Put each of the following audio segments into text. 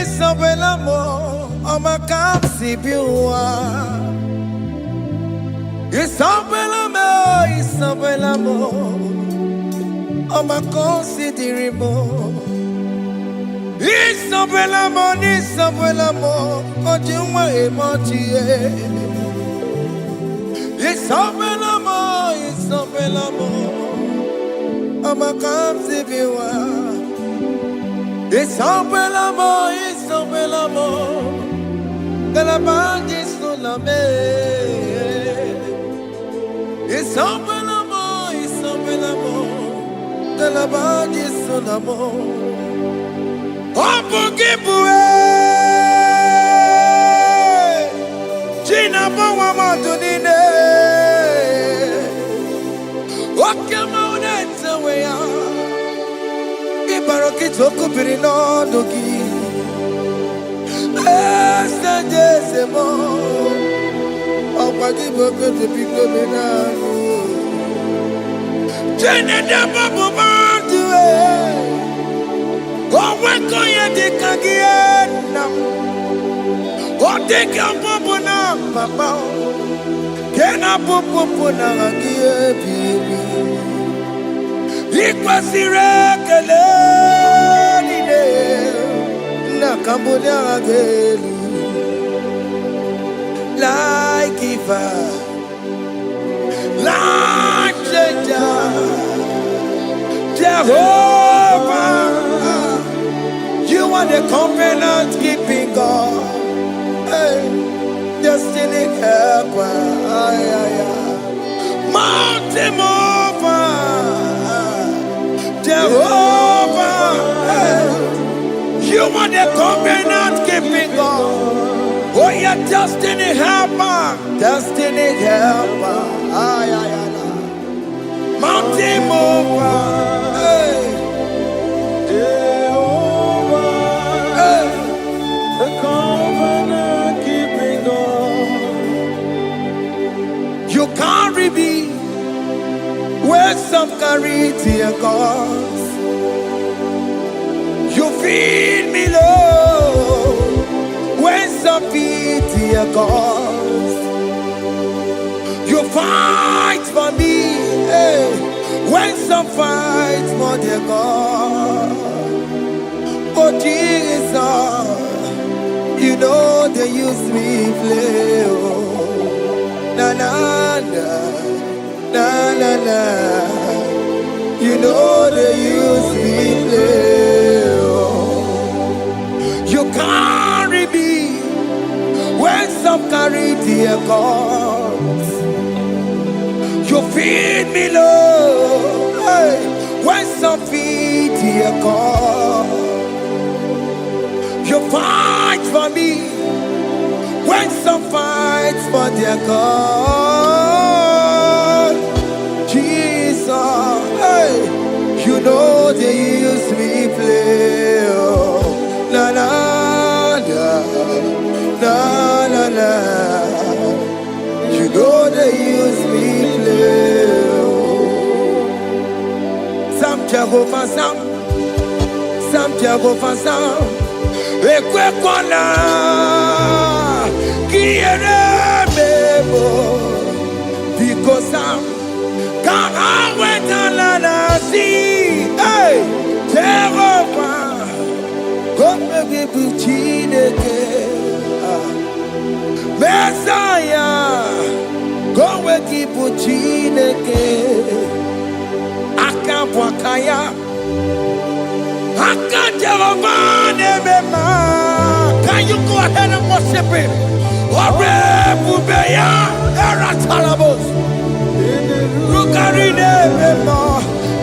Isabelamo, ama kamsi biwa. Isabelamo, ama considerimo. Isabelamo, ojuma emotie. Isabelamo, ama kamsi biwa. Isabelamo, de la bande sur la mer. Isabelamo, de la bande sur la mer. Opugibue, Gina Bawa Dunine, Wakamonets away. Ibarokitoku Pirino Dogi. Jesemo, Opagi Boka to Pico Minano, Jenna Babu Mantue, Owakoya de Kagiana, Oteka Popona, Papa, Kena Popona, Baby, Equasira Kalani, Cambodia again, like Eva, like Jehovah, you are the covenant keeping God, hey, destiny helper, mountain mover, Jehovah, hey. You are the covenant keeping God. Oh, your destiny helper. Destiny helper. Mountain mover. Hey. Jehovah. Hey. The covenant keeping God. You carry me where some carry tear gods. You feed me, Lord, when some feed dear cause. You fight for me, hey, when some fight for dear God. Oh Jesus, you know they use me play. Oh, na na na, na na na. You know they use me play. You carry me when some carry dear gods. You feed me, Lord, hey, when some feed dear God. You fight for me when some fight for their God. Jesus, hey, you know they use me play. Oh, na na na na na na. You know they use me play. Sam Jehovah Sam Jehovah Sam. Ekwe kwana kiere mebo because Sam kama wetala na si. Hey, Jehovah. Come give you Chineke, Messiah. Come give you Chineke. Akapwakaya, Akajehovah Nebema. Can you go ahead and worship him? Ore bubeya eratalabos. Rukarine Nebema.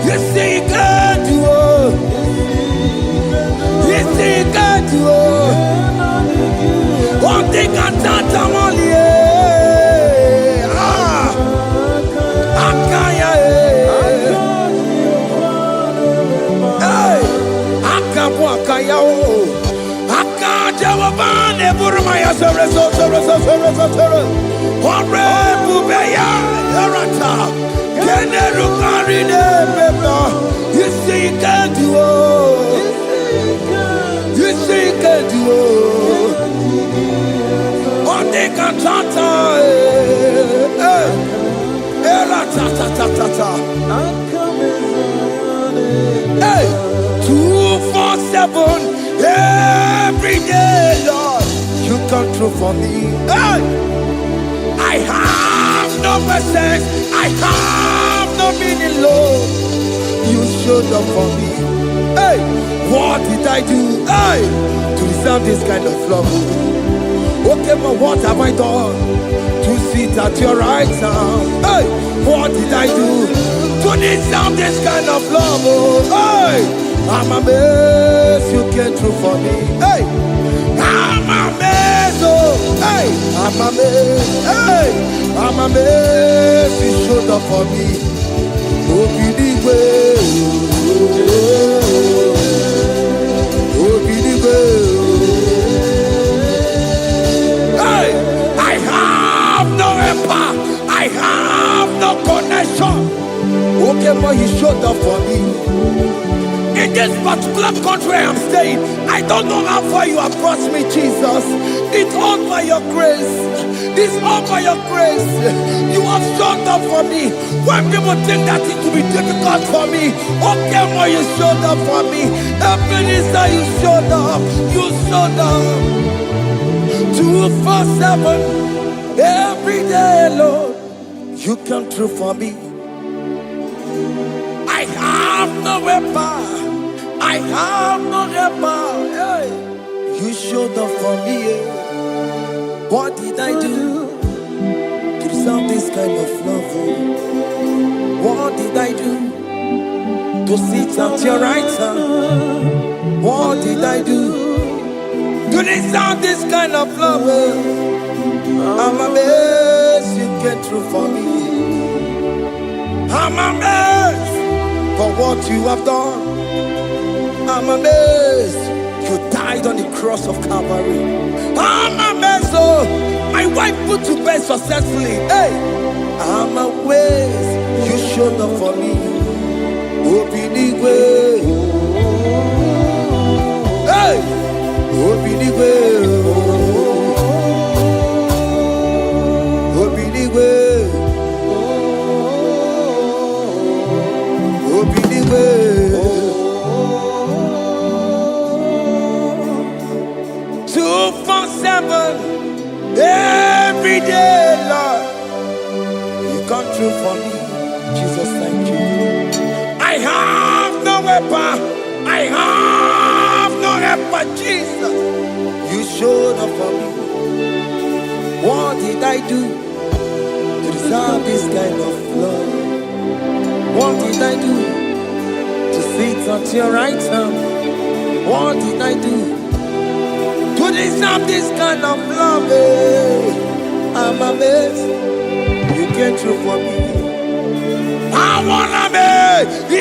You see God do. One thing I can't Akaya, Akaya, Akajawabane, Burmaya, Arata, Generukarine, you see, you can't do. 247 every day, Lord. You come through for me. Hey! I have no presence, I have no meaning, Lord. You showed up for me. Hey! What did I do? Hey! To deserve this kind of love? Okay, but what have I done to sit at your right hand? Hey! What did I do to deserve this kind of love? Oh, hey! I'm amazed you came through for me. Hey! I'm amazed, oh, hey! I'm amazed, hey! I'm amazed you showed up for me. Oh, believe it. Oh, believe it. Hey! I have no helper. I have no connection. Okay, but you showed up for me. In this particular country I'm staying, I don't know how far you have brought me, Jesus. It's all by your grace. It's all by your grace. You have showed up for me. When people think that it will be difficult for me, okay, well, you showed up for me. Every minister, you showed up. You showed up. 247 every day, Lord. You come through for me. I have no weapon. I have no helper. Hey. You showed up for me. What did I do to deserve this kind of love? What did I do to sit at your right hand? What did I do to deserve this kind of love? I'm amazed you came through for me. I'm amazed for what you have done. I'm amazed you died on the cross of Calvary. I'm amazed, oh, my wife put to bed successfully. Hey, I'm amazed you showed up for me. Obinigwe, hey, Obinigwe, Obinigwe, Obinigwe. 247 every day, Lord. You come through for me, Jesus. Thank you. I have no weapon. I have no helper, Jesus. You showed up for me. What did I do to deserve this kind of love? What did I do to sit at your right hand? What did I do to deserve this kind of love? I'm amazed you came through for me. I wanna be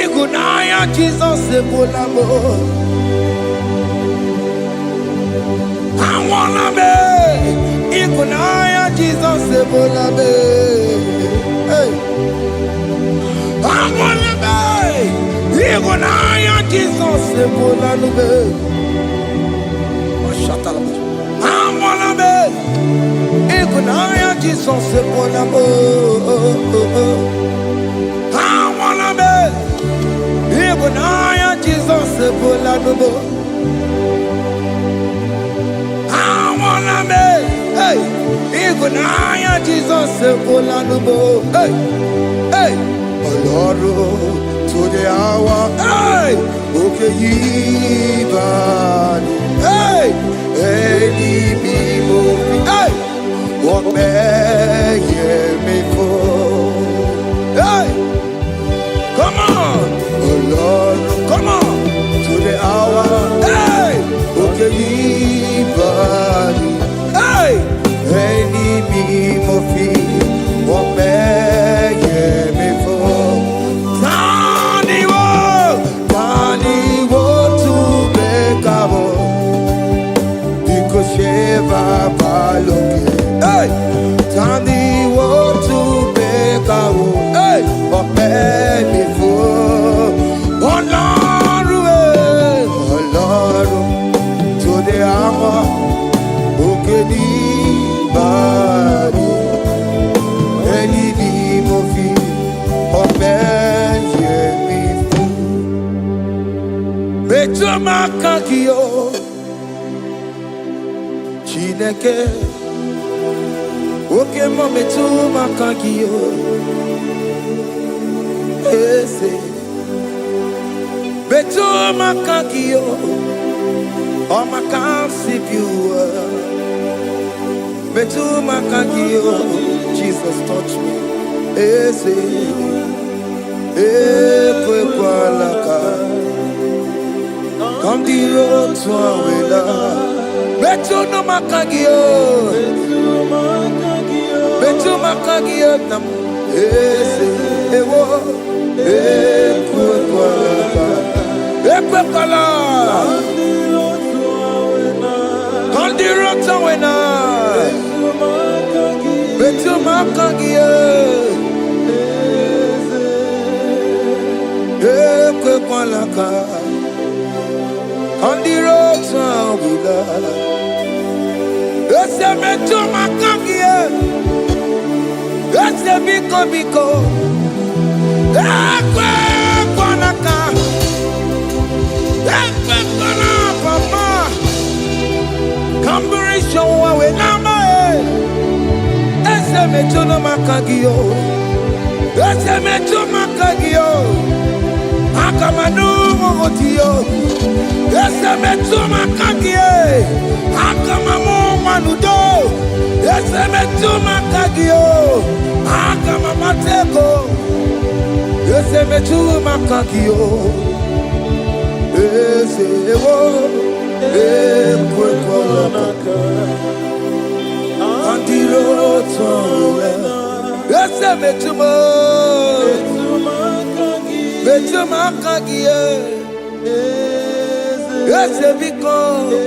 Igunaya Jesus Sepolamo. I wanna be Igunaya Jesus Sepolamo. Hey, I wanna be Igunaya Jesus Sepolamo. I wanna be Igunaya Jesus Sepolamo. I wanna be Igunaya Jesus Sepolamo. I wanna be, hey, Igunaya Jesus Sepolamo. Hey, hey, Lord, to the hour, hey, okay, hey, hey, what may me for? Hey, come on, oh Lord, come on, to the hour, hey, okay, hey, enemy of me, what may me for? Tani wo to makagio Chineke Oke mo metu makagio Ese Metu makagio O makasibiwa Metu makagio Jesus touch me Ese Ekwe kwa laka Come the road to Awela Metu no makagio Metu makagio nam Ese Ewo Ekwe kwa laka Ekwe kwa laka Come the road to Awela Metu makagio Ekwe kwa laka On the road to Awila Ese metu makagie Ese biko biko Ekwe kwa laka Ekwe kwa la papa Kamburisho wawe nama Ese metu no makagio Ese metu makagio Akamanu mogotiyo Ese metu makagie Akamamu manudo Ese metu makagio Akamamateko Ese metu makagio Ese ewo Ekwe kwa laka Andiro towe Ese metu Metu makagie Ese biko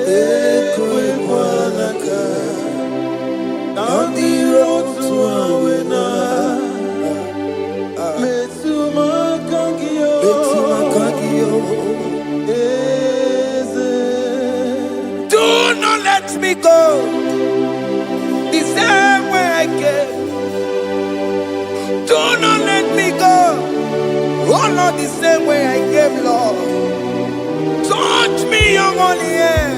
Ekwe kwa laka Andiro towe Metu makagio Do not let me go the same way I came. Do not let me go. Oh Lord, the same way I came, Lord. Touch me, young on the air.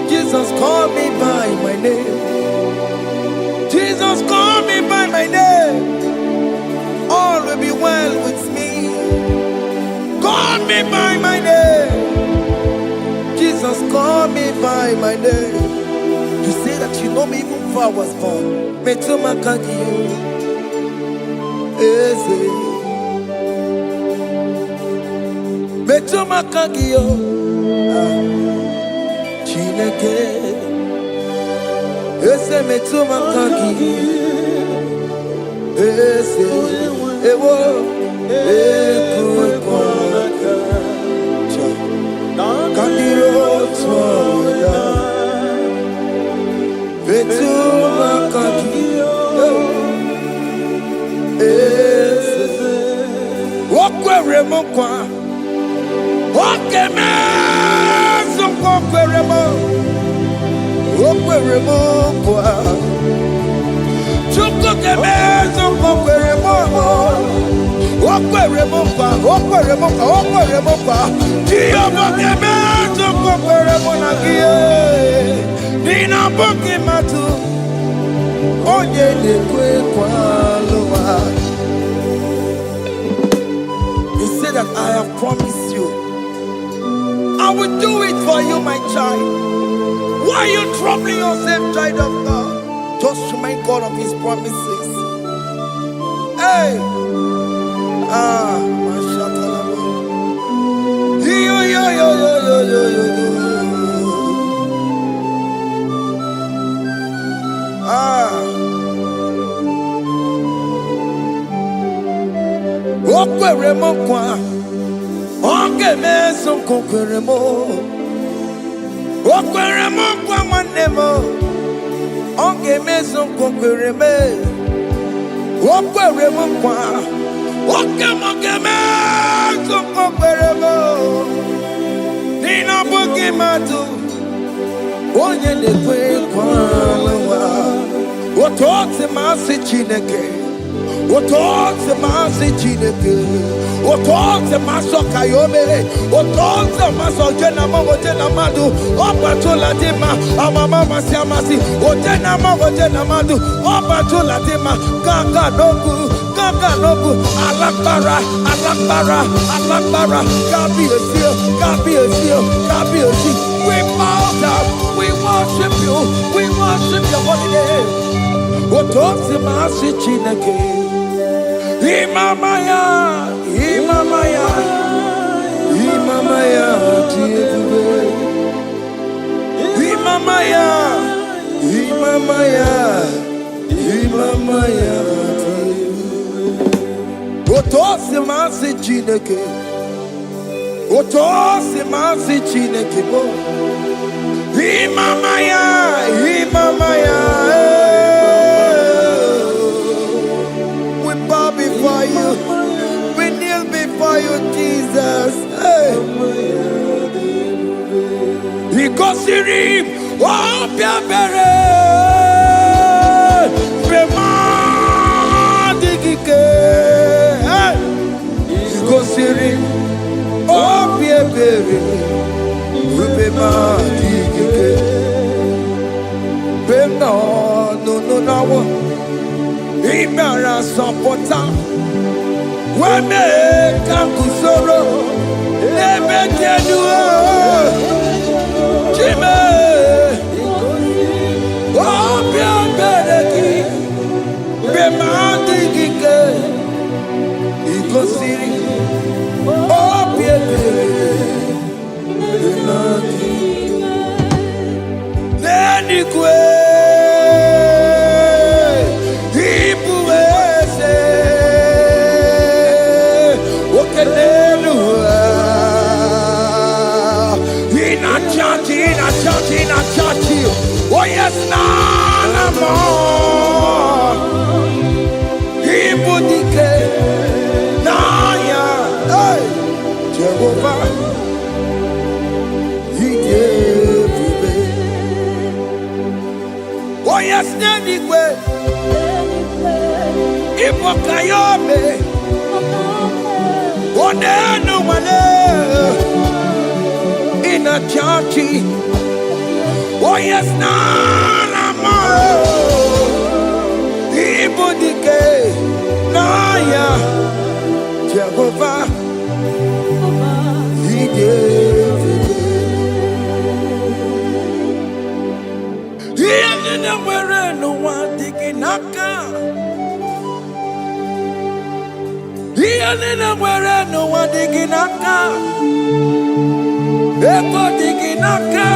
Jesus, call me by my name. Jesus, call me by my name. All will be well with me. Call me by my name. Jesus, call me by my name. You say that you know me even before I was born. Metu makagio. Eze. Metu makagio. Chineke. Eze metu makagio. Eze. Ewo. Ekwe kwa laka. Kandiro twawela. Metu makagio. Eze. Wokwere mokwa. Okeme zokwere mo. Wokwere mokwa. Chukokeme zokwere mo. Wokwere mokwa. Wokwere mokwa. Wokwere mokwa. Diyobokeme zokwere mo nagie. Nina boki matu. Onye dekwe kwa loa. He said that I have promised you. I will do it for you, my child. Why are you troubling yourself, child of God? Just remind God of His promises. Hey! Mashatalabo. Yo. Okwere mo kwa. Onge meso kokwere mo. Okwere mo kwa manemo. Onge meso kokwere me. Okwere mo kwa. Oke mo meso kokwere mo. Nina boki matu. Onye dekwe kwa lawa. Otote masi Chineke. Otonze masi chineke, otonze maso kayome, otonze maso jena madu, opatola dema, amama masi amasi, ojena madu, opatola dema, ganga nogu, alakbara, Gabi is here. We bow down, we worship you holy name. Otonze masi chineke. Imamaya, Otosi masi chineke, bo. Imamaya. We bow before you. We kneel before you, Jesus. Ikosirim, opiabere, Remadikike. Ikosirim, opiabere, Remadikike. No. Imara sapota, weme kakusoro, lebe tenua, chime, opia bereki, bemandi gike, ikosiri, opia bereki, neni kwe. Oh yes, nana more. Ibudike, naya, hey, Jehovah, he gave me. Oh yes, nanigwe, Ibokayobe, oh nenu mane, in a churchy. Oh yes, nana more. Ibudike, naya, Jehovah, he gave it. He didn't wear no one digging naka. He didn't wear no one digging naka. Eko digging naka.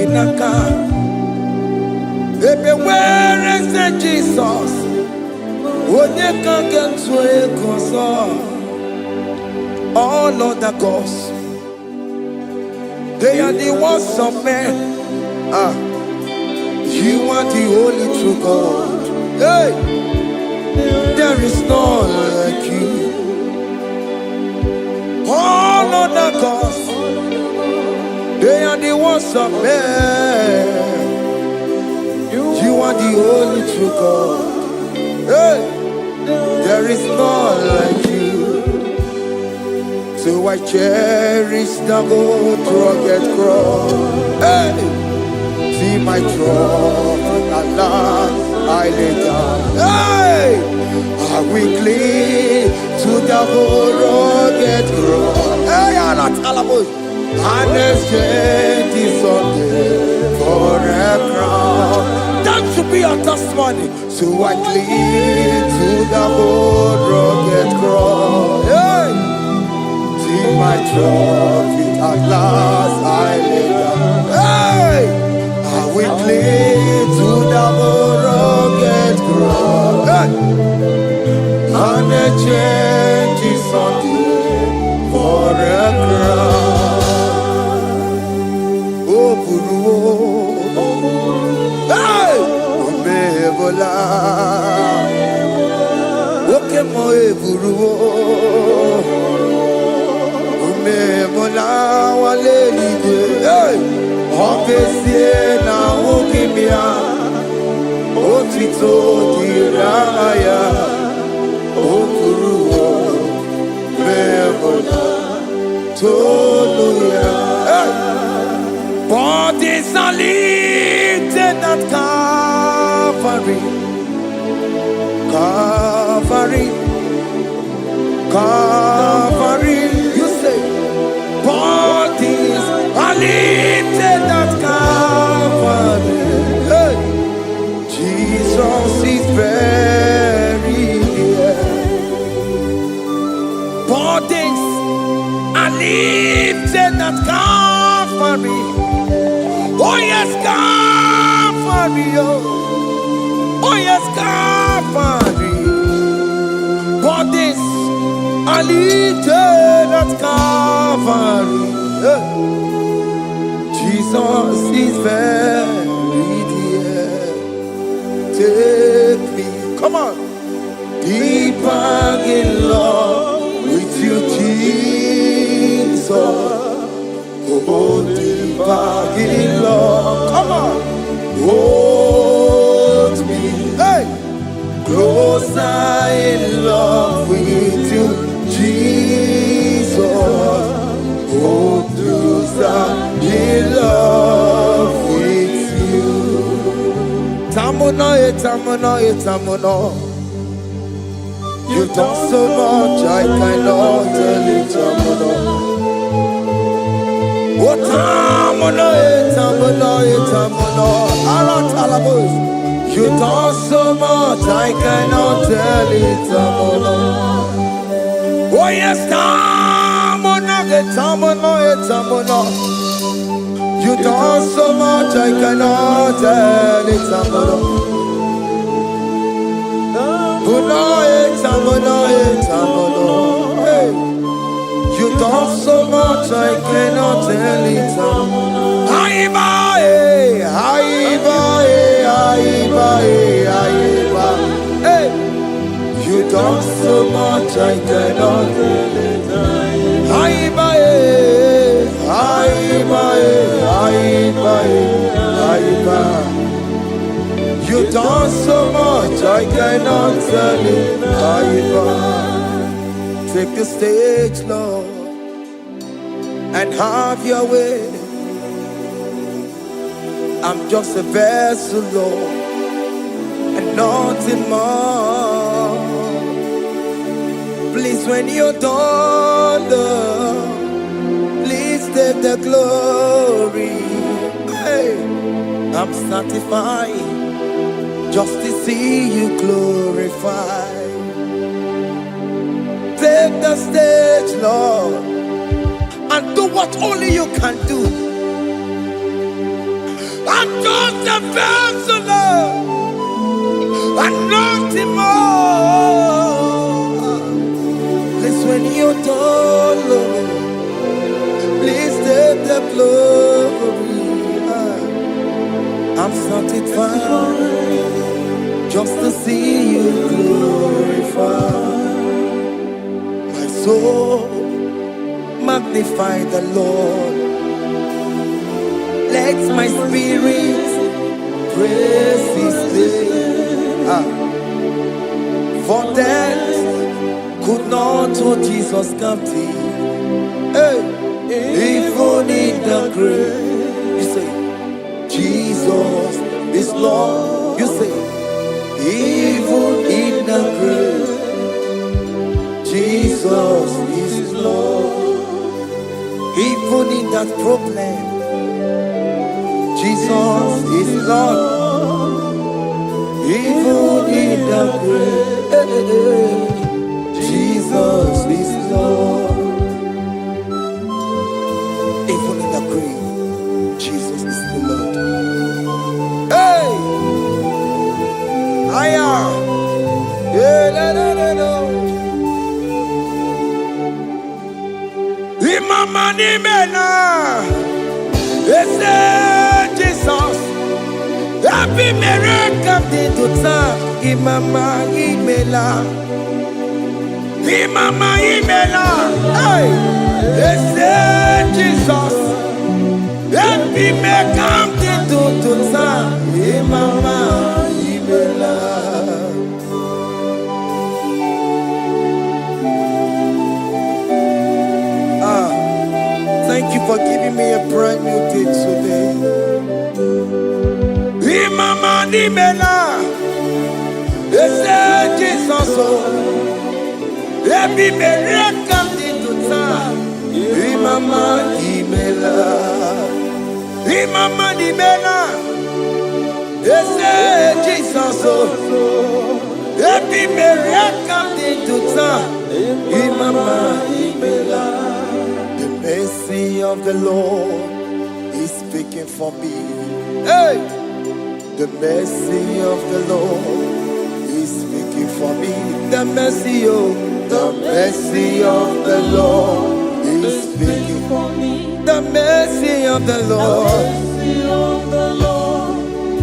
Naka. Baby, where is the Jesus? When you can't get to a console, all other gods, they are the ones of men. You are the only true God. Hey, there is none like you. All other gods, they are the ones of men. You are the only true God. Hey, there is none like you. So I cherish the gold rugged cross. Hey, see my throne, Allah, I lay down. Hey, I will cling to the gold rugged cross. Hey, Allah, Talamus. And exchange is Sunday for a crown. That should be our testimony. So I cling to the old rugged cross. Hey! See my trophy at last I lay down. Hey! I will cling to the old rugged cross. Hey! And exchange is Sunday for a crown. Hey! Omebola. Oke mo eburu. Omebola wale ide. Hey! Okesie na okimia. otito diraya okuruwo mebona toluya. Bodies are lifted at Calvary, Calvary, Calvary. You say, bodies are lifted at Calvary. Hey. Jesus is very near. Bodies are lifted at Calvary. Oh yes, Calvary. Oh yes, Calvary. Bodies are lifted at Calvary. Jesus is very dear. Take me, come on, deeper in love with you, Jesus. Oh, deeper in love, come on, hold me, hey, closer in love with you, Jesus. Oh, closer in love with you. Tamuno, tamuno, tamuno. You've done so much, I cannot tell it, tamuno. Oh, tamuno, tamuno, tamuno. Aratalabos. You've done so much, I cannot tell it, tamuno. Oh yes, tamuno, tamuno, tamuno. You've done so much, I cannot tell it, tamuno. Hey. You've done so much, I cannot tell it. Hey. You've done so much, I cannot tell it. You've done so much, I cannot tell it. Take the stage, Lord, and have your way. I'm just a vessel, Lord, and nothing more. Please, when you're done, Lord, please take the glory. Hey, I'm satisfied just to see you glorified. Take the stage, Lord, and do what only you can do. I'm just a vessel, Lord, and nothing more. Please, when you're done, Lord, please take the glory. I'm satisfied just to see you glorified. My soul magnify the Lord. Let my spirit praise His name. For death could not hold Jesus captive. Hey, even in the grave, you say, Jesus is Lord. You say, even in the grave, Jesus is Lord. Even in that problem, Jesus is Lord. Even in the grave, Jesus is Lord. Even in the grave, Jesus is the Lord. Hey! Aya! Imama ni mena, Jesus. Happy miracle to time. Imama imela, Imama imela. Hey, Jesus. Happy miracle to time. Imama imela. me a brand new day today. Imama di mela, ese Jesus o. Ebi mele kandi tuta. Imama di mela, Imama di mela, ese Jesus o. Ebi mele kandi tuta. Imama di mela. The mercy of the Lord is speaking for me. Hey, the mercy of the Lord is speaking for me. The mercy, oh, the mercy of the Lord is speaking for me. The mercy of the Lord,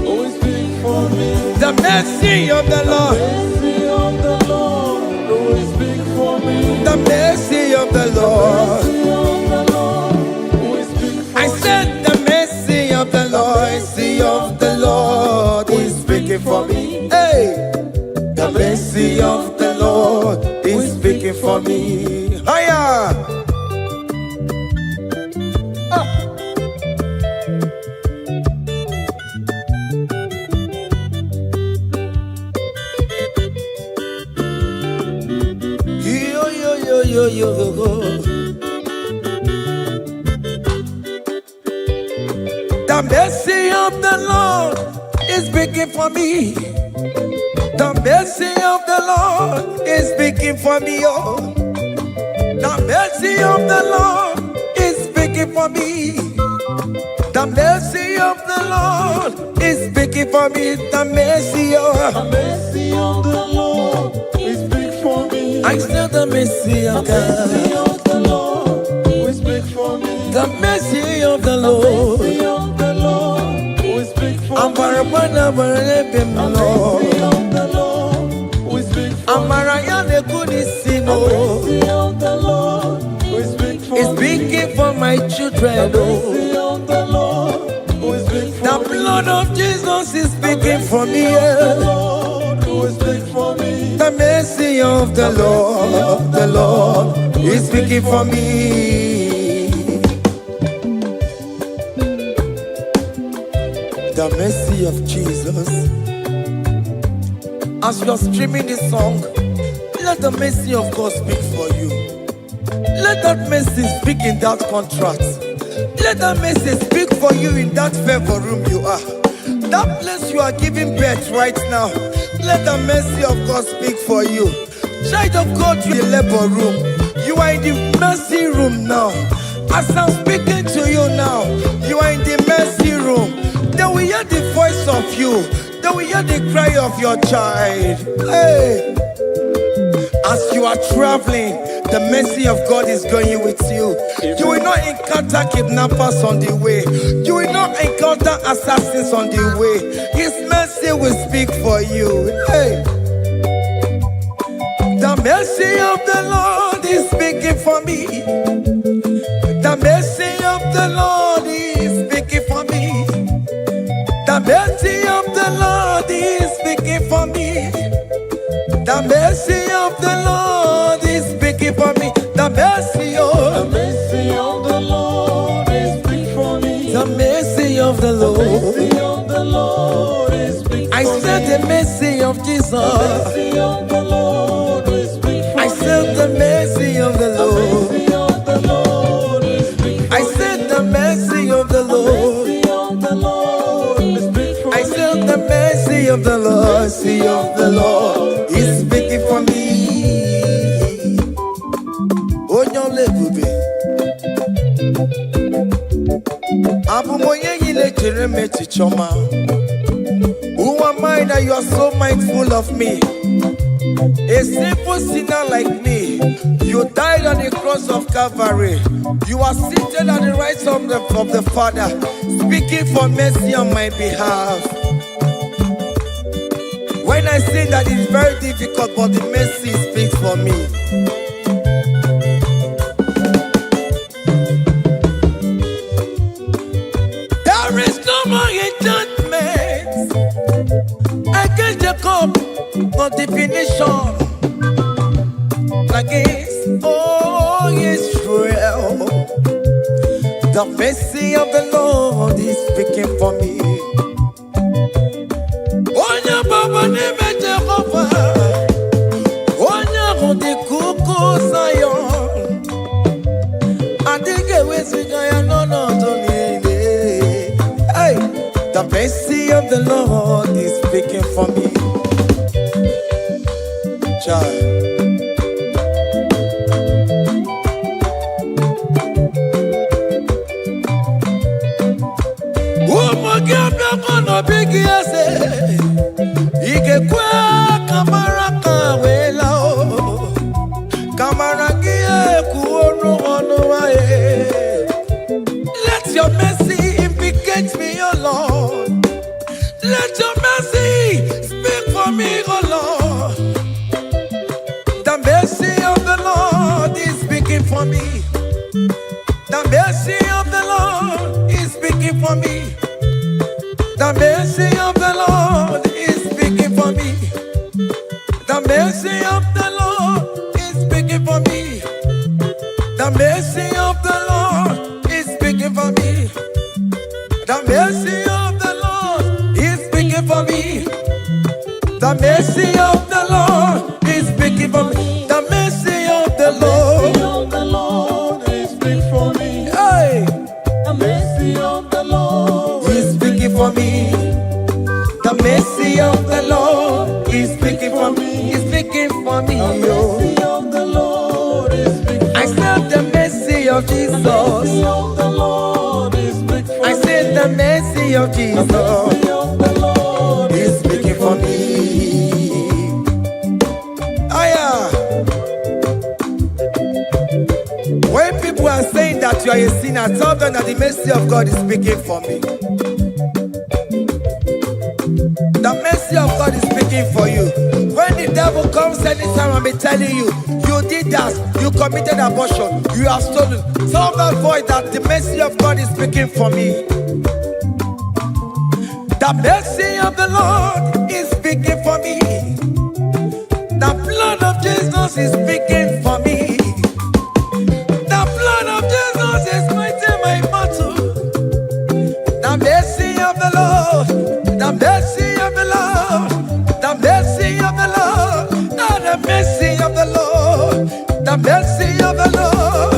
always speak for me. The mercy of the Lord, always speak for me. The mercy of the Lord, always speak for me. I said the mercy of the Lord is speaking for me. Hey, the mercy of the Lord is speaking for me. Higher. The mercy of the Lord is speaking for me. The mercy of the Lord is speaking for me. Oh, the mercy of the Lord is speaking for me. The mercy of the Lord is speaking for me. The mercy of the Lord is speaking for me. I still the mercy of God. The mercy of the Lord will speak for me. The mercy of the Lord will speak for me. I'm the mercy of the Lord will speak for me. The mercy of the Lord will speak for me. It's speaking for my children. The mercy of the Lord will speak for me. The blood of Jesus is speaking for me. The Lord will speak for me. The mercy of the Lord is speaking for me. The mercy of Jesus. As you are streaming this song, let the mercy of God speak for you. Let that mercy speak in that contract. Let that mercy speak for you in that favor room you are. That place you are giving birth right now. Let the mercy of God speak for you. Child of God, you in the labor room. You are in the mercy room now. As I'm speaking to you now, you are in the mercy room. They will hear the voice of you. They will hear the cry of your child. Hey. As you are traveling, the mercy of God is going with you. You will not encounter kidnappers on the way. You will not encounter assassins on the way. His mercy will speak for you. Hey. The mercy of the Lord is speaking for me. The mercy of the Lord is speaking for me. The mercy of the Lord is speaking for me. The mercy of the Lord is speaking for me. The mercy of the Lord is speaking for me. The mercy of the Lord is speaking for me. I said the mercy of Jesus. The mercy of the Lord is speaking for me. I said the mercy of the Lord. I said the mercy of the Lord. I said the mercy of the Lord is speaking for me. Oh, no, baby. Who am I that you are so mindful of me? A simple sinner like me. You died on the cross of Calvary. You are seated at the right side of the Father, speaking for mercy on my behalf. When I say that it's very difficult, but the mercy speaks for me. There is no more enchantment against Jacob, no definition against all Israel. The mercy of the Lord is speaking for me. Onya baba neme Jehovah, onya hondi kuku sayon, adige wesigaya no donile. Hey, the mercy of the Lord is speaking for me. Child. Big yes, Ike kwa kamara kawela o, kamara gie kuonu wae. Let your mercy implicate me, O Lord. Let your mercy speak for me, O Lord. The mercy of the Lord is speaking for me. The mercy of the Lord is speaking for me. The mercy of the Lord is speaking for me. The mercy of the Lord is speaking for me. The mercy of the Lord is speaking for me. The mercy of the Lord is speaking for me. The mercy of the Lord is speaking for me. The mercy of the Lord is speaking for me. Hey, the mercy of the Lord is speaking for me. The mercy of the Lord is speaking for me. Is speaking for me. The mercy of the Lord is speaking for me. I said the mercy of Jesus. The mercy of the Lord is speaking for me. I said the mercy of Jesus. The mercy of the Lord is speaking for me. When people are saying that you are a sinner, tell them that the mercy of God is speaking for me. The mercy of God is speaking for you. When the devil comes anytime and be telling you, you did that, you committed abortion, you have stolen, tell that voice that the mercy of God is speaking for me. The mercy of the Lord is speaking for me. The blood of Jesus is speaking for me. The blood of Jesus is fighting my battle. The mercy of the Lord, the mercy of the Lord, the mercy of the Lord, the mercy of the Lord, the mercy of the Lord,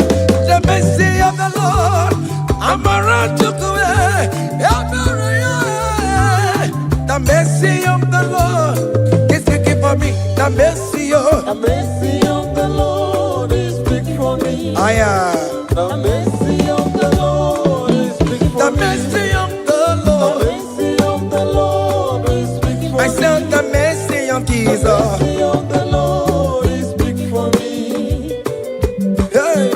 the mercy of the Lord. I'm around to go away. The mercy of the Lord is speaking for me. The mercy of the Lord is speaking for me. The mercy of the Lord is speaking for me. The mercy of the Lord. The mercy of the Lord is speaking for me. I said the mercy of Jesus. The mercy of the Lord is speaking for me. Hey.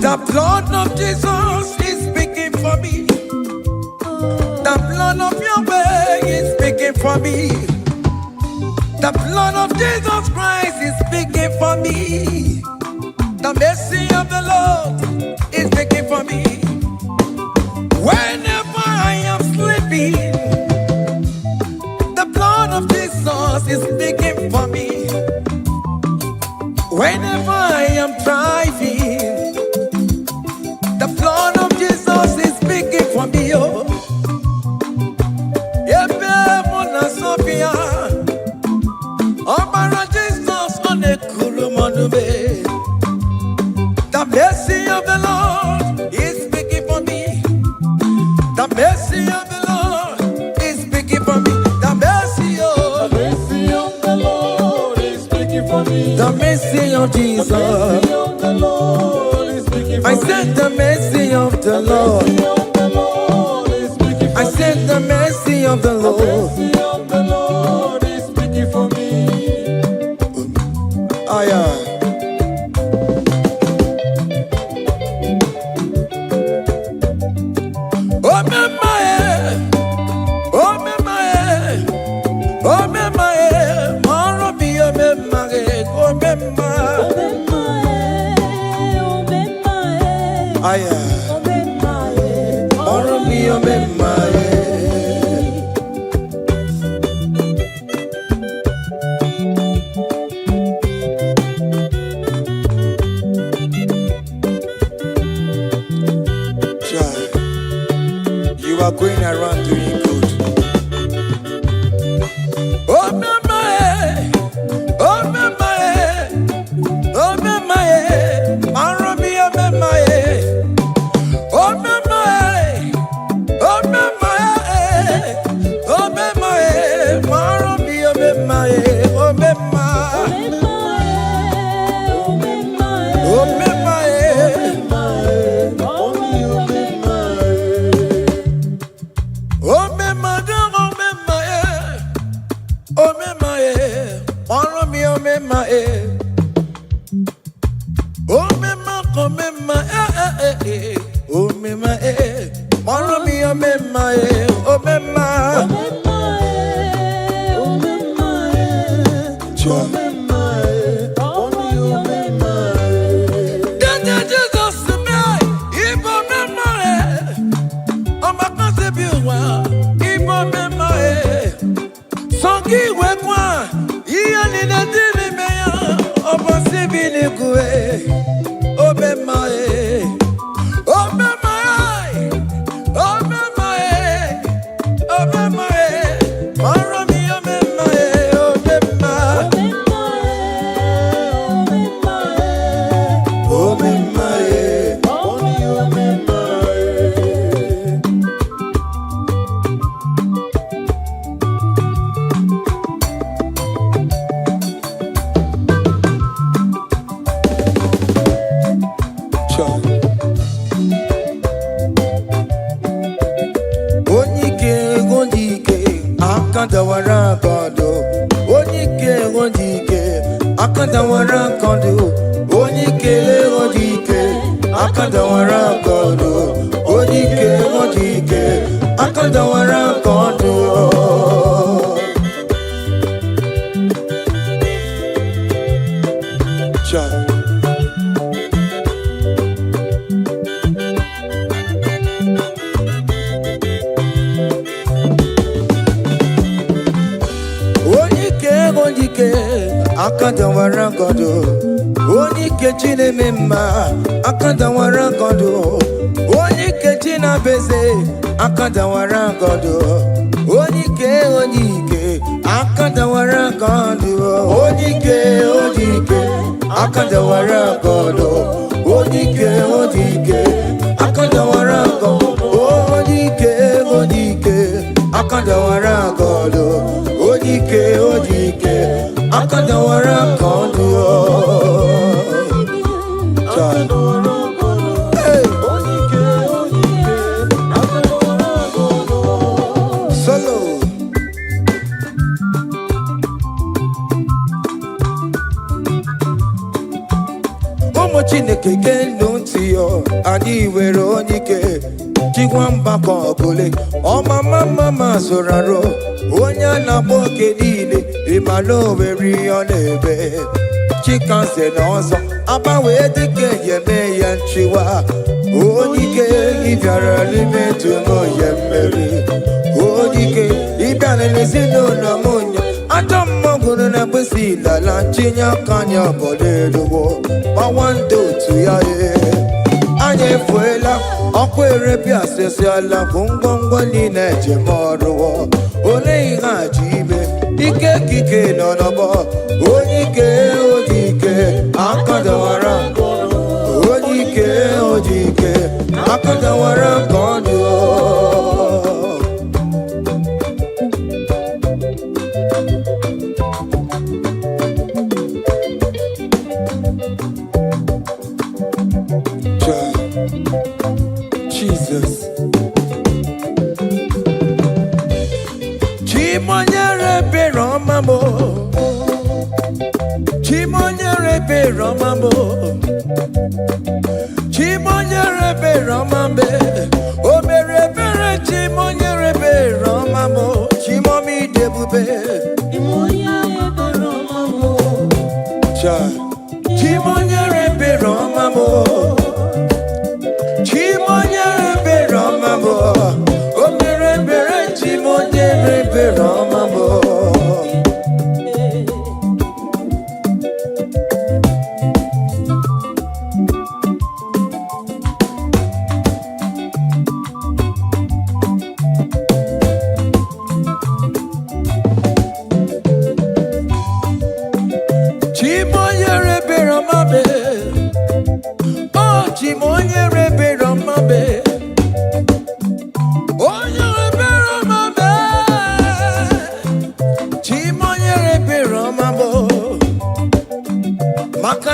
The blood of Jesus is speaking for me. The blood of Yahweh is speaking for me. The blood of Jesus Christ is speaking for me. The mercy of the Lord is speaking for me. Whenever I am sleeping, the blood of Jesus is speaking for me. Whenever I am driving, the blood of Jesus is speaking for me. Oh, Sophia, oh, Jesus on the Kurumanube. The mercy of the Lord is speaking for me. The mercy of the Lord is speaking for me. The mercy of the Lord is speaking for me. The mercy of Jesus. The mercy of the Lord is speaking for me. I said the mercy of the Lord. I said the mercy of the Lord. The mercy of the Lord is speaking for me.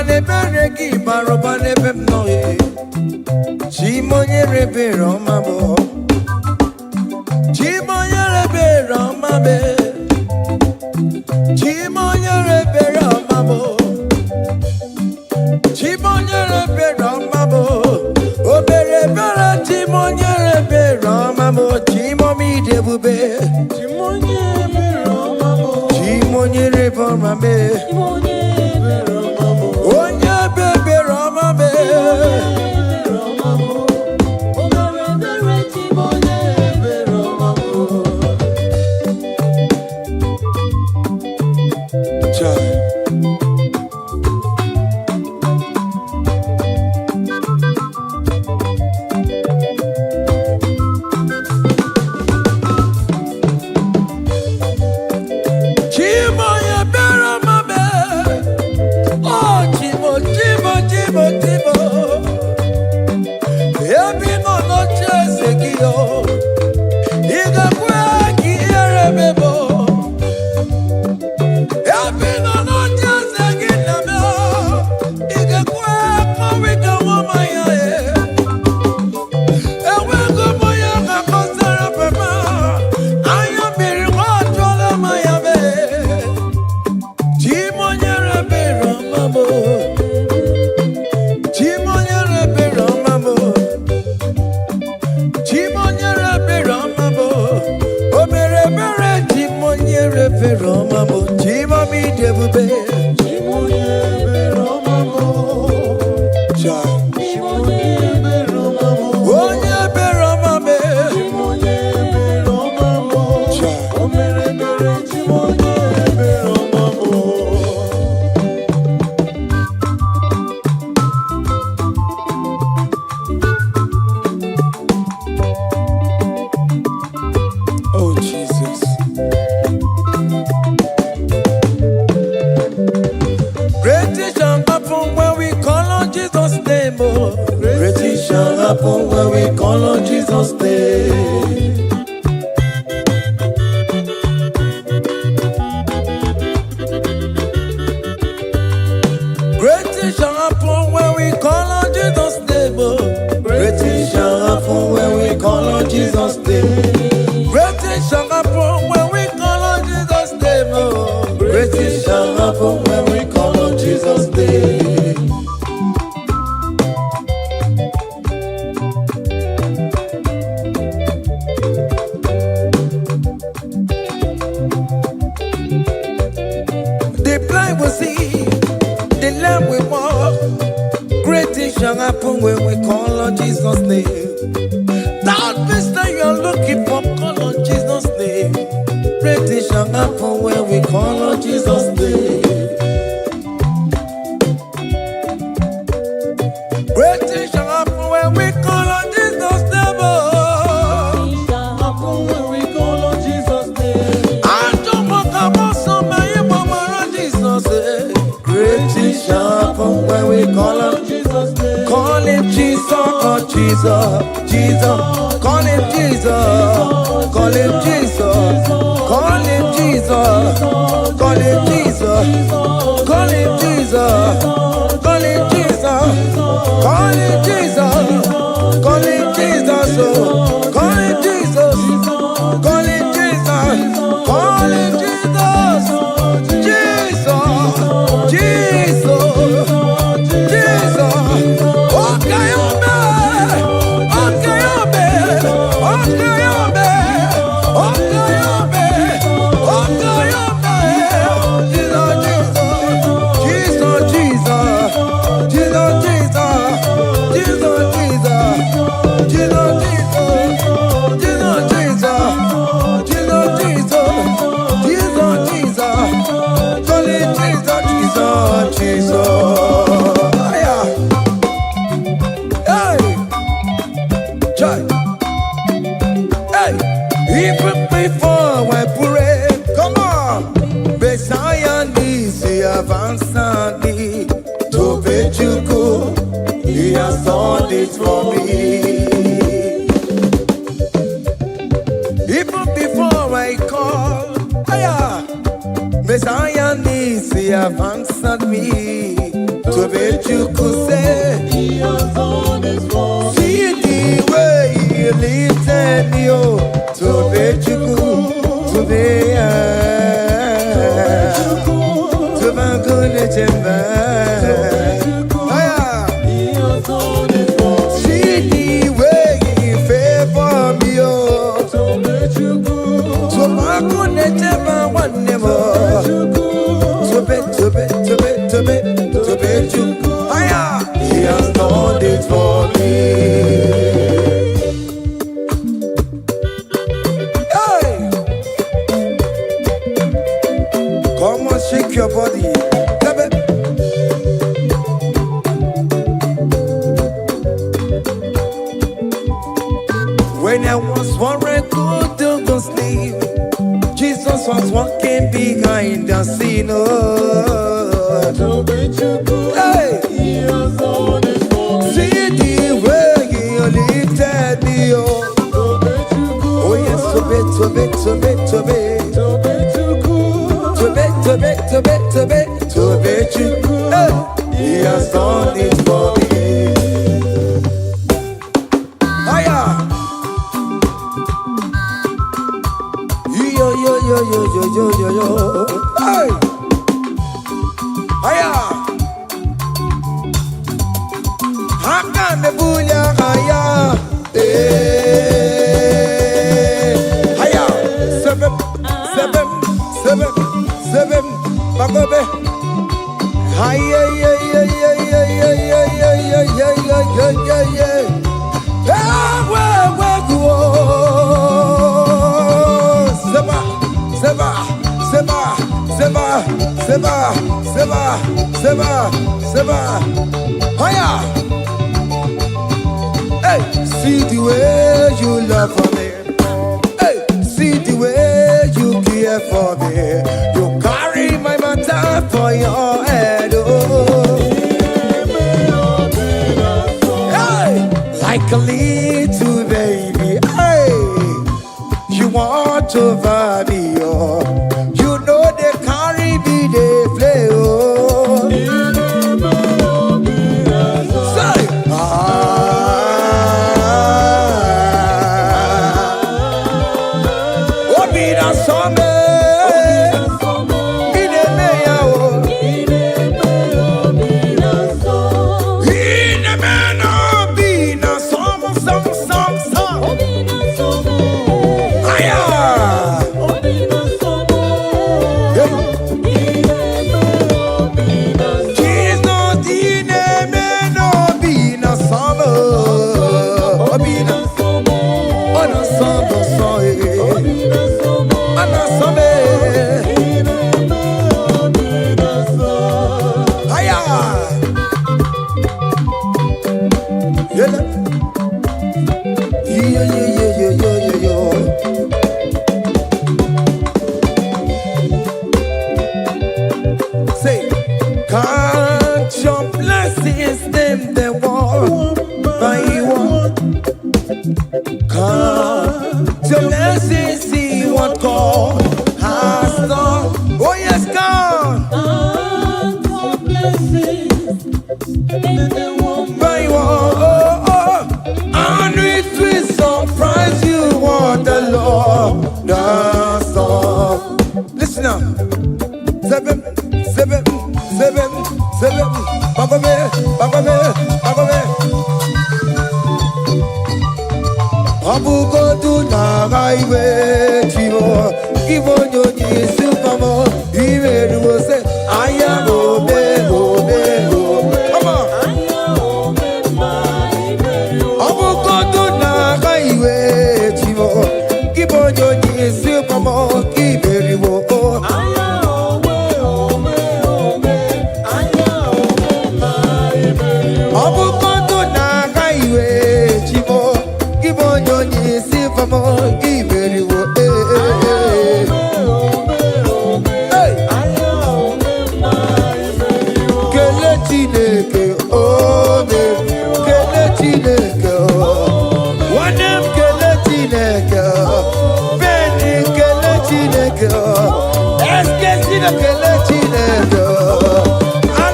Bane bereki baro bane bemnoye. Chimonye rebe romabo. Chimonye rebe romabe. Chimonye rebe romabo. Chimonye rebe romabo. Obere bere chimonye rebe romabo. Chimomi debube. Chimonye rebe romabo. Chimonye rebe romabe. When we call on Jesus' name, great things shall happen when we call on Jesus' name. Great things shall happen when we call on Jesus' name. Great things shall happen when we call on Jesus' name. Great things shall happen when we call on Jesus' name. Shall happen when we call on Jesus' name. That mister you're looking for, call on Jesus' name. Great things shall happen when we call on Jesus' name. Great things shall happen when we call on Jesus' name. Shall happen when we call on Jesus' name. I don't want to go so many more Jesus' name. Great things shall happen when we call on Jesus' name. Call him Jesus, oh Jesus, Jesus. Call him Jesus, call him Jesus, call him Jesus, call him Jesus, call him Jesus, call him Jesus, call him Jesus, call him Jesus, call him Jesus, call him Jesus, call him Jesus, Jesus, Jesus. Even before I pray, come on, Messiah needs answered me to bid you good. He has done it for me. Even before I call, Messiah needs answered me to Tobechuku say He has done it for me. See the way He lifted me, oh, Tobechuku, Tobeya, Tobagone Chemba. He has done it for me. See the way He favored me, oh, Tobechuku, Tobagone Chemba one more. Tobechuku, He has done it for me. Hey! Come on, shake your body. When I was worried, couldn't go sleep, Jesus was walking behind the scene. Hey! He has done it for me. See the way He lifted me, oh. Oh yes, Tobechuku. Hey! He has done it for me. Hiya! Yo. Hey! Hiya! Haka mebunya haya. Hiya! Seven. Bagobe. Hiya. Seba. Hiya! Hey, see the way you love for me. Hey, see the way you care for me. You carry my matter for your head. Oh. Hey, like a little baby. Hey, you want over me, oh. You know they carry me, they play, oh. Say, can't your blessings them the one by one? Can't your blessings see what God has done? Oh yes, God. Can't your blessings them one by one? And it will surprise you what the Lord does done. Listen now. Seven. Bagome. Abu go to na highway, Timo. Give on your knees, Supermo. Even you say, I am go. Come on. Abu go to na highway, Timo. Give on your knees, Supermo. Even you go.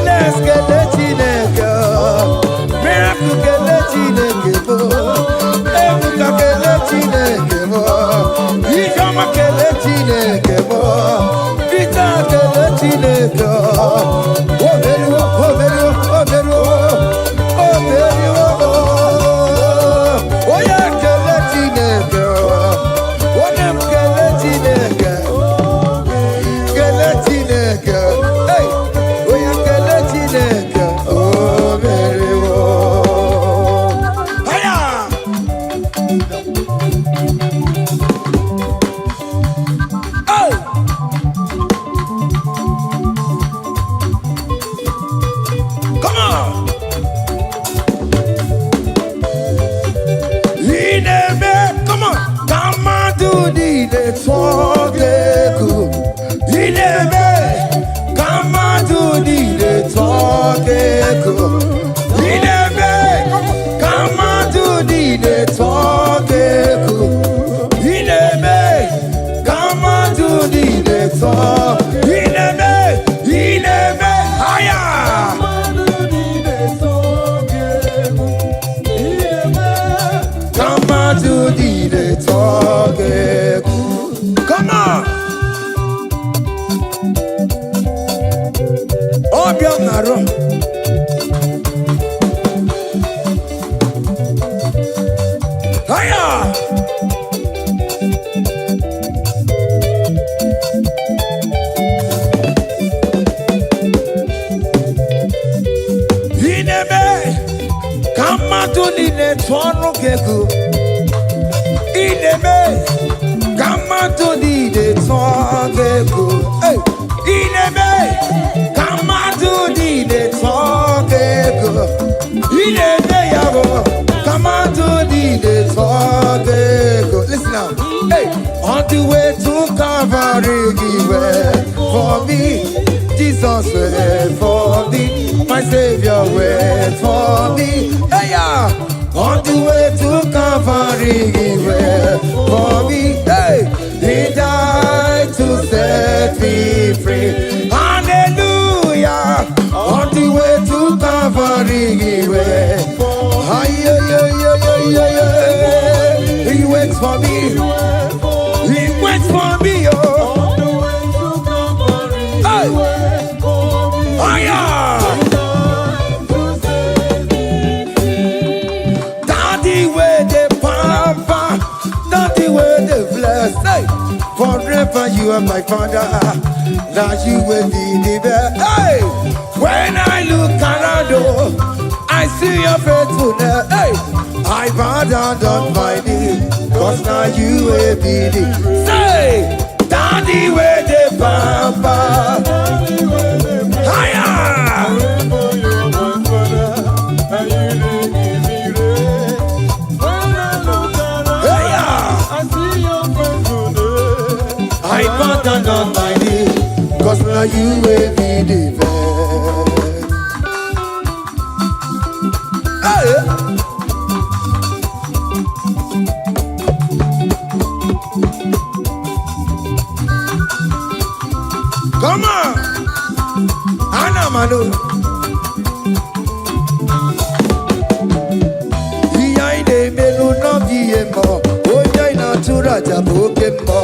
Let's get Chineke. Oh, very well, oh, very well, oh, very well. Oh, very well. Oh, yeah, kele Chineke. Oh, nem kele Chineke. Kele Chineke. Hey, oh, yeah, kele Chineke. Oh, very well. Hiya! Oh! Come on! Come on! Come on, do the talk, come on, do the talk, come on, do the talk, come on, do the talk, higher. Come on, do the talk. Come on. Oh, Biamnaro. Hiya. Come on, do the talk. Come on to the talk, hey. Come on to the talk, come on to the talk. Listen now, hey. On the way to Calvary, for me, Jesus wait for me, my Savior wait for me, hey yeah. On the way to Calvary, for me, hey, He died to set me free. Hallelujah. On the way to Calvary, He waits for me. He waits for me, oh. Hey. Oh yeah. Forever you are my father, now you will be the best. Hey, when I look around, oh, I see your faithfulness. Hey, I bow down on my knees, cause now you will be the. Say, Daddy, where the papa. Higher. I bow down on my knees, cause now you will be the best. Hey. Come on, Anna Manu. Behind the menu, no BMO. Oh, yeah, natural Jabokemo.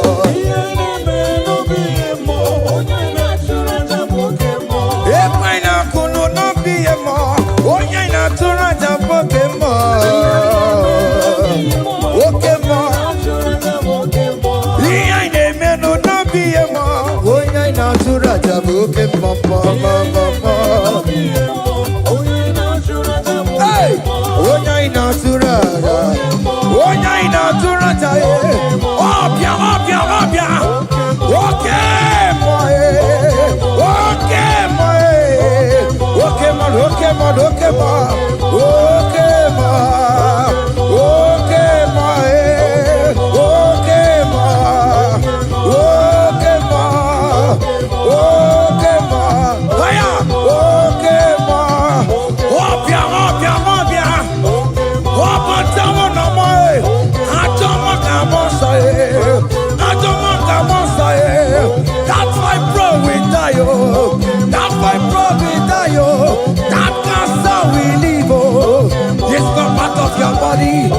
That's why bro we die, oh. That's why bro we die, oh. That cancer we live, oh. It's not part of your body.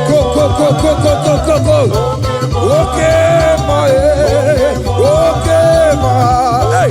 Go. Okay, my, hey.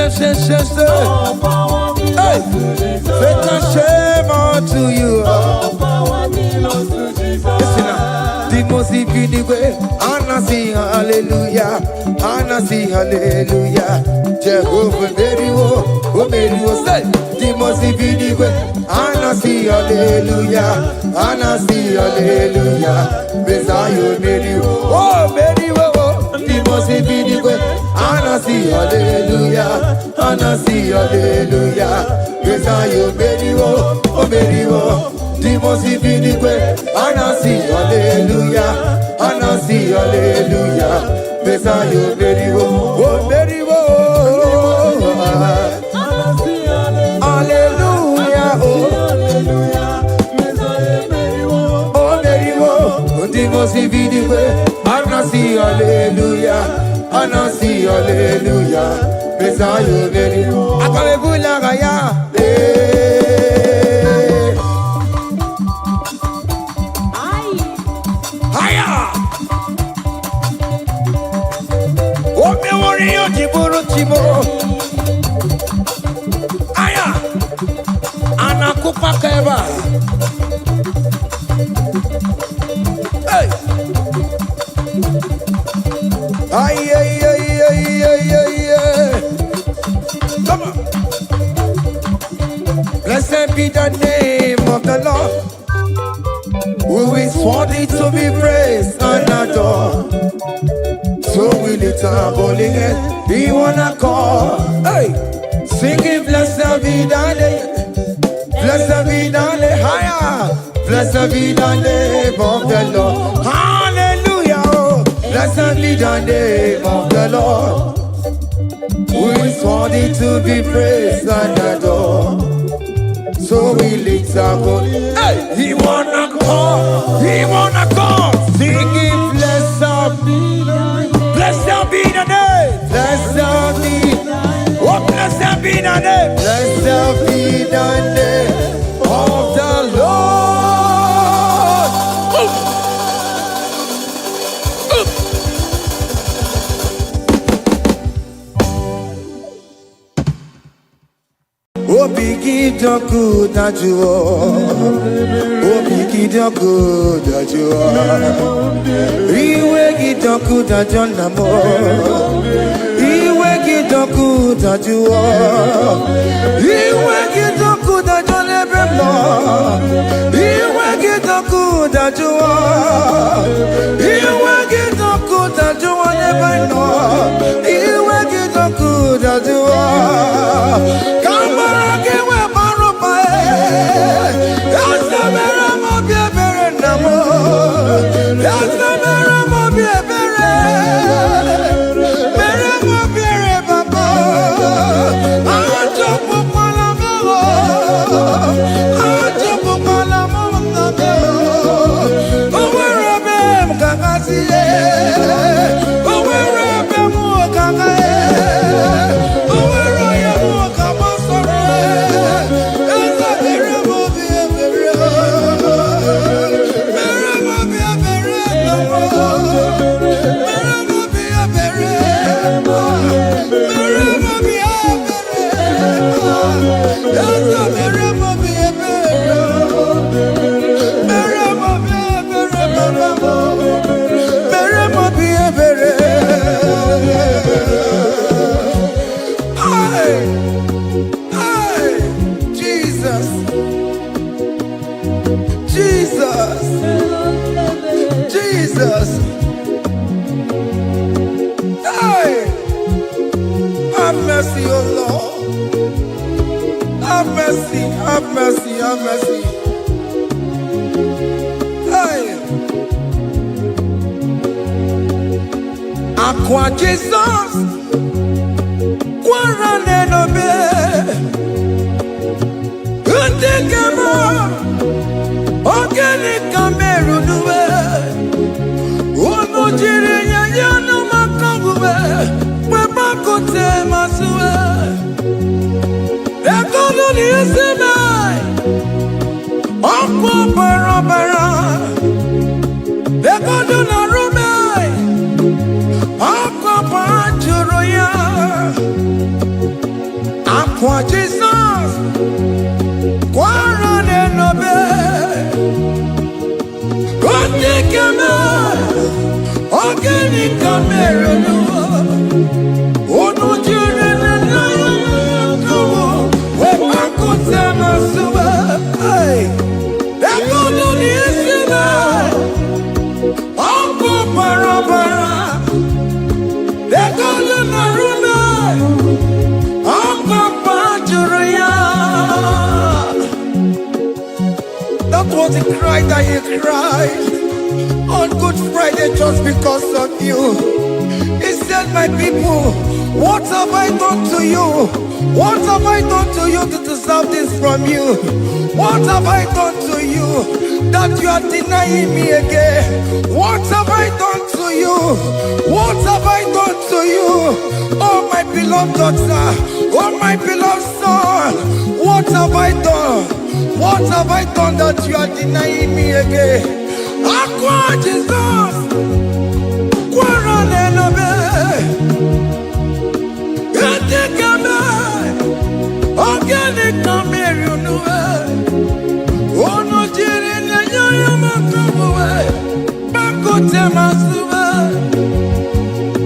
All power belongs to Jesus. Satan, shame unto you. All power belongs to Jesus. Listen now. The most way, Anna sing hallelujah, Anna sing hallelujah. Jehovah Meriwo, oh Meriwo, say. The most way, Anna sing hallelujah, Anna sing hallelujah. Messiah Meriwo, oh Meriwo. The most way, Anna sing hallelujah, Anna sing hallelujah. Messiah Meriwo, oh Meriwo. The most way, Anna sing hallelujah, Anna sing hallelujah. Messiah Meriwo, oh Meriwo. Hallelujah, oh Messiah Meriwo. oh Meriwo. The most way, Anna sing hallelujah, Anna sing hallelujah. Messiah Meriwo. Akalebula gaya. Aya, anakupa keba. Hey, ay ay ay ay ay ay. Come on. Blessed be the name of the Lord, who is worthy to be praised and adored. So we lift our holy head, we wanna call, hey, singing blessed be the name, blessed be the name, higher, blessed be the name of the Lord, hallelujah, oh, blessed be the name of the Lord, who is worthy to be praised and adored. So we lift our holy head, hey, we wanna call, singing blessed be the name. Blessed be the name, blessed be, oh blessed be the name, blessed be the name of the Lord. Oh biggie the good that you are, oh biggie the good that you are. Iwe gidoku da jonamo, iwe gidoku da juo, iwe gidoku da jonebemo, iwe gidoku da juo, iwe gidoku da juo nebeno, iwe gidoku da juo. Kamara kewe baropa, yasamera mo biebere namo, yasamera. Jesus, hey, have mercy, oh Lord, have mercy, have mercy, have mercy. Hey, Aqua Jesus, Quarane no be, Untekemo, Organic Cameru nuwe. Jirinya yanu makangube, webakote masue. Ekono ni eseme, okwo barabara. Ekono na rume, okwo panchuro ya. Aqua Jesus, Quaran and Obey, Rodney Camera, Organic Camera, oh no, children and lion, where I could tell my super, that good on the instrument, Uncle Parabara, that good on the room, Uncle Pajuria. That was the cry that he cried on Good Friday just because of you. He said, my people, what have I done to you? What have I done to you to deserve this from you? What have I done to you that you are denying me again? What have I done to you? What have I done to you? Oh my beloved daughter, oh my beloved son, what have I done? What have I done that you are denying me again? Aqua Jesus, Quaran and Obey, Organic Camera, oh no, Jirin, you come away, Banco Temasuba,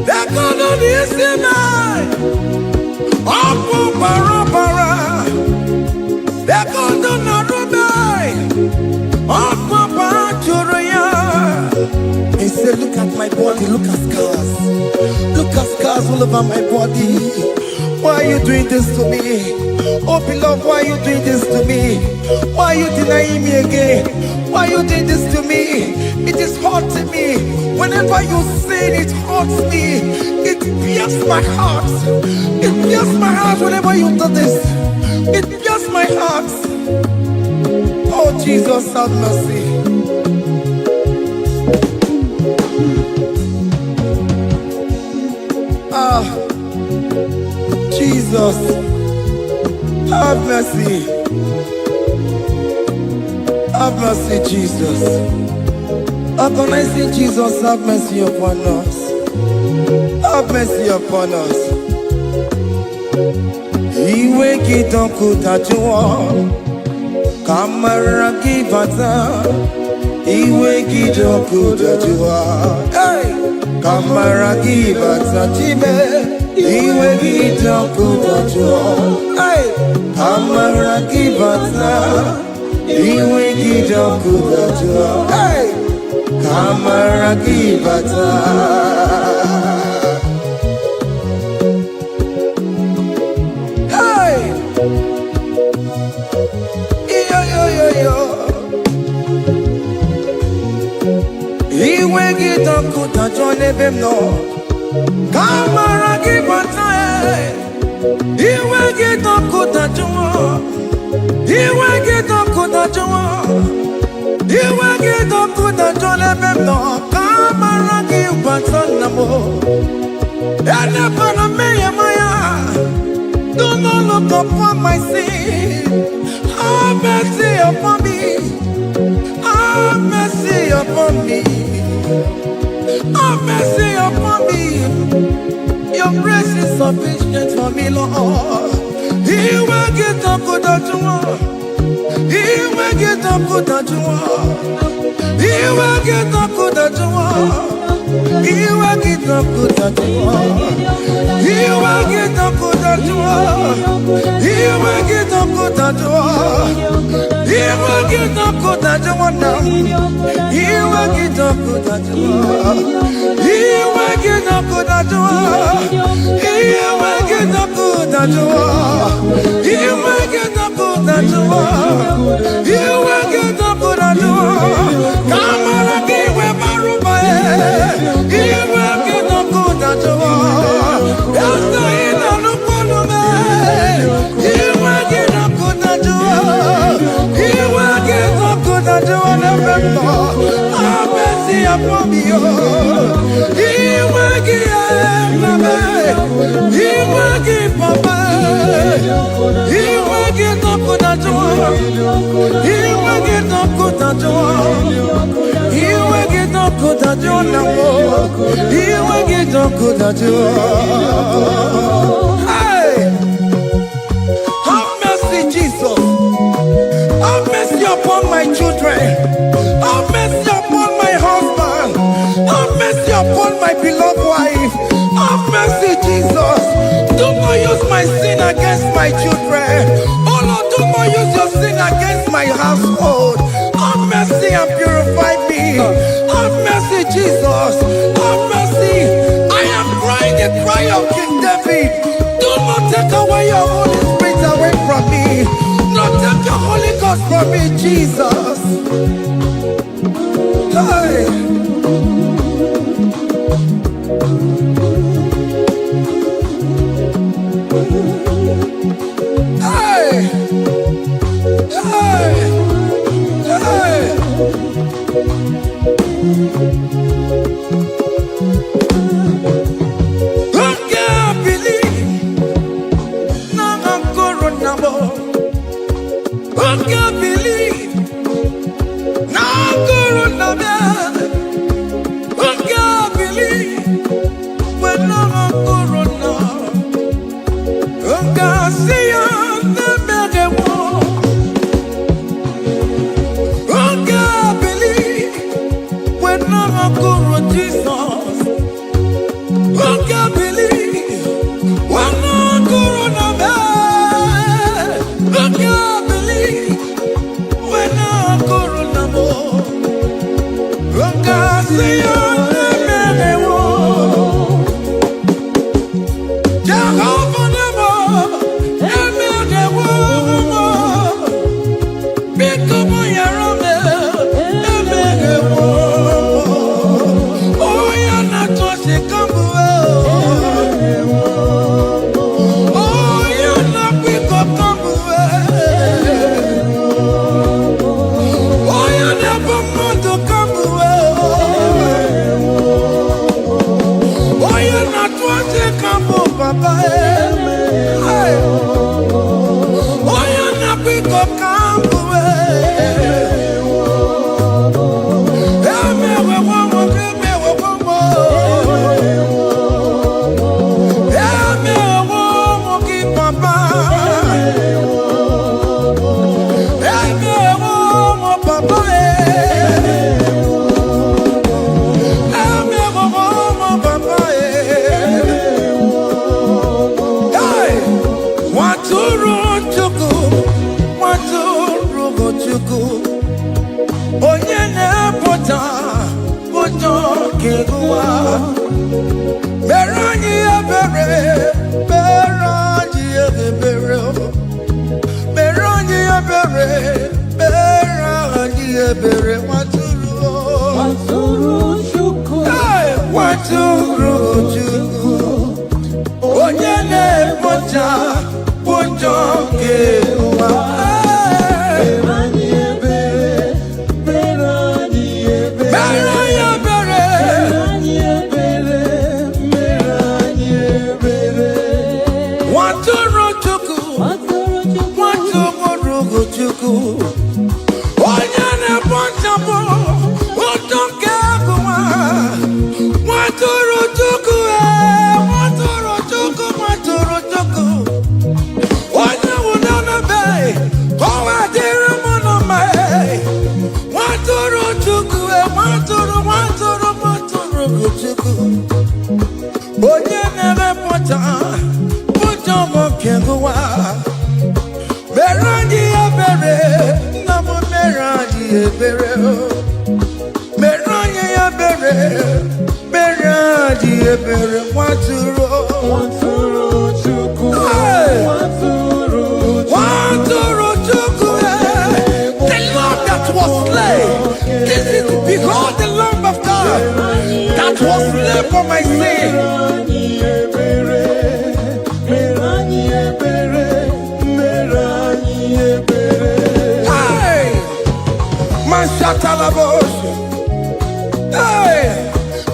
that God on the Sinai, Uncle Parabara, that God on the Rubai, Uncle Pajuria. He said, look at my body, look at scars. Look at scars all over my body. Why are you doing this to me? Oh beloved, why are you doing this to me? Why are you denying me again? Why are you doing this to me? It is hurting me. Whenever you sin, it hurts me. It pierces my heart. It pierces my heart whenever you do this. It pierces my heart. Oh Jesus, have mercy. Jesus, have mercy. Have mercy, Jesus. Agonizing Jesus, have mercy upon us. Have mercy upon us. Iwe kitonku tajuwa, kamara kibata. Iwe kitonku tajuwa, kamara kibata chibe. Iwe kitonku tajuwa, kamara kibata. Iwe kitonku tajuwa, kamara kibata. Iwe kitonku tajuwa nebem no, kamara kibata. Iwe kitonku tajuwa, iwe kitonku tajuwa, iwe kitonku tajuwa nebem no, kamara kibata namo. Ene pana meya maya, do not look upon my sin. Have mercy upon me. Have mercy upon me. Have mercy upon me. Your grace is sufficient for me, Lord. He will get up good at you. He will get up good at you. He will get up good at you. He will get up good at you. He will get up good at you. He will get up good at you. He will get up good at you now. He will get up good at you. He will get up good at you. He will get up good at you. He will get up good at you. He will get up good at you. Come on, give me my room. He will get up good at you. Yes, I know no man. He will get up good at you. He will get up good at you. Have mercy upon me. He will give He will give Papa. He will get up good at you. He will get up good at you. He will get up good at you now. He will get up good at you. Hey! joy of King David. Do not take away your Holy Spirit away from me. Not take your Holy Ghost from me, Jesus. Hey. Hey. Hey. Hey.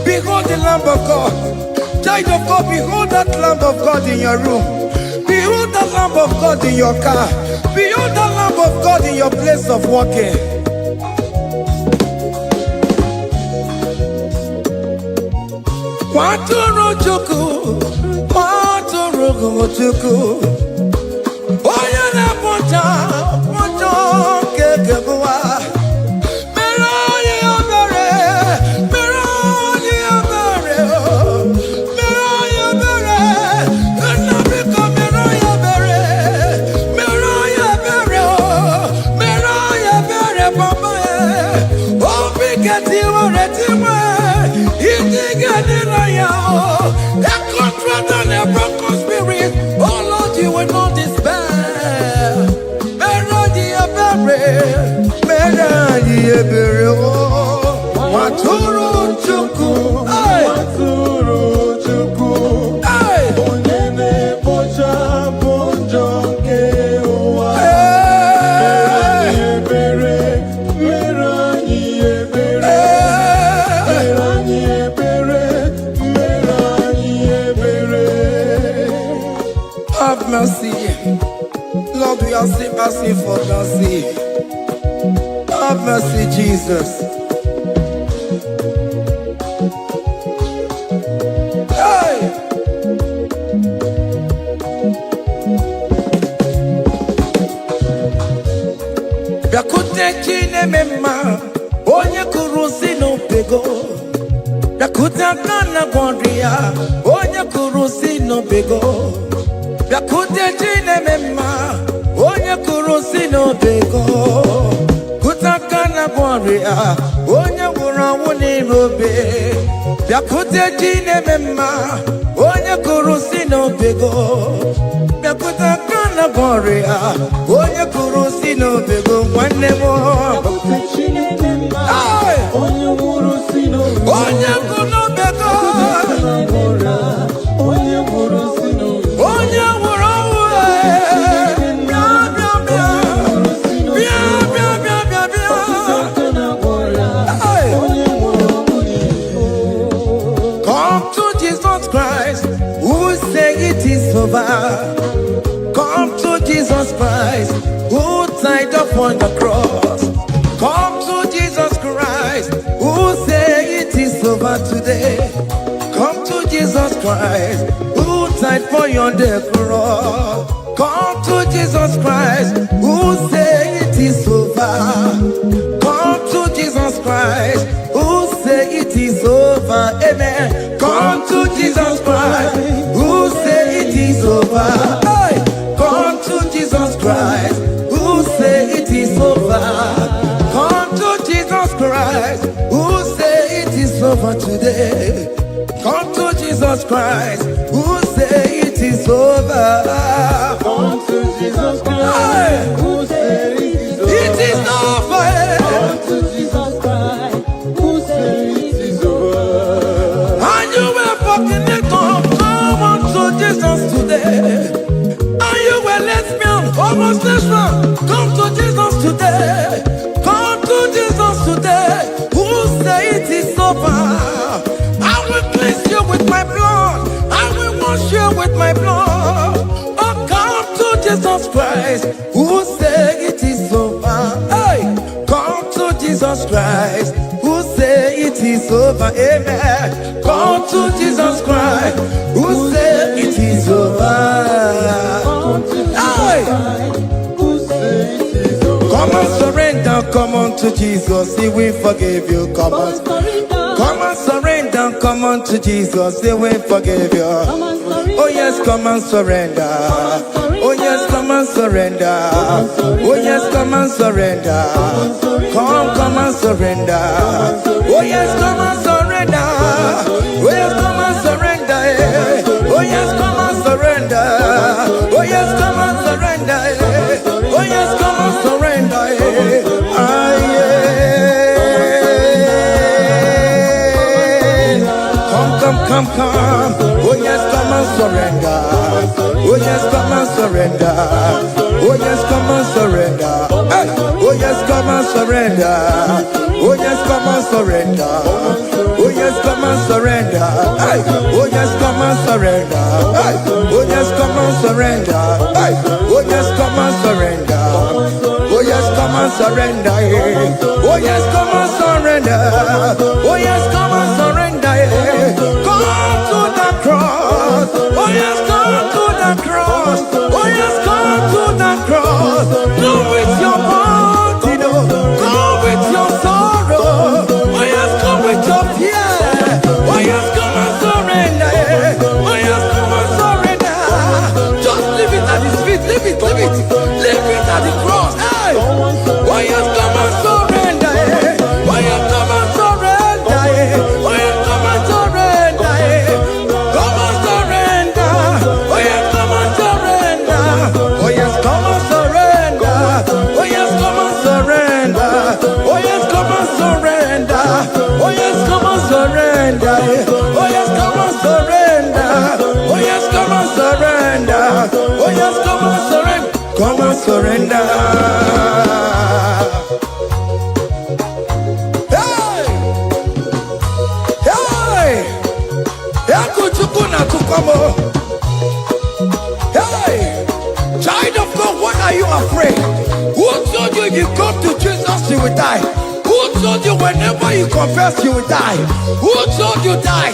Behold the Lamb of God. Child of God, behold that Lamb of God in your room. Behold the Lamb of God in your car. Behold the Lamb of God in your place of working. Waturu chuku, waturu chuku. Oya na poncha, poncho kekebuwa. Meroni obere, meroni obere, meroni obere. Enabiko meroni obere, meroni obere, meroni obere papa. Obiketi oretiwe, itigani. have mercy. Lord, we are still asking for mercy. Have mercy, Jesus. Hey! Yakute chine mema, onye kurusi no pego. Yakuta kana gondria, onye kurusi no pego. Yakute chine mema, onye kurusi no pego. Kuta kana gondria, onye wura wuni robe. Yakute chine mema, onye kurusi no pego. Yakuta kana gondria, onye kurusi no pego. One more. Onye wuru si n'obe. Onye wuru bego. Onye wuru si n'obe. Onye wuru uwe. Bia bia bia. Bia bia bia bia bia. Onye wuru Come to Jesus Christ, who say it is over. Come to Jesus Christ, who died upon the cross. Come to Jesus Christ, who say it is over today. Come to Jesus Christ, who died for you on the cross. Come to Jesus Christ, who say it is over. Come to Jesus Christ, who say it is over. Amen. Come to Jesus Christ, who say it is over. Hey! Come to Jesus Christ, who say it is over. Come to Jesus Christ, who say it is over today. Come to Jesus Christ, who say it is over. Come to Jesus Christ, who say it is over. It is over. Come to Jesus Christ, who say it is over. And you were fucking it up. Come on to Jesus today. And you were lesbian, homosexual. Come to Jesus today. Come to Jesus today. Who say it is over? I will cleanse you with my blood. I will wash you with my blood. Oh, come to Jesus Christ. Who say it is over? Hey, come to Jesus Christ. Who say it is over? Amen. Come to Jesus Christ. Who say it is over? Come to Jesus Christ, who say it is over. Come and surrender, come on to Jesus, He will forgive you. Come on, come and surrender, come on to Jesus, He will forgive you. Oh yes, come and surrender. Oh yes, come and surrender. Oh yes, come and surrender. Come and surrender. Oh yes, come and surrender. Oh yes, come and surrender. Oh yes, come and surrender. Oh yes, come and surrender. Oh yes, come and surrender. Ah yeah. Come. Oh yes, come and surrender. Oh yes, come and surrender. Oh yes, come and surrender. Hey. Oh yes, come and surrender. Oh yes, come and surrender. Oh yes, come and surrender. Hey. Oh yes, come and surrender. Hey. Oh yes, come and surrender. Hey. Oh yes, come and surrender. Oh yes, come and surrender. Oh yes, come and surrender. Oh yes, come and surrender. Come to the cross. Oh yes, come to the cross. Oh yes, come to the cross. Go with your body, no. Go with your sorrow. Oh yes, come with your fear. Oh yes, come and surrender. Oh yes, come and surrender. Just leave it at His feet. Leave it. Leave it at the cross. Hey. Oh yes, come and surrender. Oh yes, come and surrender. Oh yes, come and surrender. Come and surrender. Oh yes, come and surrender. Oh yes, come and surrender. Oh yes, come and surrender. Oh yes, come and surrender. Oh yes, come and surrender. Oh yes, come and surrender. Oh yes, come and surrender. Oh yes, come and surrender. Come and surrender. Hey! Hey! Yakuchukuna tukwamo. Hey! are you afraid? Who told you if you come to Jesus you will die? Who told you whenever you confess you will die? Who told you die?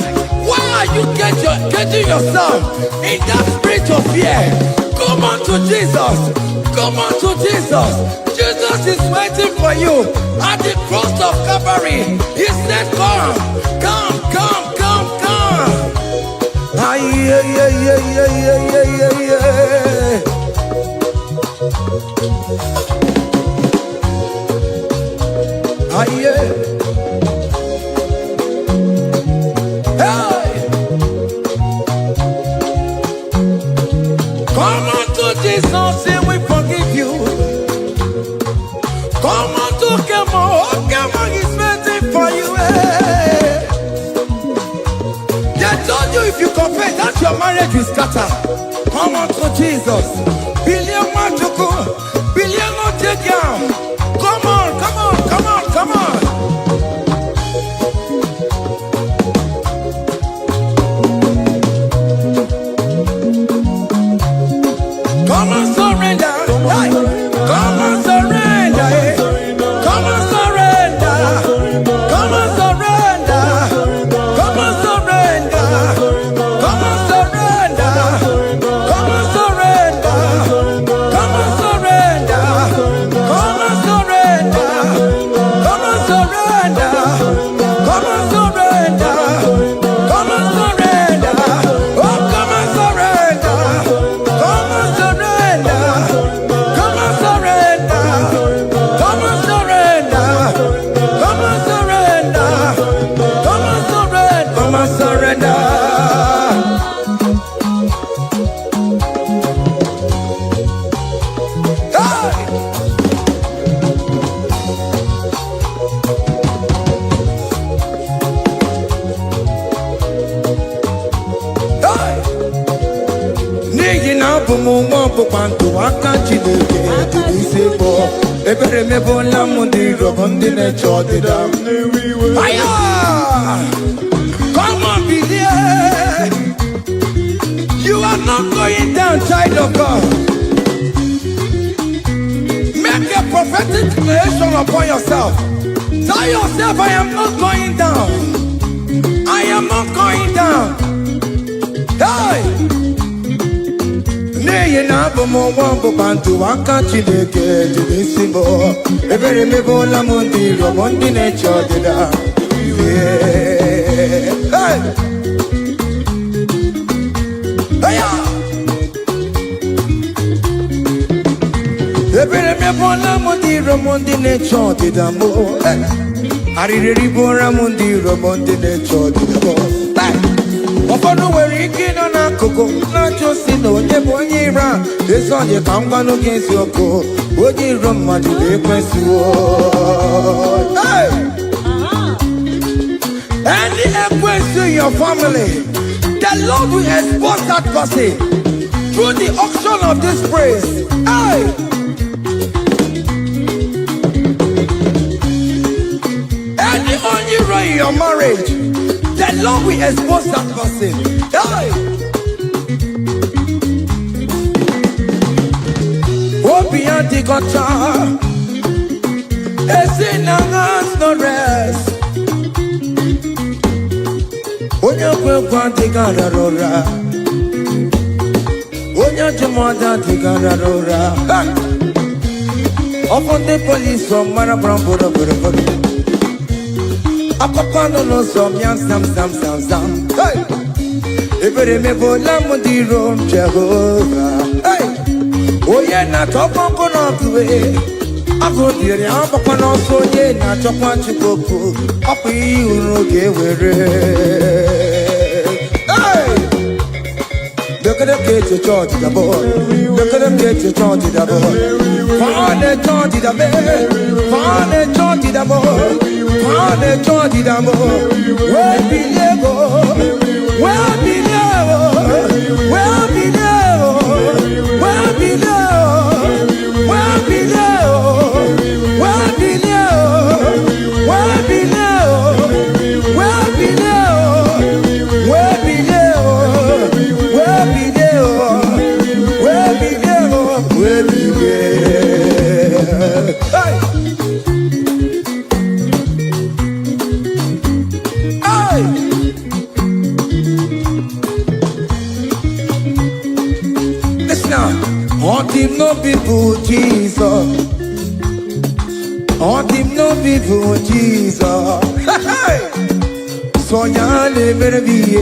Why are you getting yourself in that spirit of fear? Come on to Jesus. Come on to Jesus. Jesus is waiting for you at the cross of Calvary. He said, come, come, come, come, come. Ah, yeah, yeah, yeah, yeah, yeah, yeah, yeah, yeah. Ah, yeah. Hey. Come on to Jesus, and we forgive you. Come on to Kemo, Kemo is waiting for you. Hey. They told you if you confess that your marriage will scatter. Come on to Jesus. Billion man to go, billion not take down. Come on, come on, come on, come on. Come on, surrender. Hey. Come on, surrender. Hey. Come on, surrender. Come on, surrender. Come on, surrender. Come on, surrender. Come on, surrender. Come on, surrender. Come on, surrender. Come on, surrender. Come on, surrender. Come on, surrender. Oh, come on, surrender. Come on, surrender. Come on, surrender. Come on, surrender. Come on, surrender. Come on, surrender. Come on, surrender. Hey! Hey! N'ihi na abụ m nwa ọgbụgba ndụ aka Chineke dị n'isi bụ ebere mebụla m ndị rọbọ ndị na-eche ọdịda m. Aya! Come on, believe. You are not going down, child of God. Make a prophetic declaration upon yourself. Tell yourself, I am not going down. I am not going down. Hey! N'ihi na abụ m nwa ọgbụgba ndụ aka Chineke dị n'isi m. Ebere mebụla m ndị rọbọ ndị na-eche ọdịda. Yeah. Hey! Aya! Ebere mebụla m ndị rọbọ ndị na-eche ọdịda m. Hey! Arịrịrị bụra m ndị rọbọ ndị na-eche ọdịda m. Hey! Ụfọdụ nwere ike ịnọ n'akụkụ na-achọ si na onye bụ onye iro a. Ezi ọdị ka m gwanụ gị eziokwu, onye iro mmadụ na-ekwesị. Hey! Any equity in your family, the Lord will expose that person through the auction of this praise. Hey! Any hero in your marriage, the Lord will expose that person. Hey! Open the gutter, it's in our hands, no rest. Onye kwekwa dịgara ụra, onye jụmọda dịgara ụra. Ọkụ ndị polisi ọmara gbara mbọrọbọrọbọrọ. Akpọkọ nọ n'ụzọ mịa sam sam sam sam. Ebere mebụla m ndị iro m Jehova. Onye na-atọkwa nkụ n'ọgụwe, agụ dịrị agbakwa n'ọsọ onye na-achọkwa Chukwu okwu. Ọkụ iyi uru ga-ewere. Look at them get to charge the boy. Look at them get to charge the boy. Find the charge the boy. Find the charge the boy. Find the charge the boy. Where be Lego? Where be Lego? Where be Lego? Where be Lego? Where be Lego? Where be Lego? Where be Lego? Where be Leo? Where be Leo? Where be Leo? Where be Leo? Where be Leo? now. On him no people Jesus. On him no people Jesus. So ya never be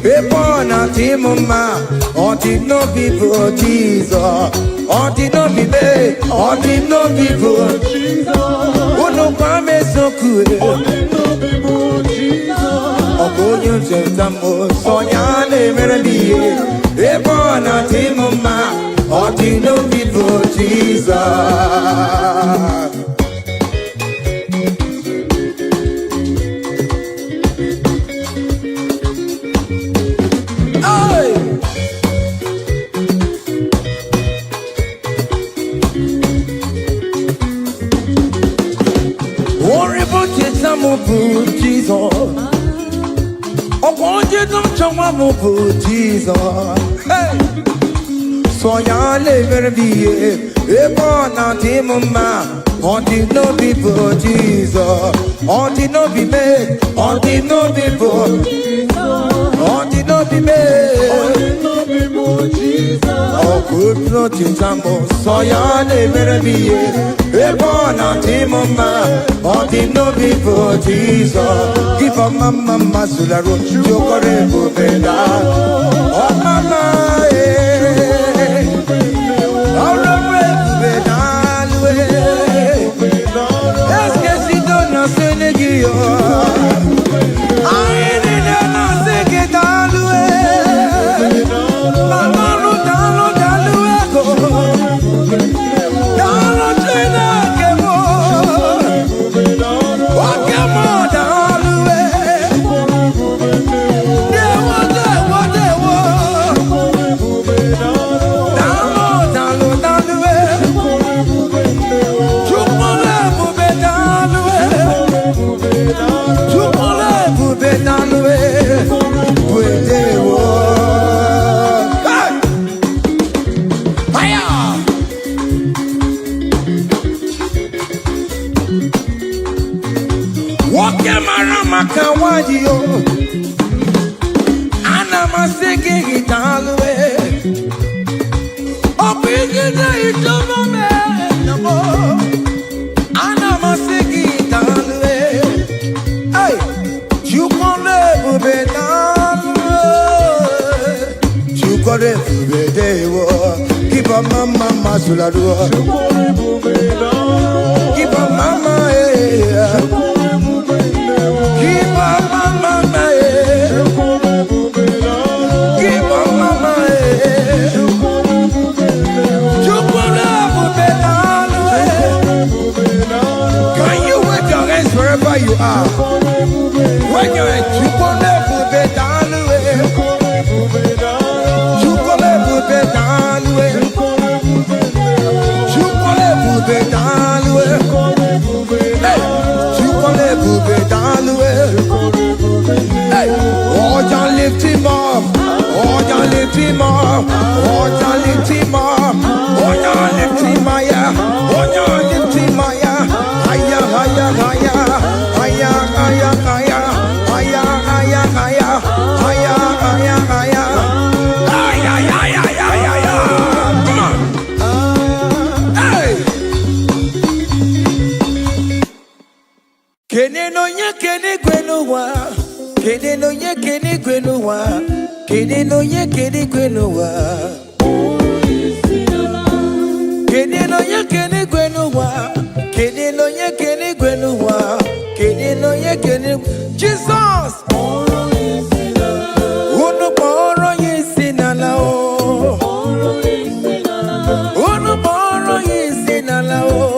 a born at him ma. On him no people Jesus. On him no be me. On him no people Jesus. Oh no come so good. On him no people Jesus. Oh go you tamo. So ya never be a born at him ma. On him no people Jesus. Jesus, oh, won't you don't jump up Jesus? Hey, so ya never be a born at him, ma. On the no people Jesus, on the no be me, on the no people Jesus, on the no be me, on the no people Jesus. Oh, good not in Tambo, so ya never be a born at him, ma. On the no people Jesus. Give a mama masula ro, chokore bubeda. Oh mama, oh bubeda. Est-ce que si donne un sénégio? Aïe, non, c'est que t'as loué. Maman, nous t'as loué. Dans le train que moi. What more t'as loué? Kawadio Ana maseke italwe Opigina itomome Namo Ana maseke italwe Hey Chukone bubetalwe Chukone bubedewo Kipa mama masuladwa Chukone bubetalwe Kipa mama you are when you're at you come be down way you come be down way you come be down way hey you come be down way hey oh just lift him up oh just lift him up oh just lift him up oh just lift him higher oh just lift him higher higher higher higher Kene no nye kene kwenuwa Kene no nye kene kwenuwa Kene no nye kene kwenuwa Kene no nye kene kwenuwa Kene no nye kene kwenuwa Kene no nye kene Jesus Unu poro yesinala o Unu poro yesinala o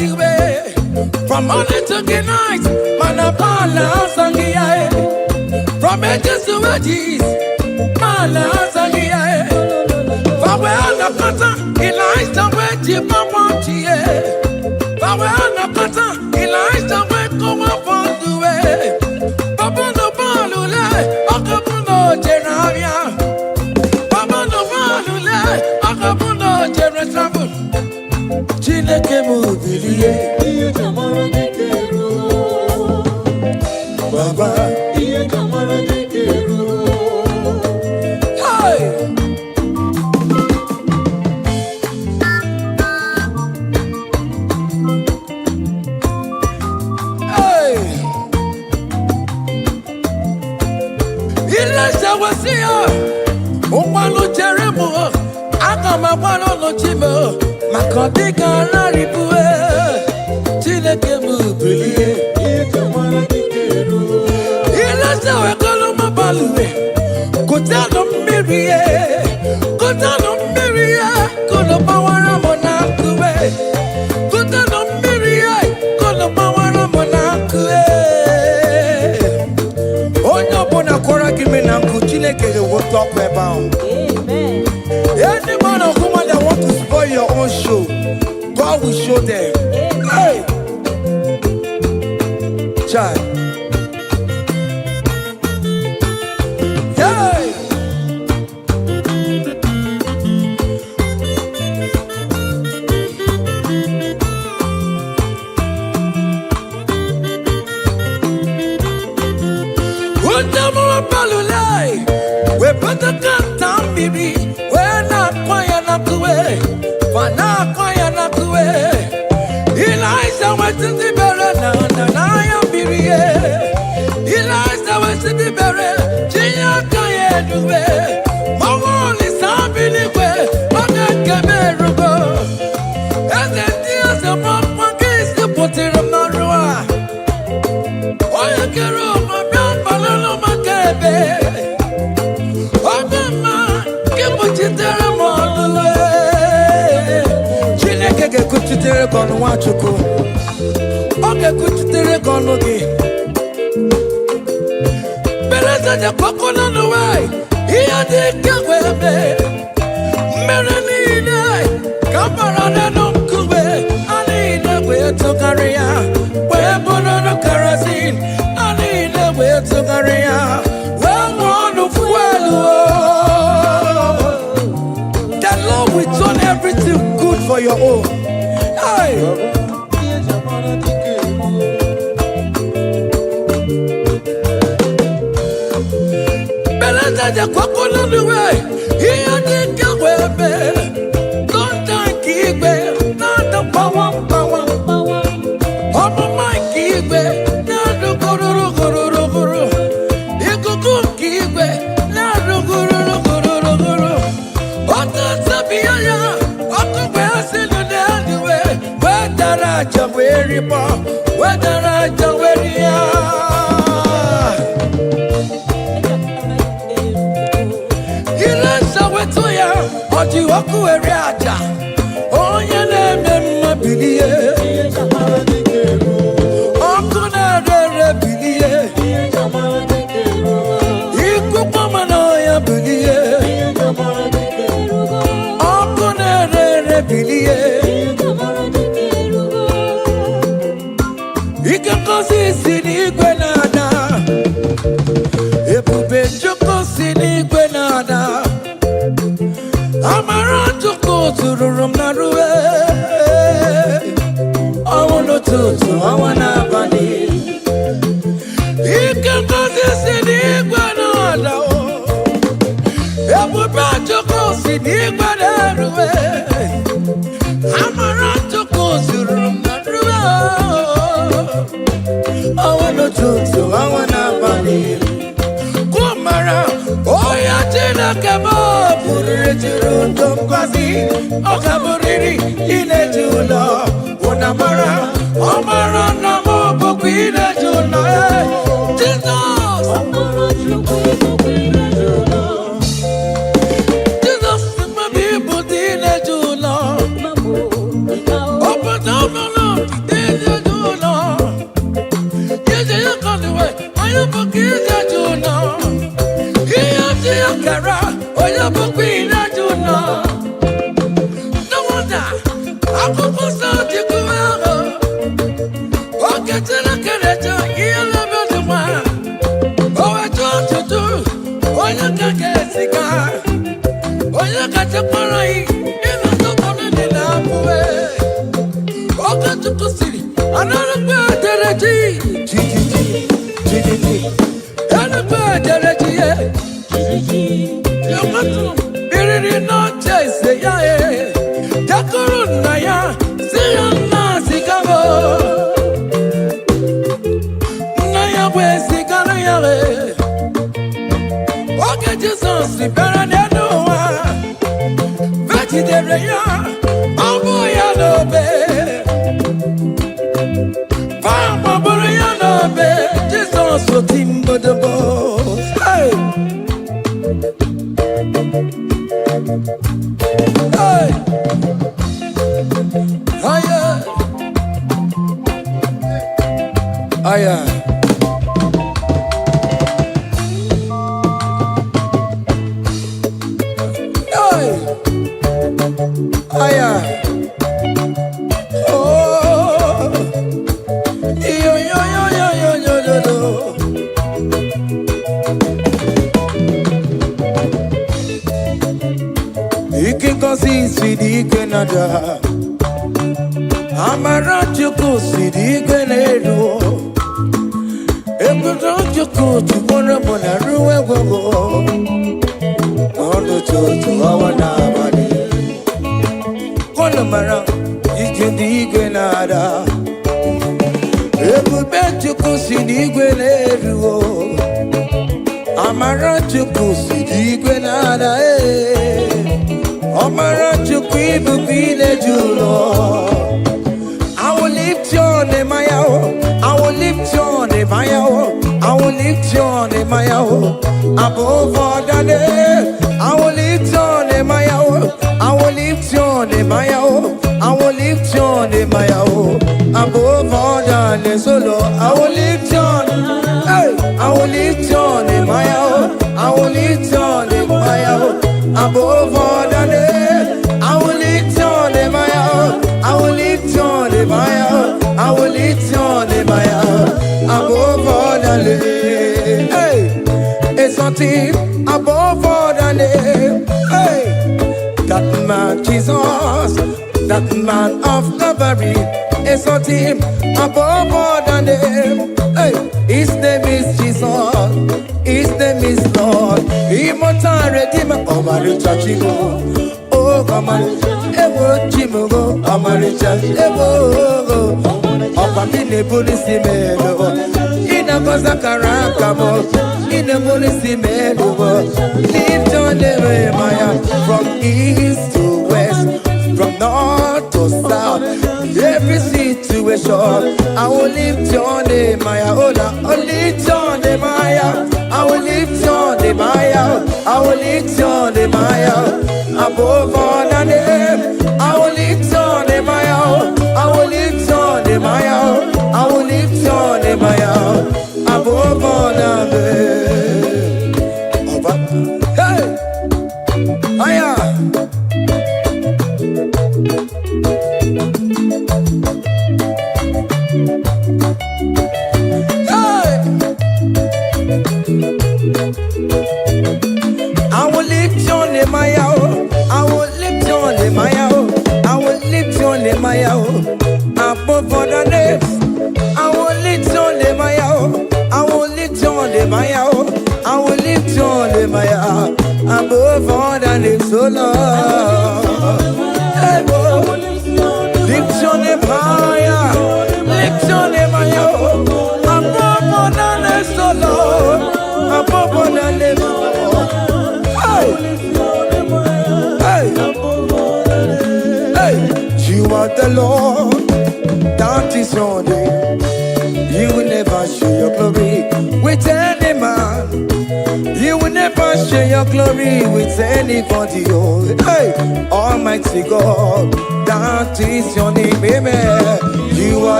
the way. From morning to the night, Manapala Sangia. From ages to ages, Mala Sangia. For where the pattern, he lies the way to Papantia. For where the pattern, he lies the way come up on the way. Papa no Palula, Akapuno Geravia. Papa no Palula, Akapuno Geratravel. Chineke Mubilie. Baba, hey, hey, Ilasa was here. Umalo Jeremo, Akamabano no Chimo, Makadika Laribue, Chineke Mubilie. Ilasa Koloma Balue, Kotano Mirie, Kotano Mirie, Kolopawara Monakue, Kotano Mirie, Kolopawara Monakue. Onya Bonakora Gimen Kuchineke, the work up about. Amen. Any man or woman that want to spoil your own show, God will show them. Hey, child. We put the gun down, baby. We're not quiet enough to wait. We're not quiet enough to wait. Eliza went to the barrel, and I am baby. Eliza went to the barrel. Gia can't do it. My wall is up in the way. But I can't bear go. And then tears of my pockets to put it on my roa. Why you get over my balloon, my baby? Chineke kuchitere kono wachuko. Oge kuchitere kono gi. Bereza de koko no no way. Iya de kawebe. Merenine. Kamara no kube. Anine we to career. We bono no kerosene. Anine we to career. We want fuel. We turn everything good for your own. Hey. Beleza de coco no the way. Here they go baby. Don't think it not the power. Oh my kiwe, not the guru. You go go kiwe, not the guru. Whether I I wanna body. You can go this in the Guanada. Every branch of course in the Guanada. I'm around to go to room. I wanna do, I wanna body. Come around. Oh, yeah, Tina Kaba, put it to Tom Quasi. Oh, Cabariri, in a Jula. Onamara, Omara, Namo, Bokina Jula. Jesus, Jesus, my people, Tina Jula. Open up,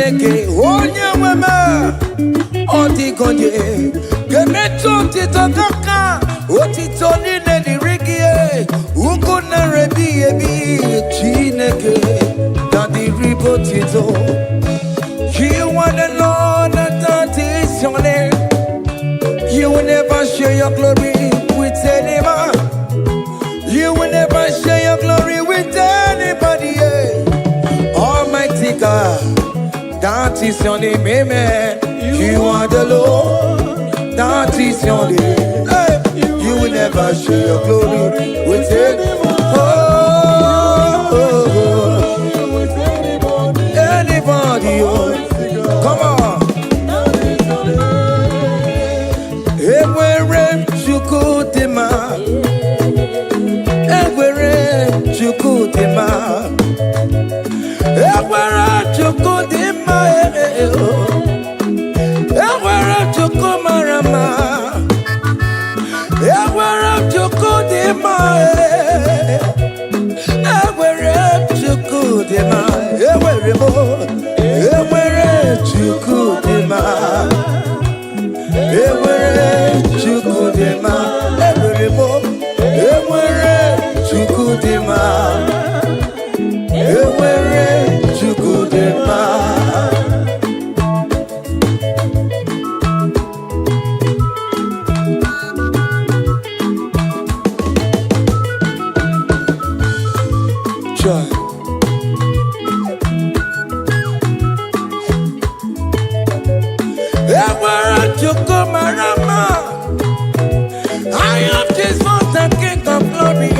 Chineke onye nweme odigonye gemeto tito kaka otito nine dirigi ugo na rebi ebi Chineke that the ribo tito you wanna know that is your name. You will never share your glory with anyone. You will never share your glory with anybody. Almighty God, that is your name, amen. You are the Lord, that is your name. Hey. You will never share your glory with anyone. Anybody, come on. Ewere chukudima, ewere chukudima, ewere chukudima, ewere chukumarama, ewere chukudima, ewere chukudima, ewere chukudima. Ewere chukudima, ewere chukudima, ewere chukudima. Joy. I am Jesus, the King of Glory.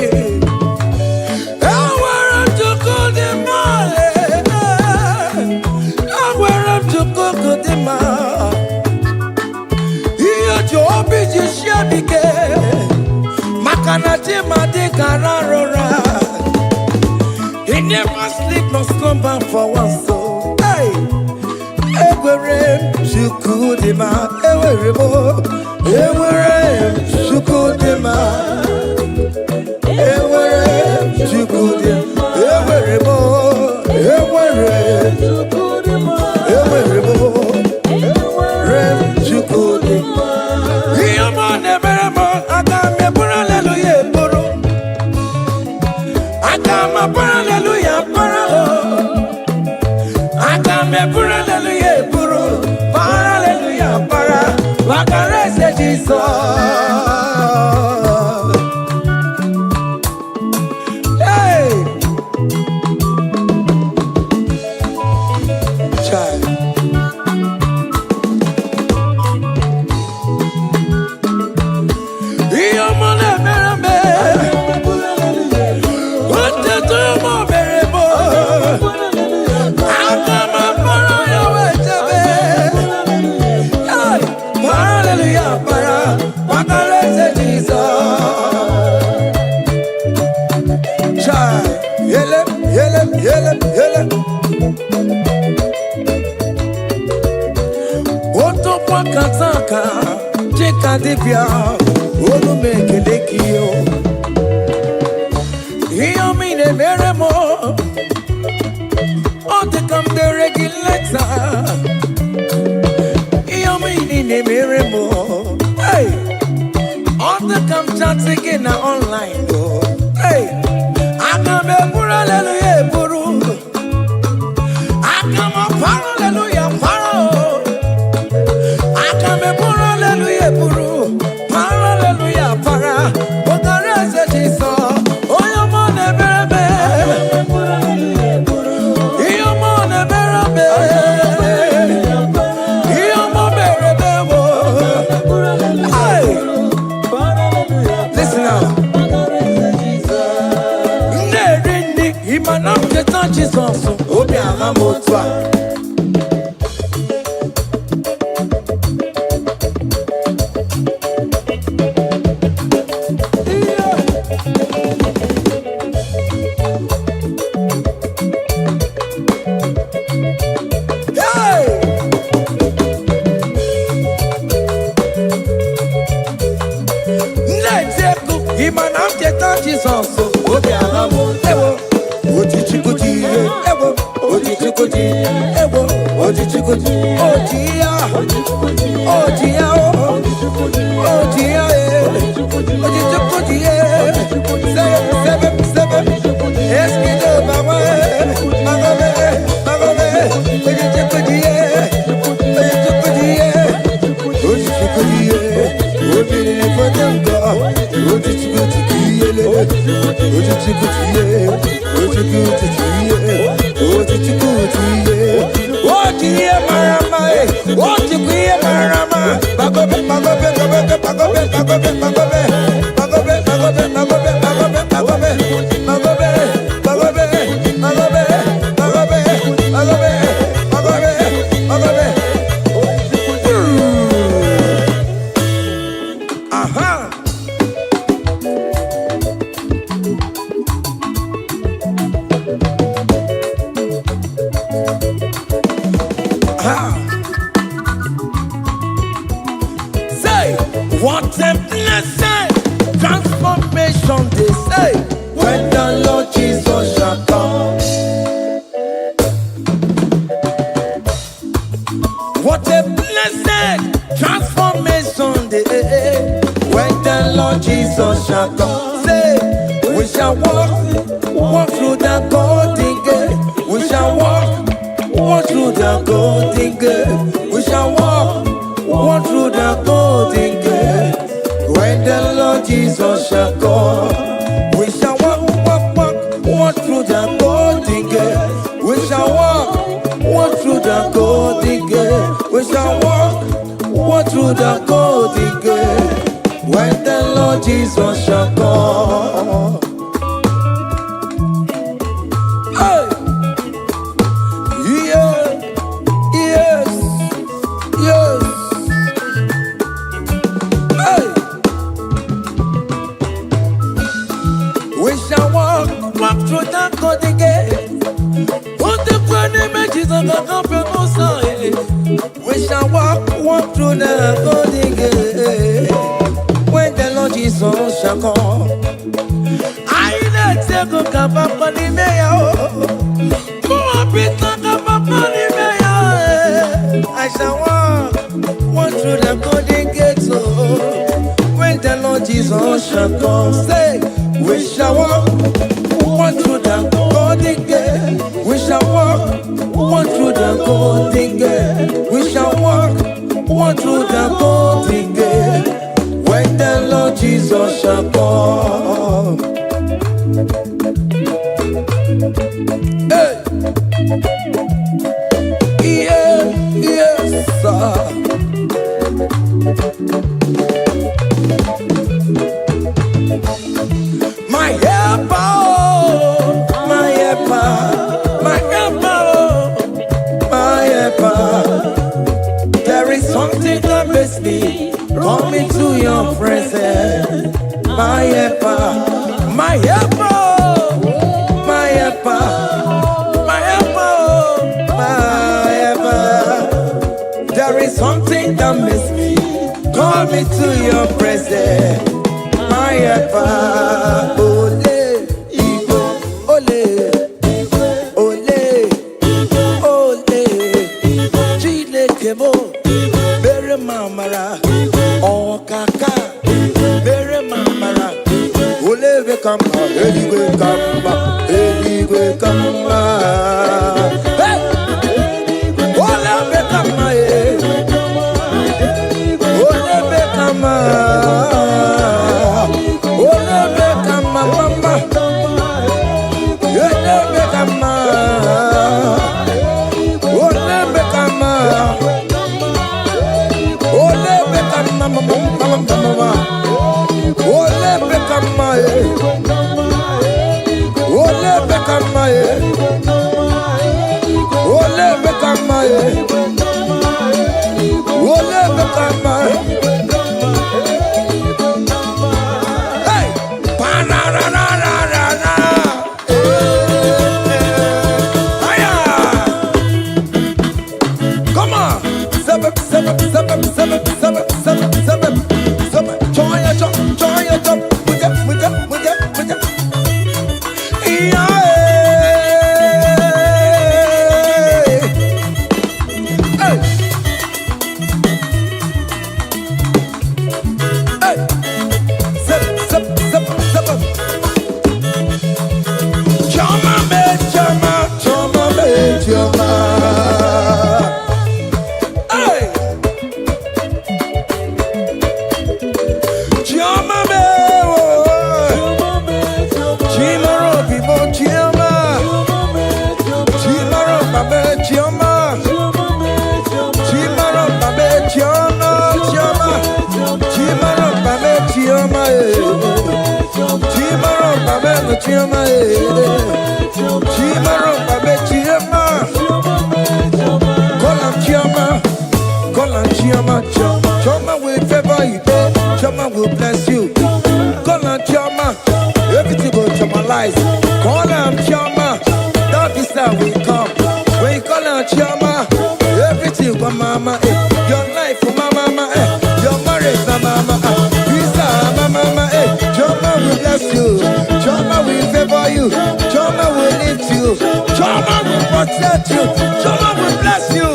I want to go the mile. I want to go the mile. Here, Joe, busy shabby. Makanati Madikarara. He never sleep nor slumber for one soul. Hey. Ewere chukudima, ewere chukudima, ewere chukudima, ewere chukudima. Iyomane beremo, agame pura hallelujah puro, agama pura hallelujah puro, agame pura hallelujah puro, para hallelujah para, wakarese Jesus. Kataka, Jeka Divya, Olu Mekelekio. Hear me, the Meremo, on the come the regulator. Hear me, the Meremo, hey, on the come chat again online. Hey, I come a pura hallelujah, puru. I come a hallelujah, paro. Hallelujah, puru, hallelujah, para, wakarese Jesus, oyo mone berebe, iyo mone berebe, iyo mone berebe, hey, listen now, nerindi, imanam ketan Jesus, obi ahamotwa. Jesus, obi alamo, ewo, oji chikuji, ewo, oji chikuji, ewo, Say, what a blessing, transformation they say, when the Lord Jesus shall come. What a blessing, transformation they, when the Lord Jesus shall come. Say, we shall walk through the golden gate. We shall walk through the golden gate. We shall walk through the golden gate. When the Lord Jesus shall come, we shall walk through the golden gate. We shall walk through the golden gate. We shall walk through the golden gate. When the Lord Jesus shall come. Hey! Yeah! Yes! Yes! Hey! We shall walk through the golden gate. Put the burning images of the comfortable side. We shall walk through the golden gate. When the Lord Jesus shall come. I let you go come up on the mayor. More people come up on the mayor. I shall walk through the golden gate. So when the Lord Jesus shall come, say, we shall walk through the golden gate. We shall walk through the golden gate. We shall walk through the golden gate. When the Lord Jesus shall come. Hey! Yeah, yes, sir. My helper, my helper, my helper, my helper. There is something that makes me come into your presence. My helper, my helper, my helper, my helper, my helper. There is something that makes me come into your presence. My helper, ole, igbo, ole, ole, ole, Chineke mo, bere mamara, okaka, bere mamara, ole ve kamba, eligwe kamba, eligwe kamba, ole ve kamba, ole ve kamba. Chioma, Chioma, Babe, Chioma. Call him Chioma, call him Chioma, Chioma will favor you, Chioma will bless you. Call him Chioma, everything will Chiomalize. Call him Chioma, that is how we come. When you call him Chioma, everything for mama, your life for mama, your marriage for mama, visa mama, Chioma will bless you, Chioma will favor you, Chioma will lift you, Chioma will protect you, Chioma will bless you,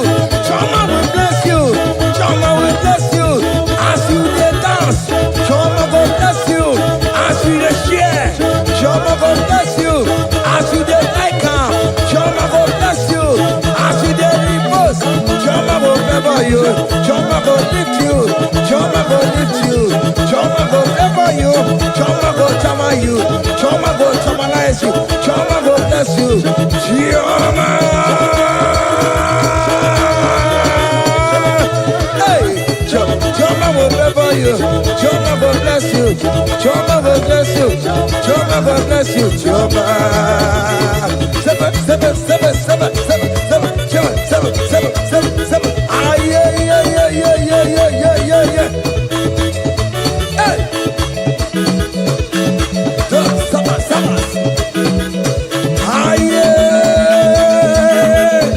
Chioma will bless you, Chioma will bless you. As you dey dance, Chioma will bless you. As you dey share, Chioma will bless you. As you dey like am, Chioma will bless you. As you dey repost, Chioma will favor you. Chioma will lift you. Chioma will lift you. Chioma will favor you. Chioma will chama you. Chioma will chamalize you. Chioma will bless you. Chioma. Chioma will favor you. Chioma will bless you. Chioma will bless you. Chioma will bless you. Chioma. Seven. Ah yeah. Hey. Seven. Ah yeah.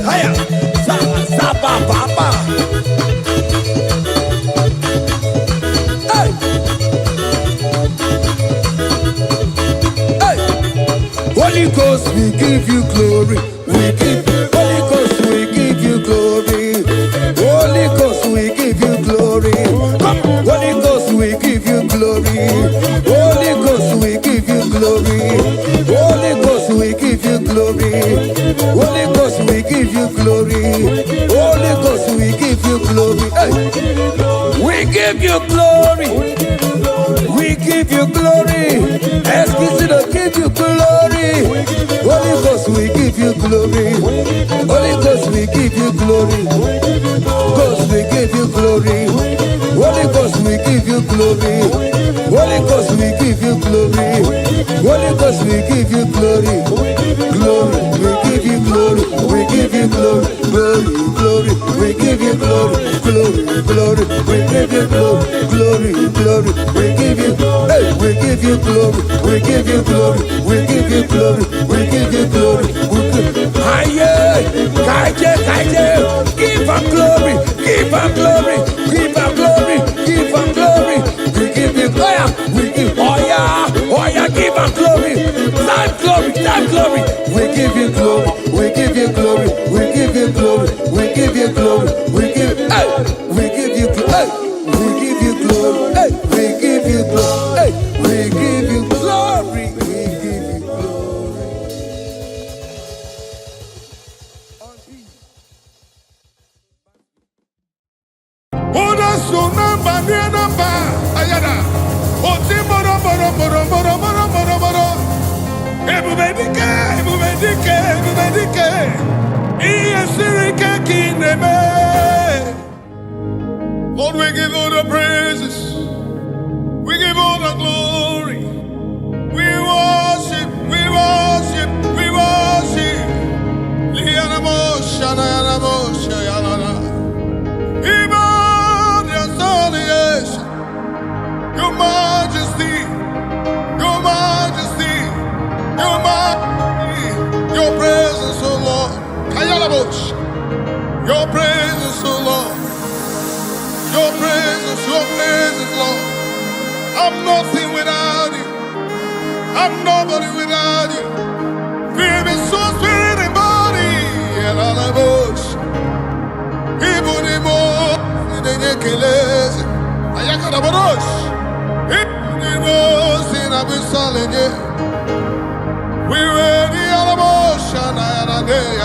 Hiya. Saba papa. Holy Ghost, we give you glory. Holy Ghost, we give you glory. Holy Ghost, we give you glory. Come, Holy Ghost, we give you glory. Holy Ghost, we give you glory. Holy Ghost, we give you glory. Holy Ghost, we give you glory. Holy Ghost, we give you glory. Hey. We give you glory. We give you glory. Excuse me, give you glory. Holy Ghost, we give you glory. Holy Ghost, we give you glory. Ghost, we give you glory. Holy Ghost, we give you glory. Holy Ghost, we give you glory. Holy Ghost, we give you glory. Glory, we give you glory. We give you glory. Glory, we give you glory. Glory, we give you glory. Glory, we give you. Hey, we give you glory. We give you glory. We give you glory. We give you glory. Aye, kaije, give him glory. Give him glory. Give him glory. Give him glory. We give you glory. We give give him glory. Time glory. We give you glory. We give you glory. We give you glory. We give you glory. We give we give you glory. We give you glory. We give you glory. We give you glory. We give you glory. Oda sunamba namba ayada. Oti moro. Ebubedike. Iyesirike kineme. Lord, we give all the praises. We give all the glory. We worship. Your majesty, your presence, oh Lord. Your presence, oh Lord. Your presence, Lord. I'm nothing without you. I'm nobody without you. Feel me, soul, spirit, and body. And all I wish. Even more than you can listen. I got a bush. Even more than I've been selling you. We're ready on a motion. I had a day. I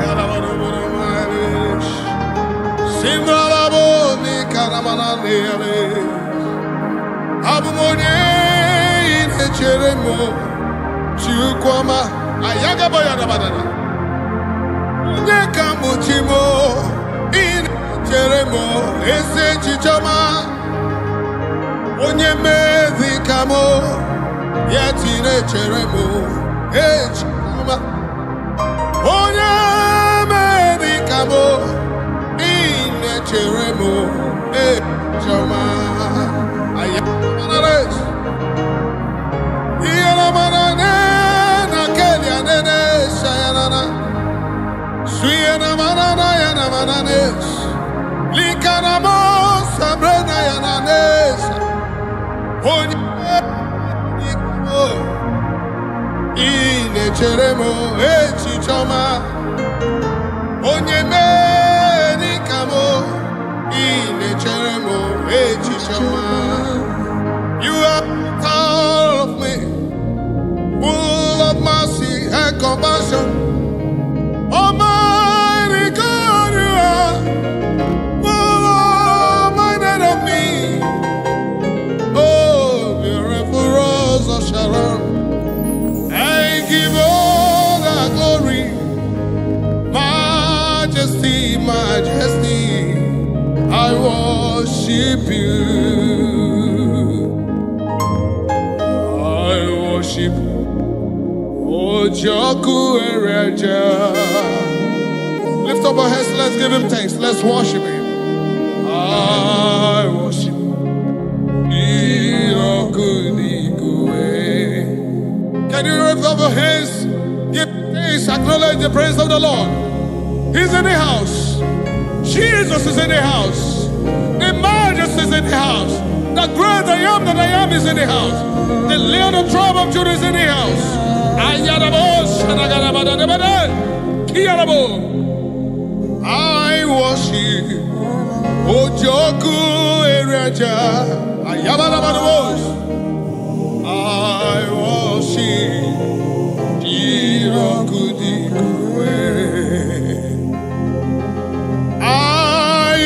got a bush. Simralaboni Karamanale Abumone in Cheremo Chukwama Ayagabayana Badana Nekamuchimo in Cheremo Ese Chichama Onyeme Vikamo yet in a cheremo, Chama, Onya Medicamo, in a cheremo, Chama, I am Manares, Yanamanana, Kelianene, Sayanana, Suyana Manana, Yanamananes, Likanamo, Sabrina Yananes, Onya. Ine cheremo chichoma onye medicamo ine cheremo chichoma. You are all of me, full of mercy and compassion. Almighty God, you are full of minded of me. Oh, beautiful Rose of Sharon. I give all the glory, majesty, majesty. I worship you. I worship Ojoku Ereja. Lift up our hands, let's give him thanks, let's worship him. I worship Can you lift up your hands? Give thanks, acknowledge the praise of the Lord. He's in the house. Jesus is in the house. The Majesty is in the house. The great I am that I am is in the house. The Lion of the tribe of Judah is in the house. I worship Ojoku Ereja. I worship Jirokudikwe. I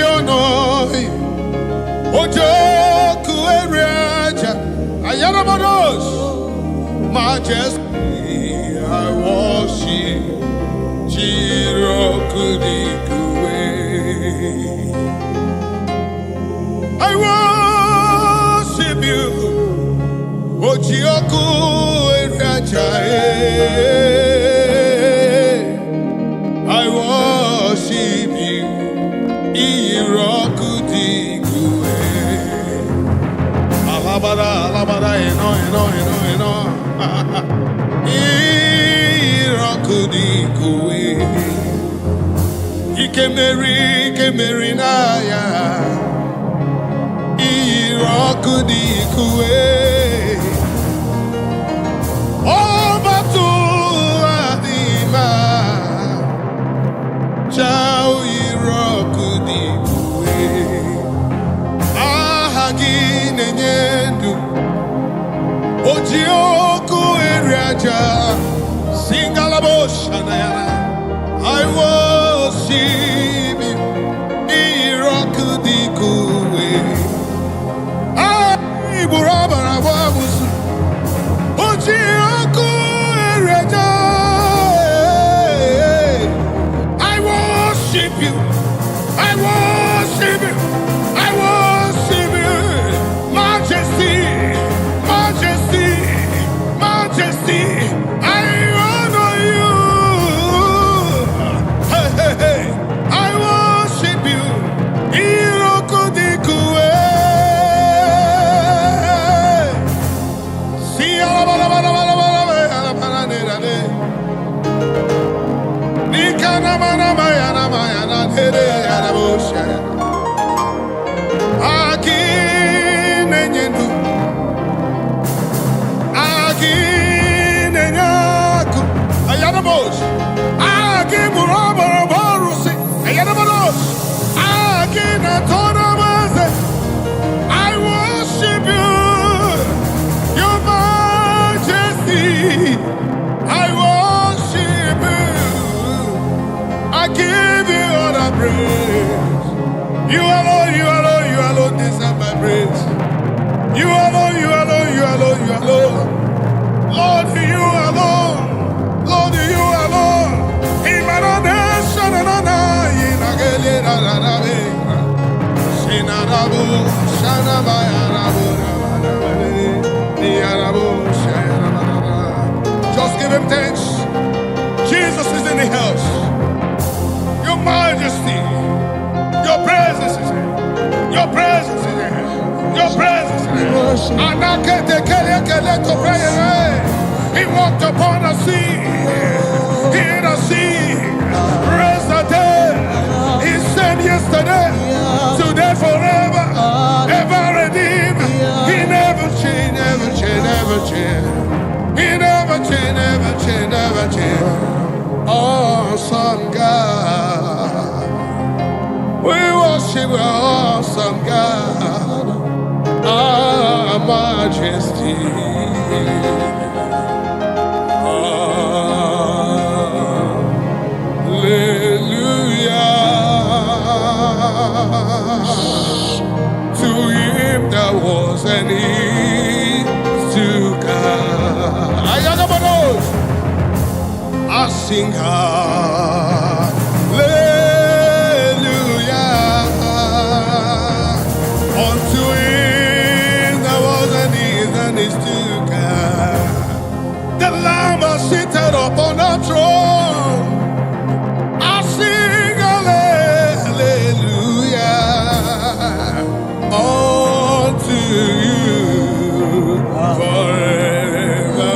honor Ojoku Ereja. Ayanabados. Majesty, I worship Jirokudikwe. I worship you. Ojoku Ereja, I worship you. Irokudikwe. Alabada, alabada, eno. Irokudikwe. Ikemeri naya. Irokudikwe. Oh, Batu Adima, Chao Irokudikwe, Ahagine Nyendu, Ojioku Ereja, Singalabosha Nayana. I worship you, Irokudikwe. I Burabara Wabusu. I worship you. I worship you. I worship you. Majesty, majesty, majesty. I honor you. Hey, hey, hey. I worship you. Irokudikwe. I worship you, your majesty. I worship you. I give you all the praise. You alone, you alone, you alone deserve my praise. You alone, you alone, you alone, you alone. Lord, you alone. Lord, you alone. Imanadesha na na inagele na na be. Sinarabu, shanabaya rabu, ni arabu, give him thanks. Jesus is in the house. Your majesty, your presence is here. Your presence is here. Your presence is here. He walked upon the sea. He hit the sea. Raised the dead. He said yesterday, today, forever, ever redeemed. He never changed, never changed, never changed. He never changed, never changed, never changed. Awesome God. We worship awesome God. Our majesty. Hallelujah. To him that was and is to come. I sing hallelujah unto him that was and is to come. The Lamb is seated upon the throne. I sing hallelujah unto you forever.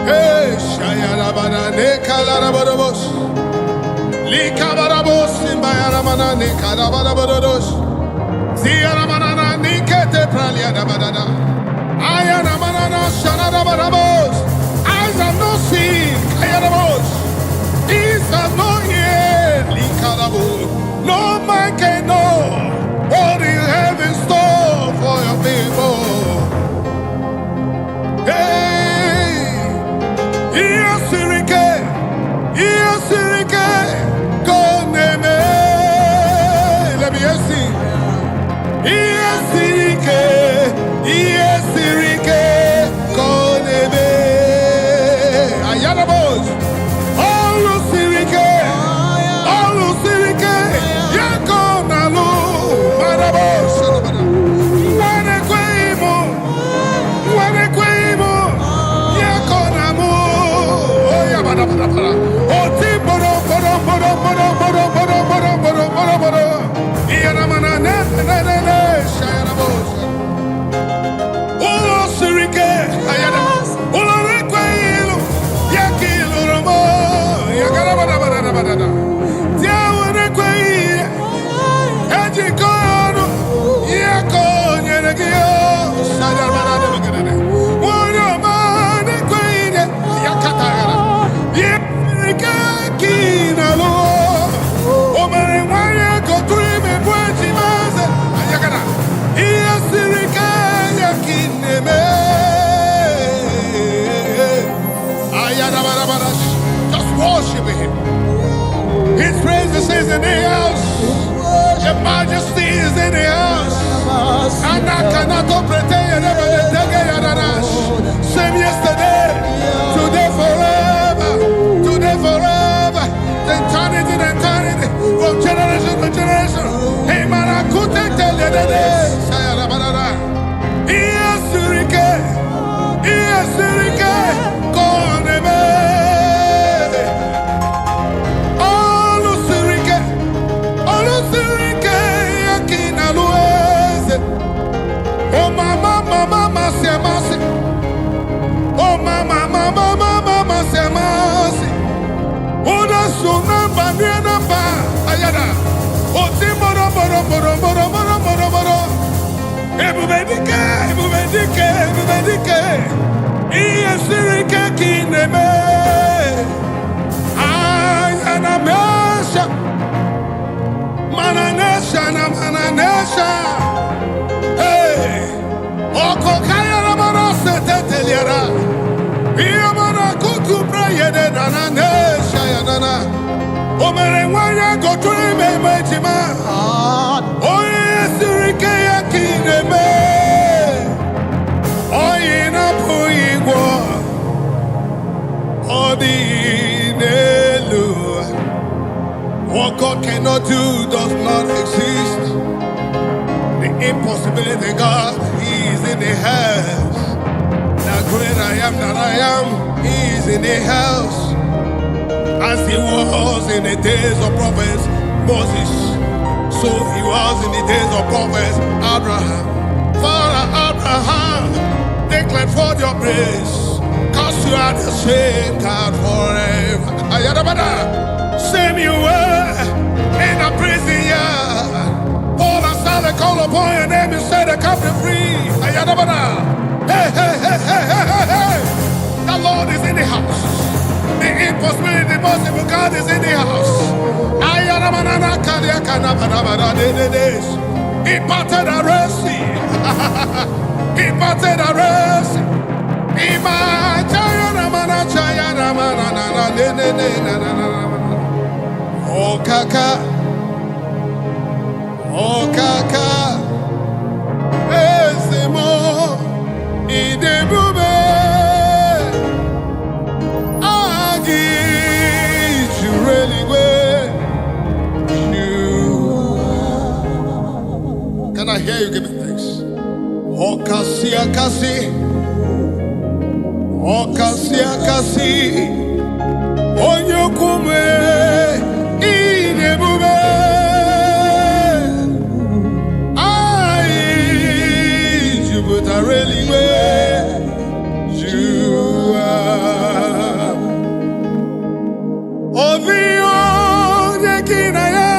Hey, Shayarabana, Nekalarabos, Likabarabos, Imbayaramana, Nekarabados, Ziaramana, Nikete Praliadabada, Ayaramana, Shanarabarabos, eyes have not seen, Kayarabos, ears have not heard, Likarabo, no man can know what you have in store for your people. Hey, Yasirike, Koneme, let me see. Yasirike, Koneme, Ayarabos, Alusirike, Yakonalu, Marabos, Wanequemo, Yakonamu, Oyabada, Otiboro, Yaramana, Shayarabos, Sirike, Ularequelo, Yakiluramo, Yagarabada, Tiawaneque, Edicoro, Yakon, Yanagio, Sadarabada, Wonamane Queen, Yakatara, Yakinalo, Omaremaya, Cotrime, Puentimas, Ayagana, Yasirika, Yakineme. Just worship him. His presence is in the house. Your majesty is in the house. And I cannot pretend same yesterday, today forever, eternity, from generation to generation. Hey man, I couldn't tell you the day. Yasirike, Koneme. Alusirike, Yakinalueze. Oh mama, siamasi. Oh mama, siamasi. Oda sunamba, nianamba, ayada. Otimoro, moro. Ebubedike. Yasirike, Kineme. Ayana mesha. Mananesha. Hey, Okokaya Ramana Seteteliara. Yamana Kutu Prayede Nananesha Yanana. Omerewanya go to me, Majima. Oh, yes, Rike Yakineme. Oh, Yina Puigwa. Oh, the Nelu. What God cannot do does not exist. The impossibility God, He is in the hand. I am, he is in the house. As he was in the days of prophets Moses, so he was in the days of prophets Abraham. Father Abraham, declare forth your praise, cause you are the same God forever. Same you were in a prison yard. Paul and Silas call upon your name and say the captive free. Hey, hey, hey, hey, hey, hey, hey. The Lord is in the house. The impossibility, the possible God is in the house. He parted the Red Sea. He parted the Red Sea. Oh kaka, oh kaka, ezemo idebube agi jureli. Can I hear you give me thanks? Oh kasia kasi, oh kasia kasi, onyokume idebube. Really where you are. Oh, the only kinaya,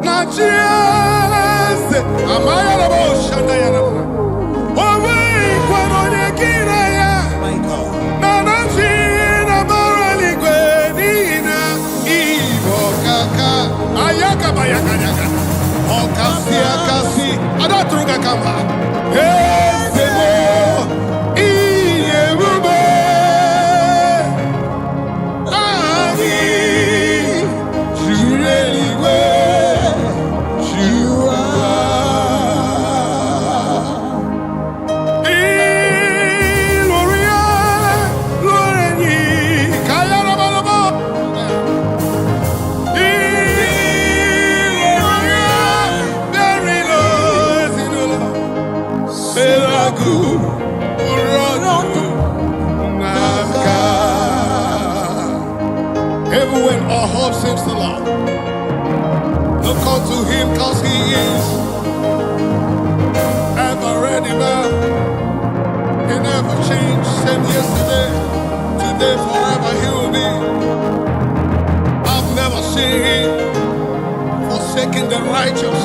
not just Amaya Shana. Oh, wait, what on the kinaya? My God. Nanajina Marali Gwenina, Ivo Kaka, Ayaka Bayaka, Oh, Kasia Kasi, Adatruga Kamba. Even when our hope seems to lie, look unto him cause he is ever ready now. He never changed, same yesterday, today, forever he will be. I've never seen him forsaking the righteous.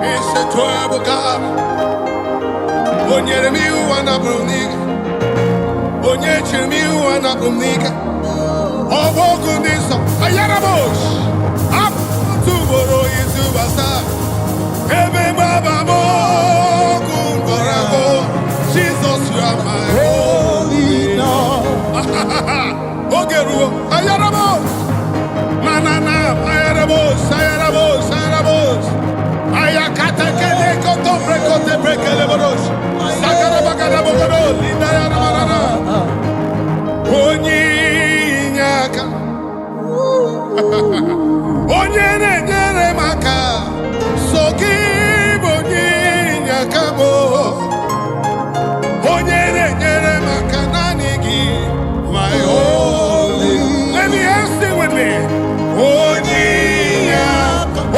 He's a terrible God. Onyeremiu anabroniga, onyechemiu anabroniga. Obogunisa, Ayarabosh, up to Boro into Basa, Ebe Baba Mogungo, Jesus, you are my holy Lord. Ogeru, Ayarabosh, Manana, Ayarabosh, Ayarabosh, Ayarabosh, Ayakata Keleko, Toprekote Brekelebosh, Sakarabakarabogo, Linda Yanamarana, Oni. Onyene nyere maka soki bonyinya kabo. Onyene nyere maka nanigi my holy. Let me ask you with me. Onyinya,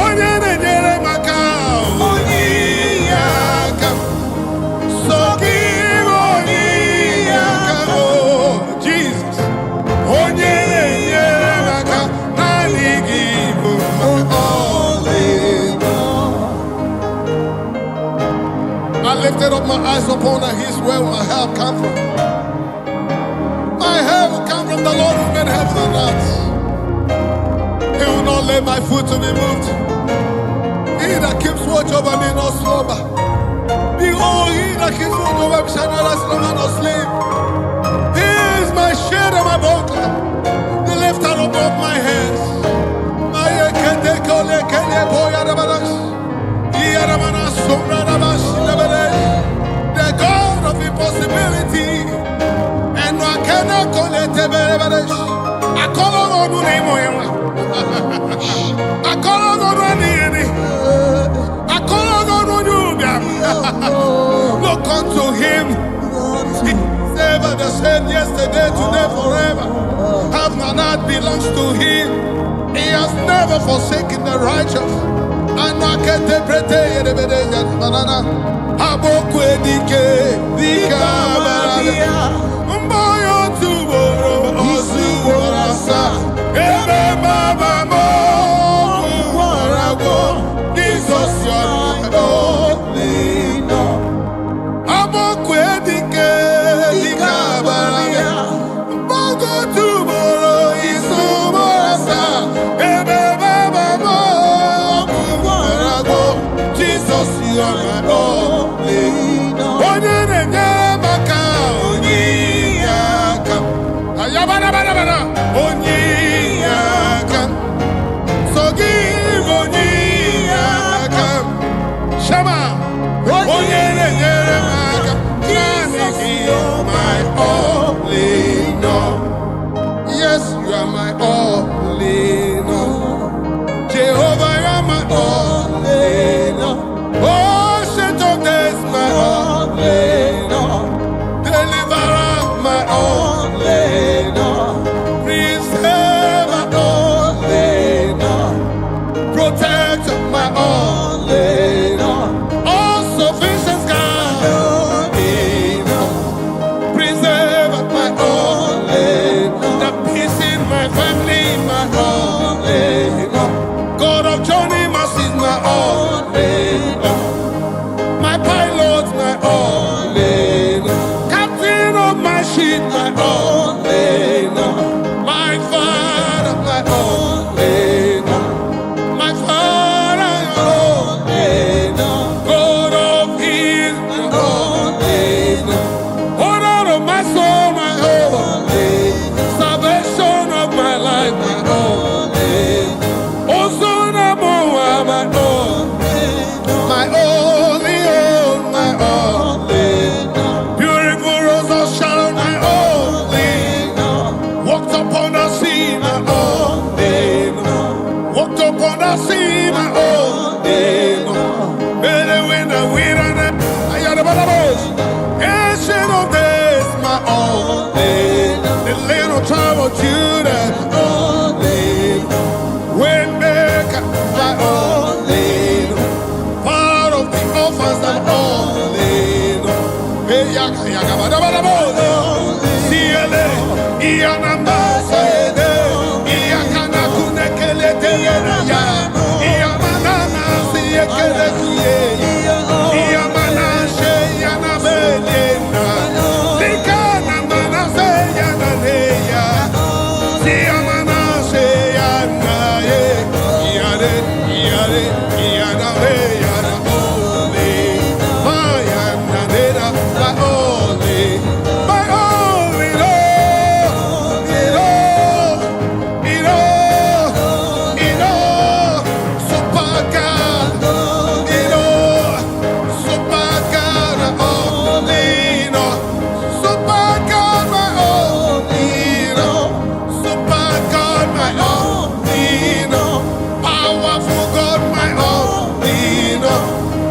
onyene nyere maka onyinya kabo. Soki bonyinya kabo. Jesus. Onyene nyere maka. I lifted up my eyes upon the hills where my help come from. My help will come from the Lord who made heaven and earth. He will not let my foot to be moved. He that keeps watch over me not slumber. Behold, he that keeps watch over me shall neither slumber nor sleep. He is my shade and my buckler, the lifter above my head. The God of impossibility, and I cannot call it a I call on I call on I call on you. Look unto him. ever the same yesterday, today, forever. Have not that belongs to him. He has never forsaken the righteous. Yes, you are my all in all. Jehovah, you are my all in all. Ocean of days, my all in all. Deliverer, my all in all. Preserve, my all in all. Protect, my all in all. All sufficient God, all in all. Preserve, my all in all. The peace in my family, my all in all. God of journey, mercy, my all in all. My pilot, my all in all. Captain of my ship, my all in all. My father, my all in all. My father, all in all. God of his, my all in all. Honor of my soul, my all in all. Salvation of my life, my all in all. Also, my all, my only all, my all in all. Beautiful rose of Sharon, my all in all. Walked upon the sea, my all in all. Walked upon the sea, my all in all. Better when the wind and I got about the bush. Ancient of days, my all in all. The land of tribe of Judah, my all in all. Waymaker, my all in all. Part of the orphans, my all in all. Hey, yaka, yaka, bada, bada, bada. Siele, iyanamba, saede. Iyakana, kunekele, teyena, ya. Iyamanana, siyekele, kuye. Iyamana, sheyana, belena. Likana, mana, seyana, neya. Siyamana, sheyana, ye. Iyare, iyare, iyana, iyana, ole. Mayana, nera, my ole. My all in all, in all, in all, in all. Super God, in all, super God, my all in all. Super God, my all in all. Super God, my all in all. Powerful God, my all in all.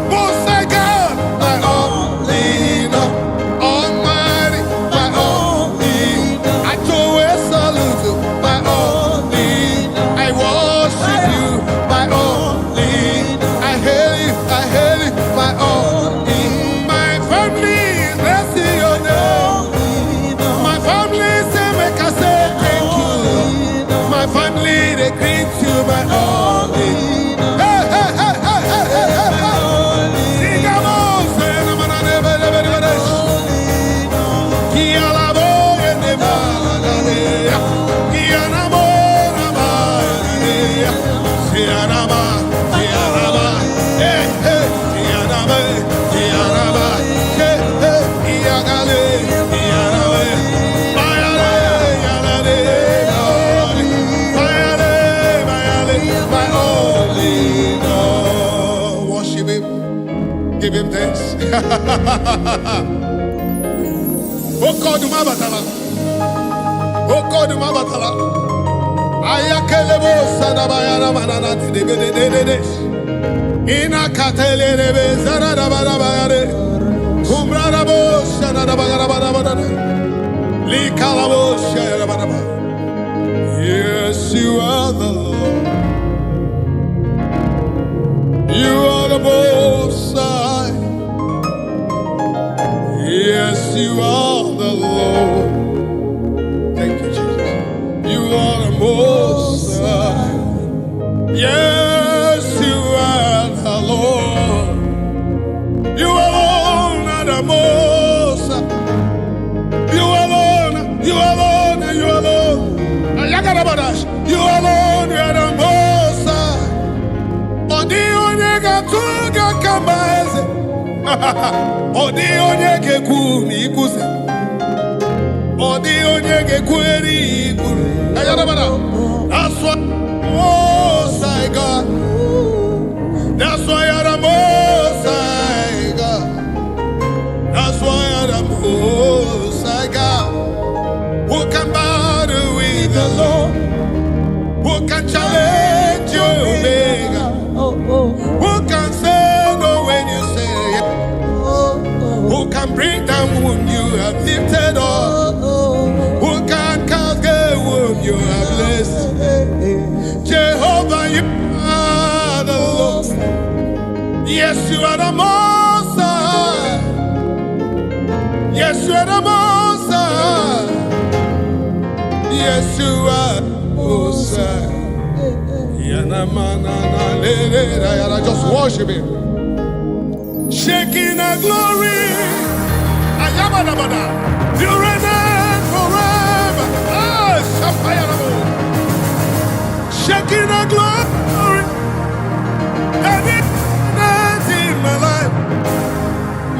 Most High God, my all in all. Almighty, my all in all. I throw a salute to my all in all. I worship you, my all in all. I hail you, my all in all. My family is blessing your name. My family say make I say thank you. My family they greet you, my all in all. Hey, hey, hey, hey, hey, hey, hey, hey. Sing along, say na mana nebe nebe nebe nebe. Ki alabo ene malade, ki anamo nama ene. Si anama, hey hey, si anama, hey hey, iagale, iagale, bayale, yalale, bayale, my all in all. Worship him, give him thanks. Oh God, my batala. Oh God, my batala. Ayakelebo sadabayana manana de. Ina katele rebe zarada barabayare. Kumbrada bo sanada bagara. Yes, you are the Lord. Thank you, Jesus. You are the Most High. Yes, you are the Lord. You alone are the Most High. You alone, you alone, you alone. You alone, you are the Most High. Odi onyega tuga kambaeze. Odi onyege kumi ikuse. Odi onyege kweri ikuru. That's why Most High God. That's why you're the Most High God. That's why you're the Most High God. Who can battle with the Lord? Who can challenge your Omega? Who can say no when you say yes? Who can bring down whom you have lifted up? Who can cast away whom you have blessed? Jehovah, you are the Lord. Yes, you are the Most High. Yes, you are the Most High. Yes, you are Most High. Just worship Him. Shaking the glory. You reign forever. Shaking the glory. And it's in my life.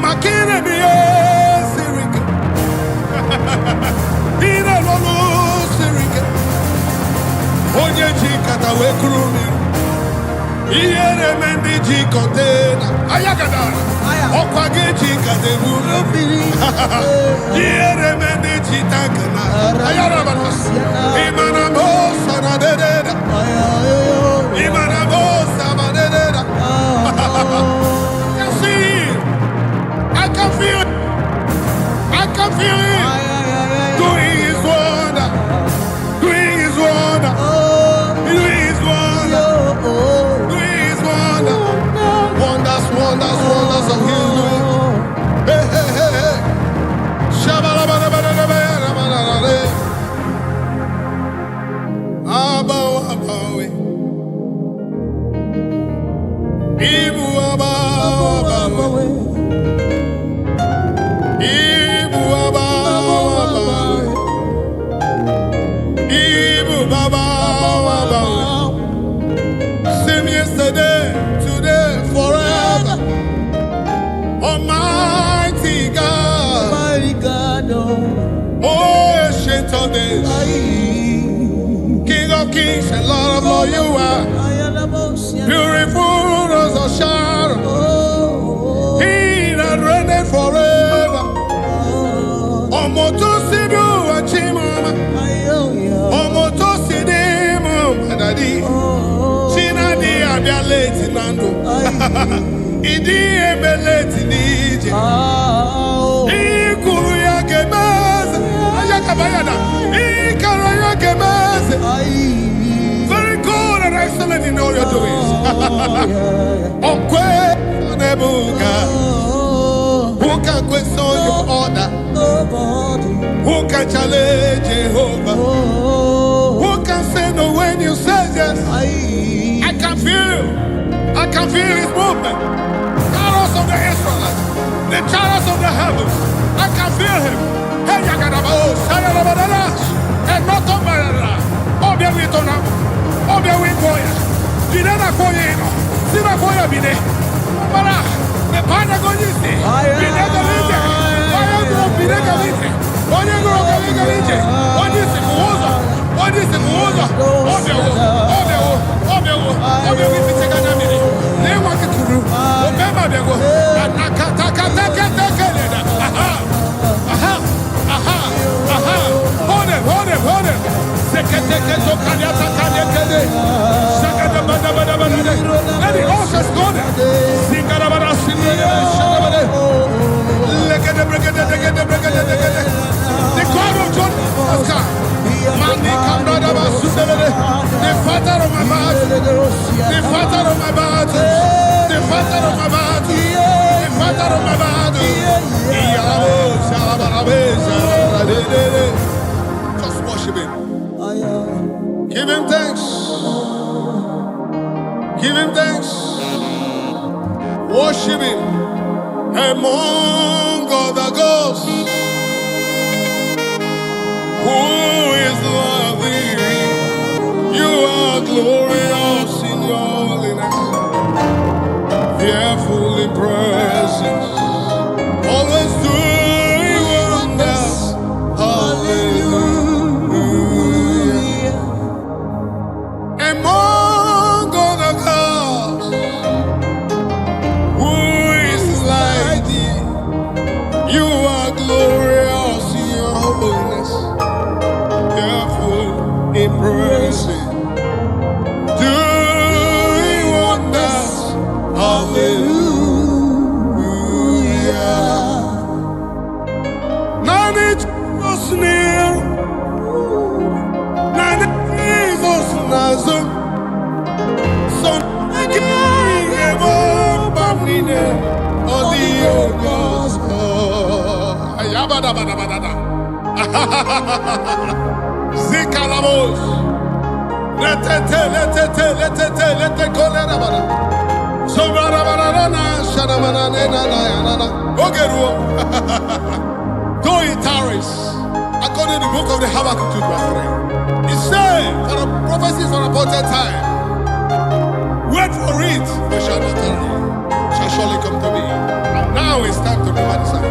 Makina be Sirika. Ina Lolo Sirika. Onye Jikata Wekrumi. Iere Mendi Jikotena. Ayagadara. Okwage Jikate Bulu. Iere Mendi Jitakana. Ayarabanos. Imanamo Sanadeda. Imanamo Samadeda. I can see it. I can feel it. I can feel it. Doing His wonder. Doing His wonder. Doing His wonder. Doing His wonder. Wonders, wonders, wonders of His doing. Hey, hey, hey, hey. Shabalabalabalabalabalabalabalabala. Abaw, abawe. Ibu abaw, abawe. Ibu abaw, abawe. Ibu abaw, abawe. Same yesterday, today, forever. Almighty God. Mighty God, Oh, ancient of days. King of kings and Lord of lords, you are. Beautiful rose of Sharon. He that reigneth forever. Omoto sidu achimama. Omoto sidimu madadi. Chinadi abialeti nando. Idi ebeleti nije. Ikuru ya gemeze. Ayakabayada. Ikara ya gemeze. Very good and excellent in all your doings. Okwe nebuga. Who can question your order? Who can challenge Jehovah? Who can say no when you say yes? I can feel. I can feel His movement. Chariots of the Israelites, the chariots of the heavens. I can feel Him. Hey, Yagadaba, Sayarabadash, and not on Barara. Obia Witona, Obia Wikoya, Dinana Koyeno, Sima Koya Bide, Bara, the Panagonisi, Binega Lite, Bayagro Binega Lite, Oyagro Galega Lite, what is it? What is it? Obia Wipitanamini, they want to do, remember they go, hold it. Let the horses go there. Sing the God of John has come. The father of my battle, the father of my battle, the father of my battle, the father of my battle. Just worship him. Give him thanks. Give him thanks. Worship him. Among other gods, who is like thee? You are glorious in your holiness, fearful in praises, always doing wonders. Hallelujah. Among other gods, who is like thee? You are glorious in your holiness, fearful in praises, doing wonders. Hallelujah. None is near, none is nothing. So give up on me now, on the old gods. Ayabadabadabada. Zikalamos. Letete kolerabada. Sobarabarana shadamana nena. Ogeruo. Though it tarries, according to the book of the Habakkuk 2:3, it says, for the prophecies for appointed time, wait for it, but shall not tarry, shall surely come to me. And now it's time to remember the sign.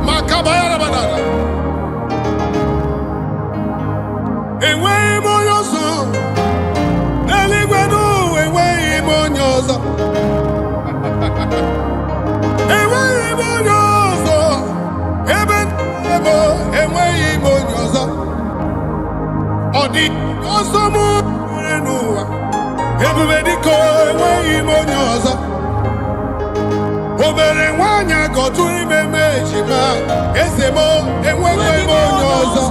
Makabaya banana. Away monyoso, Eligwenu, away monyoso. Away monyoso, Eben. Enweghị ime onye ọzọ, ọ dị ọzọ mụ nwere n'ụwa, ebube dịka enweghị ime onye ọzọ, obere nwaanyị agọtụrụ ime eme ejima, eze m enweghị ime onye ọzọ,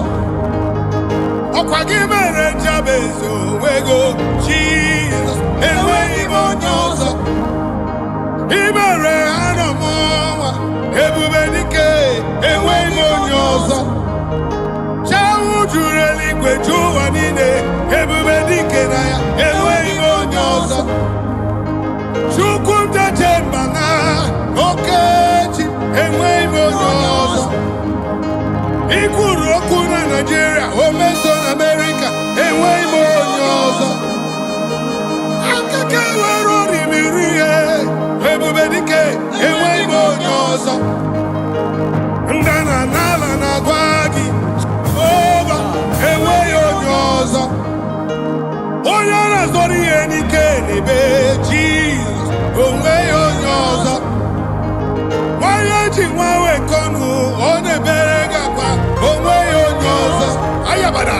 ọkwa gị mere Jabez onwego Jizọs, enweghị ime onye ọzọ, ị mere Hana mụnwa, ebube dịka enweghị onye ọzọ, chanwụ juru eluigwe ju ụwa niile, ebube dike na ya enweghị onye ọzọ, Chukwu njeje mba na okechi enweghị onye ọzọ, ikwuru okwu na Naịjirịa, o meso na Amerịka enweghị onye ọzọ, akụkọ were orimiri ihe, ebube dike enweghị onye ọzọ, ndana n'ala na-agwa gị oba enweghị onye ọzọ, onye na-azọrọ ihe n'ike n'ebe Jizọs onweghị onye ọzọ, nwanyị ji nwa wekọnụ ọ na-ebere gị akwa onweghị onye ọzọ, ayabada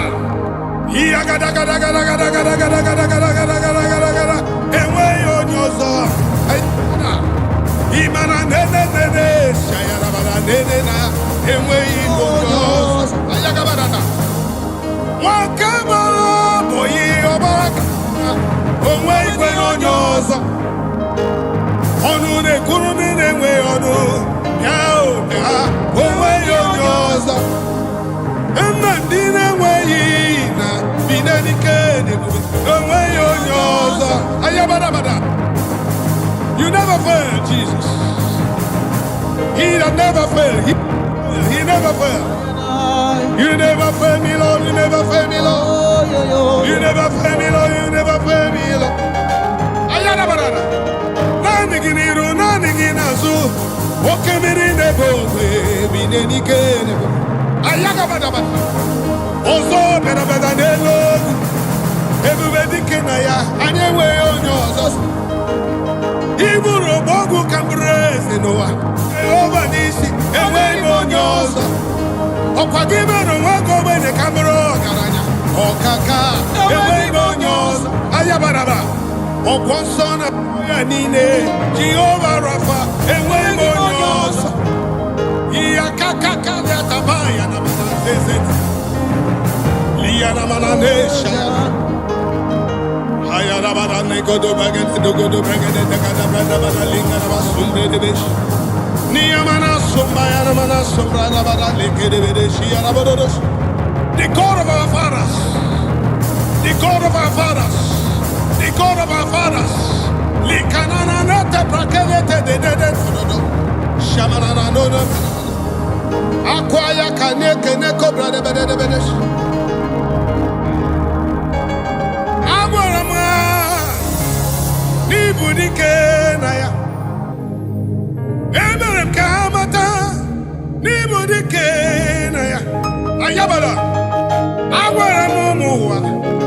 ihe agadagadagadagadagadagadagadagadagadagada enweghị onye ọzọ, imana nene shayarabara nene na enweghị onye ọzọ, ayagabadana nwaka mara bụghị ọgbara onweghị onye ọzọ, ọnụ na-ekwuru ndị na-enweghị ọnụ bịa ha onweghị onye ọzọ, nna ndị na-enweghị na binenike n'ebube onweghị onye ọzọ, ayabadabada. You never fail, Jesus. He that never fail. He never fail. You never fail me, Lord. You never fail me, Lord. You never fail me, Lord. You never fail me, Lord. Ayana banana. Nani giniru, nani ginazu. Oke miri nebo, bine nike nebo. Ayaga banana. Ozo bena bena nelo. Ebube dike na ya. Anyewe onyo ozo. Iburu bogu kambreze noa Ova nisi enweghị onye ọzọ, ọkwa gị mere nwego mene kamero ọgaranya ọkaka enweghị onye ọzọ, ayabaraba ọkwọ nsọ na ya niile Jehova Rafa enweghị onye ọzọ, iya kakaka ya taba ya na mana zezeti liya na mana nesha ya ayarabara negodo bagete dogodo bagete takada brada bana linga na basunde de besh niyamana sumba yana mana The God of our fathers, the God of our fathers, the God of our fathers. Likanana nete prakevete de shamanana no no. Akwaya kaneke neko brade bede bede. Agwarama ni budike na ya. Emerem kamata ni budike na ya. Ayabala. Agwarama muwa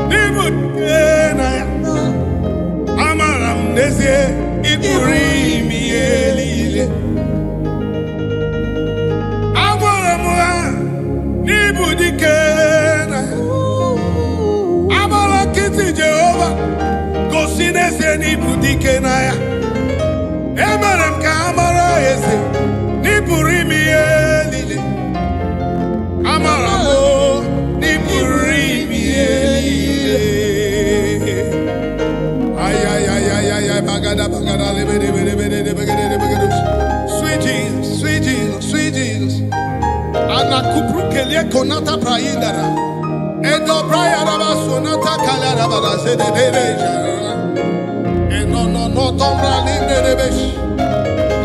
ni budike na ya. Amaram nezie iburi mielile. Agwarama ni budike na ya. Amara kiti Jehovah gosinese ni budike na ya. Emerem ka amara ese ni buri mielile. Amara mo ni buri mielile. Ay bagada lebede. Sweet Jesus, sweet Jesus, sweet Jesus. Ana kupru kelie konata praindara. Endo brayara basonata kalara bada sededeja. Eno no tombra limde besh.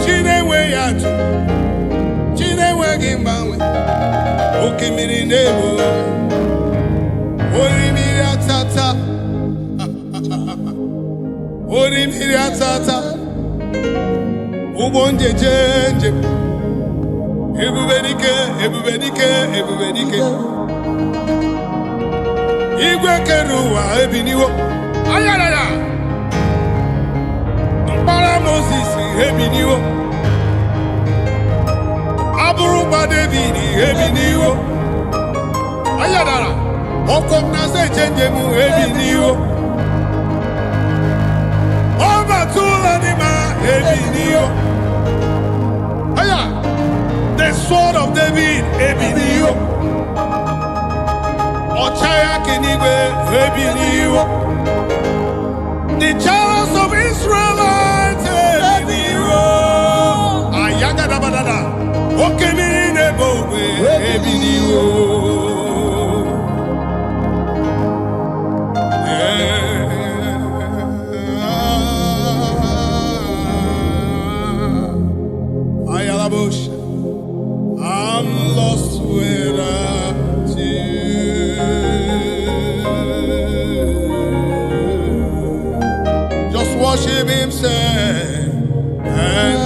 Chinewe yatu. Chinewe gimbawe. Okimiri nebo. Orimiri atata. Orimiri atata. Ubonje jenje. Ebubedike. Igwe keruwa ebiniwo. Ayalala. Mpara Moses ebiniwo. Aburuba David ebiniwo. Ayalala. Okokna se change mu ebiniwo. Oba tula ni ma ebiniwo. Aya. The sword of David ebiniwo. Ochaya kenigwe ebiniwo. The chariots of Israelites ebiniwo. Ayagada badada. Okemiri nebo ebiniwo. Ayalabush. I'm lost without you. Just worship him, say, and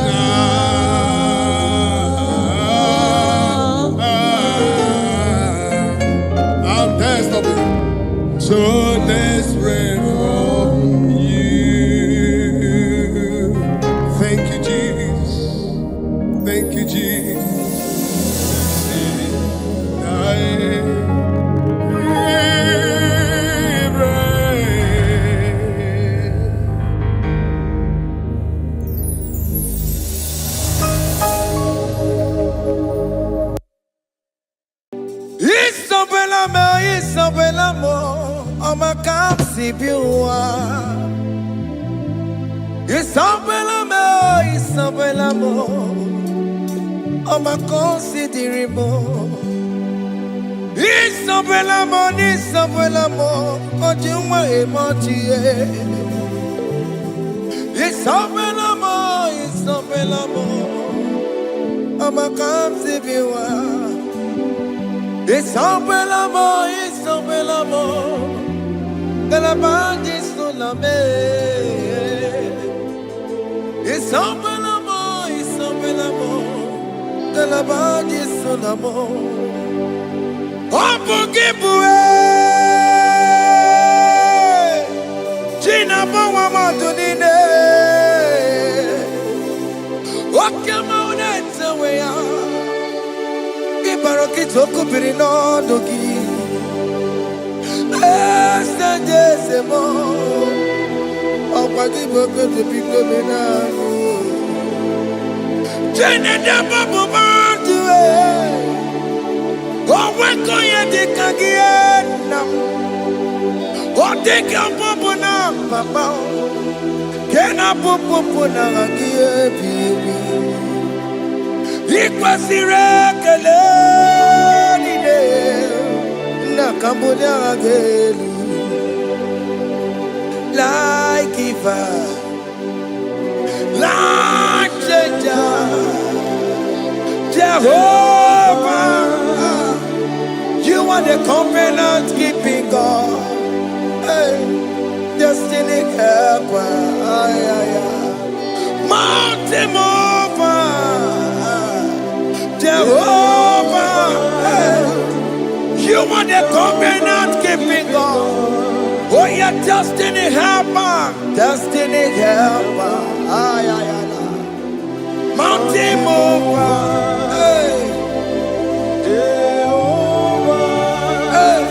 I'm desperate, so desperate for you. Thank you, Jesus. Thank you, Jesus. Isabelamo, ama kapsi biwa. Isabelamo, ama considerimo. Isabelamo, ojuma emotie. Isabelamo, ama kapsi biwa. Isabelamo, de la bande solame. Isabelamo, de la bande solamo. Opugibue, China bawa matunine. Okama unetse weya. Ibaroki toko pirino dogi. Estajezemo, opagiboko to pikomena. Chene de babu bandue. Oweko ye dikagiena. Odeka babu na mama. Kena babu na agie bibi. Ikwasirekele nide nakambonya agelu like giver, like changer, Jehovah. You are the covenant keeping God, hey, destiny helper, mountain mover, Jehovah. Hey, you are the covenant keeping God. Oh, yeah, destiny helper, destiny helper, mountain mover, hey, Jehovah, hey,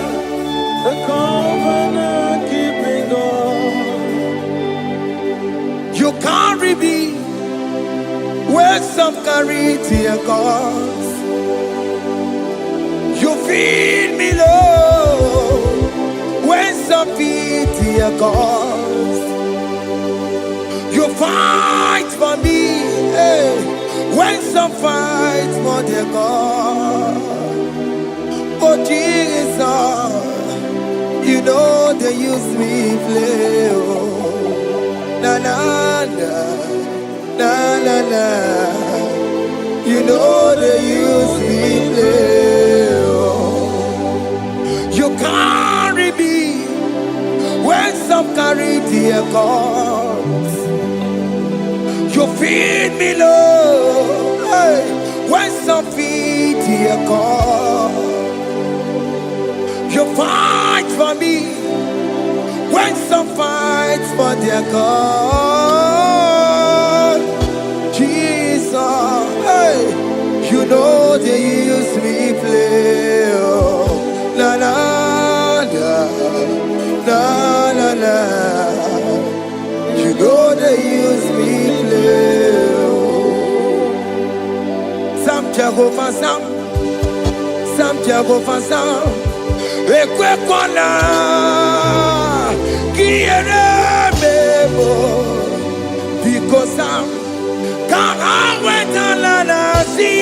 the covenant keeping God. you carry me where some carry tear gods. You feed me low when some feed tear gods. You fight for me, hey, when some fight for their God. Oh Jesus, you know they use me play. Oh, na na na, na na na. You know they use me play. Oh, you carry me when some carry their gods. You feed me low, hey, when some feed their God. You fight for me when some fight for their God. Jesus, hey, you know they use me play. Oh, la la la, la la la. You know they use me play. Oh, some Jehovah, some Jehovah, some. Ekwekwana kiere mebo because I'm kahawetana si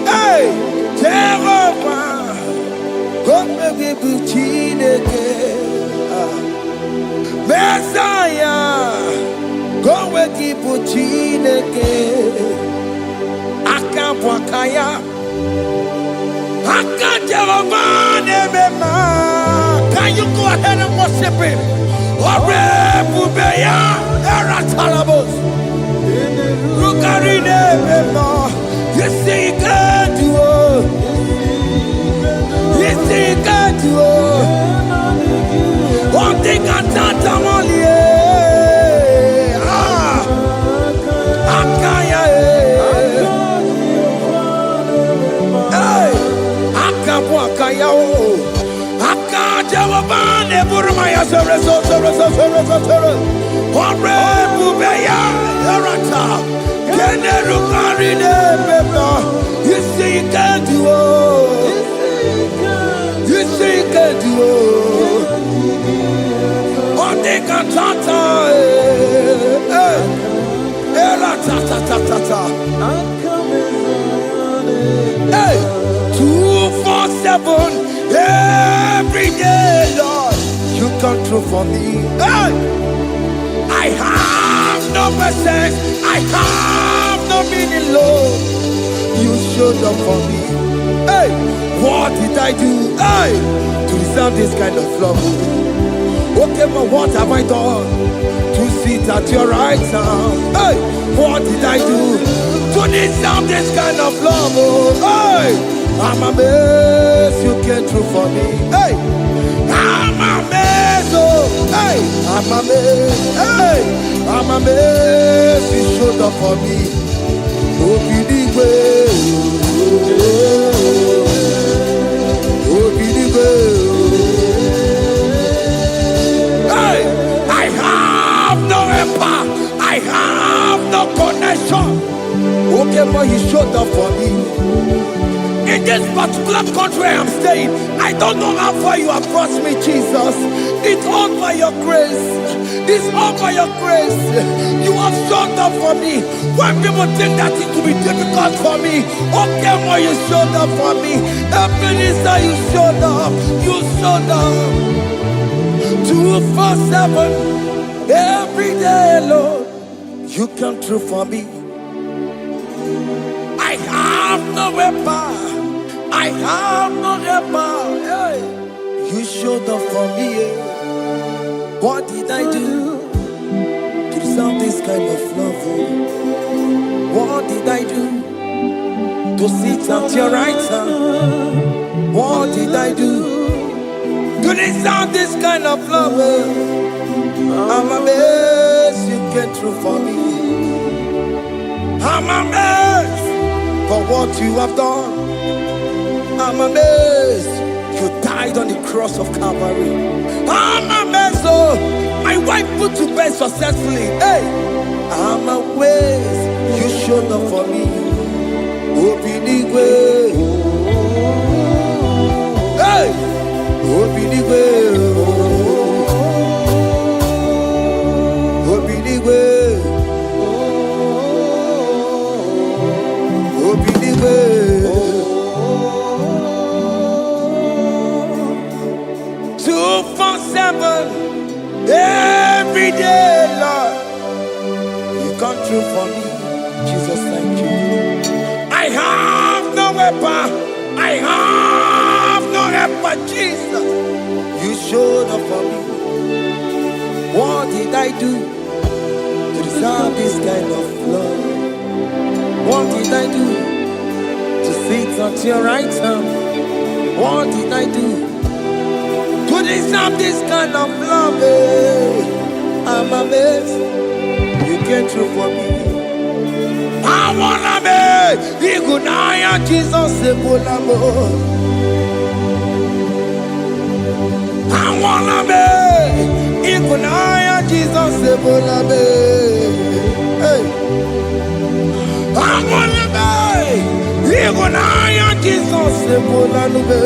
hey Jehovah come be chineke Messiah go we keep chineke akabwakaya can you go ahead and worship him? You see, he can do it. You see, he can do it. One thing I can't only. You see, you can do it. You see, you can do it. One thing I can't. Hey, 247 every day, Lord, you come through for me. Hey, I have no message, I have no meaning, Lord. You showed up for me. Hey, what did I do? Hey, to deserve this kind of love? Okay, but what have I done to sit at your right hand? Hey, what did I do to deserve this kind of love? Oh, hey, I'm amazed you came through for me. Hey, I'm amazed. Oh, hey, I'm amazed. Hey, I'm amazed you showed up for me. Oh, believe it. Oh, believe it. I have no empire, I have no connection. Okay, but he showed up for me. In this particular country I am staying, I don't know how far you have brought me, Jesus. It's all by your grace. It's all by your grace. You have shown up for me. When people think that it will be difficult for me, okay, more you showed up for me. Ebenezer, you showed up. You showed up. 247 every day, Lord. You come through for me. I have no weapon. I have no weapon. Hey. You showed up for me. What did I do to deserve this kind of love? What did I do to sit at your right hand? What did I do to deserve this kind of love? I'm amazed you came through for me. I'm amazed for what you have done. I'm amazed you died on the cross of Calvary. I'm amazed, oh, my wife put to bed successfully. Hey, I'm amazed you showed up for me. Open the way. Hey, open the way. Open the way. Open the way. 247 every day, Lord. You come through for me, Jesus. Thank you. I have no weapon. I have no weapon, Jesus. You showed up for me. What did I do to deserve this kind of love? What did I do to sit at your right hand? What did I do to deserve this kind of love? I'm amazed you came through for me. I wanna be Igunaya Jesus Sebulamo. I wanna be Igunaya Jesus Sebulame. Hey, I wanna be Igunaya Jesus Sebulame.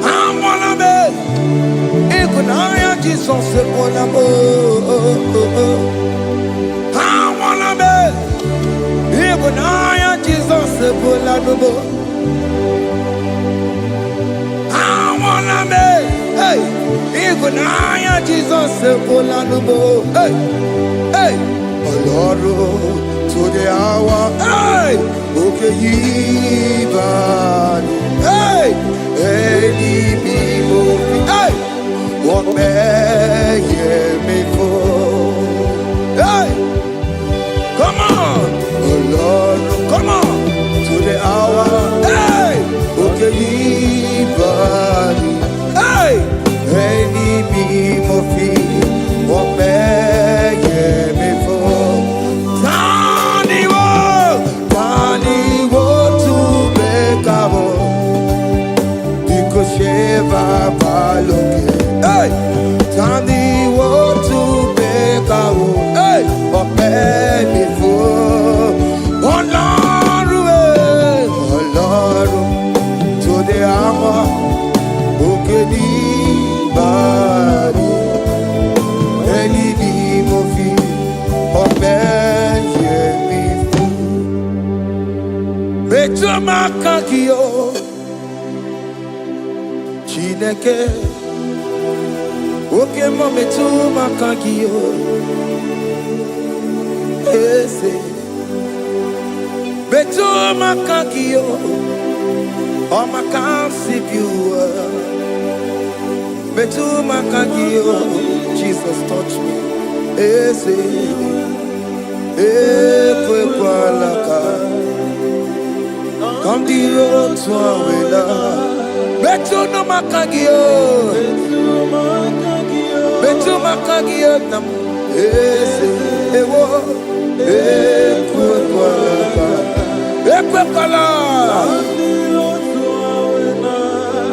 I wanna be Igunaya Jesus Sebulamo. I wanna be Igunaya Jesus Sebulamo. I wanna be, hey, Igunaya Jesus Sebulamo. Hey, hey, Lord, to the hour, hey, okay, hey, hey, what may me for? Hey, come on, oh Lord, come on, to the hour, hey, okay, hey, me for what may me for? Tani wo to make up. Hey, Tandi want to make a hey, but baby for oh Lord, to the hour, okay, the body, any movie, but baby for Beto Makakio. Chineke, oke mome tu makagio, ese, betu makagio, o makansibiwa, betu makagio, Jesus touch me, ese, ekwe kwa laka, kandiro tuawela. Betu no makagio, betu makagio nam ese ewo ekwe kwala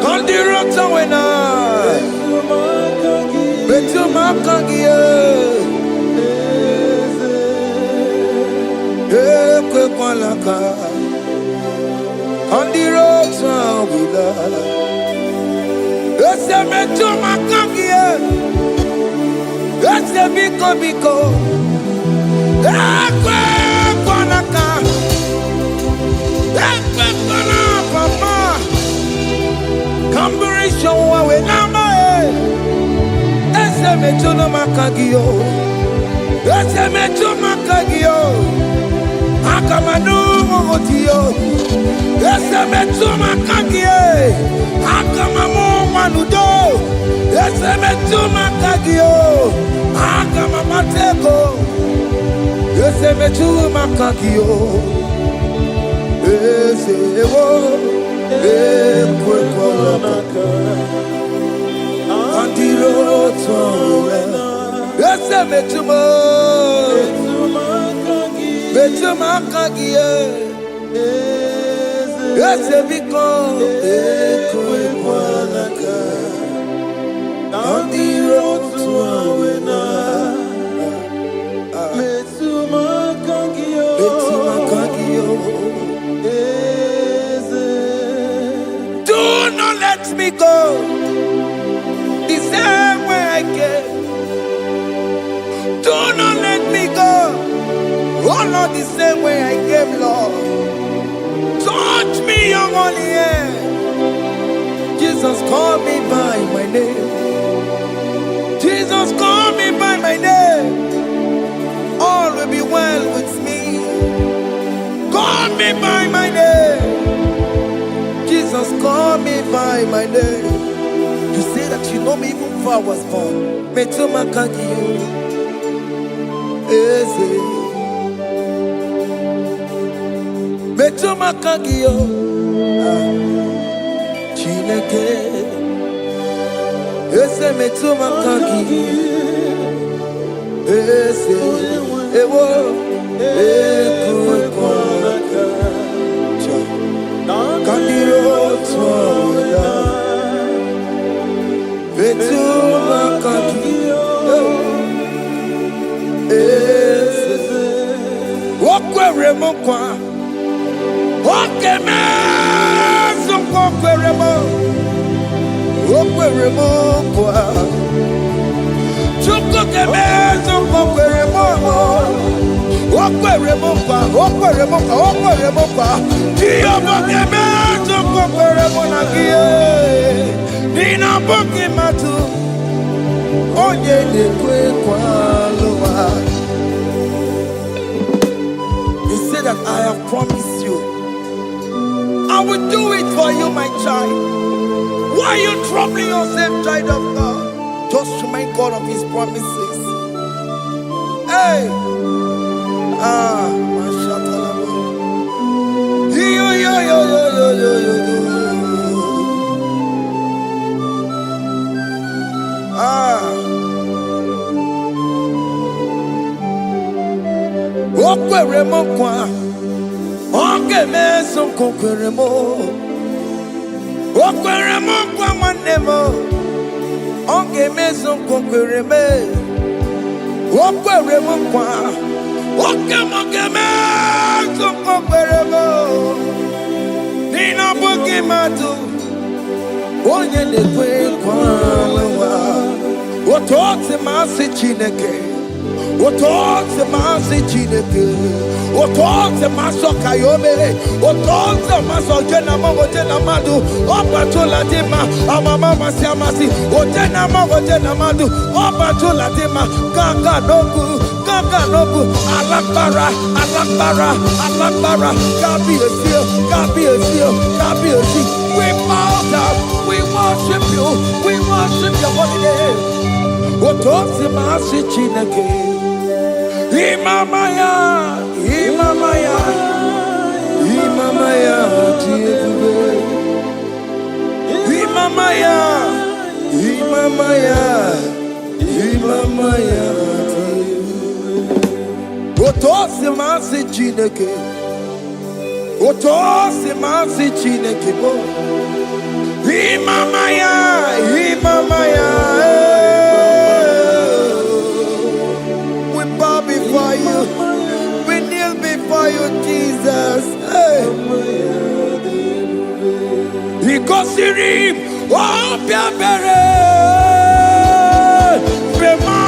kandiro tawena betu makagio ekwe kwala Kosirim, oh, Piabere, Bema,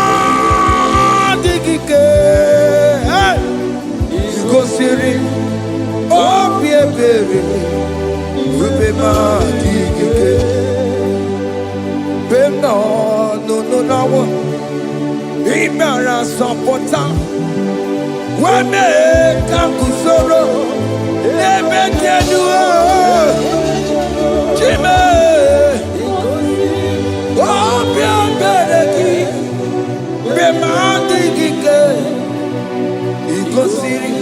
Digike, Kosirim, oh, Piabere, Bema, Digike, Bema, no, Imara Sapota, Wame, Kakusoro, Ebekedua. Jime, oh, Piabereki, Bemandi Gike, Igosiri,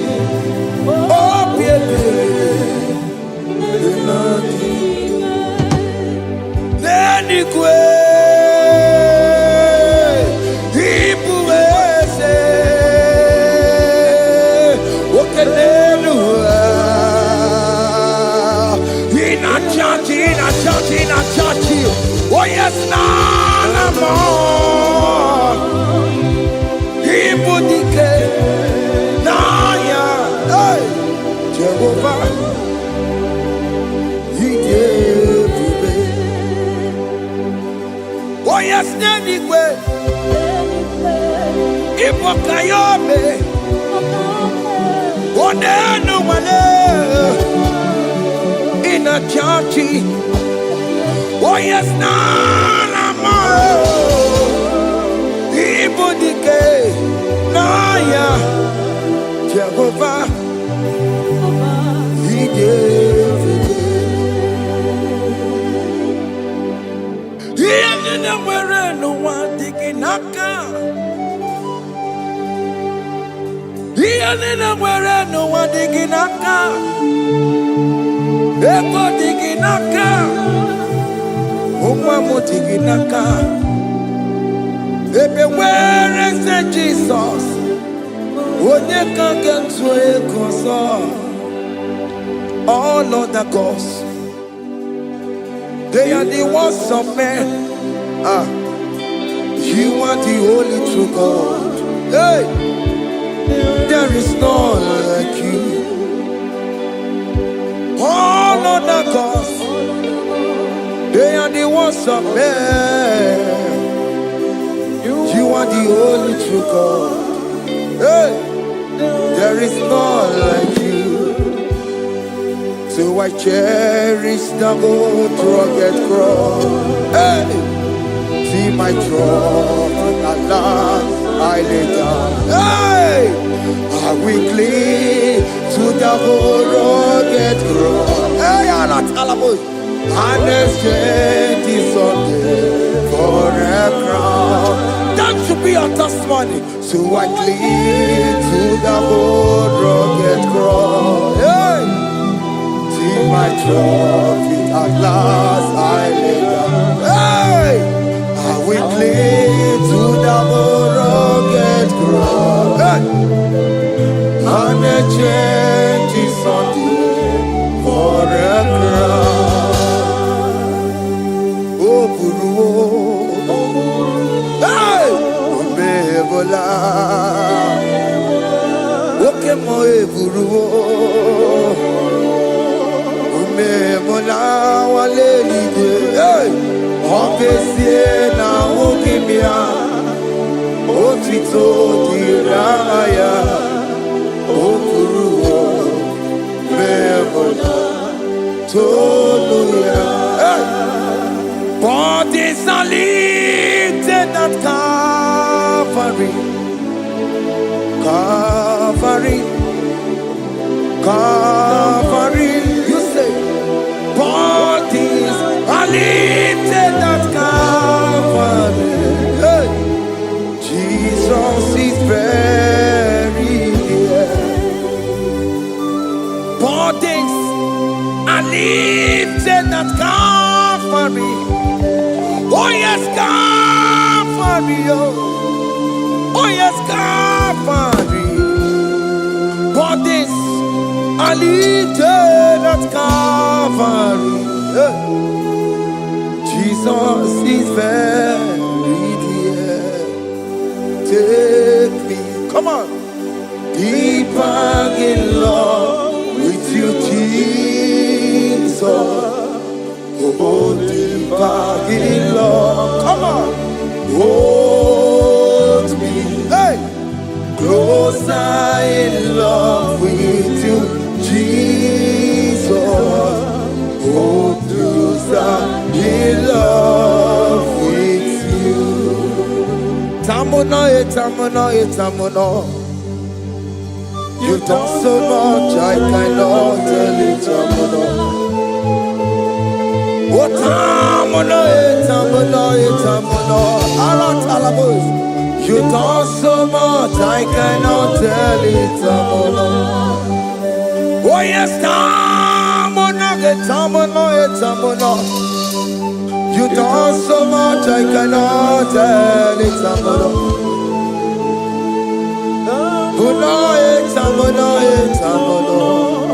oh, Piabereki, Nenikwe, Ipuese, Okenelua. Chachi, oh yes, nana more. Ibudike, naya, hey, Jehovah, he gave me. Oh yes, Nenigwe, Ibokayobe, oh nenu male, in a chachi. Oh yes, nana more. Ibudike, naya, Jehovah, he gave it. He ain't where no one digging naka. He ain't where no one digging naka. Ego digging naka. Tiginaka. Baby, where is the Jesus? When you can't get to a console, all other gods, they are the ones of men. You are the only true God. Hey, there is none like you. All other gods, they are the ones of men. You are the only true God. Hey, there is none like you. So I cherish the gold rugged cross. Hey, see my throne, Allah, I lay down. Hey, I will cling to the gold rugged cross. Hey, Allah, Talamus. And exchange is Sunday for a crown. That should be our testimony. So I cling to the old rugged cross. Hey! See my trophy at last I lay down. Hey! I will cling to the old rugged cross. Hey! And exchange is Sunday for a crown. Hey! Omebola, Okemo eburu, Omebola wale ide. Hey! Okesie na okimia, Otito diraya, Okuru, Omebola, Toluya. Hey! Bodies are lifted at Calvary, Calvary, Calvary. You say, bodies are lifted at Calvary. Hey. Jesus is buried here. Bodies are lifted at Calvary. Oh yes, Calvary, oh yes, Calvary. Bodies are lifted at Calvary. Jesus is buried here. Take me, come on, deeper in love with you, Jesus. Oh, You've done so much, I cannot tell it. What you've done so much, I cannot tell it. Oh yes, you've done so much, I cannot tell it.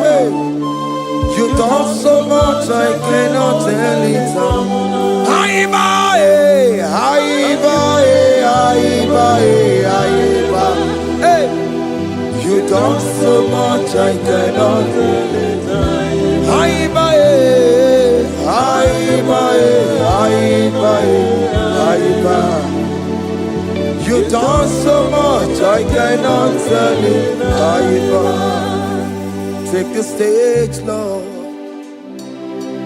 Hey. You've done so much, I cannot tell it. Hey. You've done so much, I cannot tell it. You've done so much, I cannot tell it. Take the stage, Lord,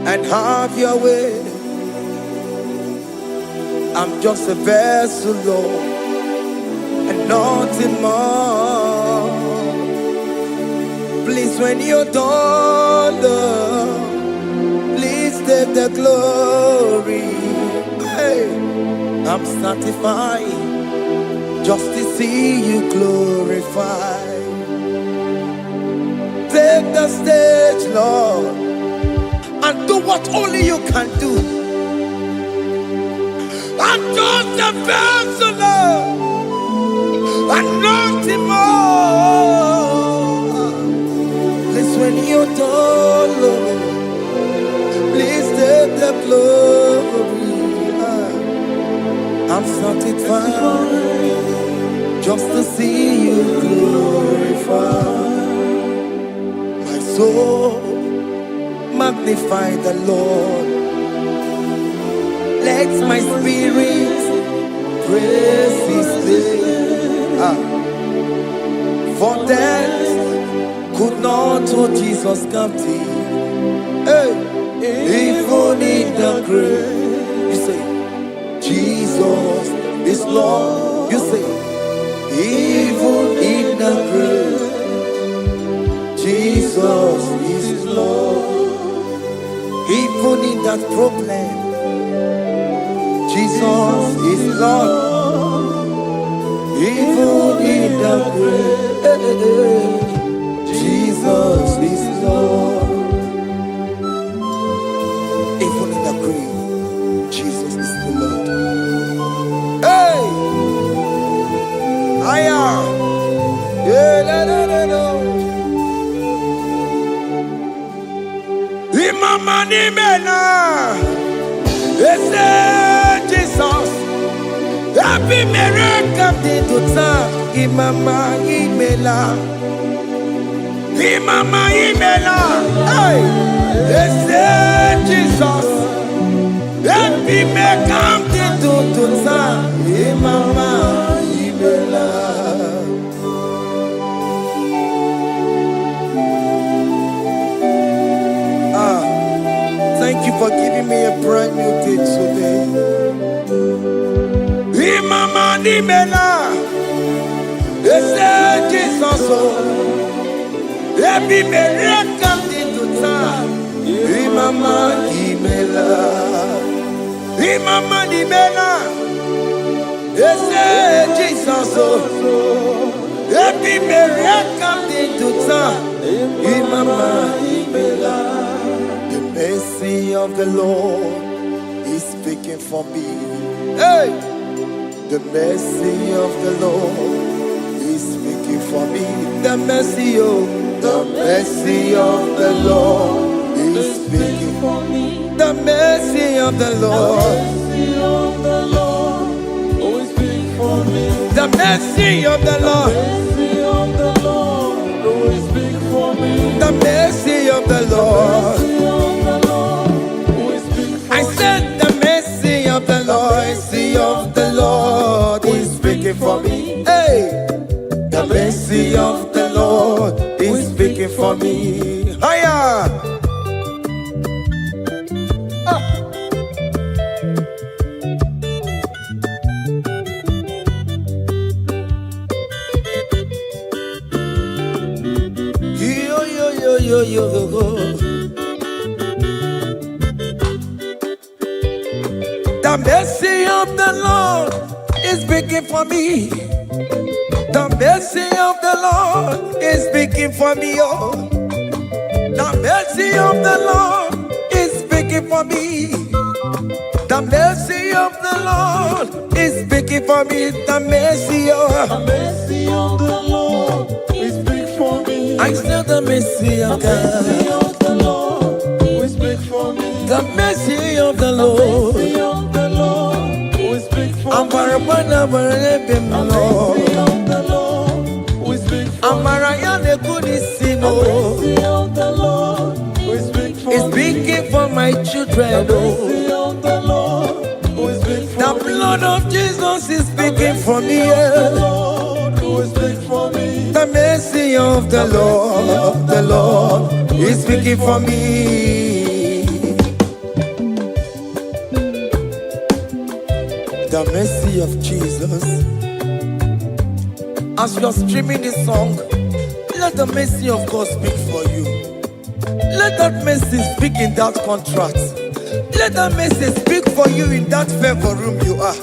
and have your way. I'm just a vessel, Lord, and nothing more. Please, when you're done, Lord, please take the glory. Hey, I'm satisfied just to see you glorified. Take the stage, Lord, and do what only you can do. I'm just a vessel, Lord, and nothing more. Please, when you're done, Lord, please take the glory. I'm satisfied just to see you glorified. My soul magnify the Lord. Let my spirit praise His name. For death could not hold Jesus captive. Hey, even in the grave, you say, Jesus is Lord. You say, even in the grave, Jesus is Lord. Even in that problem, Jesus is Lord. Even in the grave, Jesus is Lord. Even in the grave, Jesus is the Lord. Hey! I am. Yeah, no. Imama ni mena. Jesus. Happy miracle to time. Imama imela. Imama imela. Hey! Jesus. Happy miracle to time. Imama imela. Thank you for giving me a brand new day today. Imama nimela, Jesus, every miracle into time. Imama nimela, Jesus, every miracle into time. Imama nimela. The mercy of the Lord is speaking for me. Hey! The mercy of the Lord is speaking for me. The mercy of the Lord is speaking for me. The mercy of the Lord always speak for me. The mercy of the Lord always speak for me. The mercy of the Lord. I said the mercy of the Lord is speaking for me. Hey, the mercy of the Lord is speaking for me. Hiya! The mercy of the Lord is speaking for me. The mercy of the Lord is speaking for me. Oh, the mercy of the Lord is speaking for me. The mercy of the Lord is speaking for me. The mercy of the Lord is speaking for me. I still the mercy of God. The mercy of the Lord will speak for me. The mercy of the Lord. The mercy of the Lord will speak for me. I'm The mercy of the Lord will speak for me. The mercy of the Lord will speak for me. It's speaking for my children. The mercy of the Lord will speak for me. The blood of Jesus is speaking for me. The Lord will speak for me. The mercy of the Lord is speaking for me. The mercy of Jesus. As you're streaming this song, let the mercy of God speak for you. Let that mercy speak in that contract. Let that mercy speak for you in that favor room you are.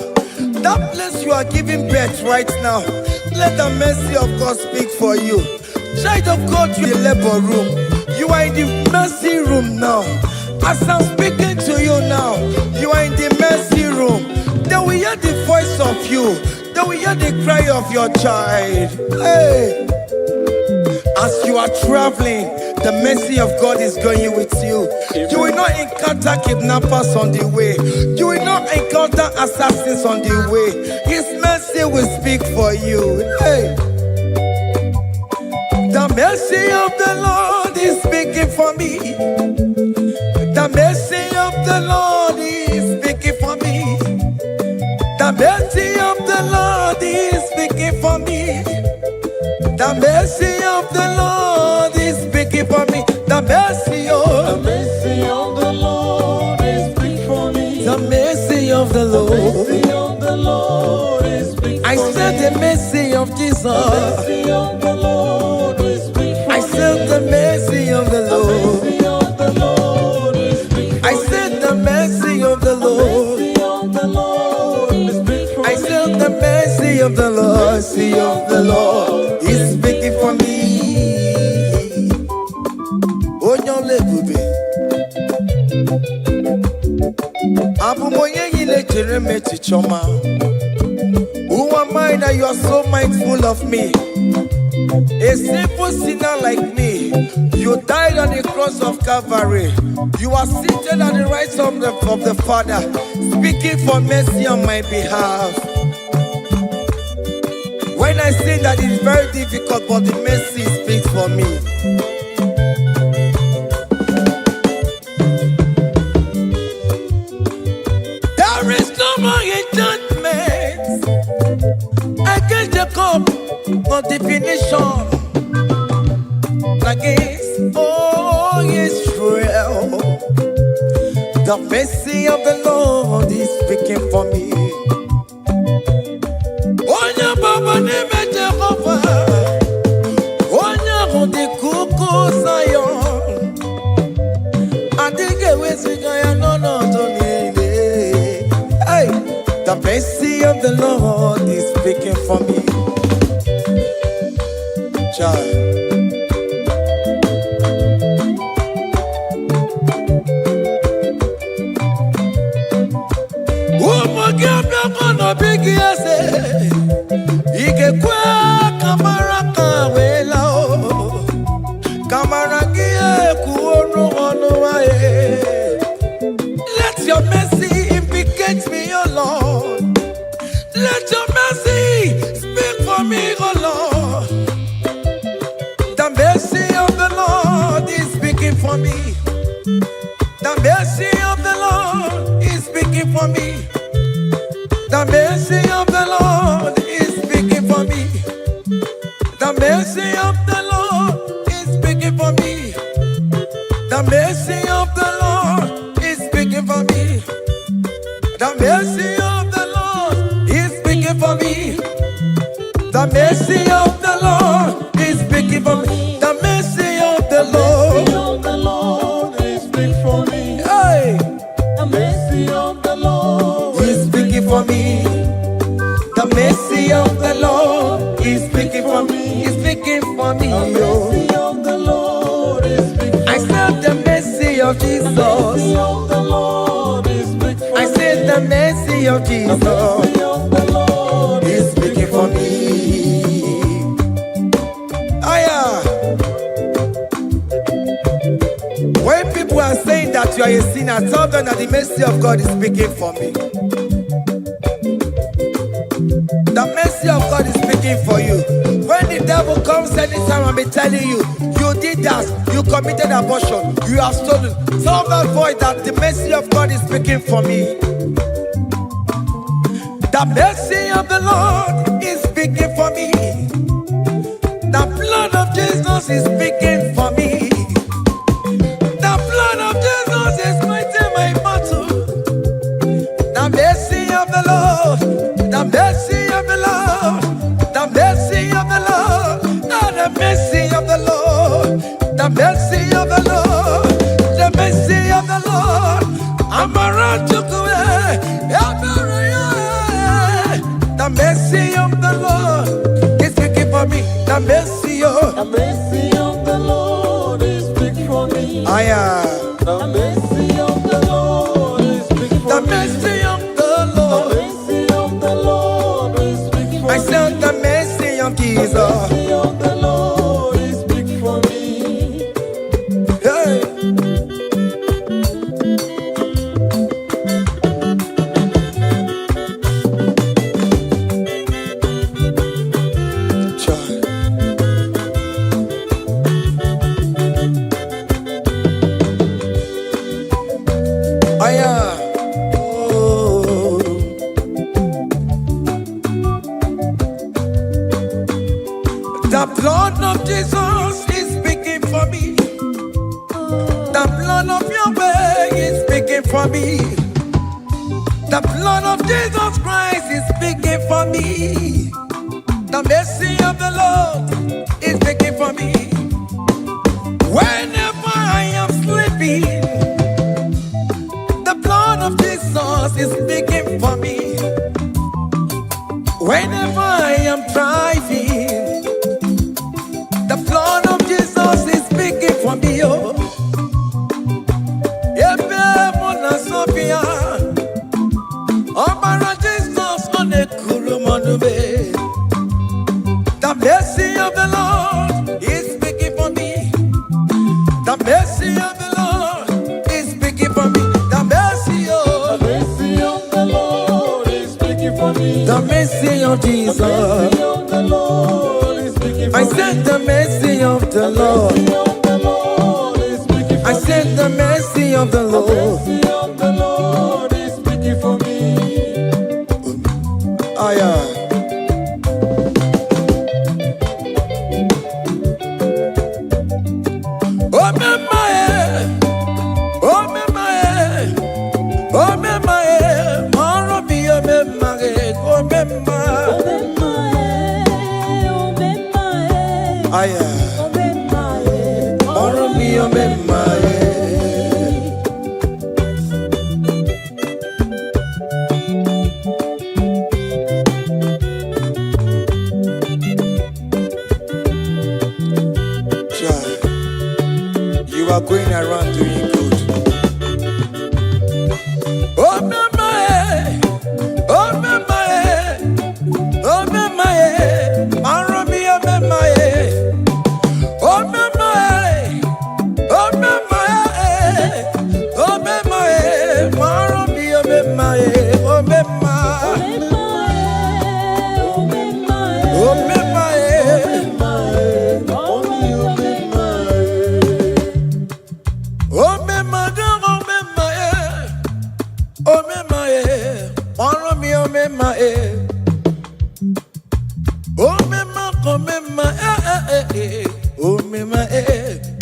That place you are giving birth right now. Let the mercy of God speak for you. Child of God, you in the labor room. You are in the mercy room now. As I'm speaking to you now, you are in the mercy room. They will hear the voice of you. They will hear the cry of your child. Hey. As you are traveling, the mercy of God is going with you. You will not encounter kidnappers on the way. You will not encounter assassins on the way. His mercy will speak for you. Hey. The mercy of the Lord is speaking for me. The mercy of the Lord is speaking for me. The mercy of the Lord is speaking for me. The mercy of the Lord is speaking for me. The mercy of the Lord is speaking for me. The mercy of the Lord. The mercy of the Lord is speaking for me. I said the mercy of Jesus. The mercy of the Lord is speaking for me. I said the mercy of the Lord. The mercy of the Lord is speaking for me. I said the mercy of the Lord. The mercy of the Lord is speaking for me. I said the mercy of the Lord. Mercy of the Lord is speaking for me. Onyole bube. Abu moye yile jereme chichoma. Who am I that you are so mindful of me? A simple sinner like me. You died on the cross of Calvary. You are seated at the right side of the Father, speaking for mercy on my behalf. When I say that it's very difficult, but the mercy speaks for me. There is no more enchantment against Jacob, no definition against Israel. The mercy of the Lord is speaking for me. Onya baba neme Jehovah, onya hondi kuku Zion. Adige wesigaya no tonile. Hey, the mercy of the Lord is speaking for me. Child. Big yes, Ikekwe kamara kawela o kamara gie kuonu onuwae. Let your mercy implicate me, O Lord. Let your mercy speak for me, O Lord. The mercy of the Lord is speaking for me. The mercy of the Lord is speaking for me. The mercy of the Lord is speaking for me. The mercy of the Lord is speaking for me. The mercy of the Lord is speaking for me. The mercy of the Lord is speaking for me. The mercy of the Lord is speaking for me. The mercy of the Lord is speaking for me. Hey. The mercy of the Lord of Jesus. I said the mercy of Jesus is speaking for me. When people are saying that you are a sinner, tell them that the mercy of God is speaking for me. The mercy of God is speaking for you. When the devil comes anytime and be telling you, you did that, you committed abortion, you have stolen, tell that voice that the mercy of God is speaking for me. The mercy of the Lord is speaking for me. The blood of Jesus is speaking for me. The blood of Jesus is fighting my battle. The mercy of the Lord, the mercy of the Lord, the mercy of the Lord, the mercy of the Lord, the mercy of the Lord, the mercy of the Lord. I'm around to go. The mercy of the Lord is speaking for me. The mercy of the Lord is speaking for me. I am. The mercy of the Lord is speaking for me. The mercy of the Lord. The mercy of the Lord is speaking for me. I said the mercy of Jesus. The mercy of the Lord is speaking for me. Hey. The blood of Jesus is speaking for me. The blood of Yahweh is speaking for me. The blood of Jesus Christ is speaking for me. The mercy of the Lord is speaking for me. Whenever I am sleeping, the blood of Jesus is speaking for me. Whenever I am driving, the blood of Jesus is speaking for me. Oh, Sophia, oh, Jesus on the Kurumanube. The mercy of the Lord is speaking for me. The mercy of the Lord is speaking for me. The mercy of the Lord is speaking for me. The mercy of Jesus. The mercy of the Lord is speaking for me. I said the mercy of the Lord. I said the mercy of the Lord. The mercy of the Lord is speaking for me. You are going around doing good. Oh, my, oh, my, oh, my, Maromi, oh, my, oh, my, oh, my, oh, my,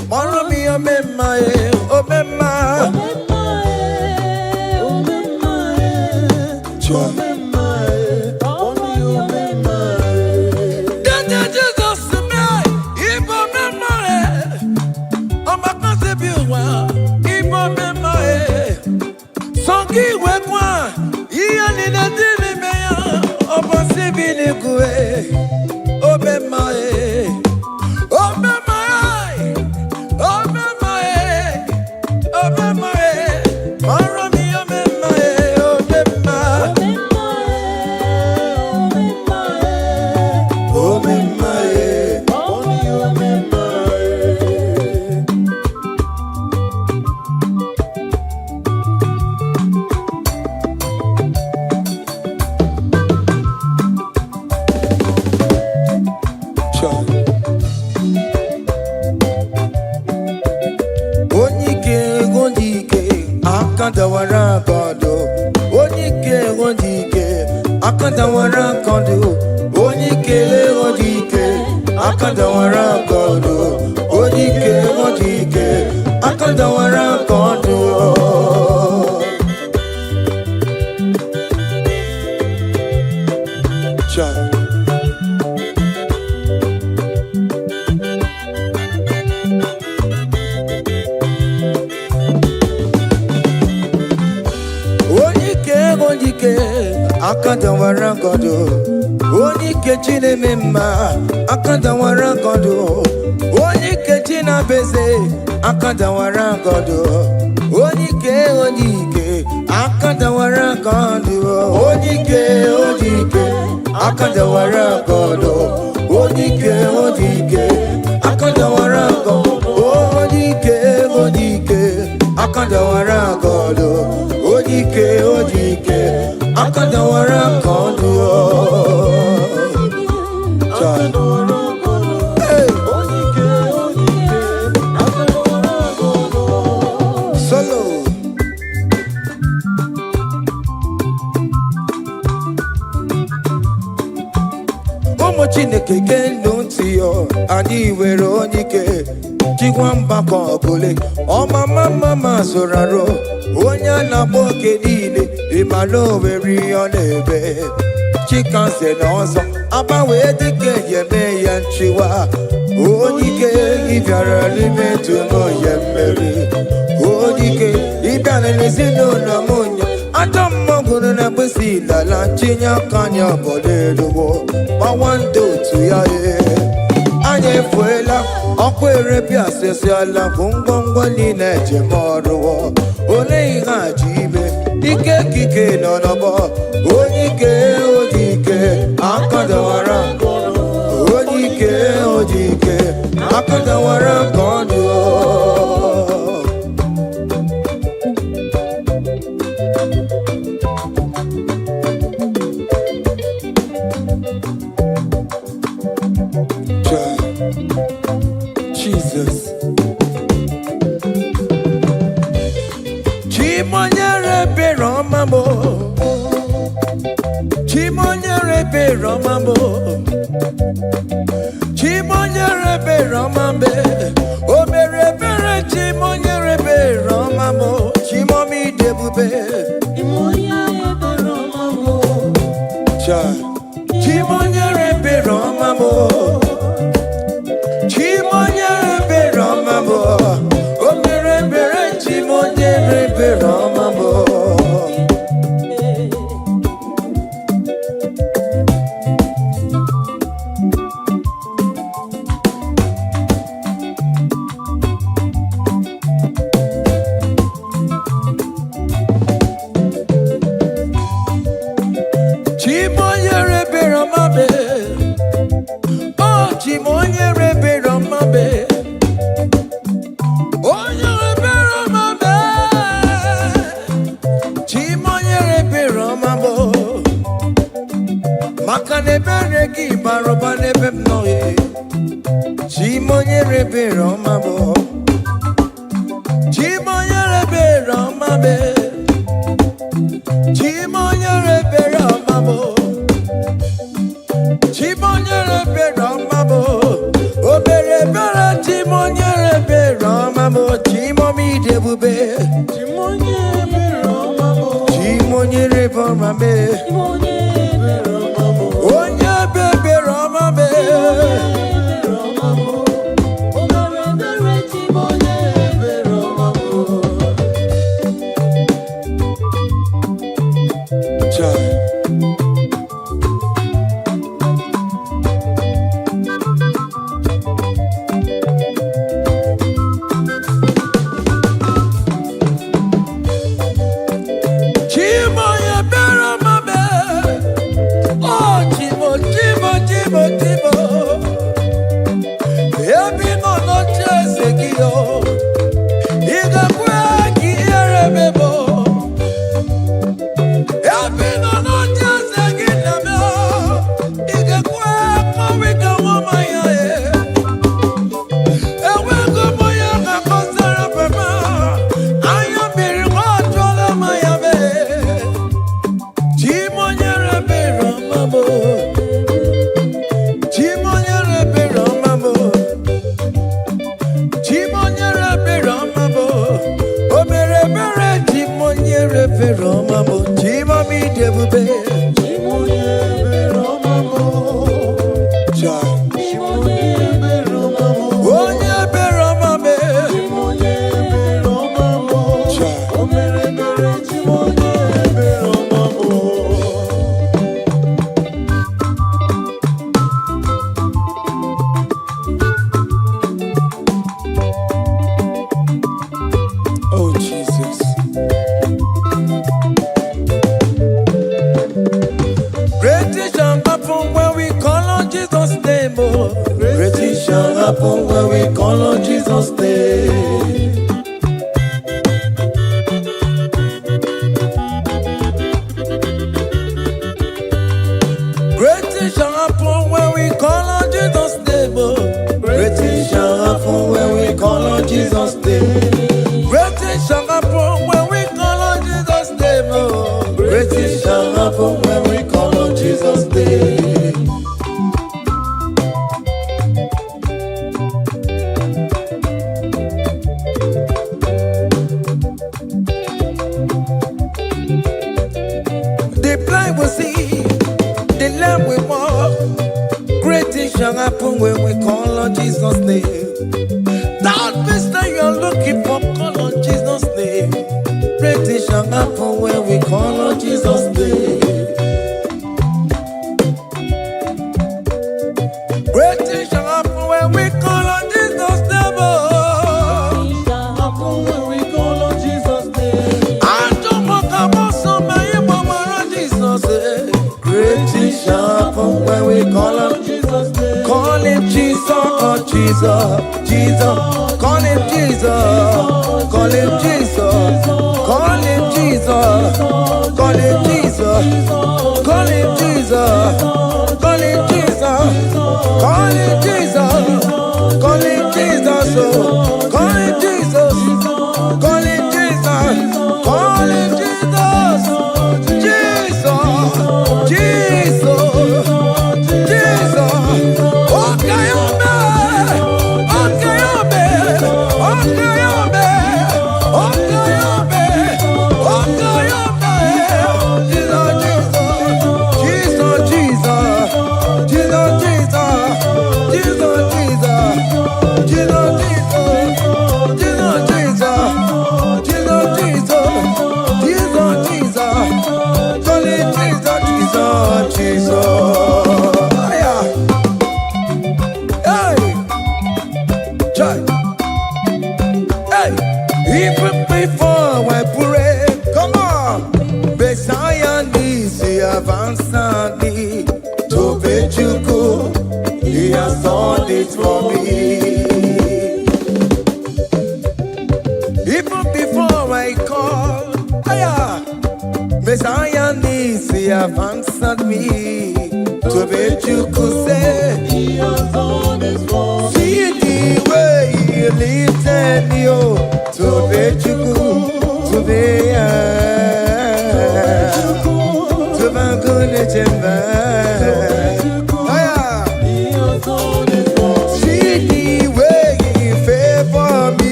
Maromi, oh, my, oh, oh, Akandawara kondo, onike ondike. Akandawara kondo, onike ondike. Akandawara kondo, onike ondike. Akandawara kondo. Child. Akandawara kondo, onike chine mema. Akandawara kondo, onike china beze. Akandawara kondo, onike onike. Akandawara kondo, onike onike. Akandawara kondo, onike onike. Akandawara kondo, onike onike. Akandawara kondo, onike onike. Akandawara kondo. Solo. Omo Chineke kendo ntiyo, ani were onike. Chigwamba kobule, oma mama zoraro. Onya na boke niile, imano weri onebe. Chikanse n'ọzọ, abawe dike yeme ya nchiwa. Onike ibiara n'ime tumo yemeri. Onike ibiara n'ezinụlọ munye. Adam mogunu na besi lala chinya kanya boleluwo. Mawando tu ya ye. Anya efuela, okwere bia sesi ala ngwongwo ni neje moruwo. Ole ihe ajibe, ike kike nọ n'ọgbọ. Onike odike, akandawara kondo. Onike odike, akandawara kondo. Jesus. Chimonyere be romambo. Chimonyere be romambo. Chimonyere be romambe. O mere bere chimonyere be romambo. Chimomi debube. Chimonyere be romambo. Chimonyere be romambo. Chimonyere be romambo. O mere bere chimonyere be romambo. Chimonyere be romambe. Oh, chimonyere be romambe. Onyere be romambe. Chimonyere be romambo. Makane bere ki baroba nebe mnoye. Chimonyere be romambo. Chimonyere be romambe. Chimonyere be romambo. Chimonyere be romambo. Obere bere chimonyere be romambo. Chimomi debube. Chimonyere be romambo. Chimonyere be romambe. Onye bebe romambe. Obere bere chimonyere be romambo. Child.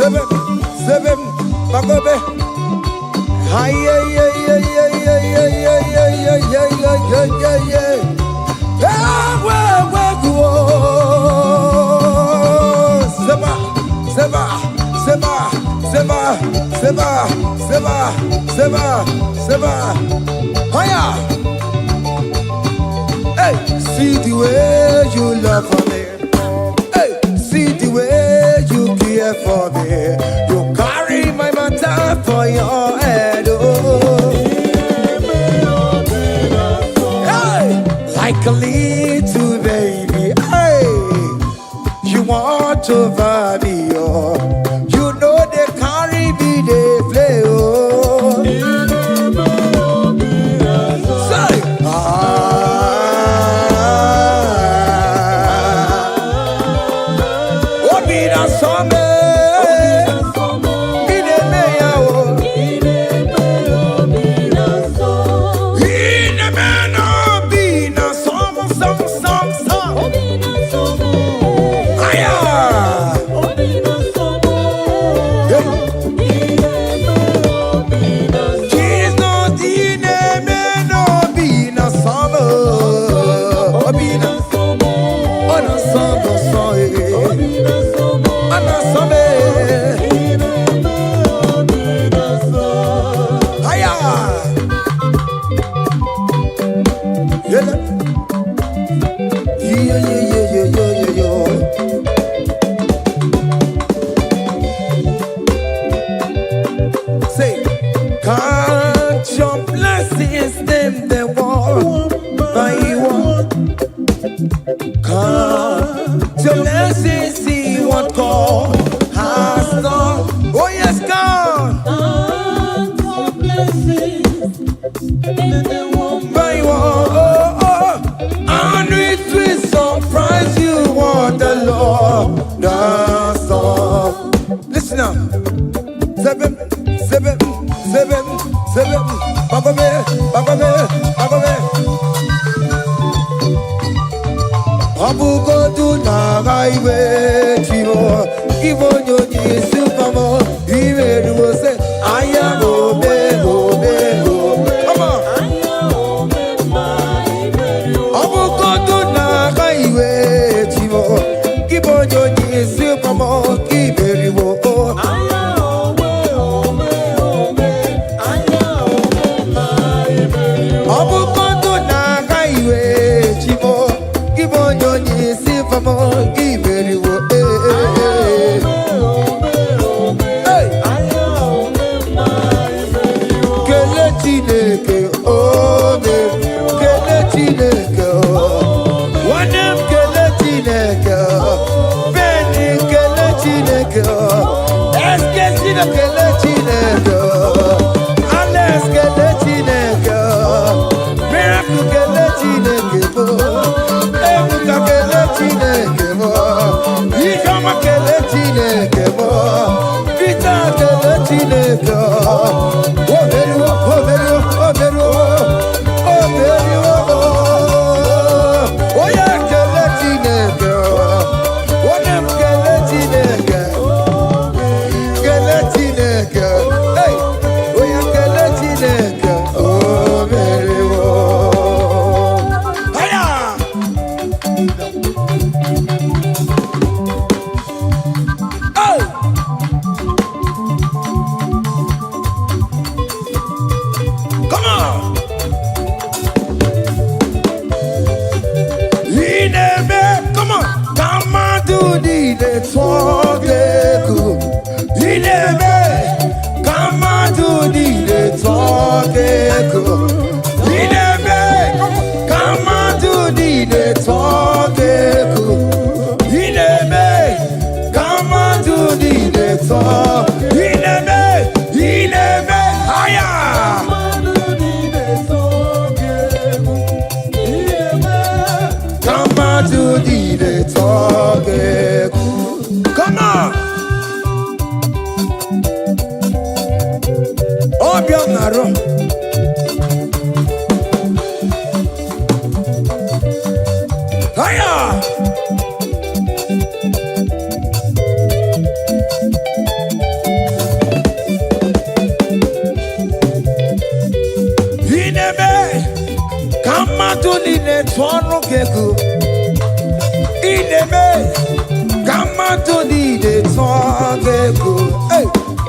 Seven. Higher. Hey, see the way you love for me. Hey, see the way you care for me. You carry my matter for your head. Oh. Hey, like a little baby. Hey, you want over me. Oh, you know they carry me, they play. Oh. Count your blessings, them they want by one. Count your blessings, see what God has done. Oh yes, God. Count your blessings, them they want by one. And it will surprise you what the Lord does. Listen up. Seven. Bagome. Abu go to Nagaiwe, Timo, Givonyo, Supamo, Ive was say, I am Obe. Come on. Abu go to Nagaiwe, Timo, Givonyo, Supamo, Ive. Come on.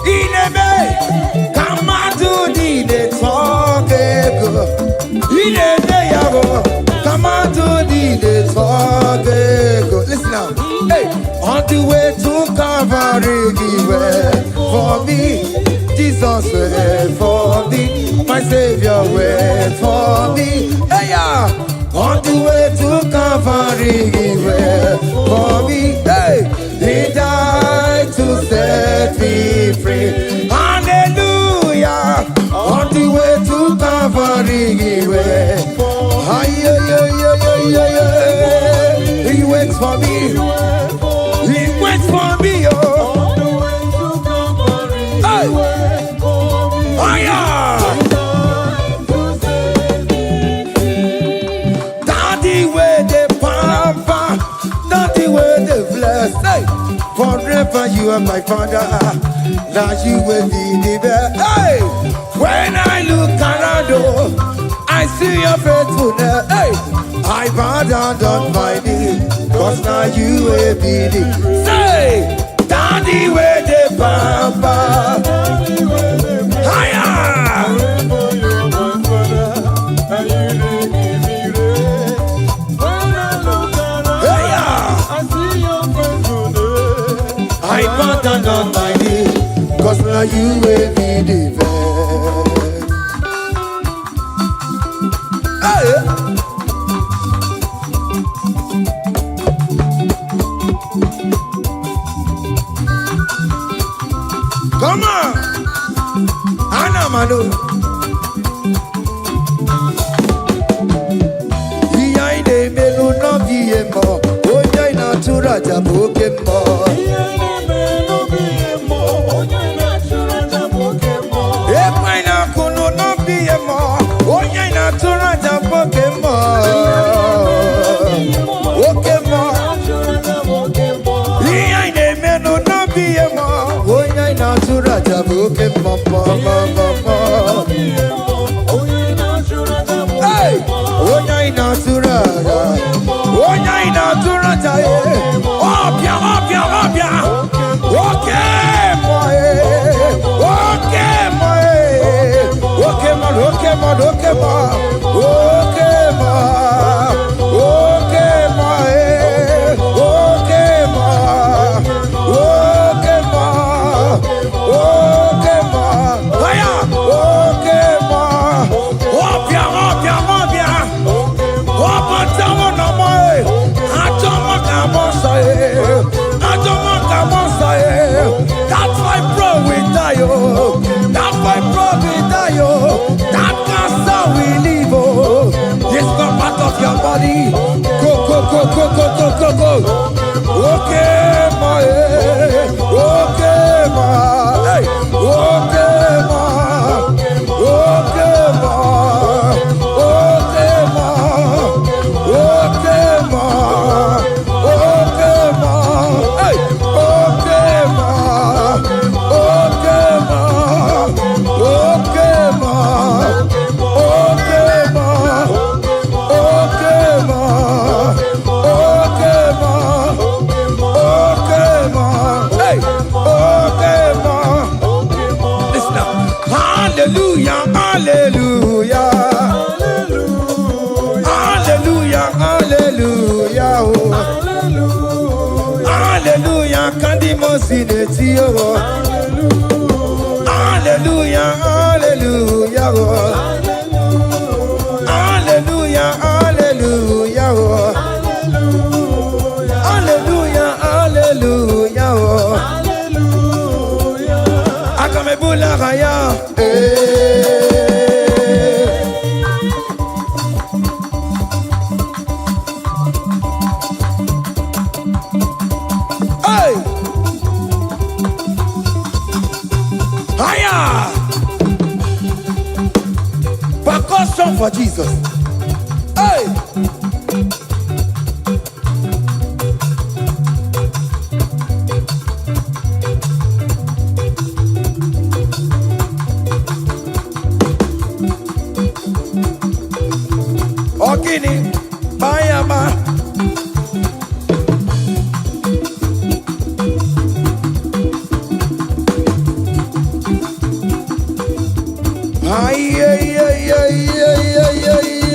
Ineme, Calvary, He went for me. Jesus went for me. My Savior went for me. Hey, yeah. On the way to Calvary, He went for me. Hey, He died to set me free. Hallelujah. On the way to Calvary, He went. He waits for me. He waits for me. Oh. Hey. Oh, yeah. Daddy, where the pamper, daddy, where the bless. Hey. Forever you are my father. Now you will be the best. Hey. When I look around, oh, I see your faithfulness. Hey. I bow down on my knee, cause now you will be the. Say, daddy, where the pamper. Higher. I bow down on my knee, cause now you will be the best. Hey. Come on, Anna Manu. Behind the melu no biemo, oja ina tura jaboke mo. Behind the melu no biemo, oja ina tura jaboke mo. Epaina kuno no biemo, oja ina tura jaboke mo. Oke mo. Behind the melu no biemo. Natura jabuke mama mama. Hey, onya natura, onya natura jaye. Opia, opia, opia. Okay, boy. Okay, boy. Okay, man. Okay, man. Okay, man. Okay, man. Okay, man. Okay, man. Okay, man. Okay, ma. Aya. Okay, ma. Opia, opia, opia. Opa, tamo na moi. Atomo kamosa e. Atomo kamosa e. That's why bro we die oh. That's why bro we die oh. That cancer we live oh. It's not part of your body. Go, go, go, go, go, go, go, go. Okay, ma. Okay, ma. Hey. Okay, ma. Okay, ma. Okay, ma. Okay, ma. Okay, ma. Hey. Okay, ma. Okay, ma. Okay, ma. Okay, ma. Okay, ma. Okay, ma. Okay, ma. Hey. Okay, ma. Listen up. Hallelujah, hallelujah. Hallelujah, hallelujah. Hallelujah, kandi mosineti oh. Hallelujah, hallelujah. Hallelujah, hallelujah. Hallelujah, hallelujah. Akamebula raya. Hey! Higher! Percussion for Jesus. Hey! Ogini, Bayama. Ay, ay, ay, ay, ay, ay, ay.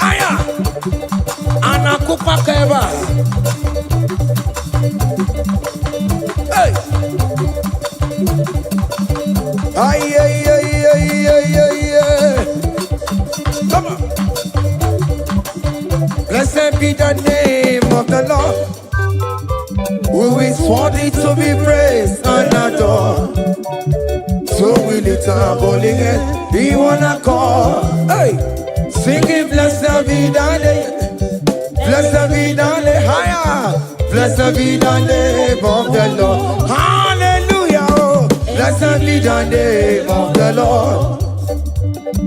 Aya, anakupa keba. Hey. Ay, ay, ay, ay, ay, ay, ay. Come on. Blessed be the name of the Lord, who is worthy to be praised and adored. So we lift our holy hand, we wanna call. Hey, singing blessed be the name, blessed be the name, higher, blessed be the name of the Lord. Hallelujah, oh. Blessed be the name of the Lord,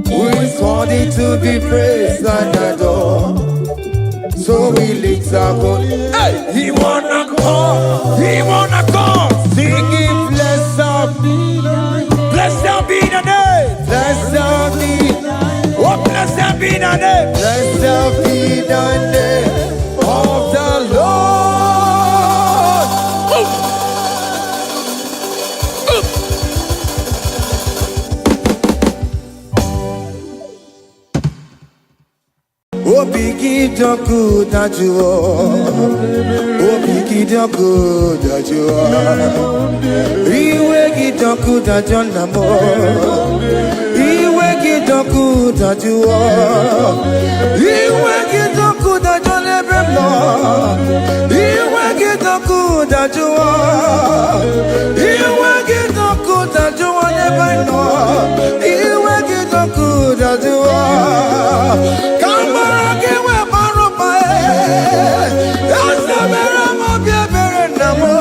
who is worthy to be praised and adored. So we lift our holy hand. Hey, he wanna call, singing blessed be the name. Blessed be the name. Blessed be. Oh, blessed be the name. Blessed be the name of the Lord. Oh, biggie, the good that you are. Oh, biggie, the good that you are. Iwe the good that you are. Iwe the good that you are. Iwe the good that you never know. Iwe the good that you are. Iwe the good that you never know. Iwe the good that you are. Come on, give me a baroba. That's the mirror of your very number.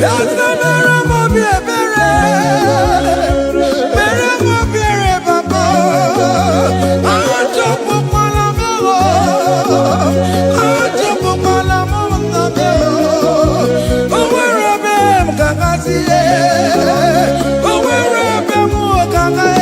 That's the mirror of your very. Mirror of your baba. I jump up on a mama. I jump up on a mama. Oh, where I am, Kakasi. Oh, where I am, Kakasi.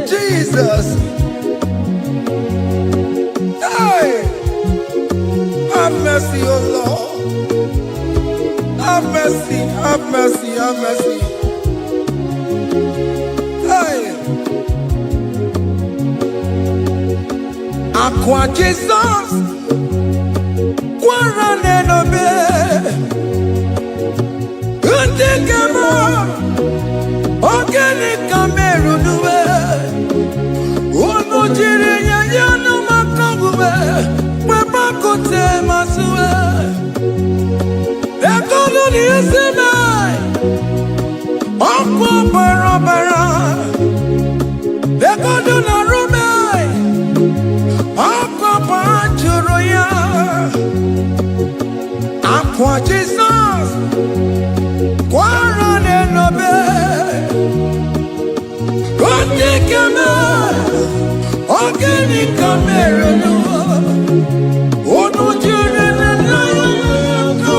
Jesus. Hey, have mercy, oh Lord. Have mercy, have mercy, have mercy. Hey, Aqua Jesus, Quarane no be, Untikama, Organic Cameroon. Aqua Jesus, Quarane no be, Organic Cameroon. Oh, no, children, and I go.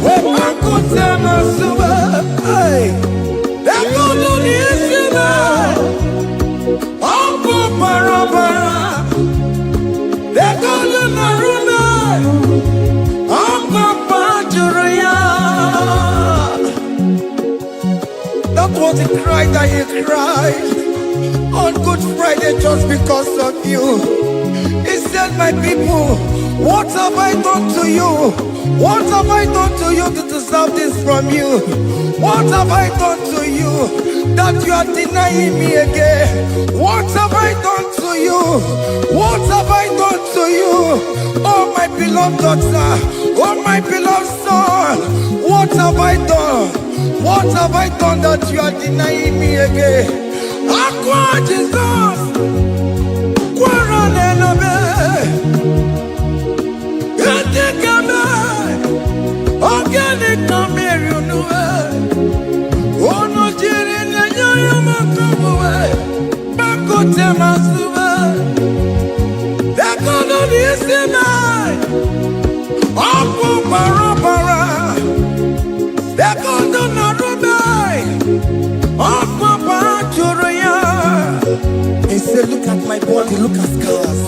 Where I could tell my super. Hey, that go to the Islam. Uncle Parabara. That go to Naruna. Uncle Pajuria. That was the cry that he cried on Good Friday just because of you. He said, my people, what have I done to you? What have I done to you to deserve this from you? What have I done to you that you are denying me again? What have I done to you? What have I done to you? Oh, my beloved daughter, oh, my beloved son, what have I done? What have I done that you are denying me again? Aqua Jesus, Quarane no be, He said, look at my body, look at scars.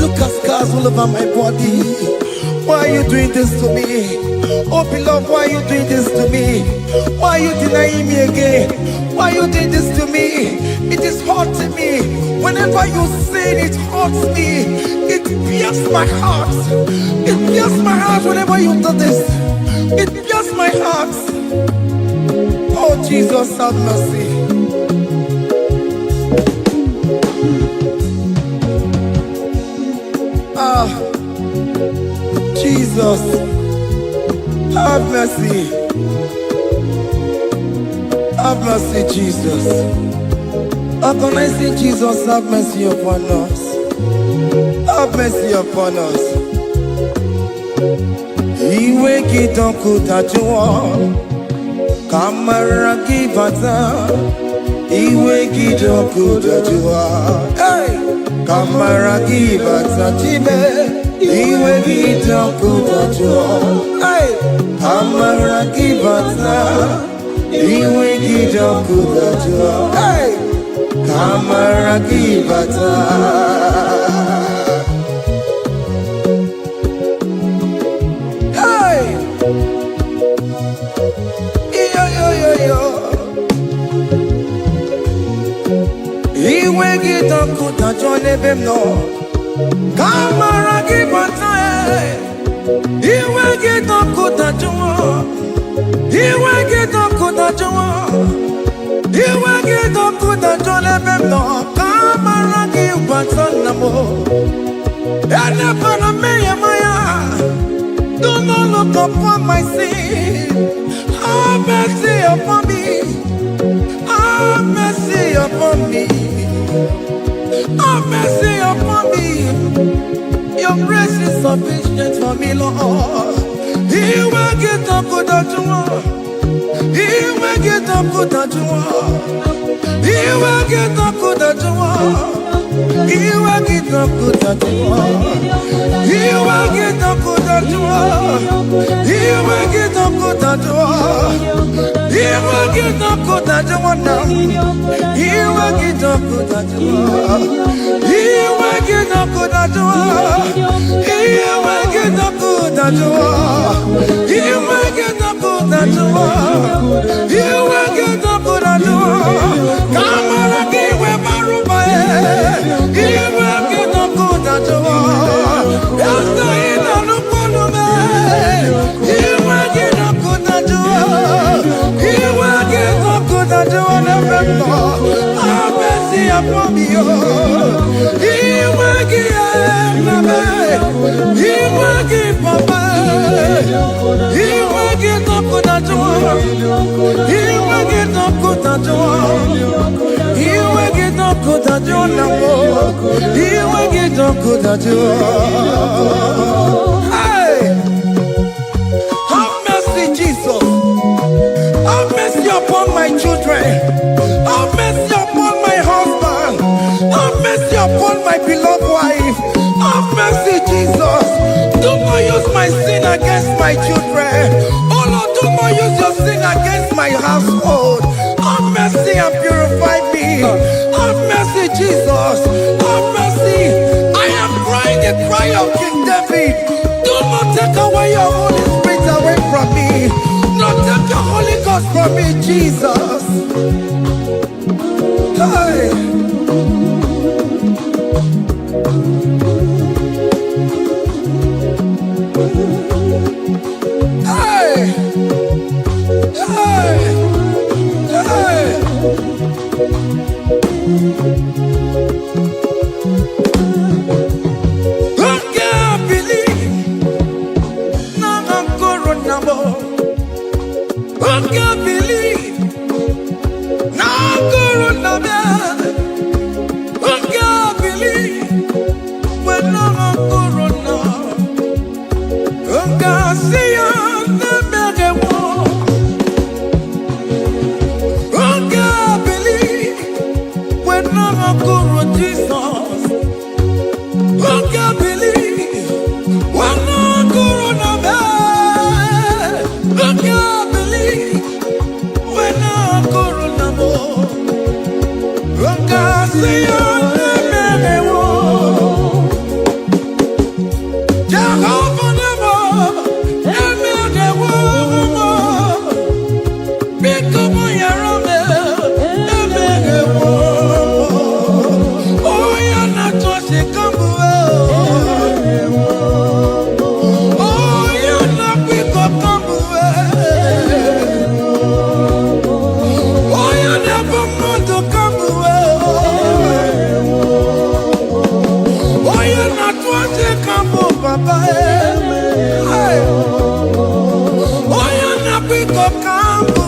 Look at scars all over my body. Why are you doing this to me? Oh beloved, why are you doing this to me? Why are you denying me again? Why are you doing this to me? It is hurting me. Whenever you sin, it hurts me. It pierces my heart. It pierces my heart whenever you do this. It pierces my heart. Oh Jesus, have mercy. Ah, Jesus, have mercy. Have mercy, Jesus. How can I say, Jesus, have mercy upon us? Have mercy upon us. Iwe kitoko tajuwa, kamara kibata. Iwe kitoko tajuwa, hey, kamara kibata chibe. Iwe kitoko tajuwa, hey, kamara kibata. Iwe kitoko tajuwa, hey, kamara kibata. Iwe kitoko tajuwa nebemno, kamara kibata. Iwe kitoko tajuwa, iwe kitoko tajuwa, iwe kitoko tajuwa nebemno, kamara kibata namo. Ene pana meye maya, do not look upon my sin. Have mercy upon me. Have mercy upon me. Have mercy upon me. Your grace is sufficient for me, Lord. He will get up good at you. He will get up good at you. He will get up good at you. He will get up good at you. He will get up good at you. He will get up good at you. He will get up good at you now. He will get up good at you. He will get up good at you. He will get up good at you. He will get up good at you. He will get up good at you. Come on, give me my room. He will get up good at you. That's the end of the problem. He will get up good at you. He will get up good at you. Have mercy upon me. He will give me. He will give Papa. He will get up good at you. He will get up good at you. He will get up good at you now. He will get up good at you. Hey, have mercy, Jesus. Have mercy upon my children. Have mercy upon my husband. Have mercy upon my beloved wife. Have mercy, Jesus. Do not use my sin against my children. Oh Lord, do not use your sin against my household. Have mercy and purify me. Have mercy, Jesus. Have mercy. I am crying the cry of King David. Do not take away your Holy Spirit away from me. Not take your Holy Ghost from me, Jesus. Hey. Hey. Hey. Hey. I can't believe now I'm corona. I can't believe papa oya na piko kambu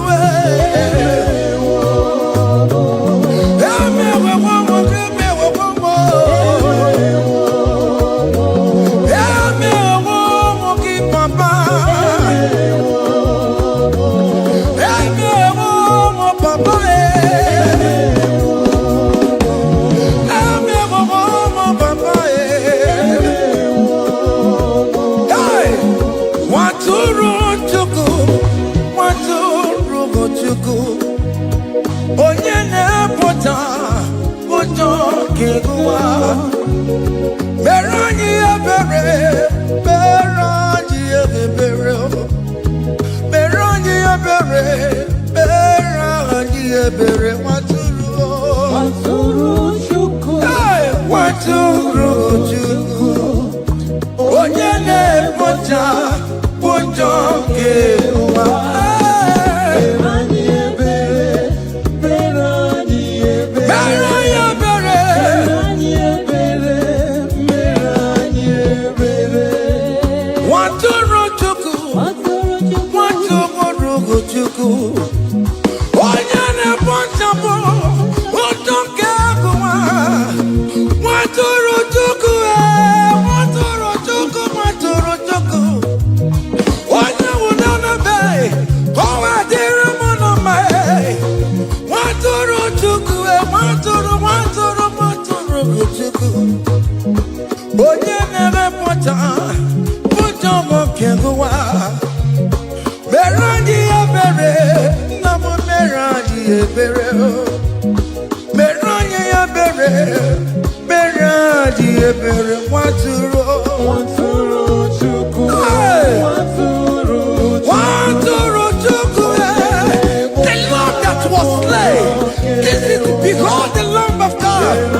Behold the Lamb of God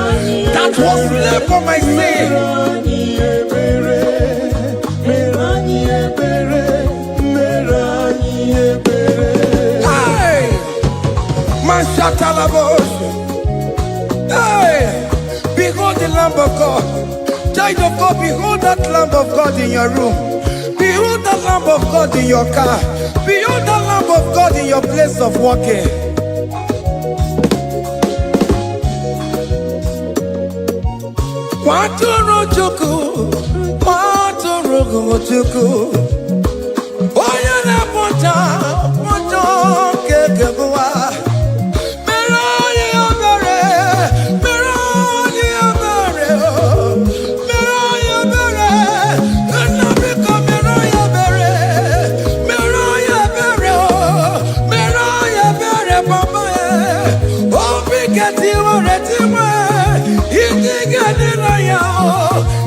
that was slain for my sin. Hey, hey, behold the Lamb of God. Child of God, behold that Lamb of God in your room. Behold that Lamb of God in your car. Behold that Lamb of God in your place of working. Waturu chuku, waturu chuku. Oya na poncha, poncha kekebuwa. Meroye abere, meroye abere, meroye abere. Nabiko meroye abere, meroye abere, meroye abere papa. Obi keti oreti we, iti gani na ya.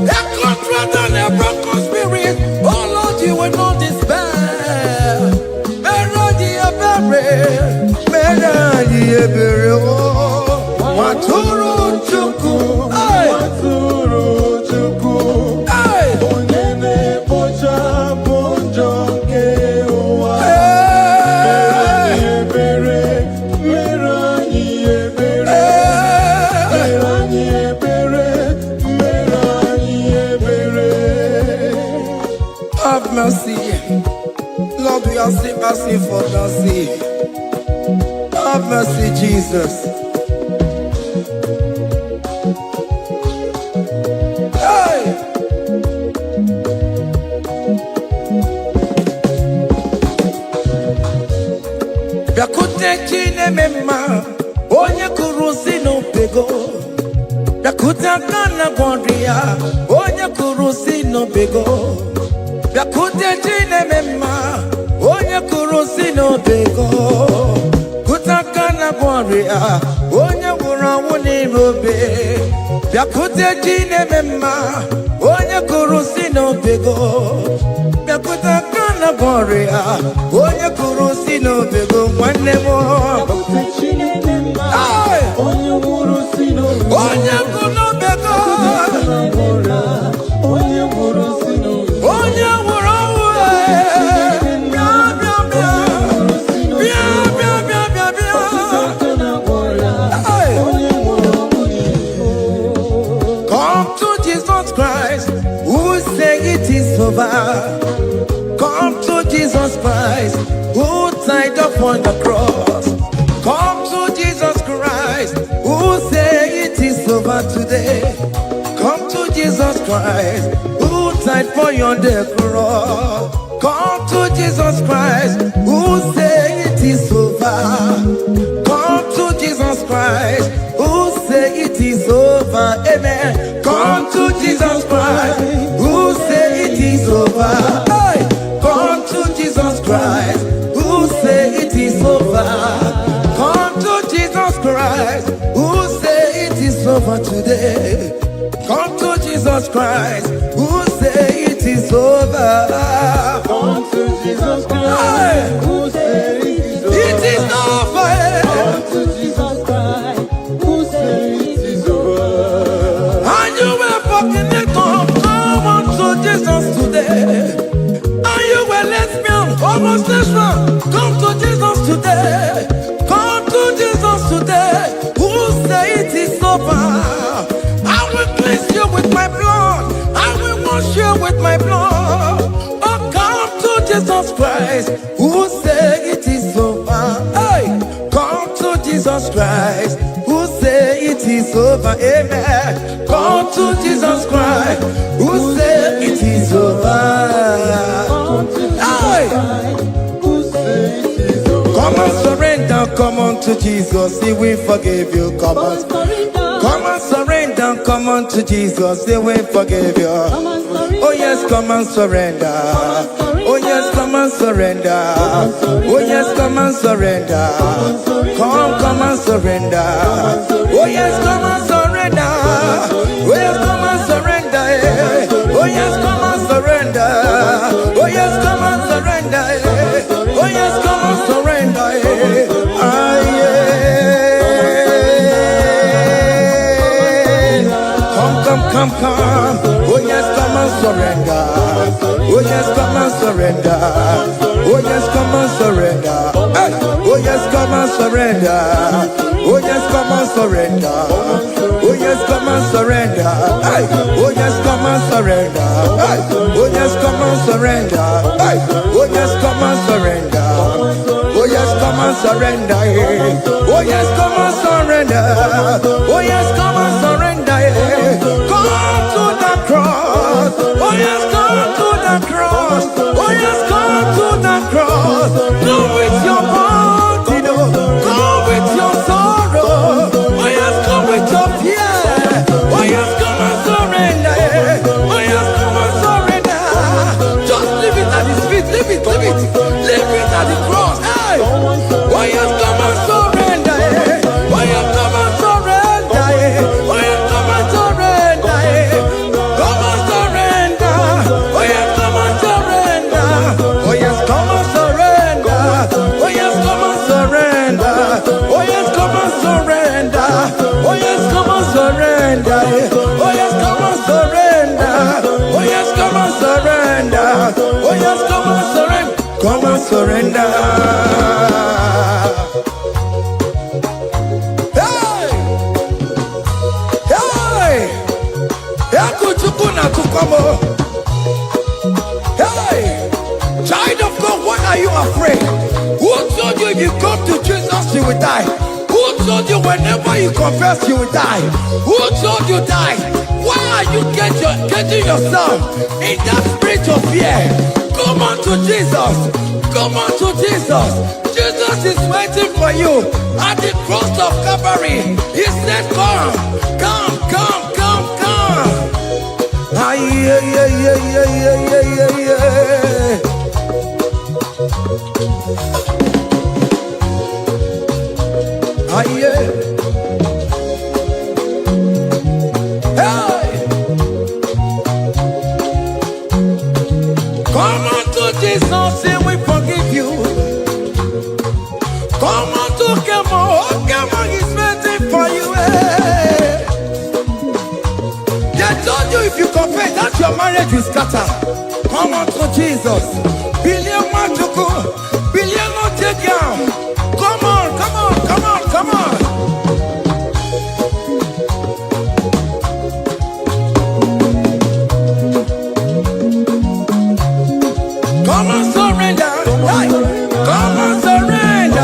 A contract and a broken spirit. Oh Lord, you will not despair. Meradi abere, meradi abere. Waturu chuku, waturu chuku. Onene pocha ponjo kewa. Meradi abere, meradi abere, meradi abere. Have mercy, Lord, we are asking for mercy. Have mercy, Jesus. Hey! Yakute chine mema, onye kurusi no pego. Yakuta kana bondria, onye kurusi no pego. Yakute chine mema, onye kurusi no bego. Kutaka na gwaria, onye wura wuni robe. Yakute chine mema, onye kurusi no bego. Yakutaka na gwaria, onye kurusi no bego. Mwane mo. Yakute chine mema, onye kurusi no bego. Onye kuno bego. Onye kurusi no bego. Onye upon the cross. Come to Jesus Christ, who say it is over today. Come to Jesus Christ, who died for you on the cross. Come to Jesus Christ, who say it is over. Come to Jesus Christ, who say it is over. Amen. Come to Jesus Christ, who say it is over. Hey. Come to Jesus Christ, who say it is over. Come to Jesus Christ, who say it is over today. Come to Jesus Christ, who say it is over. Come to Jesus Christ, who say it is over. It is over. Come to Jesus Christ, who say it is over. And you were fucking it up. Come on to Jesus today. And you were lesbian, homosexual. Come to Jesus today. Come to Jesus today. Who say it is over. I will cleanse you with my blood. I will wash you with my blood. Oh, come to Jesus Christ, who say it is over. Hey, come to Jesus Christ, who say it is over. Amen. Come to Jesus Christ, who say it is over. Come to Jesus Hey. Christ, who say it is over. Come and surrender, come on to Jesus, He will forgive you. Come on, come and surrender, come on to Jesus, He will forgive you. Oh yes, come and surrender. Oh yes, come and surrender. Oh yes, come and surrender. Come and surrender. Oh yes, come and surrender. Oh yes, come and surrender. Oh yes, come and surrender. Oh yes, come and surrender. Oh yes, come and surrender. Ah yeah. Come. Oh yes, come and surrender. Oh yes, come and surrender. Oh yes, come and surrender. Hey. Oh yes, come and surrender. Oh yes, come and surrender. Oh yes, come and surrender. Hey. Oh yes, come and surrender. Hey. Oh yes, come and surrender. Hey. Oh yes, come and surrender. Oh yes, come and surrender. Oh yes, come and surrender. Oh yes, come and surrender. Come to the cross. Oh yes, come to the cross. Oh yes, come to the cross. Go with your body, go with your sorrow. Oh yes, come with your fear. Oh yes, come and surrender. Oh yes, come and surrender. Just leave it at His feet. Leave it at the cross. Hey. Oh yes, come and surrender. Oh yes, come and surrender. Oh yes, come and surrender. Come and surrender. Oh yes, come and surrender. Oh yes, come and surrender. Oh yes, come and surrender. Oh yes, come and surrender. Oh yes, come and surrender. Oh yes, come and surrender. Oh yes, come and surrender. Oh yes, come and surrender. Come and surrender. Hey! Hey! Hey! Child of God, why are you afraid? Who told you if you come to Jesus you will die? Who told you whenever you confess you will die? Who told you die? Why are you getting yourself in that spirit of fear? Come on to Jesus. Come on to Jesus. Jesus is waiting for you at the cross of Calvary. He said, come. Ah, yeah. Hey! Come on to Jesus, He will forgive you. Come on to Kemo, He's waiting for you. Hey. They told you if you confess that your marriage will scatter. Come on to Jesus. Billion Majuku, billion not take down. Come on. Come and surrender. Come and surrender.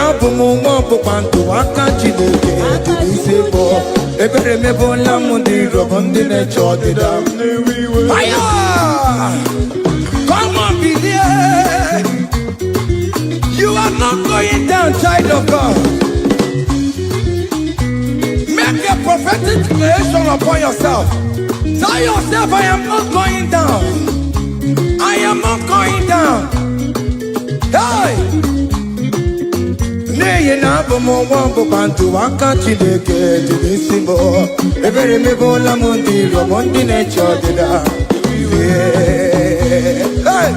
na-abụ m nwa ọkpụkpa ndụ aka Chineke dị n'isi bụ ebere mebola m ndị iro bụ ndị na-eche ọdịda. Fire! Come on, believe. You are not going down, child of God. Make a prophetic declaration upon yourself. Tell yourself, I am not going down. I am not going down. Hey! Neye na abụ m nwa ọgbụgba ndụ aka Chineke dị n'isi m. Ebere mebola m ndị iro bụ ndị na-eche ọdịda. Hey!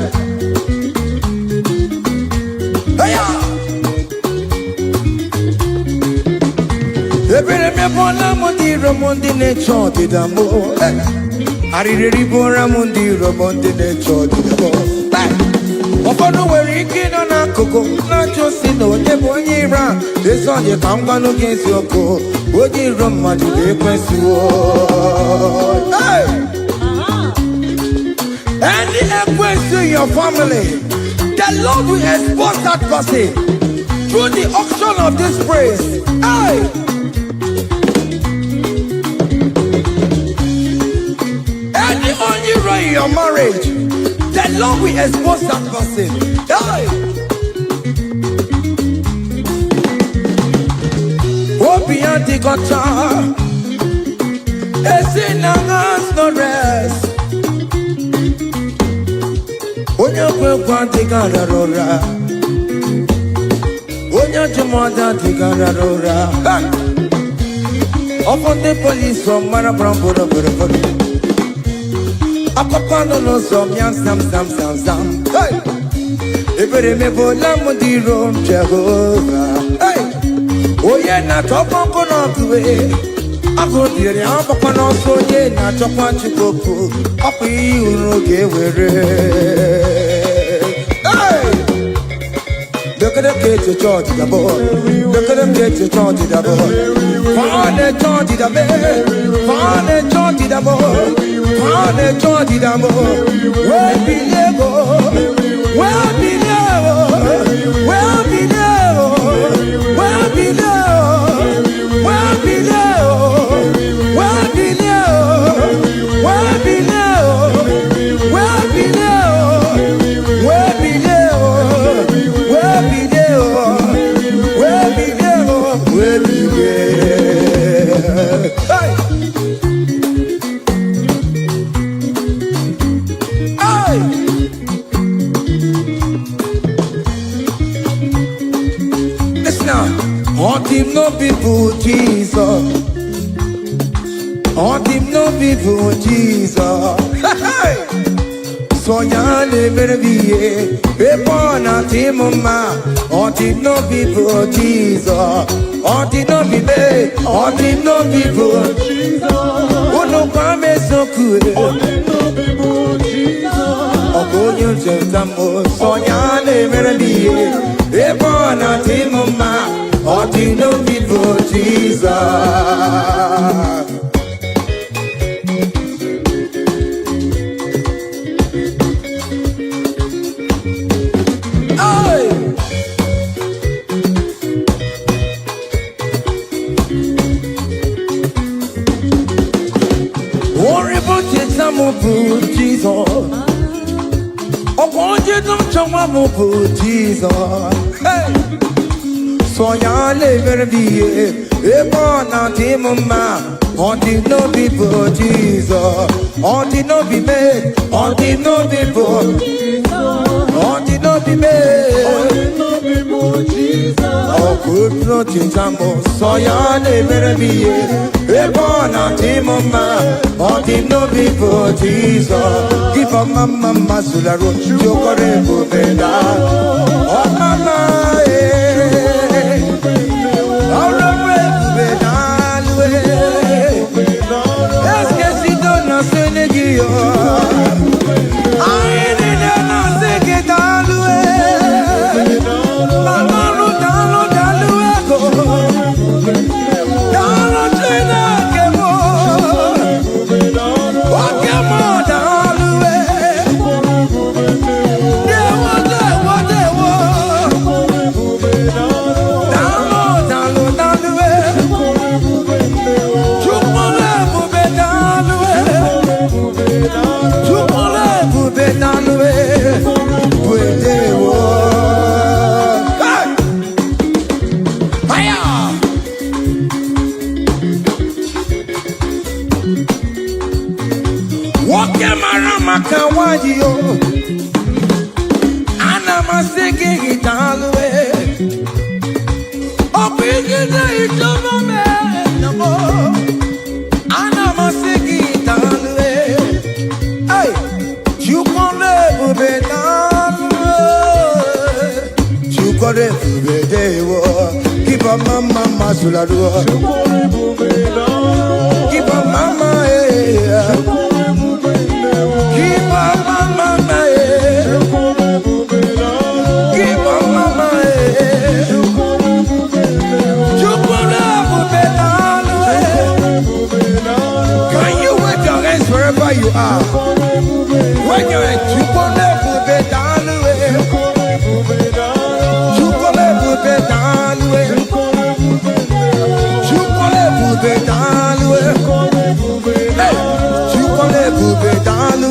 Ebere mebola m ndị iro bụ ndị na-eche ọdịda m. Arịrịrị bụra m ndị iro bụ ndị na-eche ọdịda m. Ụfọdụ nwere ike ịnọ n'akụkụ na-achọ si na onye bụ onye iro a. Ezi onye ka m gwanụ gị eziokwu, onye iro mmadụ na-ekwesịwo. Any equence in your family, the Lord will expose that person through the auction of this praise. Hey! Any hero in your marriage, the Lord will expose that person. Hey! Obi anti-gota, esinangas no rest. Onye kwekwa dịgararora, onye jụmọda dịgararora. Ọkụ ndị polisi ọmara bramboro bụrụbụrụ. Akọpa nọ n'ụzọ mịa zam. Ebere mebola m ndị iro m Jehova. Onye na-achọkwa nkụ n'ọgụwe, akụ dịrị agbakwa n'ọsọ onye na-achọkwa Chukwu, ọkwa ihe uru ga-ewere. Look at the kids to charge the boy. Look at the kids to charge the boy. Find the charge the boy. Find the charge the boy. Find the charge the boy. Where be level? Where be level? Where be level? Where be level? Where be level? Where be level? Where be level? Where be level? Where be him no people Jesus. Him no people Jesus. So yale merviye epona timoma. Him no people Jesus. Him no people. Him no people Jesus. Ono kame sokure. Him no people Jesus. Ogonyo jentamo. So yale merviye epona timoma. Him no people Jesus. Jesus, oh, won't you don't show up Jesus? Hey, so ya never be a born out him, ma. Him no people Jesus, him no be made, him no people, him no be made, him no people Jesus. Oh, good nothing, Jambo, so ya never be a born out him, ma. Him no people Jesus. Give up mama sularo, chokore bubenda. Oh mama, singing it all the way. Oh, bringing it to me, no more. And I'm singing it all the way. Hey, you can never be done. You can never be there. Keep a mama, masula do. Keep a mama, keep a mama, keep a mama, you can never be done. Can you wave your hands wherever you are? Wave your hands, you can never be done. You can never be done. You can never be done. Hey, you can never be done.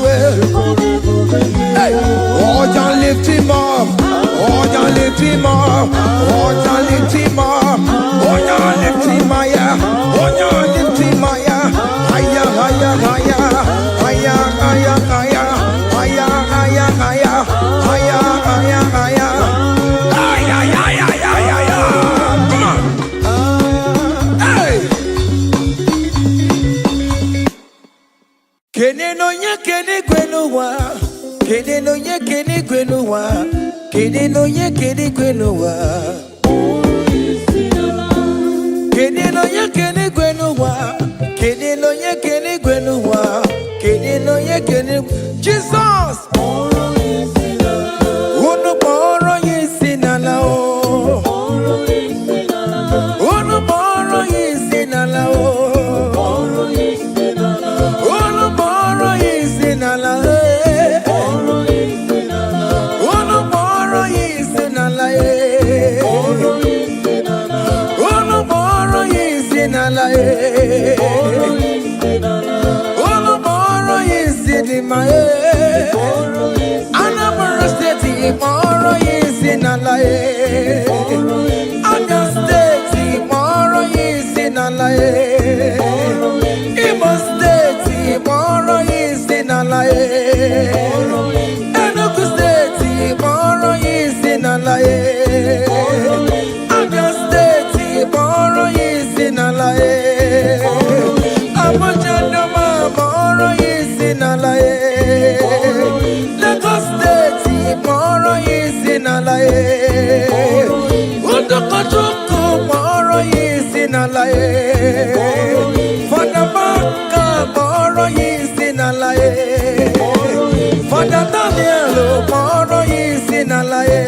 Hey, oh, you lift him up. Oh, you lift him up. Oh, you lift him up. Oh, you lift him higher. Oh, you lift him higher. Higher, higher, higher. Higher, higher, higher. Higher, higher, higher. Higher, higher, higher. Higher, higher, higher, higher. Come on. Hey. Kene no nye kene kwenuwa. Kene no nye kene kwenuwa. Kene no nye kene kwenuwa. Kene no nye kene kwenuwa. Kene no nye kene kwenuwa. Kene no nye kene. Jesus. Unu moro yesinala o. Unu moro yesinala o. Unu moro yesinala e. Unu moro yesinala e. Unu moro yesinala e. Unu moro yesinima e. Anambra State moro yesinala e. Abia State moro yesinala e. Imo State moro yesinala e. Enugu State moro yesinala e. Abia State moro yesinala e. Abuja Doma moro yesinala e. Lagos State moro yesinala e. Udokojuku moro yesinala e. Fada Baka moro yesinala e. Fada Daniel moro yesinala e.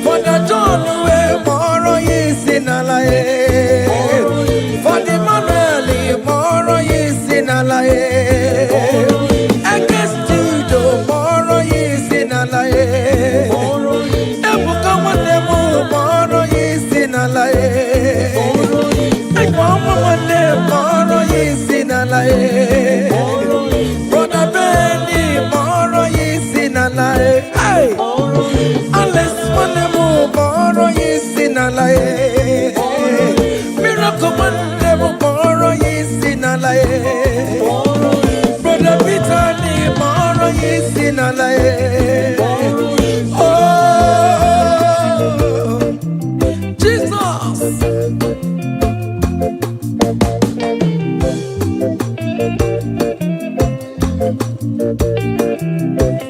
Fada John moro yesinala e. Fada Emmanuel moro yesinala e. Ekestudo moro yesinala e. Ebuka Wademu moro yesinala e. Ekwama Wademu moro yesinala e. Brother Benny moro yesinala e. Hey, Alex Wademu moro yesinala e. Miracle Wademu moro yesinala e. Brother Peter ni moro yesinala e. Oh, Jesus.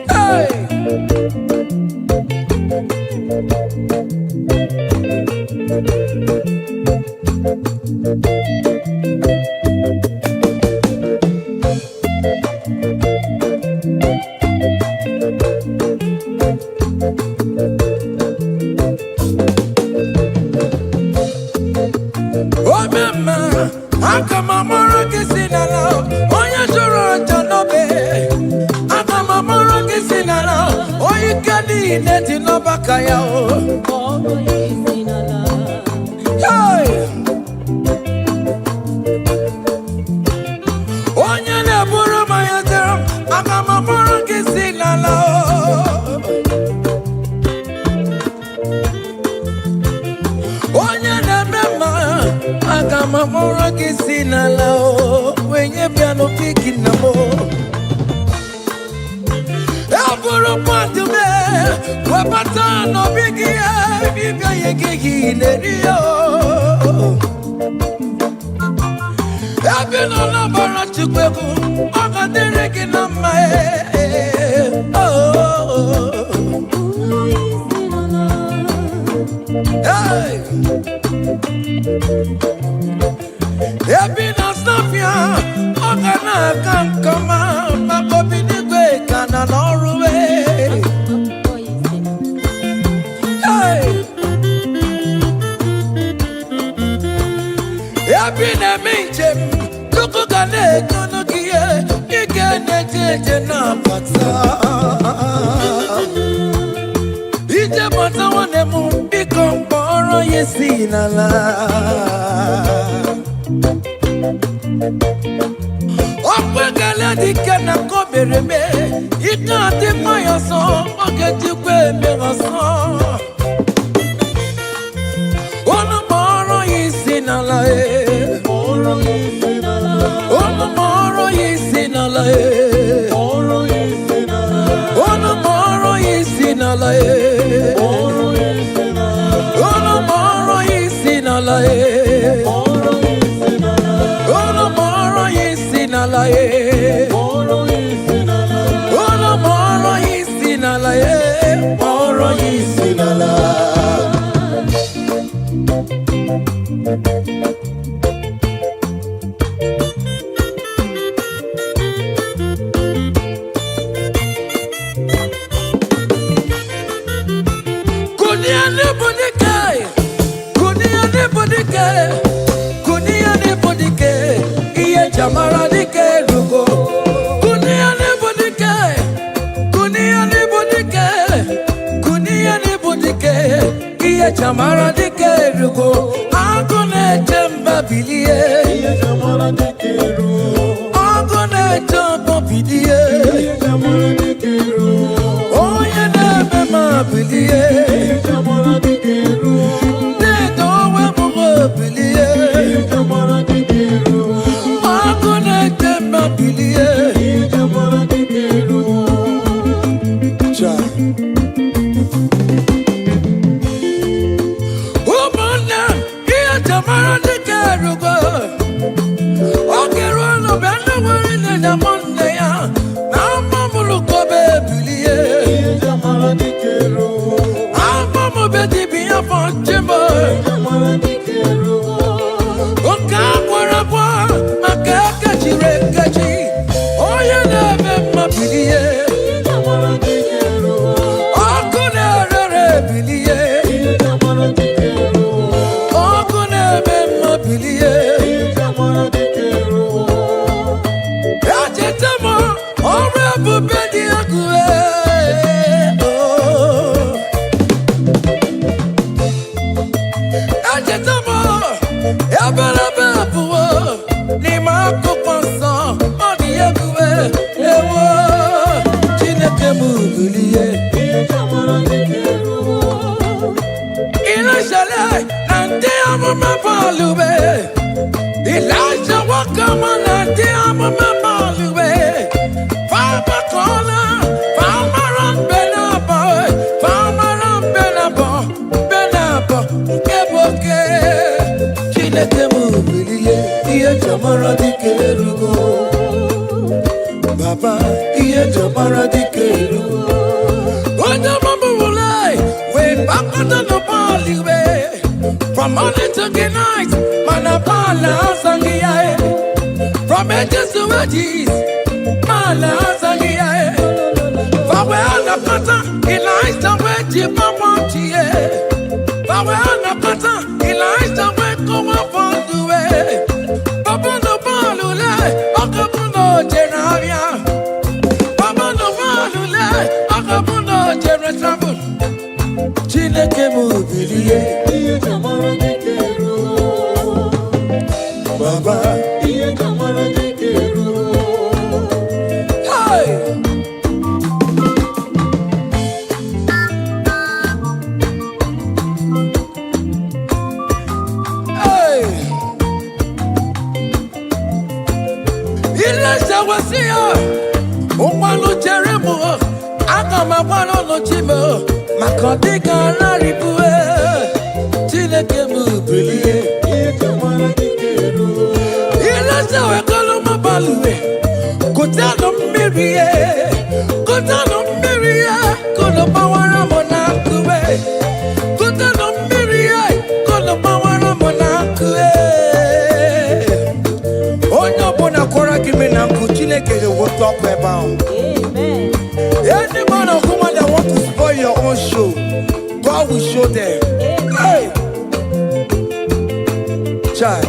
Hey. Oh, mama, akamamoro kisinala, oya shoro janobe. Akamamoro kisinala, oyi kadi neti no bakaya o. Hey, onya ne buru mayatero, akamamoro kisinala o. Onya ne mema, akamamoro kisinala o. Wenye piano piki namo. Aburu patu me. wapata no bigia bibia yegi nerio Abino na bara chukweku akadere kinama Hey Abino snafia akana kankama makobini kwe kana noruwe Abina minjem tuku kane kono kiye ikene jeje na pata Ije pata wane mu ikomporo yesi nala Okwe gale dike na kobere me Ika ati maya son Oke jikwe me gason Ono moro yesi nala Ono moro yesi nala Ono moro yesi nala Ono moro yesi nala Ono moro yesi nala Ono moro yesi nala Moro yesi nala Jamara dike rugo kunia ne bodike iye jamara dike rugo agone temba bilie iye jamara dike rugo agone temba bilie iye jamara dike rugo oye ne mema bilie iye jamara dike rugo ne dowe mo bilie iye jamara dike rugo Temba bilie jamara dikero cha Umana iya jamara dikero go Okero no bana wari na jamonde ya na mamulu ko be bilie jamara dikero Amamo be dibia fonchemo jamara dikero Oka kwara kwa Rekaji, oh you never mapilie. Akune rere pilie. Akune mapilie. Ajetamo, ore bubedi akue. Ajetamo, yabara babuo. Ni mako kwanza odi yakuwe ewo chineke mubuliye jamara dikero ina shale nante amama balube Elijah wakama nante amama balube Fama kola fama ram benabo keboke chineke mubuliye jamara dikero Baba iye jamara dikero Oja mama mulai we back on the bali we from morning to night manapala sangia from edges to edges mala sangia Fawe ana pata Elijah we jipapa chie Fawe ana pata Elijah we koma fonduwe Baba no balule, akabuno jeravia. Baba no balule, akabuno jerasabu. Chineke mubilie, iye jamara dikero. Baba, iye jamara dikero. Hey. Elijah was here. Umalo Jeremo, Aga mabano no chimo makodika na ribue Chineke mubilie Ilasa we kolo mabalue Kutano mirie Kutano mirie Kono bawara monakue Kutano mirie Kono bawara monakue Onyo bona kora kimi na Chineke the work up about. Amen. Any man or woman that want to spoil your own show, God will show them. Hey, child.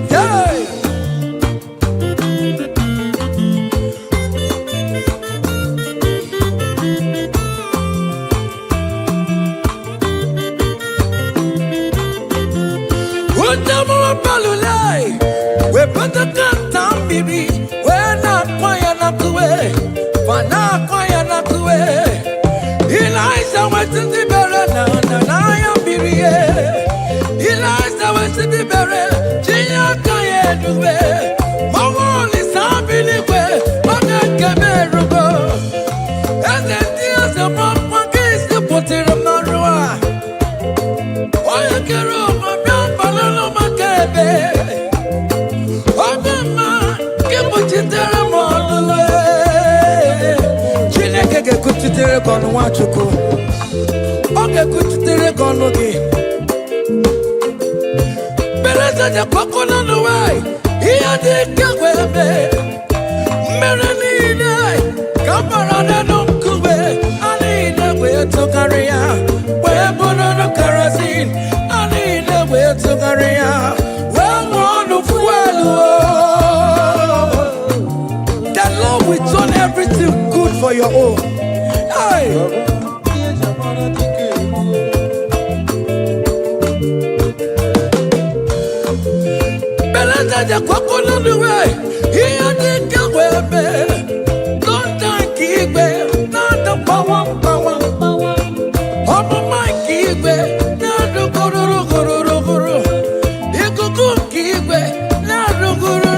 Hey. We better cut down, baby. We're not quiet enough to wait. But not quiet enough to wait. Eliza went to the barrel. I am baby. Eliza went to the barrel. Gia can't do it. My wall is happy anyway. But I can't go. And then there's a mom case to put it on the road. Oh, you can roll my young balloon, my baby. Chineke kuchitere kono wachuko oge kuchitere kono gi Beleza ja koko na nuwai iya di kagwebe Merenine Kamara na nukwe Anine we tokaria We bono no karasin Anine we tokaria We wonu fuelu We turn everything good for your own. Hey. Beleza ja kwako na nuwe. Hiya ni kagwebe. Don't kigwe. Nada bawa. Omo my kigwe. Nada guru. Ikuku kigwe. Nada guru.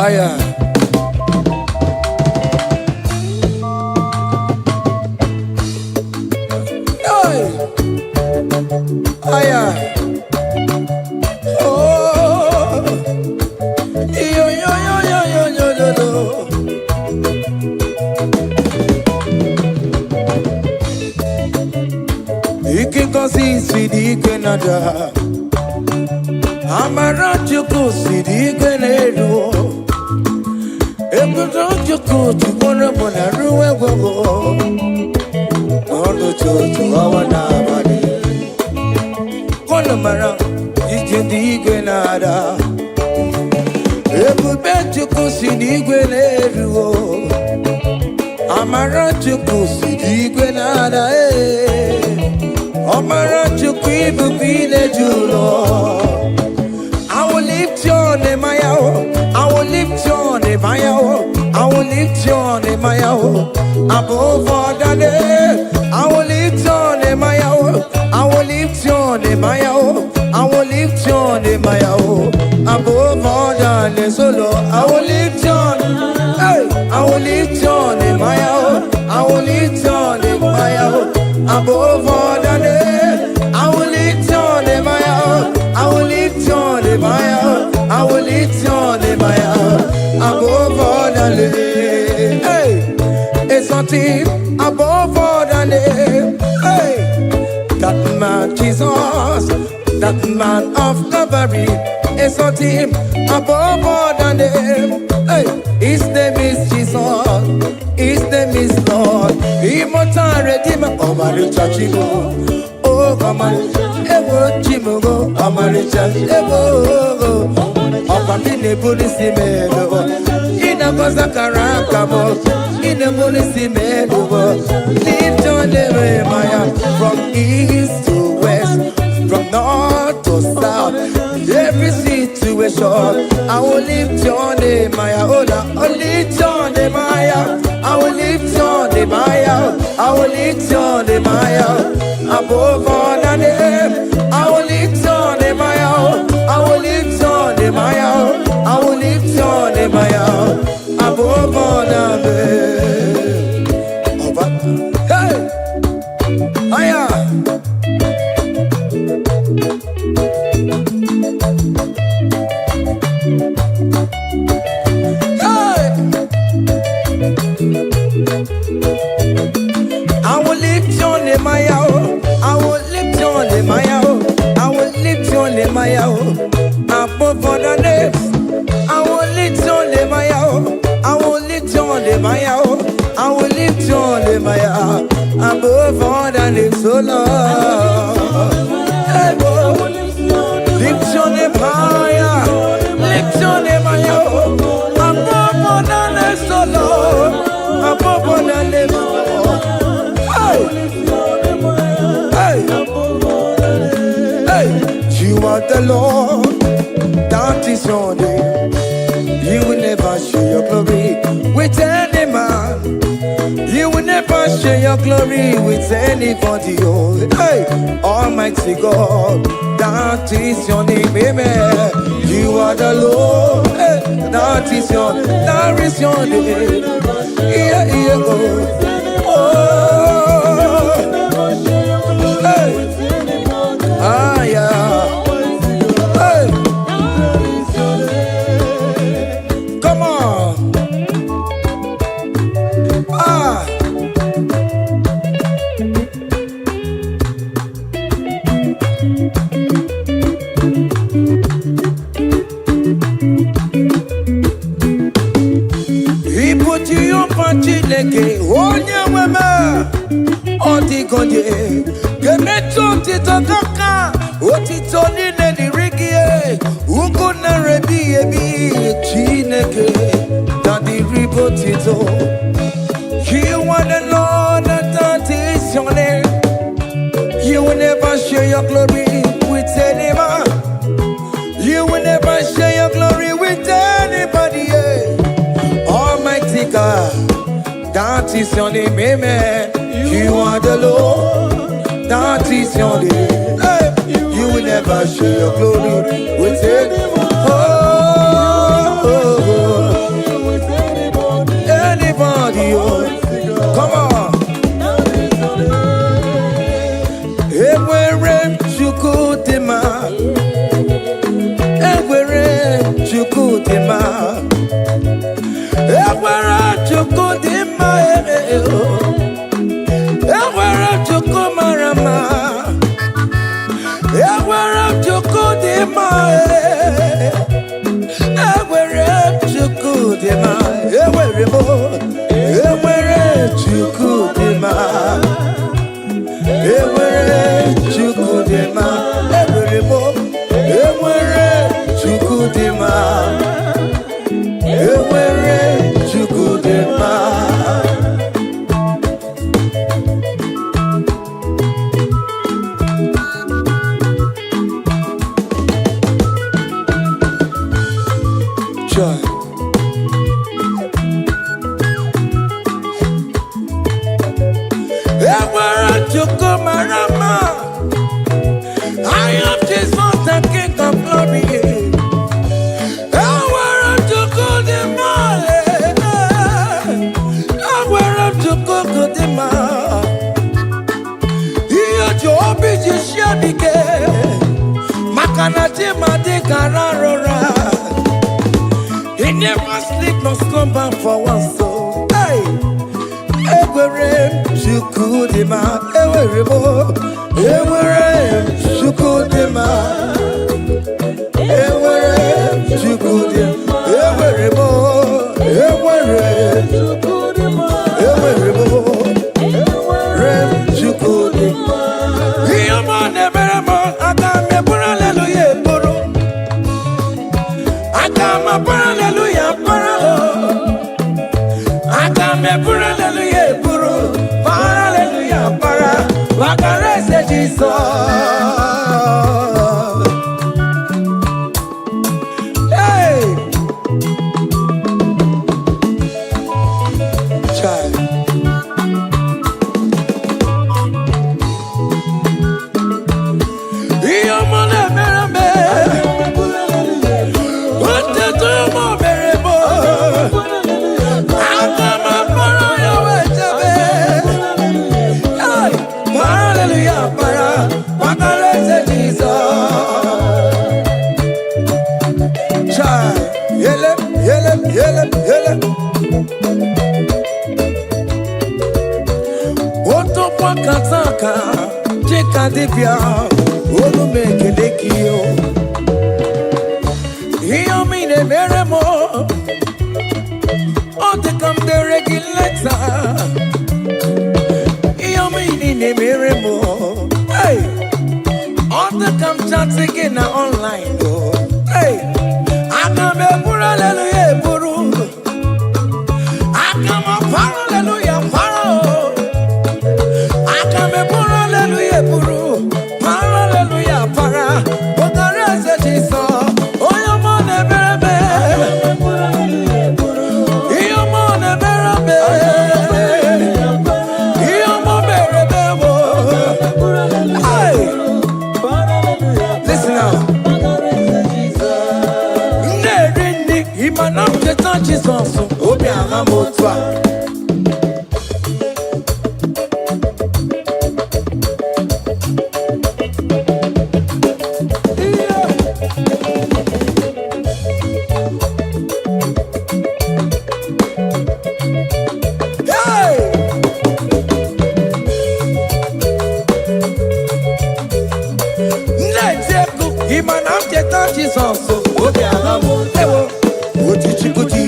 Aya. Aya. Oh. Yo yo yo yo yo yo yo yo. Ike kosi sidi Canada. Amara chuku sidi Canada. Ekuto chuku chukona bona ruwe gogo. Ondo chuchu awana bani. Kono mara sidi Canada. Ekube chuku sidi Canada. Amara chuku sidi Canada. Amara chuku ibu bile julo. I will lift your name, I will lift your name, I will lift your name, above all the name. I will lift your name, I will lift your name, I will lift your name, above all the name. Solo, I will lift your name, I will lift your name, I will lift your name, above all the name. I will lift your name, I will lift your name, I will lift your name, above all the name. Hey, it's something above all the name. Hey, that man Jesus, that man of Calvary, is something above all the name. Hey, his name is Jesus, his name is Lord, immortal Redeemer, Omaricha Chigo. Oh, come on, Ewo Chimugo, Omaricha, Ewo, Opamine Police Medo, in a Bosakara, in a Police Medo, lift your name, Maya, from east to west, from north to south, every situation, I will lift your name, Maya, I will lift your name, Maya, I will lift your name, Maya, I will lift your name, Maya, above all the name, I will lift your name, Maya, I will lift your name, Maya, I will lift your name, Maya, above all the name. Hey, Maya. I will lift your name, I will lift your name, I will lift your name, above all the names. I will lift your name, I will lift your name, I will lift your name, above all the names, oh Lord. Hey, boy. Lift your name higher, lift your name higher, above all the names, oh Lord, above all the names, oh Lord. Hey, you are the Lord, that is your name. You will never share your glory with any man. You will never share your glory with anybody. Oh, hey, Almighty God, that is your name, amen. You are the Lord, hey, that is your name, that is your name. Yeah, yeah, oh, hey, ah, yeah. Hey, come on, ah. Chineke onye nweme ọdịgonye ga-emetụ otito kaka otito niile dịrị gị ugwu nara ebighị ebi Chineke na dịrị bụ otito. You are the Lord that is your name. You will never share your glory with any man. You will never share your glory with anybody. Almighty God, that is your name, amen. You are the Lord, that is your name. Hey, you will never share your glory with anyone. Oh, oh, oh. dema, ewere chuku dema, ewere mo, ewere chuku dema, ewere chuku dema, ewere mo, ewere chuku dema, ewere chuku dema. I am Jesus, the King of Glory. I want to go to I want to go to the job is shabby. Makanati Madikarara. He never sleep nor slumber for one soul. Hey, Ewere Shukudima, Ewerebo, Ewere Shukudima, Ewere Shukudima, Ewerebo, Ewere Shukudima, Ewerebo, Ewere Shukudima. Yaman Eberemo, Agame Paraleluya Poro, Agama Paraleluya Paralo, Agame Paraleluya Poro, Paraleluya Para, Bagarese Jesus. Hey, child. Yaman Eberemo, what the tomb of Berebo, Agama Hallelujah, para, Bagarese Jesus. Child, yele, yele, yele, yele. Oto kwa kataka, chika dipya, olu mekelekio. Iyo mine meremo, ote kam de regulator. Hey, on the come chat again online. Hey, I come a hallelujah, Buru. I come a hallelujah, Paro. I come a hallelujah, Buru. Hallelujah, Para. But the rest of Jesus, oh, your money, baby. Your money, baby. Imanam je tanchi sonso, obi aramotwa. Hey! Nejeku, imanam je tanchi sonso, obi aramotwa. Ojichikuti,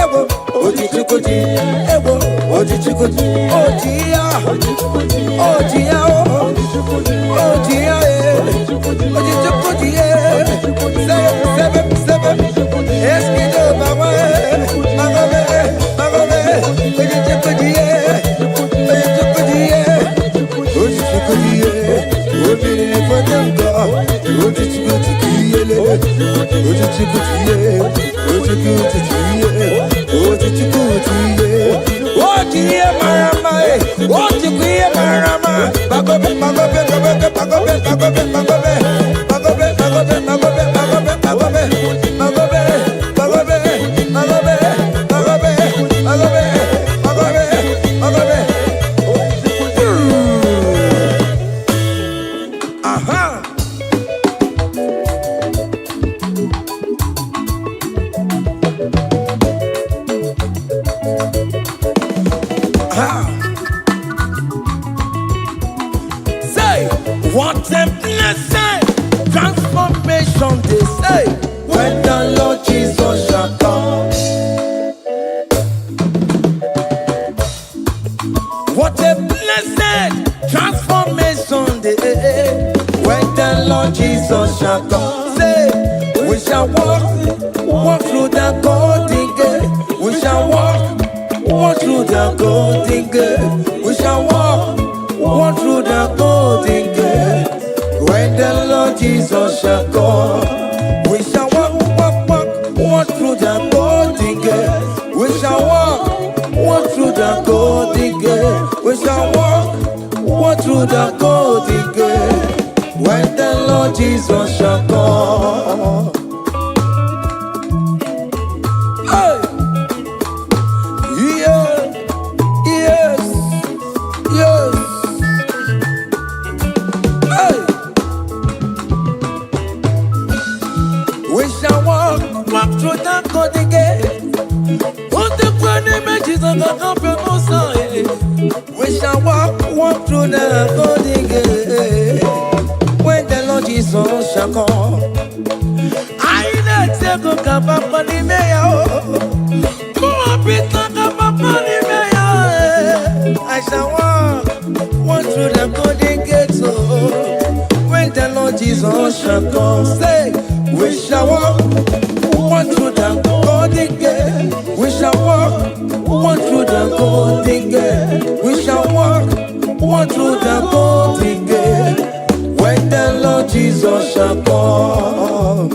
ewo, ojichikuti, ewo, ojichikuti, ojia, ojia, ojia, ojichikuti, seven, eskido, mama, magobe, ojichikuti, ojichikuti, obi for them go, ojichikuti, Say, what a blessing, transformation shall walk through the golden gate. We shall walk through the golden gate. We shall walk through the golden gate. When the Lord Jesus shall come, we shall walk through the golden gate. We shall walk through the golden gate. We shall walk through the golden gate. When the Lord Jesus shall come. Hey! Yeah! Yes! Yes! Hey! We shall walk through the golden gate. What the grand images of the Most High. We shall walk through the golden gate. When the Lord Jesus shall come, I let you go come up on the mayor. Go up it up on the mayor. I shall walk through the golden gate. So when the Lord Jesus shall come, say, we shall walk through the golden gate. We shall walk through the golden gate. We shall walk through the golden gate. When the Lord Jesus shall come.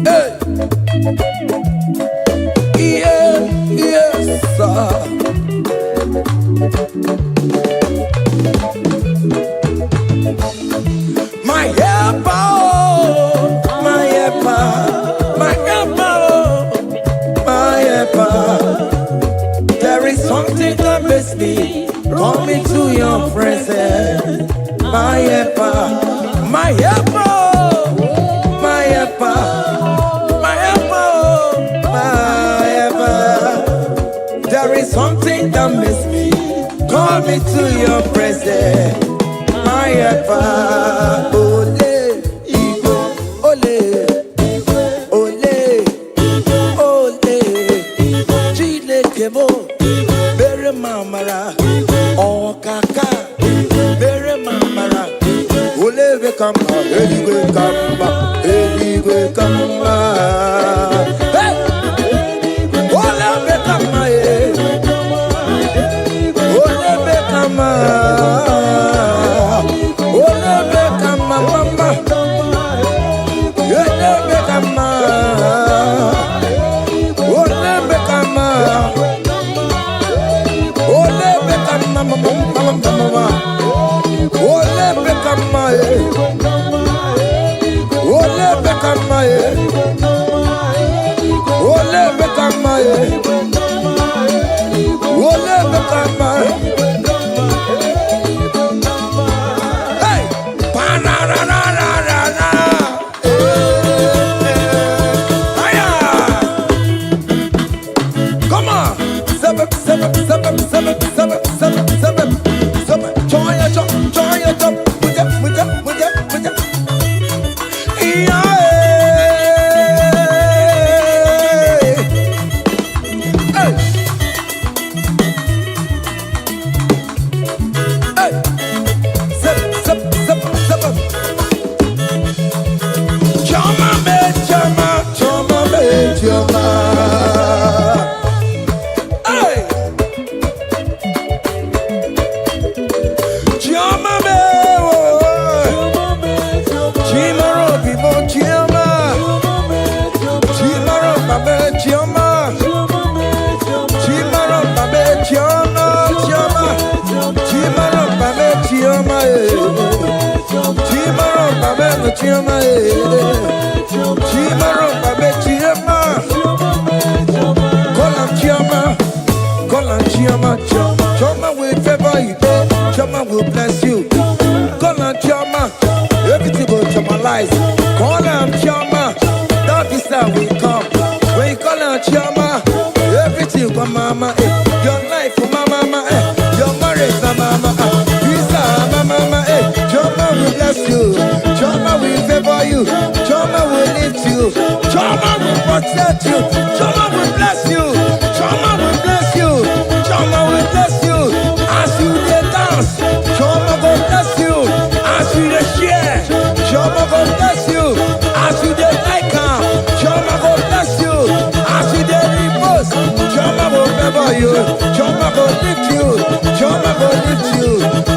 Hey! Yeah, yes, sir. My helper, my helper, my helper, my helper. There is something that makes me call me to your presence, my helper, my helper, my helper, my helper, my helper. There is something that makes me call me to your presence, my helper. Ole, Igbo, ole, ole, ole, Chinekemo, Bere Mamara. Oh, kaka, bere mamara. Oleve kamba, eligwe kamba, eligwe kamba. Hey, oleve kamba, oleve kamba, oleve kamba, mama. Oleve kamba, oleve kamba. Ole bekama mama mama. Ole bekama ole bekama ole bekama ole bekama. Hey, pararararara. Aya, come on. Seven. Join your jump. With ya. Yeah. Hey. Seven. Chama. Choma will favor you, Choma will bless you. Call on Choma, everything will Chomalize. Call on Choma, that is how we come. When you call on Choma, everything for mama, your life for mama, your marriage for mama, visa mama, Choma will bless you, Choma will favor you, Choma will lift you, Choma will protect you, Choma will bless you, Choma will bless you, Choma will bless you. As you dance, Choma will bless you. As you share, Choma go bless you. As you dey like am, Choma go bless you. As you dey repose, Choma go favor you. Choma go lift you. Choma go lift you.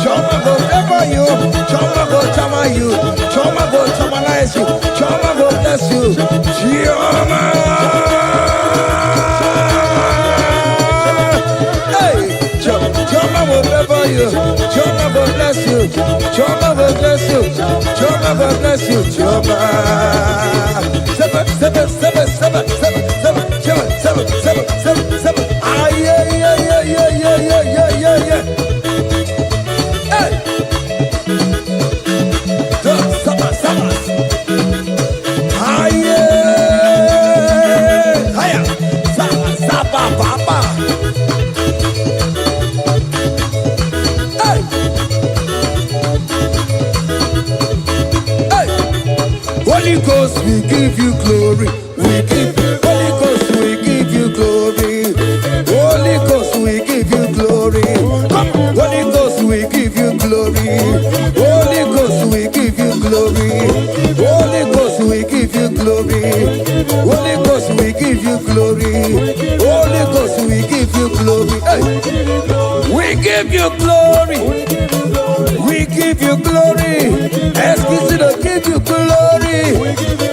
Choma go favor you. Choma go chama you. Choma go chamanize you. Choma go bless you. Choma. Hey, Choma will favor you. Choma will bless you. Choma will bless you. Choma will bless you. Choma. Seven, seven, seven, seven, seven, seven, seven, seven, seven, seven, seven. Ah, yeah, yeah, yeah, yeah, yeah, yeah, yeah, yeah, yeah. Hey. Saba, saba. Ah, yeah. Hiya. Saba, saba, papa. Holy Ghost, we give you glory. We give Holy Ghost, we give you glory. Holy Ghost, we give you glory. Come, Holy Ghost, we give you glory. Holy Ghost, we give you glory. Holy Ghost, we give you glory. Holy Ghost, we give you glory. Holy Ghost, we give you glory. Hey. We give you glory. We give you glory. Excuse me, give you glory.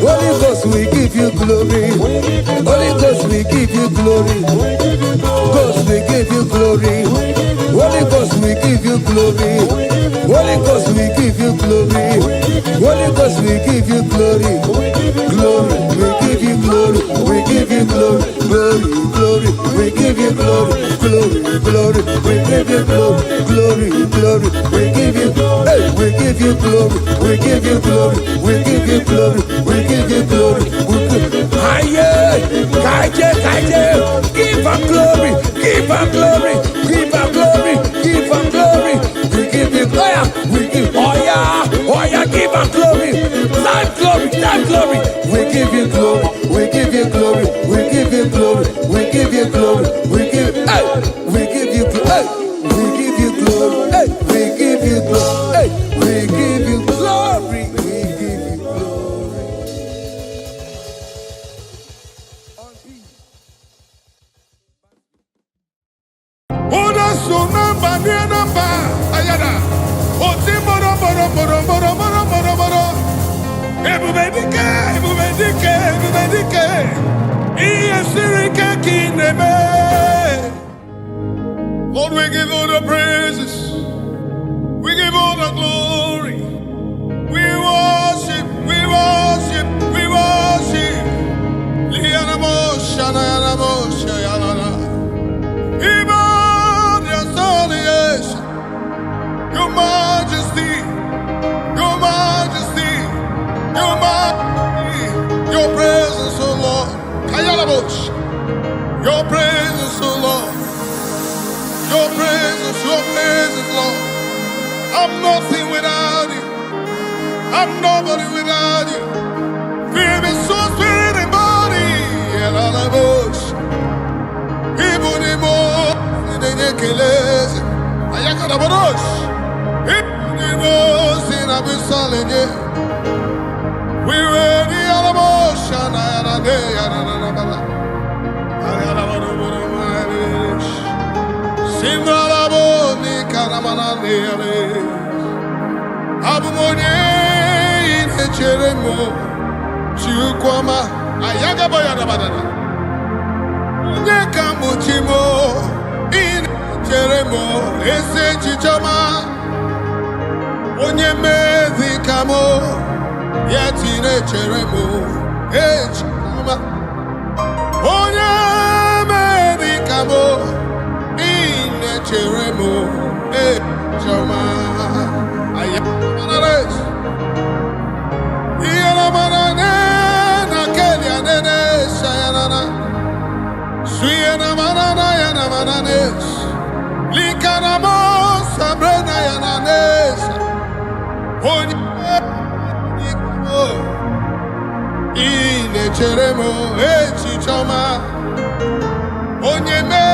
Holy Ghost, we give you glory. Holy Ghost, we give you glory. Ghost, we give you glory. Holy Ghost, we give you glory. Holy Ghost, we give you glory. Holy Ghost, we give you glory. Glory, we give you glory. We give you glory. Glory, glory, we give you glory. Glory, glory, we give you glory. Glory, glory, we give you glory. Hey, we give you glory. We give you glory. We give you glory. We give you glory. Aye, kaije, kaije. Give am glory. Give am glory. Give am glory. Give am glory. We give you glory. We give give am glory. Time glory. Time glory. We give you glory. We give you glory. We give you glory. We give you glory. We give hey. We give you glory. We give you glory. Hey. We give you glory. Hey. We give you glory. We give you glory. Oda sunamba nienamba ayada. Oti moro moro moro moro moro moro moro. Ebubedike, ebubedike, ebubedike. Iyesirike kineme. Lord, we give all the praises. We give all the glory. We worship, we worship, we worship. Lianamo shana yanamo shayalana. Iman yasoliyesh. Your majesty, your majesty, your majesty, your presence, O Lord. Kayalabosh. Your presence, O Lord. Your presence, Lord. I'm nothing without you. I'm nobody without you. Feel me, soul, spirit, and body. And all I wish. Even more than the killers. I got a bodosh. Even more than I've been selling it. We were the emotion. I had a day. I got a bodosh. Simralabo ni karamanane. Abumonye ine cheremo. Chukwama ayaga bayada badana. Onye kamuchimo ine cheremo. Ese chichama. Onye mezi kamo. Yetine cheremo. Echama. Onye mezi kamo. Cheremo, chama, ayanares, iyanamanane, nakelia nene, sayanana, suyanamanana, yanamananes, likanamo, sabrena, yananes, onye, ine cheremo, chichama, onye me.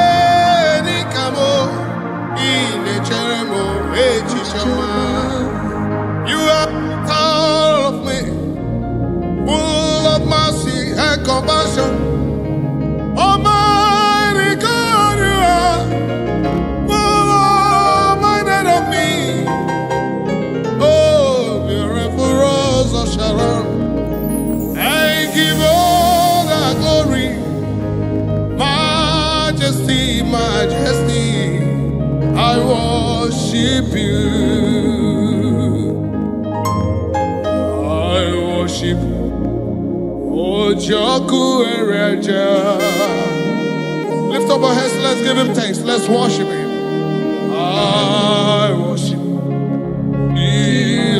You are all of me. worship you. I worship Ojoku Ereja. Lift up our hands, let's give him thanks, let's worship him. I worship Irokunikue.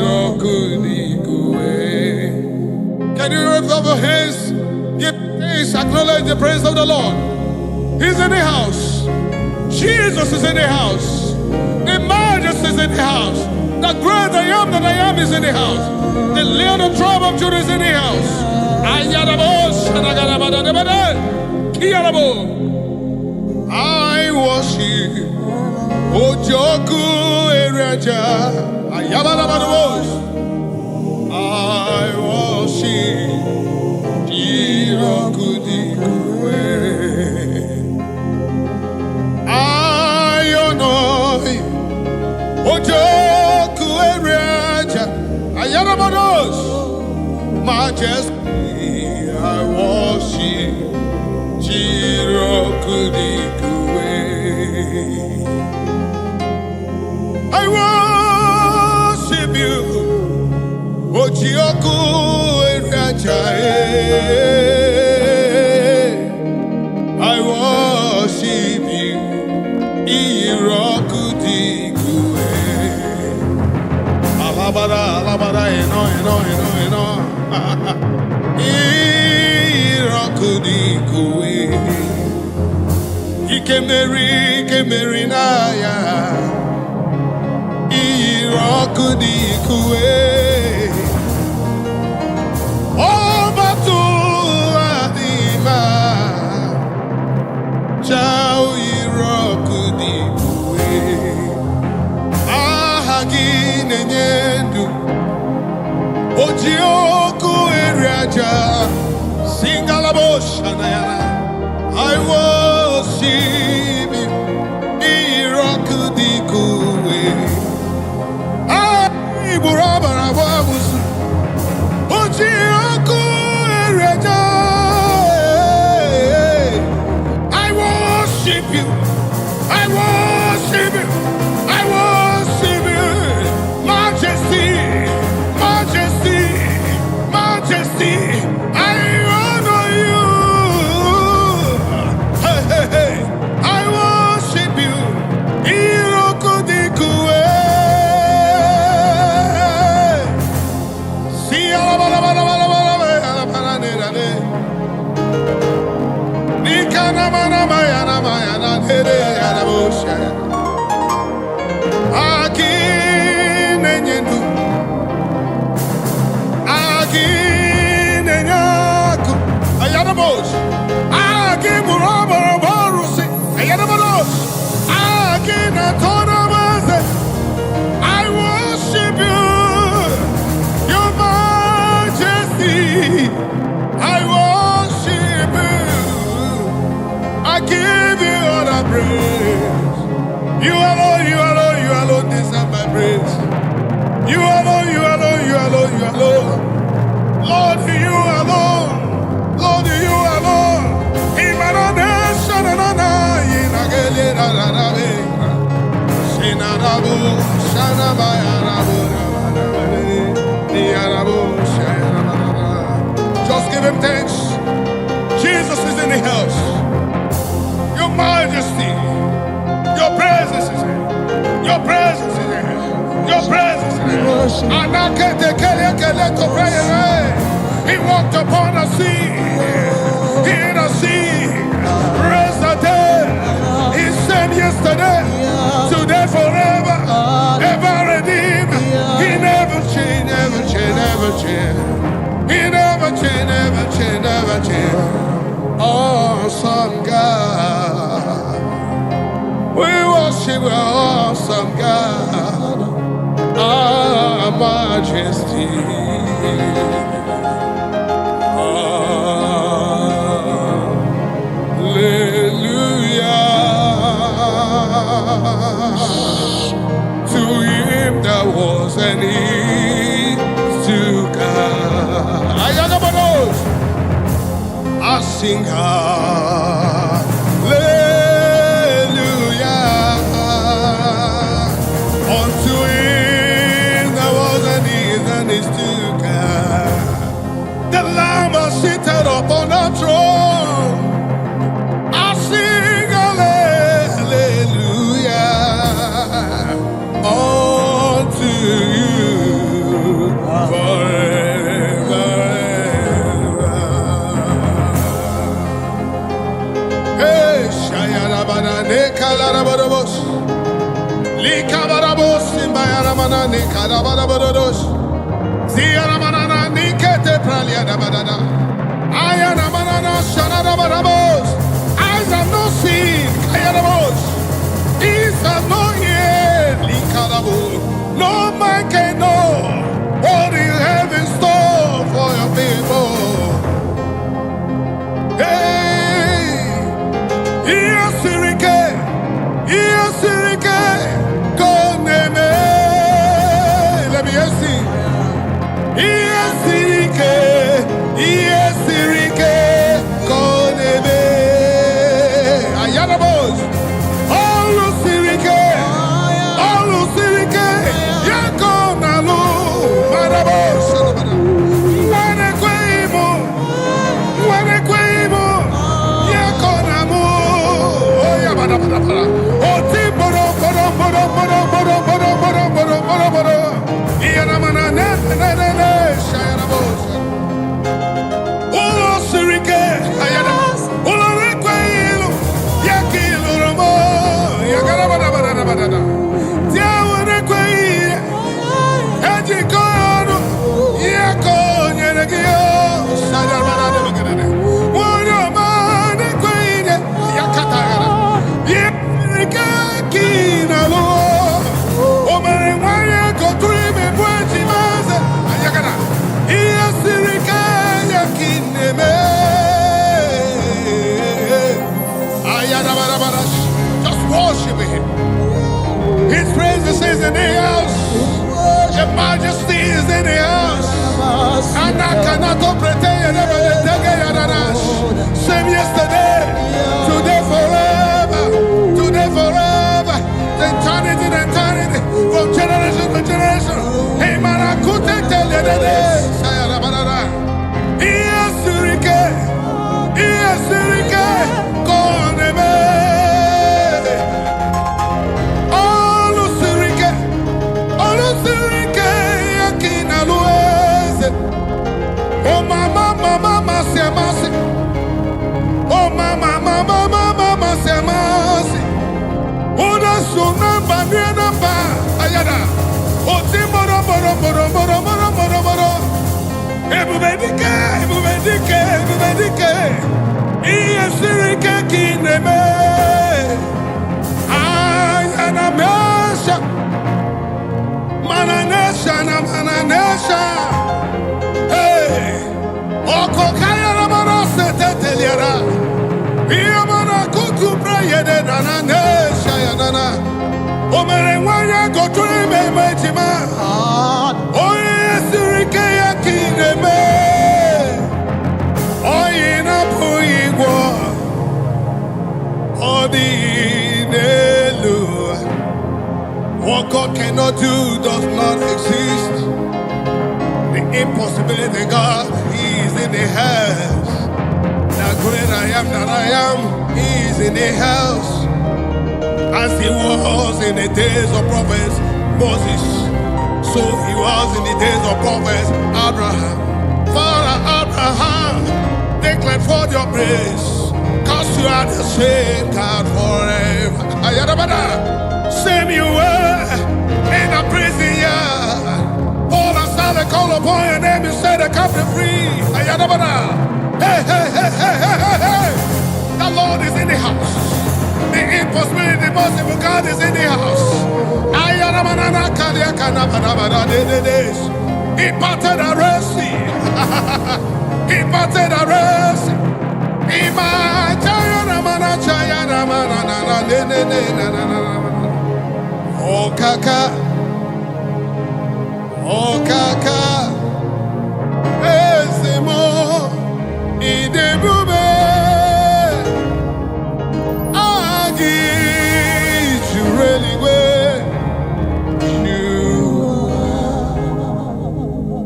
Can you lift up your hands? Give thanks, acknowledge the praise of the Lord. He's in the house. Jesus is in the house. The Majesty is in the house. The great I am that I am is in the house. The Lion of the tribe of Judah is in the house. I worship Ojoku Ereja. I worship Irokudikue. I honor Ojoku Ereja. Ayanabados. Majesty, I worship Irokudikue. I worship you, Ojoku Ereja. I worship you, Irokudikue. Alabara, alabara, eno. Irokudikue. Ikemeri na ya. Irokudikue. Obatu adima. Chao Irokudikue. Ahagine nyendu. Ojoku Ereja. Singalaboshanayana. I worship you, Irokudikue. I burabarababusu, Ojoku Ereja. I worship you, I worship you, I worship you, Majesty, Majesty, Majesty. I worship you, your Majesty. I worship you. I give you all the praise. You alone deserve my praise. You alone. Lord, you alone. Lord, you alone. Just give him thanks. Jesus is in the house. Your Majesty, your presence is here. Your presence is here. Your presence is here. He walked upon the sea. In the sea, raised the dead. He said yesterday, today, forever, ever redeemed. He never changed, never changed, never changed. He never changed, never changed, never changed. Awesome God. We worship our awesome God. Our Majesty. To him that was and is to come. I sing hallelujah your throne. I sing hallelujah unto you forever. Hey, Shayarabana Nekalarabos, Likabarabos, Simbayaramana Nekarabados, Ziaramana Nikete Praliadabada, Ayanamanana Shanarabarabos, eyes have not seen, Kayarabos, ears have not heard, Likarabo, no man can know what you have in store for your people. Hey, yes, Sirike, Koneme, let me see. Yes, Sirike, Koneme, Ayanabos, Olu Sirike, Yakonalu, Marabos, Wanekwemo, Yakonamu, Oyabada, Otiboro, Yanamana, Shayarabos, Olo Sirike, Ayanas, Olo Requelo, Yakilo Romo, Yagarabada, Tiawaneque, Edikono, Yakon, Yanagio, Sayarabada, Wanaman, Queen, Yakatara, Yakinalo, Omer, Waya, Kotrim, and Wajimas, Ayagana, Yasirika, Yakineme, Ayadabara, just worship him. His presence is in the house. Your majesty is in the house. And I cannot pretend same yesterday, today forever, eternity, from generation to generation. Hey, man, I could tell you that Sirike, Koneme. Oh mama, semasi. Oh mama, semasi. Oda suna banana ba ayada. Oti moro. Ebubedike. Iye Sirike kineme. Ayana mesha. Mananesha. Hey, Oko Kayana Manose Teteliara, Iamana Kutu Prayede Nananesha Yanana, Omerewaya go to me, Majima, Oye Sirike Yakineme, Oyina Puigwa, Odinelu. What God cannot do does not exist. The impossibility God, He is in the house. The great I am that I am, He is in the house. As He was in the days of prophets Moses, so He was in the days of prophets Abraham. Father Abraham, declared forth your praise, cause you are the same God forever. Ayadabada, same you were in a prison yard. Paul and Silas call upon your name and say they come to free. Ayadabada. Hey. The Lord is in the house. The impossibility, the possible God is in the house. Ayadabada kaliakanabada. He parted the Red Sea. He parted the Red Sea. Oh kaka, ezemo, idebube, agi, jureliwe,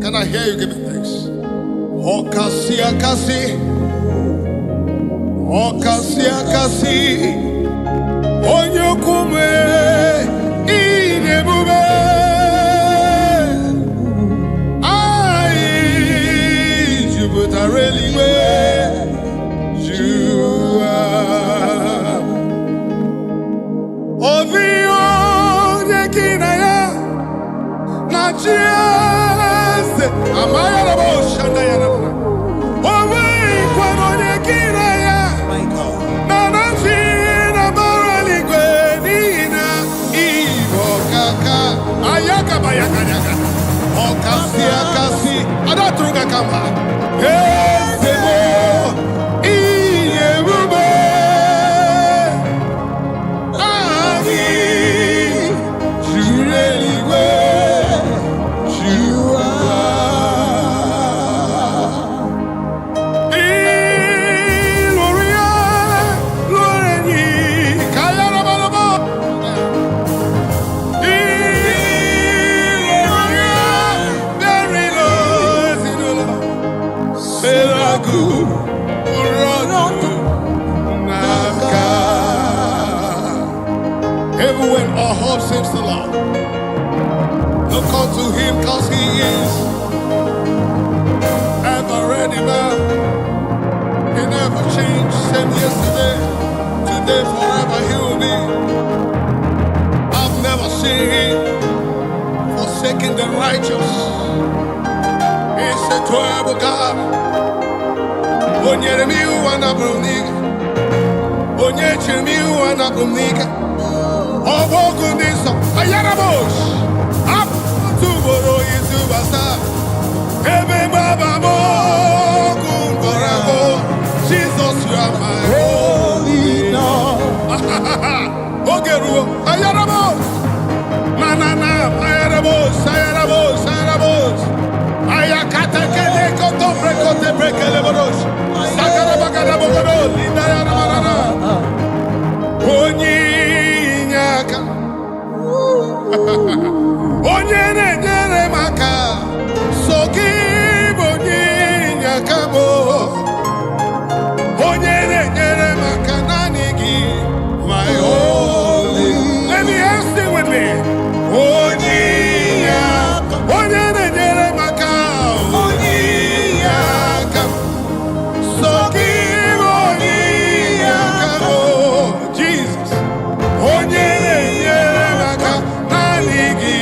Can I hear you giving thanks? Oh kasi, Okasi akasi onyokume inebube ai jubutareliwe jua ovio yekinaya na chiese amaya na boshanda yana Okasi akasi adatruga kama ezebo iyebube ani jureliwe jua iloria loreni kayara balabo Even when our hope seems to lie, look unto him cause he is ever ready man. He never changed, same yesterday, today, forever he will be. I've never seen him forsaking the righteous. He's a terrible God. Onyere mi wana bruniga, onyeche mi wana bruniga. Obogu niso, ayarabosh. Up to boro isu basa. Ebe baba mo kumborago. Jesus, you are my holy Lord. Ogeru, ayarabosh. Manana, ayarabosh, ayarabosh, ayarabosh. Ayakata kele koto prekote prekele borosh. Sakara bagara bogoro, linda yana marana. Onyi nyaka. Onyere nyere maka. Soki bonyi nyaka mo. Onyere nyere maka nanigi. My holy. Let me ask you with me. Onyi nyaka. Onyere nyere maka. Onyi nyaka. Soki bonyi nyaka mo. Jesus. Onyere nyere maka. Nanigi.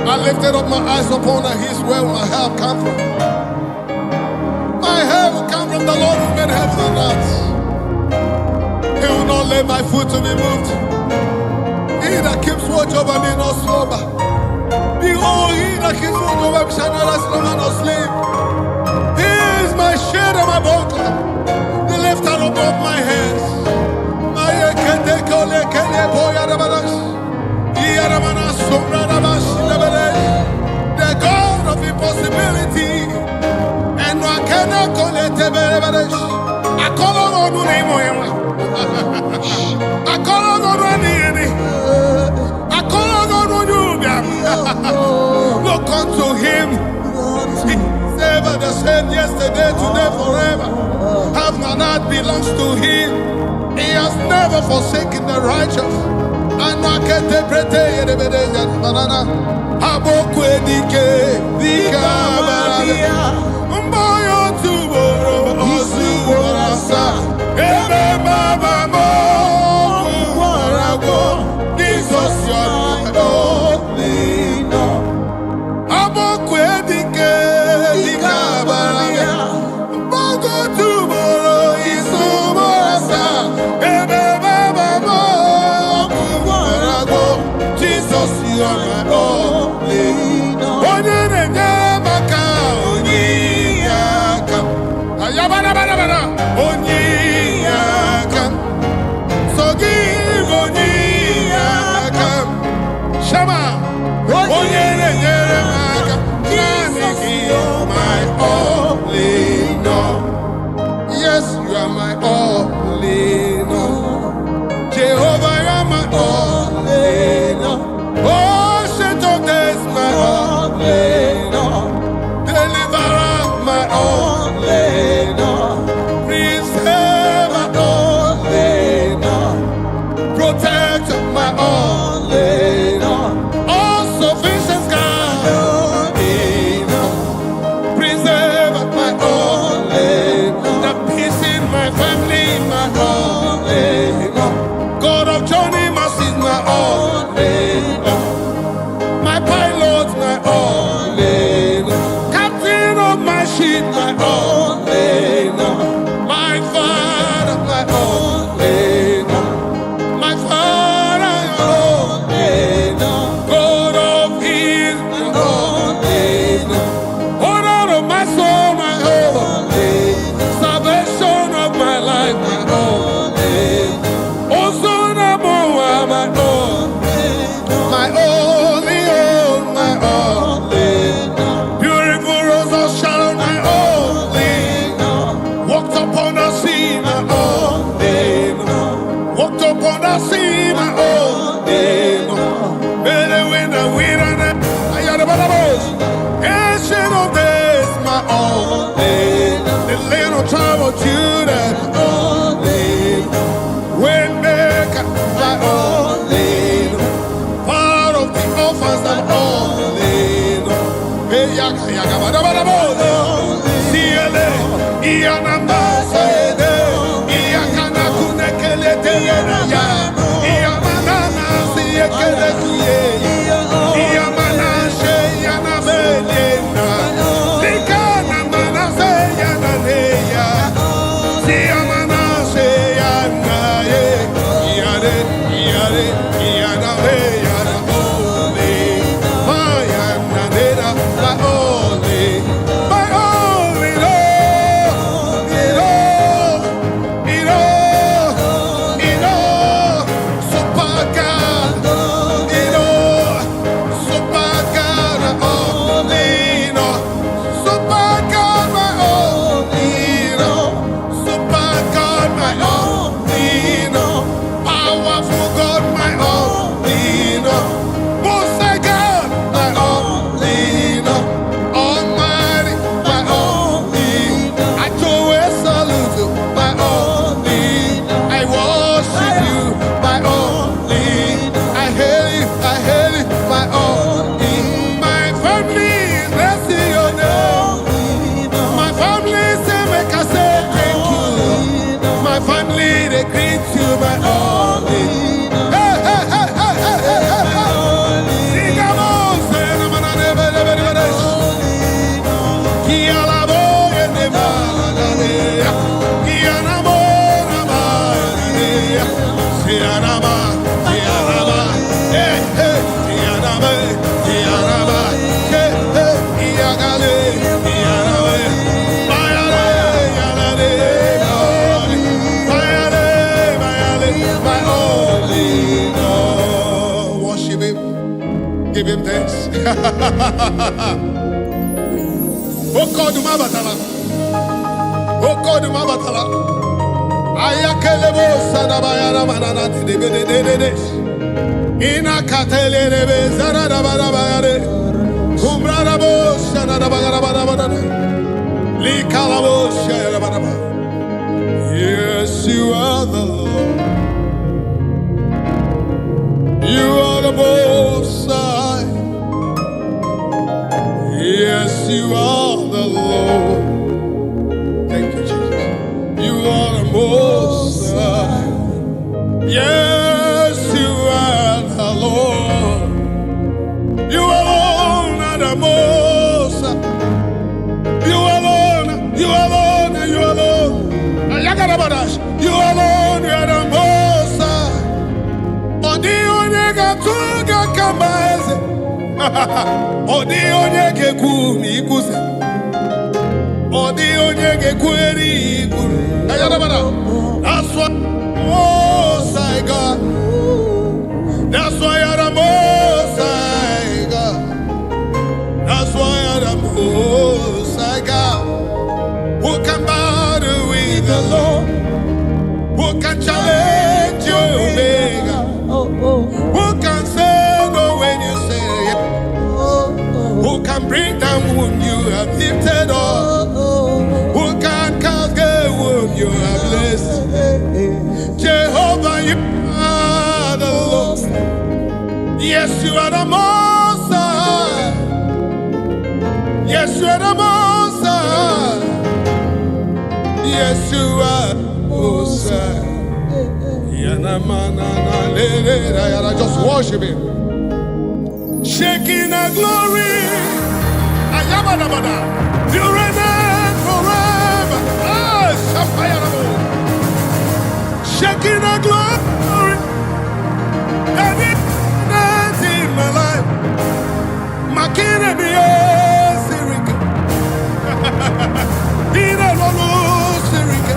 I lifted up my eyes upon the hills where my help come from. My help will come from the Lord who made heaven and earth. He will not let my foot to be moved. He that keeps watch over me not slumber. Behold, he that keeps watch over me shall neither slumber nor sleep. He is my shield and my buckler, the lifter above my head. The God of impossibility, and I cannot call it a I call on the name of him. I call on the name. I call on you. Look unto him. He's ever the same yesterday, today, forever. Have not that belongs to him. He has never forsaken the righteous. And I can't interpret it. Banana. Abokwe dike, dika mboyo tuboro, osuborasa. Ebe baba mo, warago. Jesus, you are my only Lord. Abokwe dike, dika barabia. Mbogo tuboro, isuborasa. Ebe baba mo, warago. Jesus, you are my only. Yes, you are my only Lord. Jehovah, you are my only Lord. Oh, Satan, is my only Lord. Deliver Ancient of days, my only, the little tribe of Judah, only, Waymaker, my only, part of the orphans, I'm only, hey, yaga, yaga, bada, bada, bada, siele, iyanamba, saede, iyakana, kunekele, teyena, ya, iyamanana, siyekele, kuye, iyamana, sheyana, belena, likana, mana, seyana, neya, siyamana, sheyana, ye, iyare, iyare, iyana, beyana, ole, mayana, nera, ma ole, my only Lord, super God, super God, only Lord, super God, my only Lord, super God, my only Lord, powerful God, my only Lord, most high God, my only Lord, almighty, my only Lord, I always salute you, my only Lord, I worship you, my only Lord, I hail you, my only, my family blessing your name, my family say make I say thank you, my family they greet you, my only. Hey, hey, hey, hey, hey, hey, hey, hey. Sing along, say na mana nebe nebe nebe nebe. Kia la boy ne mana ne, kia na mo na ma ne, sia na ma, hey hey, sia na ma, hey hey, ia gale, ia na ma, bayale, yale, bayale, my only Lord. Worship Him, give Him thanks. Okoduma batala, Okoduma batala. Ayakelebo sadabayara manana de. Ina katele rebe zarada barabayare. Kumbrada bo shanada bagara barabara. Likalabo shara baraba. Yes, you are the Lord. You are the Most High. Yes, you are the Lord. Thank you, Jesus. You are the Most High. Yes, you are the Lord. You alone are the Most High. You alone, you alone, you alone. Ayagarabadash. You alone are the Most High. Odi onyega tuga kamaeze. Odi onyege kumi kuze. Odi onyege kweri kuri. Ayagarabada. That's why Most High God. That's why you're the Most High God. That's why you're the Most High God. Who can battle with the Lord? Who can challenge your Omega? Who can say no when you say yes? Who can bring down whom you have lifted up? Who can cast away whom you have blessed? Jehovah, you are the Lord. Yes, you are the Most High. Yes, you are the Most High. Yes, you are Most High. Just worship Him. Shaking the glory. Ayabadabada. You reign forever. Ah, Shafayarabo. Shaking the glory. Everything in my life. Makine biye sirike. Ina lolo sirike.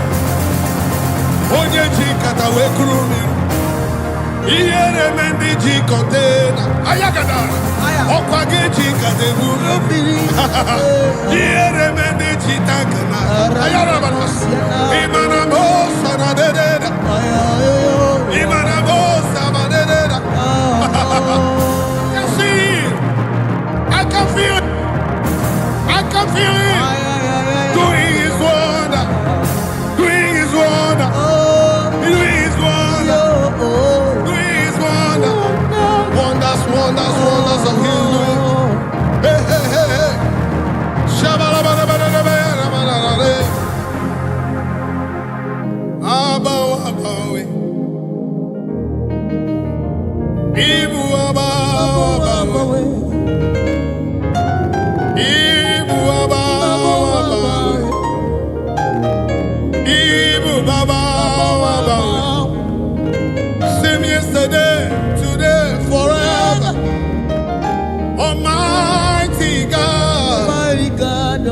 Onye jikata we kurumi. Iyere mendi jikotena. Ayagada. Okwage jikate burumi. Iyere mendi jitakana. Ayarabana. Imana mosa na dededa. Imana mosa na dededa. Yasi. Almighty God, Almighty God,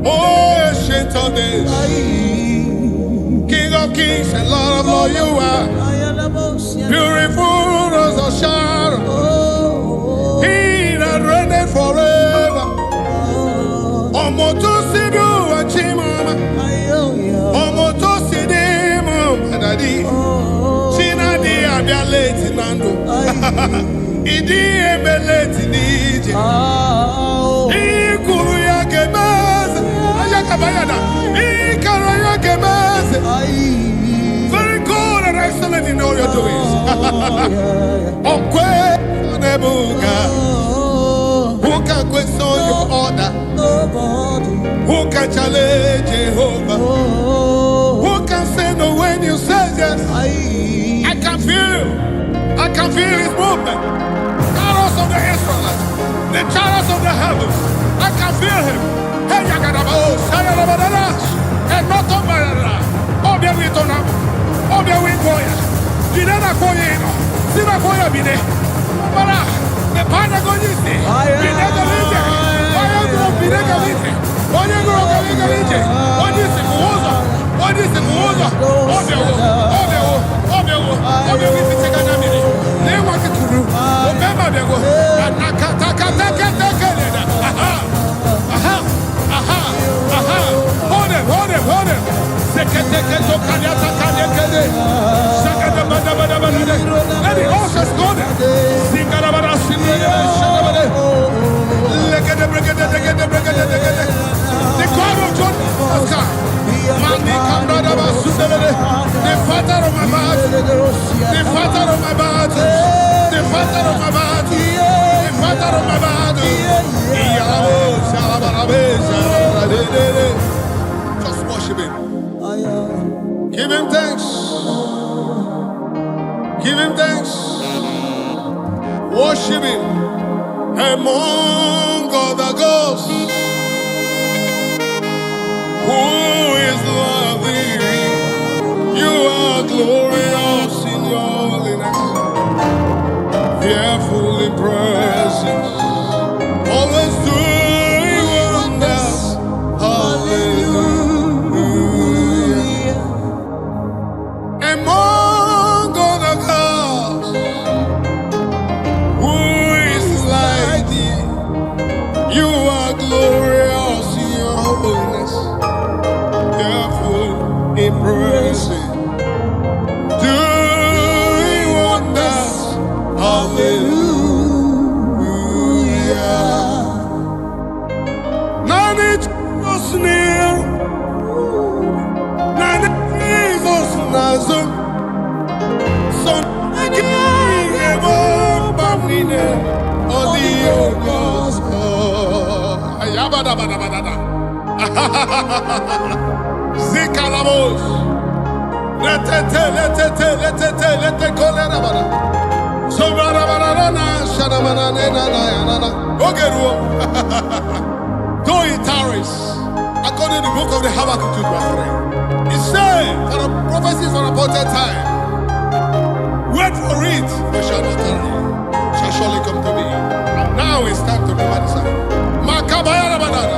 oh ancient of days, King of kings and Lord of lords, you are beautiful rose of Sharon, he that reigneth forever. Omotosidu achimama, omotosidimu madadi, chinadi abialeti nando, idi ebeleti nije, ikuru ya kemase, ayakabayada, ikara ya kemase. Very good and excellent in all your doings. Okwe nebuga, who can question your order? Who can challenge Jehovah? Who can say no when you say yes? I can feel his movement. Chariots of the Israelites, the chariots of the heavens, I can feel him. Hey, Yagadabo, Sayalabadala, and not on Barada. Obia Witona, Obia Wingoya, Dinana Koyeno, Sina Koya Bide, Mara, the Panagonisi, Bidagalite, Bidagalite, Oyagalite, what is it? What is it? Obia Witikagamini, they want to do, Obama Bego, and Nakataka, hold it. Let the horses go there. Sing Garabara, sing the God of John Oscar. The father of my battle. The father of my battle. The father of my battle. The father of my battle. Just worship him. Give him thanks. Give him thanks. Worship him among other gods. Who is lovely? You are glorious in your holiness, fearful in praises, always doing wonders. Hallelujah. Among other gods, who is like thee? You are glorious in your holiness, fearful in praises, doing wonders. Hallelujah. None is near, none is Nazum. So I can't Bamine or the Ogos. Ayabada. Zikalamos. Let it call. So though it tarries, according to the book of the Habakkuk 2:3, it says for the prophecies for appointed time, wait for it, but shall not tarry, shall surely come to me. And now it's time to remember the sign. Makabaya banana.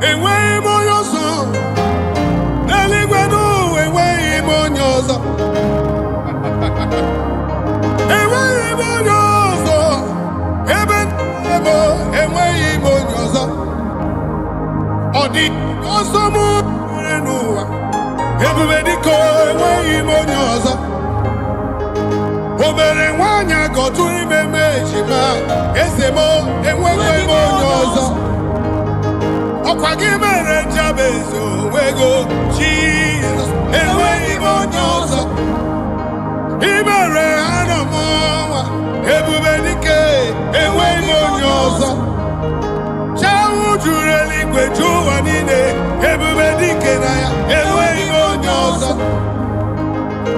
Away on your song, Eligwenu, away on your song. Odi osomu renuwa ebubedi ko enweghị ime onye ọzọ o mere nwanyị agọtụ ime ejima eze m enweghị ime onye ọzọ ọkwa gị mere Jabez onwego Jizọs enweghị ime onye ọzọ i mere Hana mụnwa ebubedi ke enweghị ime onye ọzọ juru eluigwe ju ụwa niile ebube dike na ya enweghị onye ọzọ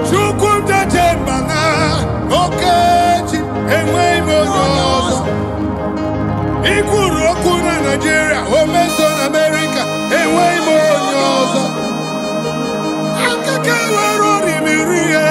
Chukwu njeje mba na okechi enweghị onye ọzọ ikwuru okwu na Naịjirịa o meso na Amerịka enweghị onye ọzọ akụkọ were orimiri ihe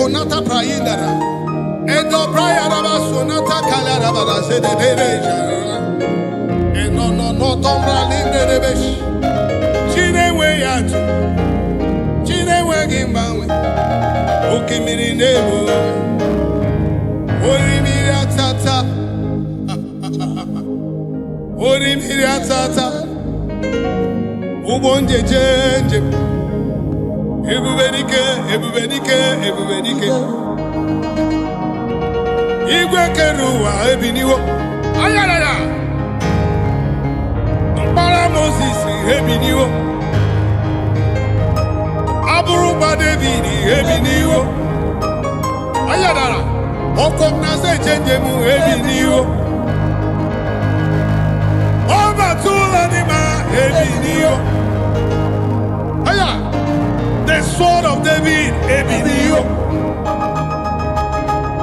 konata praindara. Endo prayaraba sonata kalaraba se de dereja. Eno no tombra linde de besh. Chine we yatu. Chine we gimbawe. Okimiri nebo. Orimiri atata. Orimiri atata. Ubonje jenje. Ebubenike. Igwe keruwa ebiniwo. Ayarara. Mbara Moses ebiniwo. Aburuba David ebiniwo. Ayarara. Okomna se chenjemu ebiniwo. Obatula nima ebiniwo. Aya. The sword of David ebiniwo.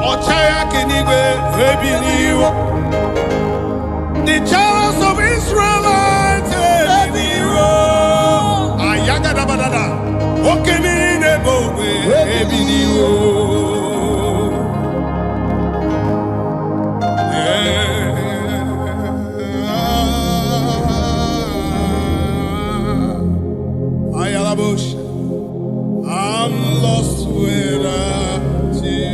Ochaya kenigwe ebiniwo. The chariots of Israelites ebiniwo. Ayagada badada. Okemiri nebo ebiniwo. Ayalabush. I'm lost without you.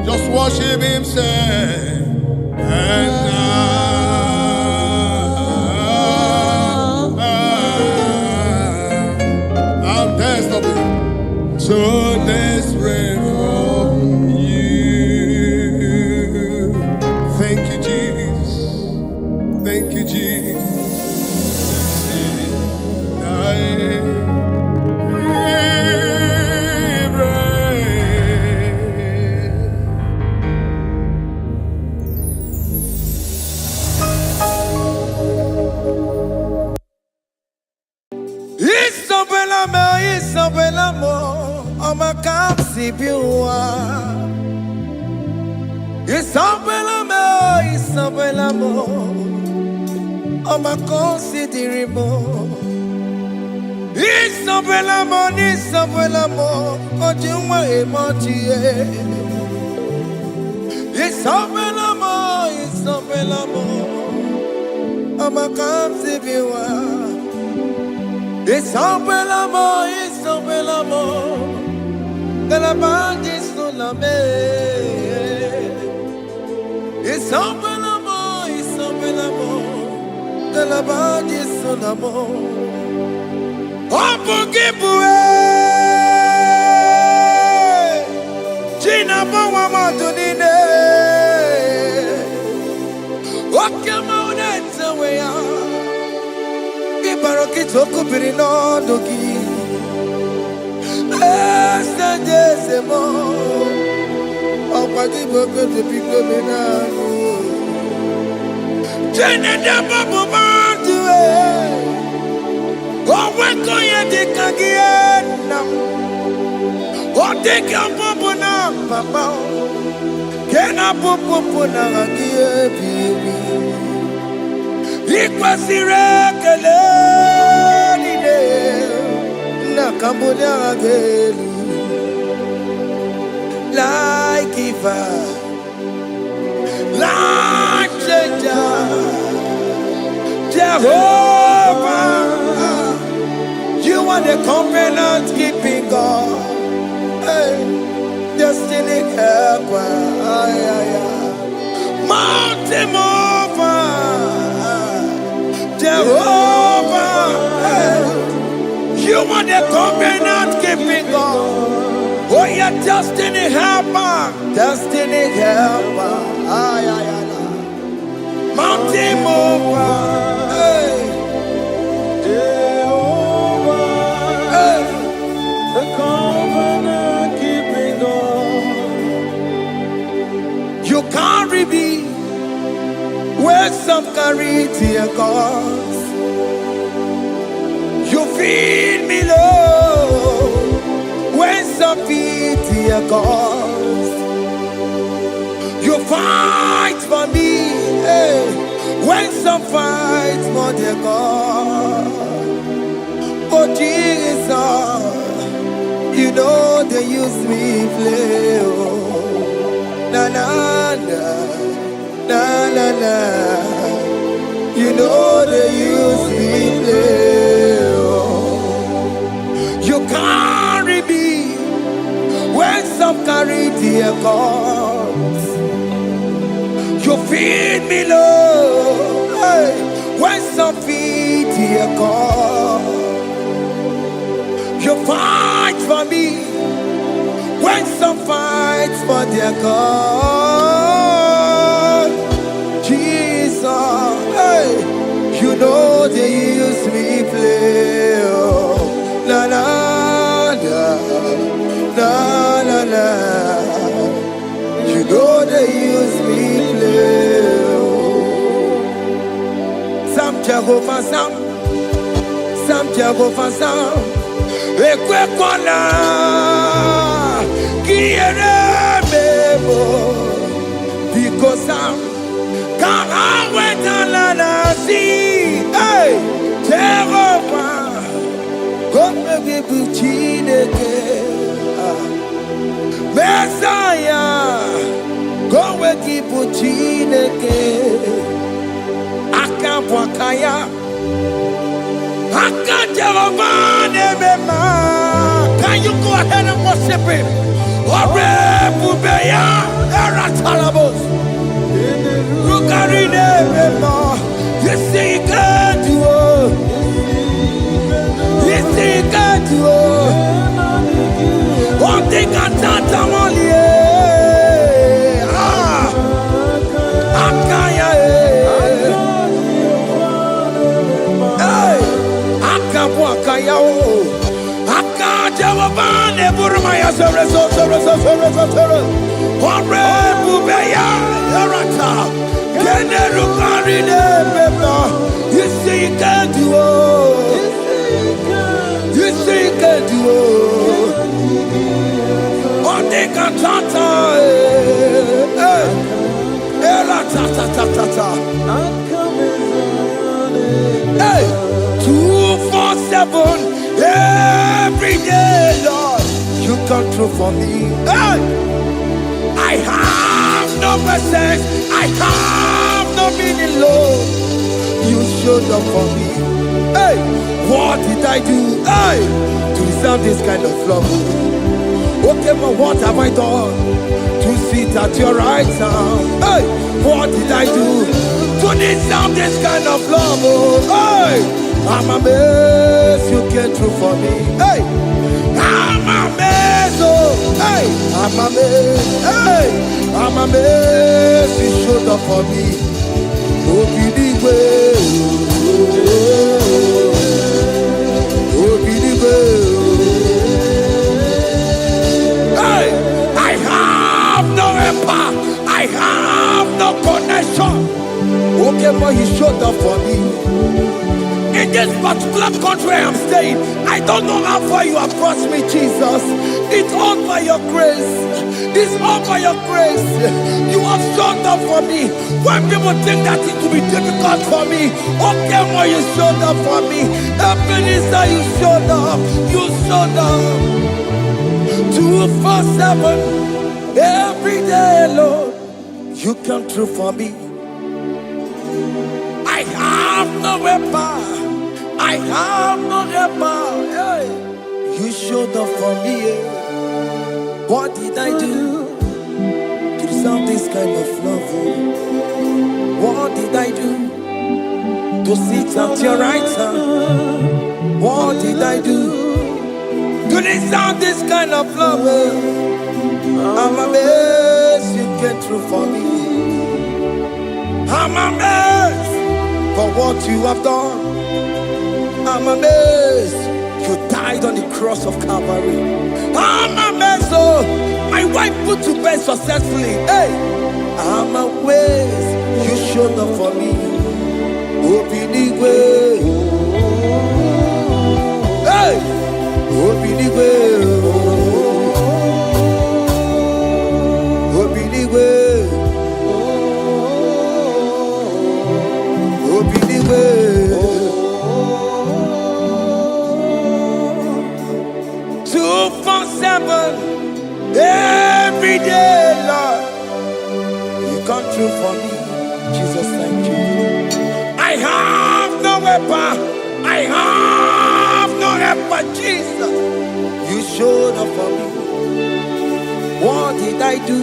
Just worship him, say, So desperate for you. Thank you, Jesus. Thank you, Jesus. Isabella, Oma kapsi biwa. Isabella mo, Oma consideri mo. Isabella mo, Ojuma emoji. Isabella mo, Oma kapsi biwa. Isabella mo, de la bande solame. Isabella mo, de la bande solamo. Opugibue, Gina Bawa Madunine, Okamauneta Wea, Ibarokitoku Pirino Dogi. Desemo, oh, Padibo, the people menano. Jenna Babu Mandu, oh, when Koya de Kagiana, oh, take your popuna, Papa, can I popuna again? Equal Siracale. Cambodia again, like giver, like changer, Jehovah, you are the covenant keeping God, hey, destiny helper, mountain mover, Jehovah, hey. You are the covenant keeping God. Oh, your destiny helper. Destiny helper. Mountain mover. Hey. Jehovah. Hey. The covenant keeping God. You carry me where some carry tear gods. You feed me low when some feed your cause. You fight for me, hey, when some fight for their God. Oh Jesus, you know they use me play. Oh, na na na, na na na. You know they use me play. You carry me when some carry their gods. You feed me low, hey, when some feed their God. You fight for me when some fight for their God. Jesus, hey, you know they use me play. Oh, la la. You know they use me play. Sam Jehovah Sam Ekwe kwana Kiere mebo Because Sam Kara wetala nasi Hey Jehovah Kome bibuchineke Messiah, go with Kipuchineke, Akapwakaya, Akajalavane Mema. Can you go ahead and worship him? Ore Bubeya, Eratalabos, carry them more. You see, God, you are. You see, God, you are. One thing I can't tell you. Akaya, hey, Akaya, Akajawabane, Burmaya, Ore Bubeya, Yarata, General Marine, you see, can do, you see, can do, one thing I can't tell you. Hey, 247 every day, Lord, you come through for me. Hey, I have no presence, I have no meaning, Lord. You showed up for me. Hey, what did I do? Hey, to deserve this kind of love? Okay, but what have I done to sit at your right hand? Hey, what did I do to deserve this kind of love? Oh, hey, I'm amazed you came through for me. Hey, I'm amazed. Oh, hey, I'm amazed. Hey, I'm amazed you showed up for me. Oh, Gidigwe. Oh, Gidigwe. I have no connection. Okay, but he showed up for me. In this particular country I am staying, I don't know how far you have brought me, Jesus. It's all by your grace. It's all by your grace. You have showed up for me. When people think that it will be difficult for me, okay, but you showed up for me. Ebenezer, you showed up. You showed up. 247. Every day, Lord, you come through for me. I have no weapon. I have no weapon. Hey. You showed up for me. What did I do to deserve this kind of love? What did I do to sit at your right hand? What did I do to deserve this kind of love? I'm amazed you came through for me. I'm amazed for what you have done. I'm amazed you died on the cross of Calvary. I'm amazed, oh, my wife put to bed successfully. Hey, I'm amazed you showed up for me. Obinigwe. Hey, Obinigwe. Every day, Lord, you come through for me. Jesus, thank you. I have no weapon. I have no weapon, Jesus. You showed up for me. What did I do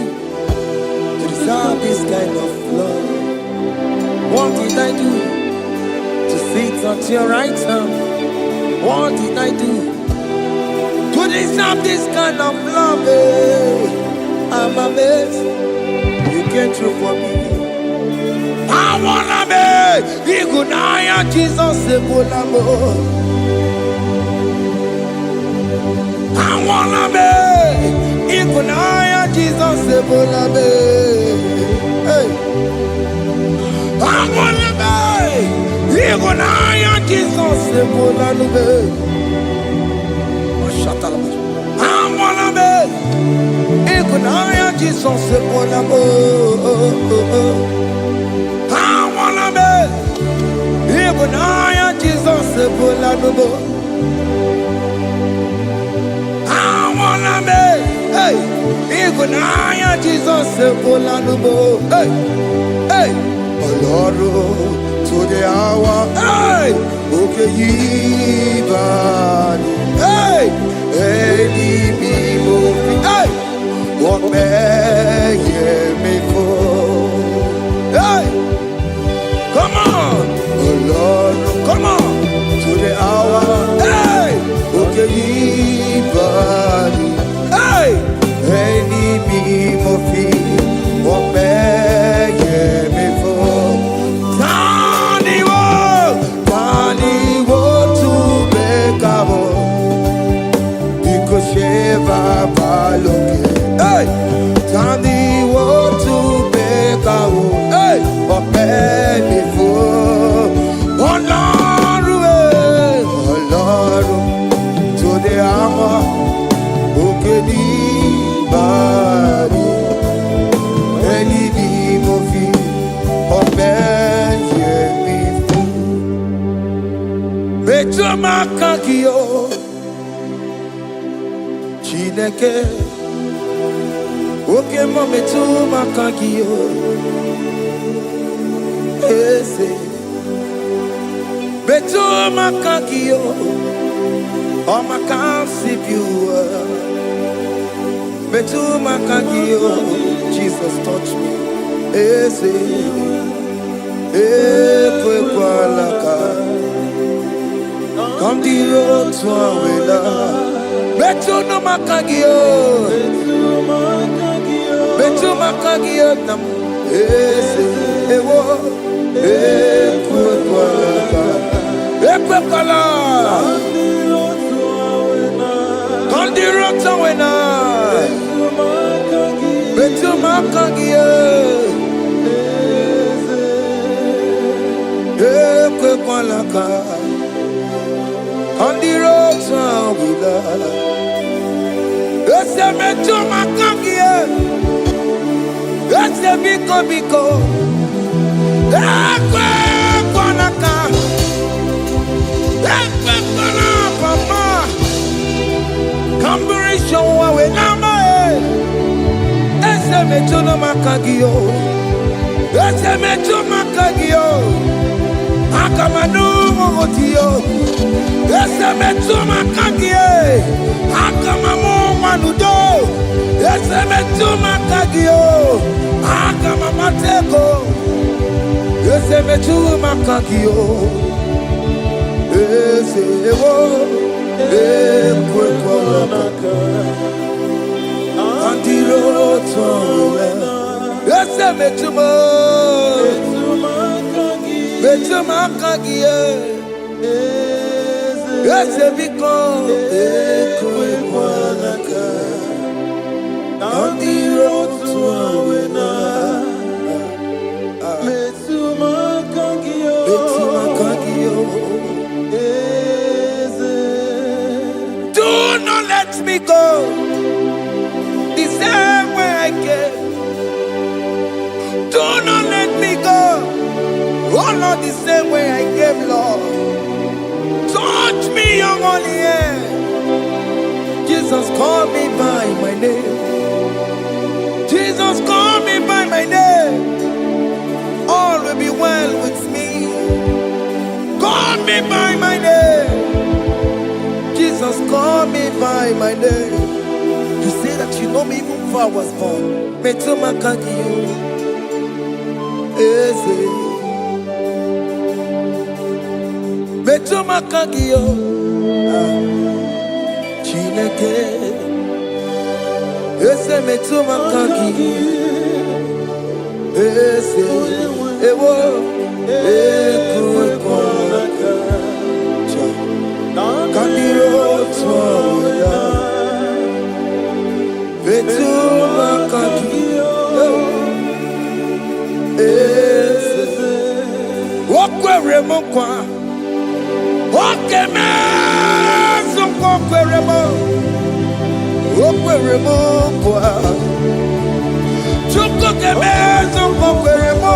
to deserve this kind of love? What did I do to sit at your right hand? What did I do to deserve this kind of love? I'm amazed you came through for me. I wanna be Igunaya Jesus Sebulamo. I wanna be Igunaya Jesus Sebulame. Hey, I wanna be Igunaya Jesus Sebulame. I wanna be Igunaya Jesus Sebulamo. I wanna be Igunaya Jesus Sebulamo. I wanna be, hey, Igunaya Jesus Sebulamo. Hey, hey, Oloro to the hour, hey, okay, Yibani, hey, hey, hey, what may me for, hey. Betuma kagio Chineke Oke mo betuma kagio Ese Betuma kagio Oma kansi biwa Betuma kagio Jesus touch me Ese Ekwe kwa laka Come the road to Awela. Betu no makagio. Betu makagio nam. Ese ewo. Ekwe kwala. Come the road to Awela. Betu makagio. Ekwe kwala. On the road to Awela, it's a meto makagie, it's a biko, ekwe konaka, ekwe kona papa, kamburisho wawe nama it's a meto no makagio, it's a meto makagio, akamanu mogotio. Ese metuma kagie, akamamu manudo. Ese metuma kagio, akamamatego. Ese metuma kagio, ese ewo, ekwe kolaka. Andiro towe, ese metuma kagie. Ese biko ekwe kwalaka Andiro tuawena Betuma kagio Do not let me go the same way I came. Do not let me go. Oh Lord, the same way I came, Lord. Touch me, young only hand. Jesus, call me by my name. Jesus, call me by my name. All will be well with me. Call me by my name. Jesus, call me by my name. You say that you know me even before I was born. Metuma kagio. Eze. Betuma kagio, Chineke, ese betuma kagio, ese ewo, ekwe kwalaka, kandiro tuawela, betuma kagio, ese wakwe remokwa. Okay, man, some queremo, kwa. Chuko keme, some queremo,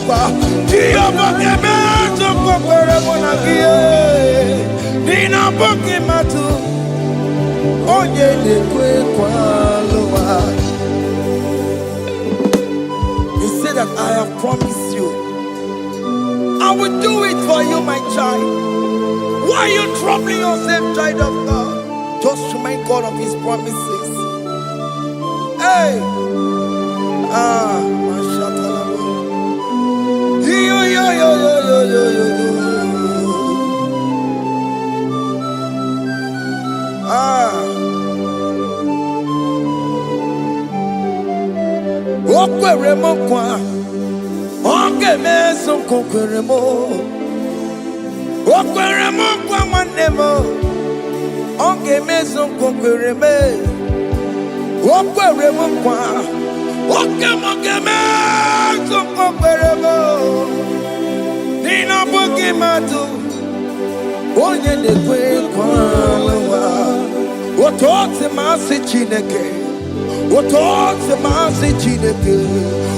kwa. Dio keme, some queremo na gie. Nina boki matu, onye de kwe kwa loa. He said that I have promised you. I will do it for you, my child. Why are you troubling yourself, child of God? Just remind God of His promises. Hey! Mashallah. Okwere kwa. Oke meso kokwere mo. Okwere mo kwa manemo. Oke meso kokwere me. Okwere mo kwa. Oke mo meso kokwere mo. Nina boki matu. Onye nekwe kwa lawa. Otote masi chineke. Otonze masi chineke,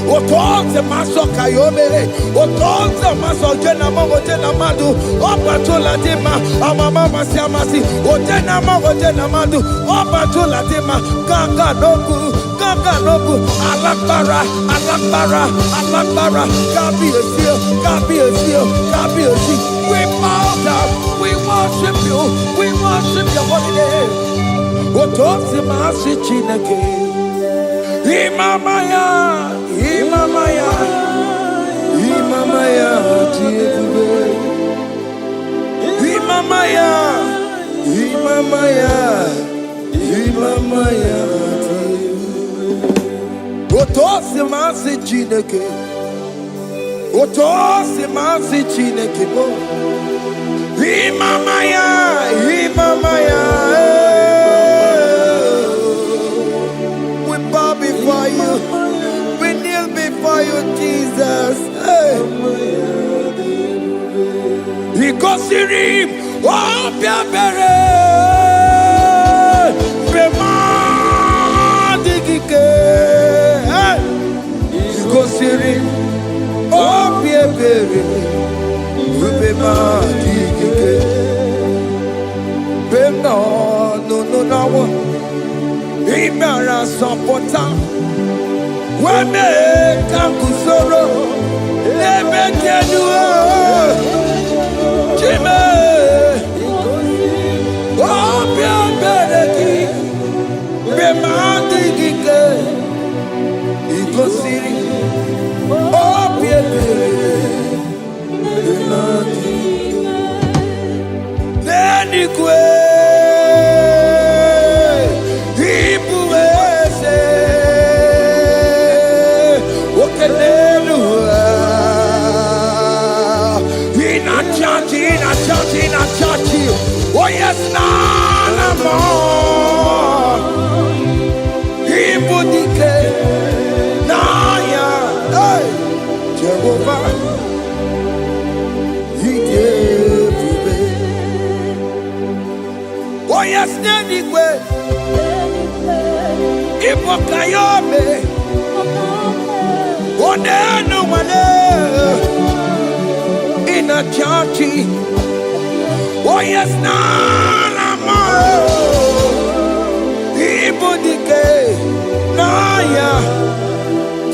otonze maso kayome, otonze maso jena mo jena madu, opatola dima, amama masi amasi, ojena mo jena madu, opatola dima, kanga nobu, alakbara, kabi esio. We bow down, we worship your holy name. Otonze masi chineke. Imamaya, Otosi masi chineke, bo. Imamaya. Before you, we kneel before you, Jesus. Hey. He goes to him, oh, Biabere, he goes to him, oh, Biabere, no. Imara sapota, wame kakusoro, lebe kedua, chime, obia bereki, bemandi gike, ikosiri, obia bereki, neni kwe. Oh yes, nana more. Ibudike, naya, hey, Jehovah, he gave me. Oh yes, anyway, Ibokayome, oh no one in a churchy. Oh yes, nana more. Ibudike, naya,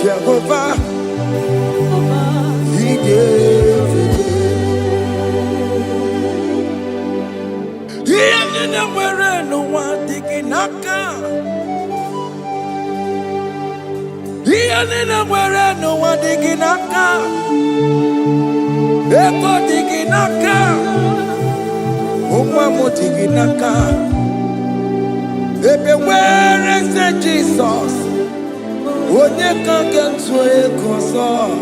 Jehovah, he gave it. He ain't wearing no one digging naka. He ain't wearing no one digging naka. Epo digging naka. Where is the Jesus? When you can get to a console,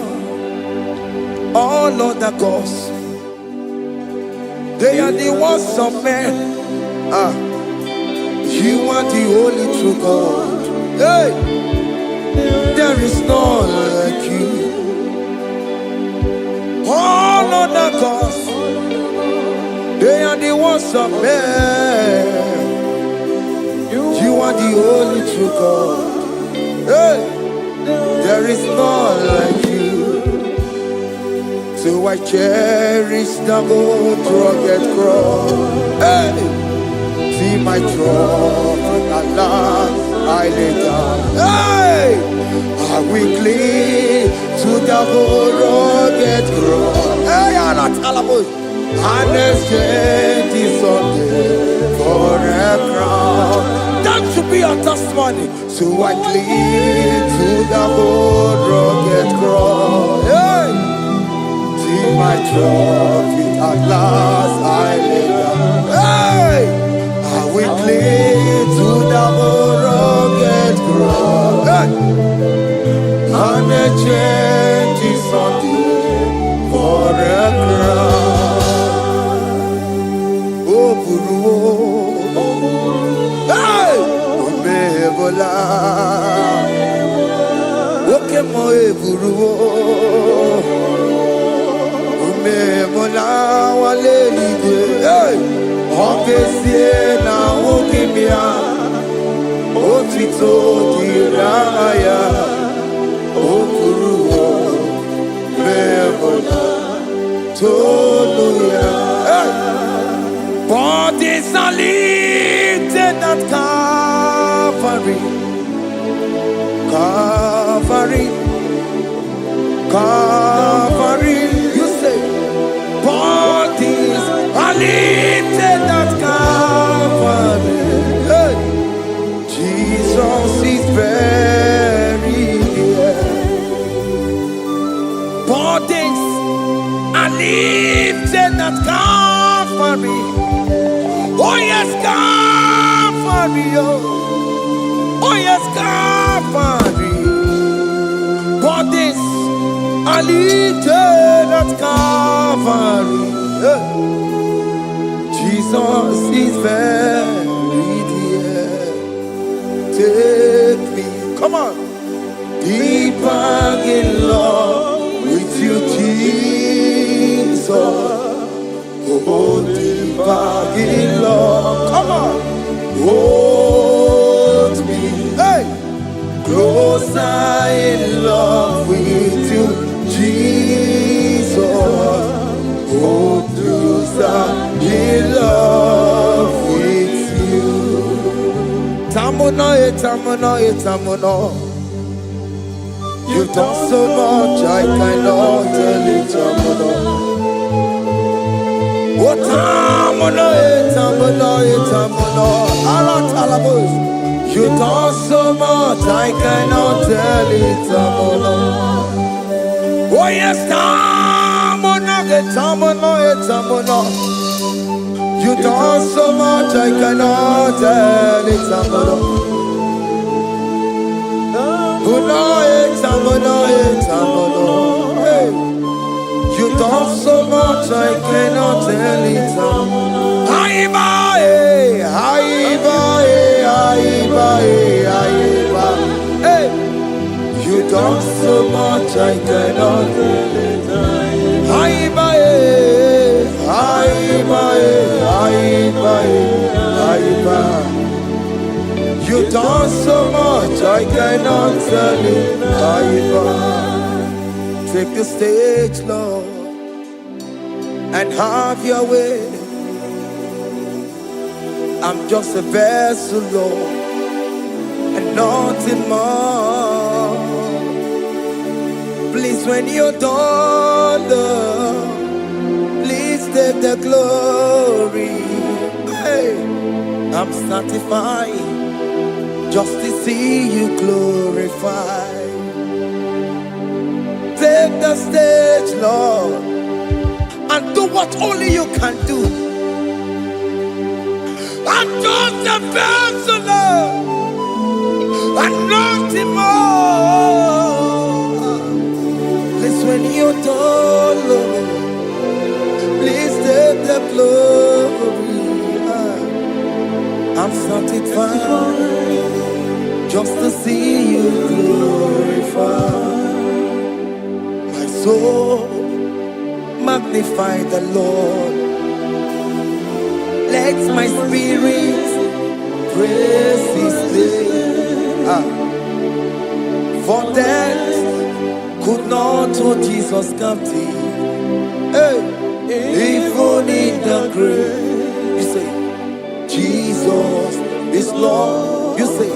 all other gods, they are the ones of men. You are the only true God. Hey, there is none like you. All other gods, they are the ones of men. You are the only true God. Hey, there is none like you. So I cherish the old rugged cross. Hey, see my throne at last I lay down. Hey, I will cling to the old rugged cross. Hey, I'm not talable. And exchange is someday for a crown. That should be our testimony. So I cling to the old rugged cross. Hey, see my trophy at last I lay down. Hey, I will cling to the old rugged cross. Hey, and exchange is someday for a crown. Hey, Omebola, Okemo Eburu, Omebola wale lide. Hey, Okesie na Okemia, Oti otito diraya okuruwo mebola toluya. Bodies are lifted at Calvary. Calvary, Calvary. You say, bodies are lifted at Calvary. Hey. Jesus is very near. Bodies are lifted at Calvary. Oh yes, Calvary. Oh yes, Calvary. Bodies are lifted at Calvary. Jesus is very dear. Take me, come on, deeper in love with you, Jesus. Oh, deeper in love, come on, hold me, hey, closer in love with you, Jesus. Oh, closer in love with you. Tamuno, tamuno, tamuno. You've done so much, I cannot tell it, tamuno. Oh, tamuno, tamuno, tamuno. Aratalabos. You've done so much, I cannot tell it, tamuno. Oh yes, tamuno, Tamuno, tamuno. You've done so much, I cannot tell it, tamuno. Tamuno, tamuno. Hey. You've done so much, I cannot tell it. Aiba, Aiba, aiba, aiba. Hey, you've done so much, I cannot tell it. Aiba, aiba, aiba, aiba. You've done so much, I cannot tell it. Aiba. Take the stage, Lord, and have your way. I'm just a vessel, Lord, and nothing more. Please, when you're done, Lord, please take the glory. Hey, I'm satisfied just to see you glorified. Take the stage, Lord, and do what only you can do. I'm just a vessel, Lord, and nothing more. Please, when you're done, Lord, please take the glory. I'm satisfied just to see you glorified. My soul magnify the Lord. Let my spirit praise His name. For death could not hold Jesus captive. Hey, even in the grave, you say, Jesus is Lord. You say,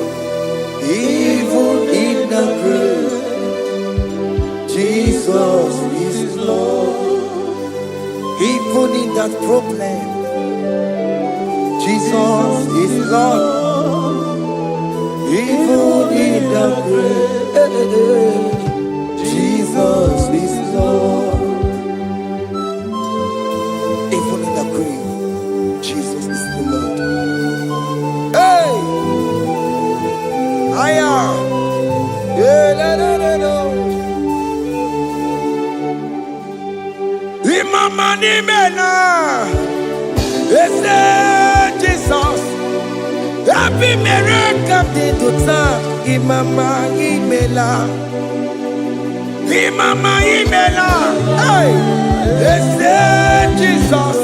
even in the grave, Jesus is Lord. Even in that problem, Jesus is Lord. Even in the grave, Jesus is Lord. Even in the grave, Jesus is the Lord. Hey! I am. Imama ni mena, ese Jesus. Happy miracle de tuta, Imama imela, Imama imela, hey, ese Jesus.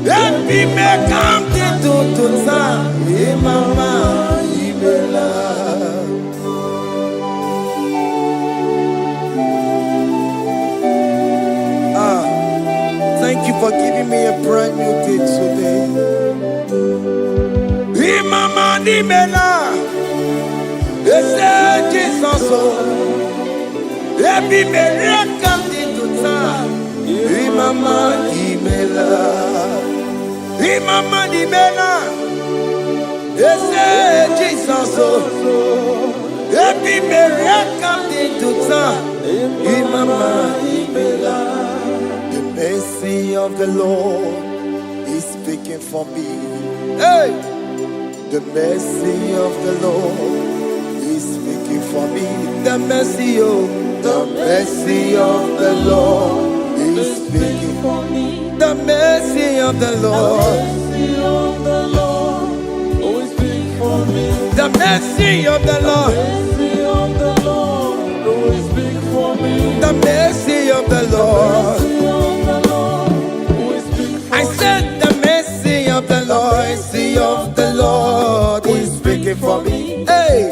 Happy miracle de tuta, Imama imela. thank you for giving me a brand new day today. Imama ni mena, ese Jesus o, ebi mera kandi tuta. Imama ni mena, Imama ni mena, ese Jesus o, ebi mera kandi tuta. Imama ni mena. The mercy of the Lord is speaking for me. Hey! The mercy of the Lord is speaking for me. The mercy of the Lord is speaking for me. The mercy of the Lord is speaking for me. The mercy of the Lord is speaking for me. The mercy of the Lord. I said the mercy of the Lord is speaking for me. Hey,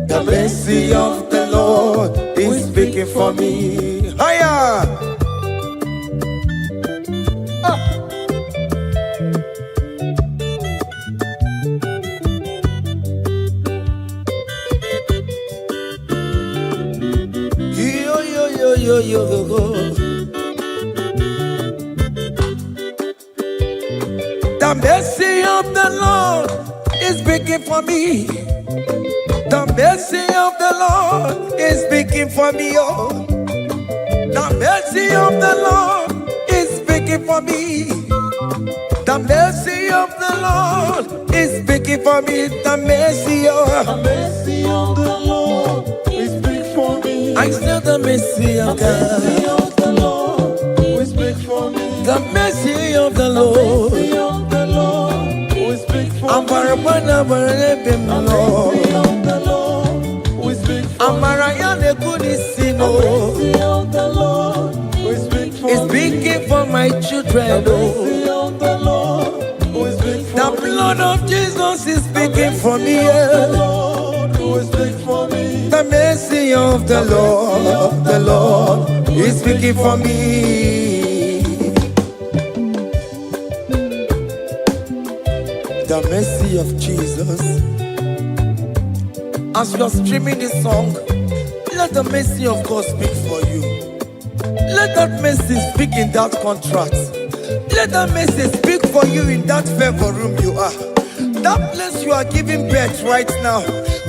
the mercy of the Lord is speaking for me. Higher. Yo. The mercy of the Lord is speaking for me. The mercy of the Lord is speaking for me. Oh, the mercy of the Lord is speaking for me. The mercy of the Lord is speaking for me. The mercy of the Lord is speaking for me. I said the mercy of God. The mercy of the Lord will speak for me. The mercy of the Lord. Ambarabana barabim Lord. Amarayane kunisimo. It's speaking for my children. The blood of Jesus is speaking for me. The mercy of the Lord is speaking for me. The mercy of Jesus. As you are streaming this song, let the mercy of God speak for you. Let that mercy speak in that contract. Let that mercy speak for you in that favor room you are. That place you are giving birth right now.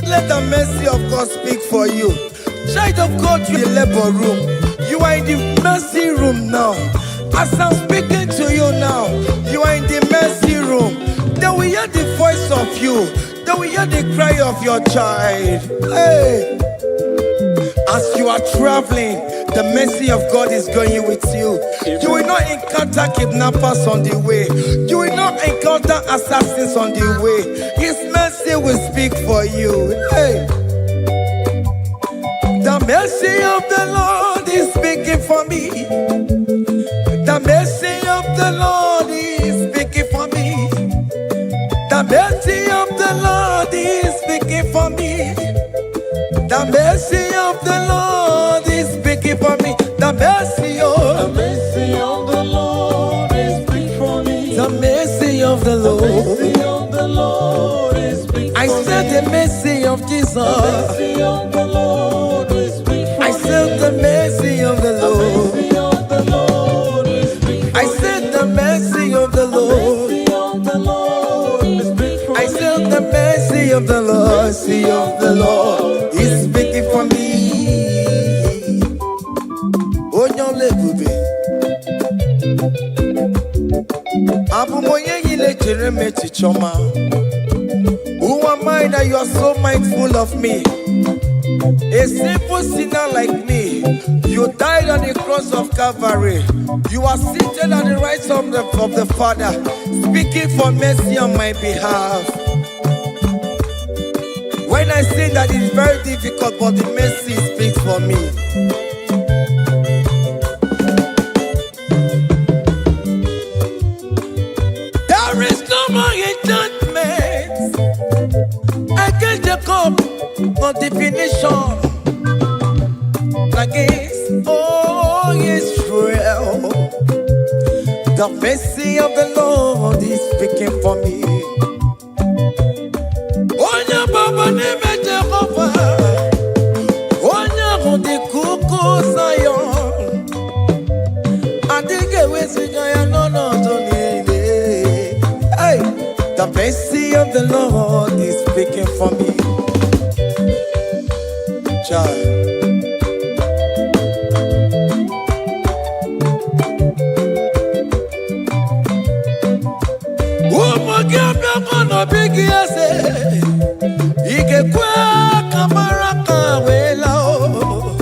Let the mercy of God speak for you. Child of God, you are in the labor room. You are in the mercy room now. As I'm speaking to you now, you are in the mercy room. They will hear the voice of you. They will hear the cry of your child. Hey. As you are traveling, the mercy of God is going with you. You will not encounter kidnappers on the way. You will not encounter assassins on the way. His mercy will speak for you. Hey. The mercy of the Lord is speaking for me. The mercy of the Lord is speaking for me. The mercy of the Lord is speaking for me. The mercy of the Lord is speaking for me. The mercy of the Lord is speaking for me. The mercy of the Lord is speaking for me. I said the mercy of Jesus. The mercy of the Lord is speaking for me. I said the mercy of the Lord. I said the mercy of the Lord. I said the mercy of the Lord is speaking for me. Oh, no, lebube. Abu moye yile jereme chichoma. Who am I that you are so mindful of me? A simple sinner like me, you died on the cross of Calvary. You are seated at the right of the Father, speaking for mercy on my behalf. When I say that it's very difficult, but the mercy speaks for me. There is no more enchantment against Jacob, no definition against all Israel. The mercy of the Lord is speaking for me. Onya baba neme Jehovah. Onya hundi kuku sayon. Adige wesigaya no to nile. Hey, the mercy of the Lord is speaking for me. Child. Kono bigi ase ike kwa kamara kawela o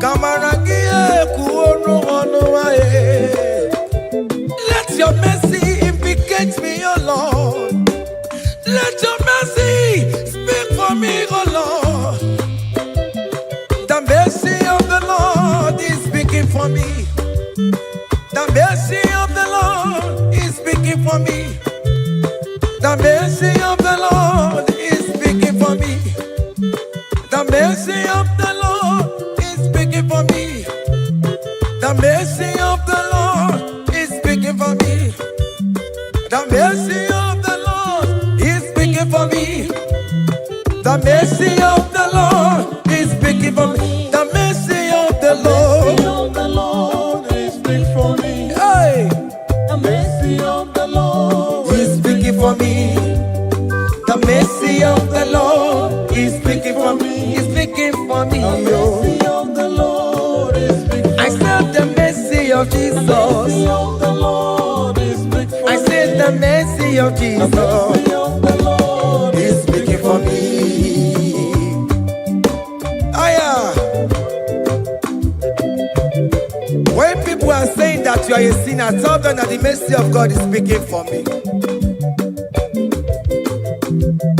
kamara gie kuonu onu aye. Let your mercy implicate me, O Lord. Let your mercy speak for me, O Lord. The mercy of the Lord is speaking for me. The mercy of the Lord is speaking for me. The mercy of the Lord is speaking for me. The mercy of the Lord is speaking for me. The mercy of the Lord is speaking for me. The mercy of the Lord is speaking for me. The mercy of the Lord is speaking for me. The mercy of the Lord is speaking for me. Hey. The mercy of the Lord is speaking for me. The mercy of the Lord is speaking for me. He's speaking for me. The mercy of the Lord is speaking for me. I said the mercy of Jesus. The mercy of the Lord is speaking for me. I said the mercy of Jesus. The mercy of the Lord is speaking for me. Aya. When people are saying that you are a sinner, tell them that the mercy of God is speaking for me.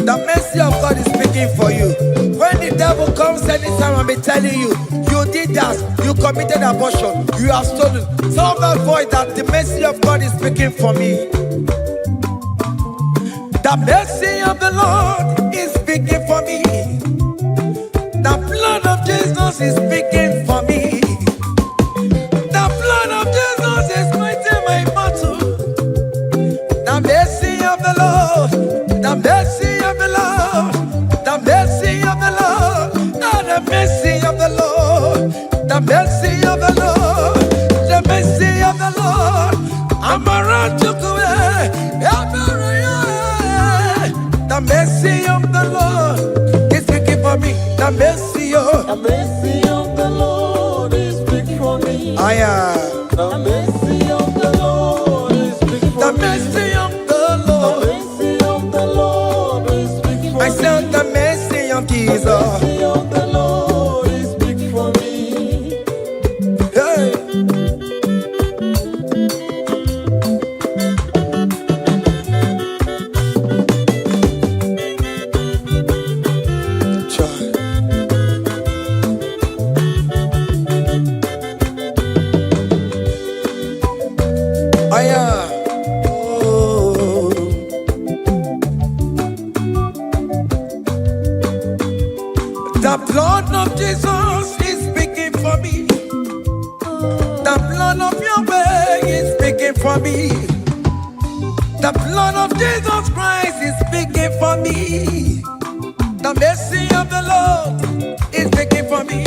The mercy of God is speaking for you. When the devil comes anytime and be telling you, you did that, you committed abortion, you have stolen, tell that voice that the mercy of God is speaking for me. The mercy of the Lord is speaking for me. The blood of Jesus is speaking for me. The blood of Jesus is fighting my battle. The mercy of the Lord. The mercy of the Lord. The mercy of the Lord. The mercy of the Lord. The mercy of the Lord. The mercy of the Lord. Amara Chukwe. The mercy of the Lord is speaking for me. The mercy of the Lord is speaking for me. Aya. The mercy of the Lord is speaking for The me. mercy of the Lord. The mercy of the Lord is speaking for me. I said the mercy of Jesus. The mercy of the Lord is speaking for me. Hey. Aya. Oh. The blood of Jesus is speaking for me. The blood of Yahweh is speaking for me. The blood of Jesus Christ is speaking for me. The mercy of the Lord is speaking for me.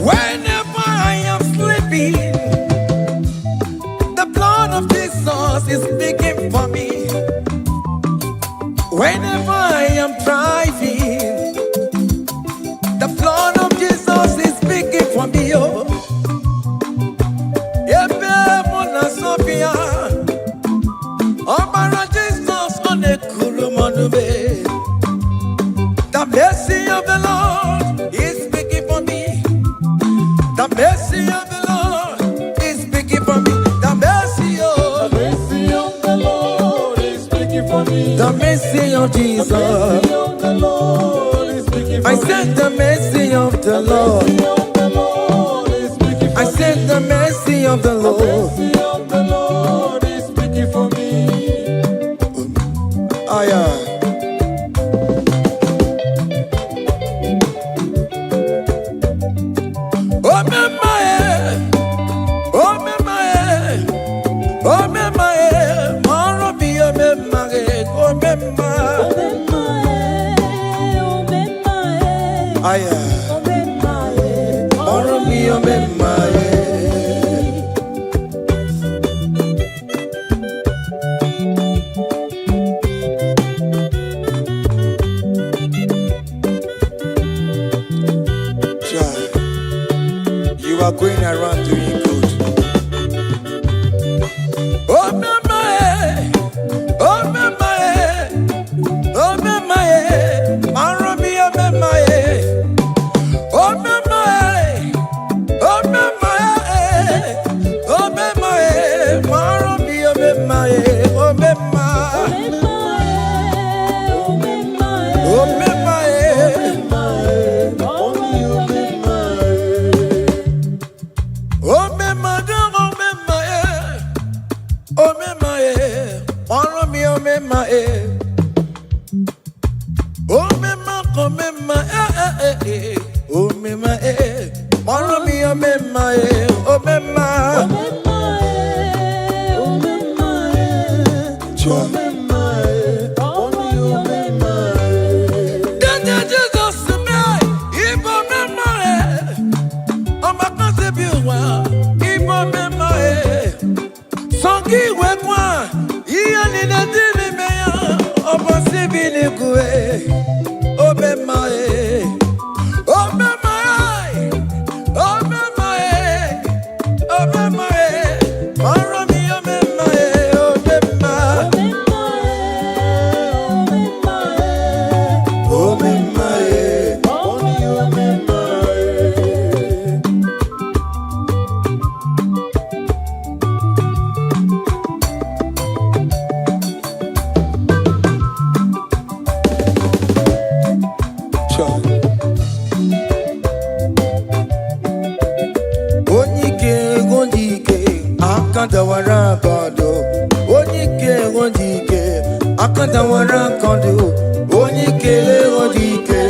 Whenever I am sleeping, the blood of Jesus is speaking for me. Whenever I am driving, the blood of Jesus is speaking for me. Oh, Ebe Mona Sophia, Obara Jesus on a Kurumanube. The mercy of the Lord is speaking for me. The mercy of the Lord is speaking for me. The mercy of The Lord is speaking for me. the mercy of Jesus. The mercy of the Lord is speaking for I me. said the mercy of the Lord. The mercy of the Lord is speaking for I me. said the mercy of the The Lord. mercy of the Lord is speaking for me. Aya. Oh, You are going around doing good. Oh mama, oh mama, oh mama, Maromi, oh mama, oh mama, oh mama, oh mama, Maromi, oh mama, oh mama, oh mama, oh mama, follow me, oh mama, oh mama, come mama, oh mama, follow me, oh mama, oh mama, Joy. Jesus to me, Ibo mama, oh my concept, Ibo mama, Songi wekwa, iya nina dili meya, oba sibili kue, obe mae, obe mae, obe mae, obe mae, maromi obe mae, obe mae, Obe mae. Akadawara kondo, onike ondike. Akadawara kondo, onike ondike.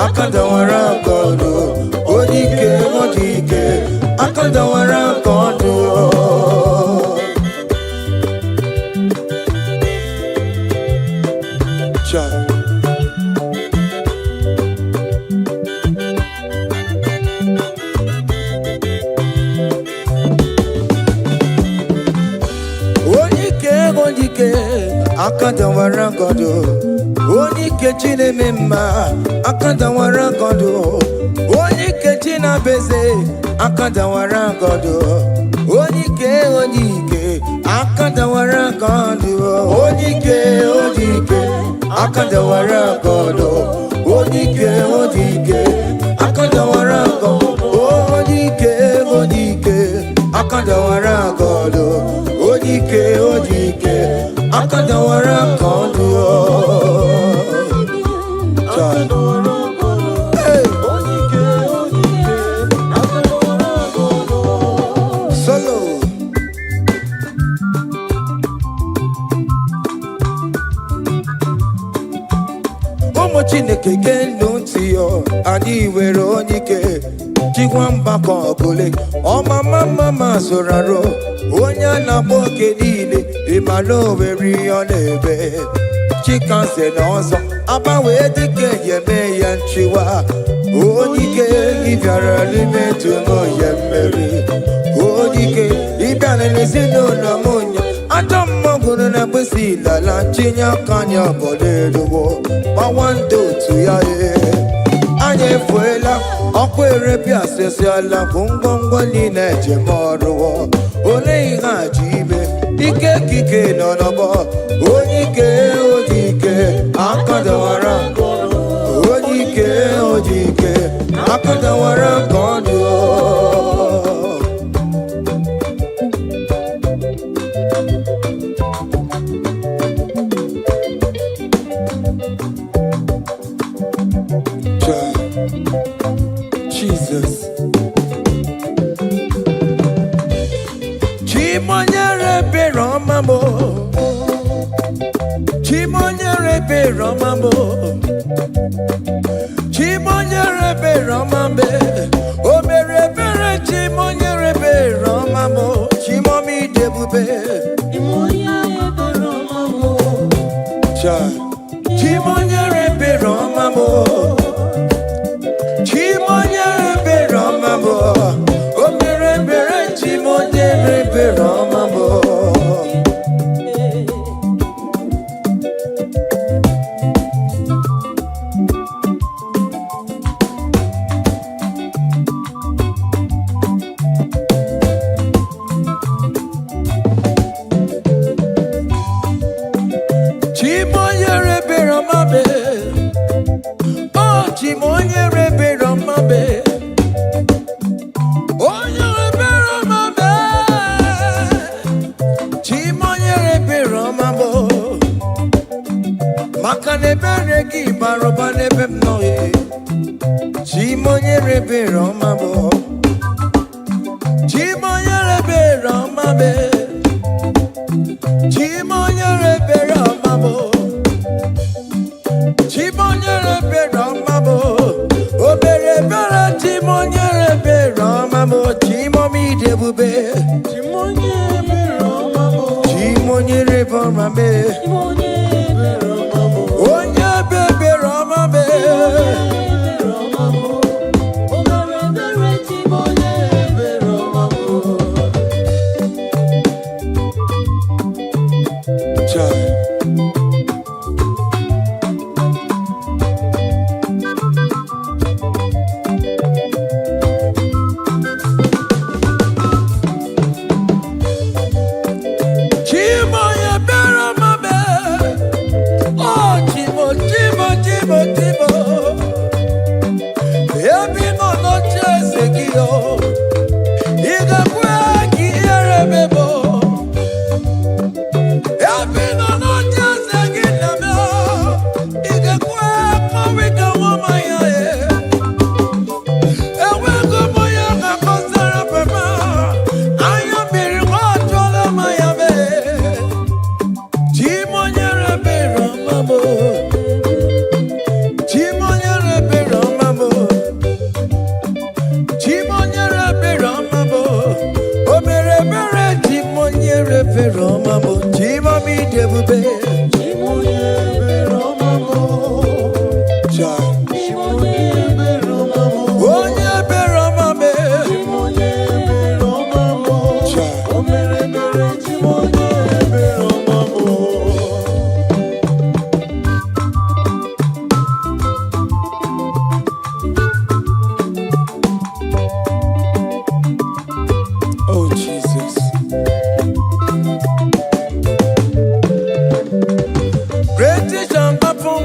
Akadawara kondo, onike ondike. Akadawara kondo. Child. Akadawara kondo, onike chine mema. Akadawara kondo, onike china beze. Akadawara kondo, onike onike. Akadawara kondo, onike onike. Akadawara kondo, onike onike. Akadawara kondo, onike onike. Akadawara kondo, onike onike. Akadawara kondo. Hey. Solo. Omo Chineke genu ntị yo, anyị were onike. Chikwamba kọbụle, ọmama mama soraro. Onye na-akpọ oke niile, ịmana o nwere ihe ọ na-eme. Chikanse n'ọzọ, agbanwe dịka eme ya nchiwa. Onike ị bịara n'ime tụmụ ya mmeri. Onike ị bịara n'ezinụlọ m nya. Ajọ mmọgwụrụ na mgbesi lala chinye aka anya obodo eluwo. Gbawa ndị otu ya anyị efuela ọkụ erepịa asesiala bụ ngwongwo niile ejem ọrụwo. Ole ihe a ji ime ike ekike nọ n'ọgbọ. Onike ojike akadawara onike ojike akadawara ka ọ dị. Jesus. Chimonyere Romambo, Chimonyere Romambo, Chimonyere Romambe, Omere Bere Chimonyere Romambo, Chimomi Debube, Chimonyere Romambo, Chimonyere Romambo, Omere Bere Chimonyere Romambo. rebe romabo. Chimonya rebe romabe. Chimonya rebe romabo. Chimonya rebe romabo. Obere bere chimonya rebe romabo. Chimomi debube. Chimonya rebe romabo. Chimonya rebe romabe. Onya bebe romabe.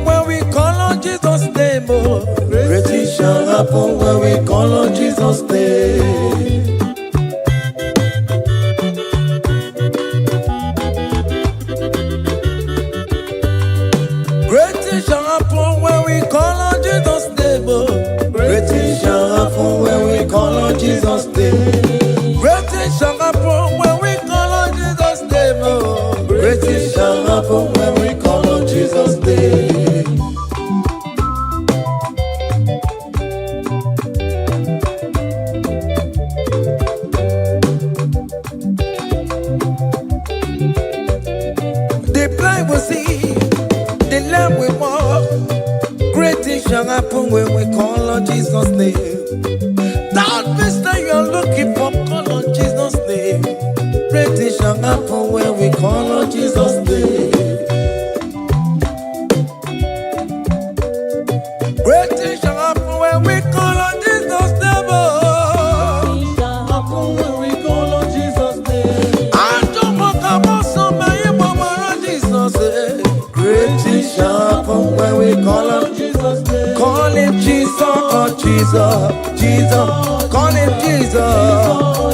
When we call on Jesus' name, great things shall happen when we call on Jesus' name. Great things shall happen when we call on Jesus' name. Great things shall happen when we call on Jesus' name. Great things shall happen when we call on Jesus' name. Shall happen when we call on Jesus' name. That means that you are looking for, call on Jesus' name. Great things shall happen when we call on Jesus' name. Great things shall happen when we call on Jesus' name. I don't want to go so many more Jesus. Great things shall happen when we call on Jesus' name. Call him Jesus, oh Jesus, Jesus. Call him Jesus,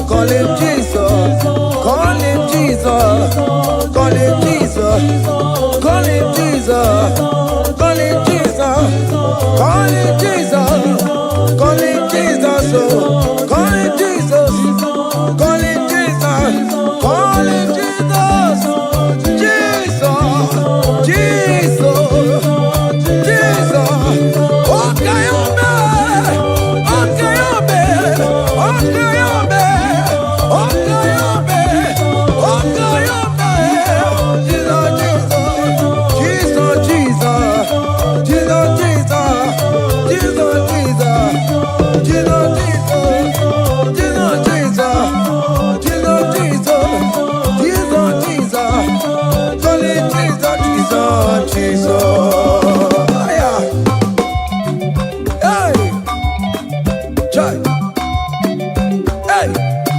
call him Jesus, call him Jesus, call him Jesus, call him Jesus, call him Jesus, call him Jesus, call him Jesus, call him Jesus, call him Jesus, call him Jesus, Jesus, Jesus.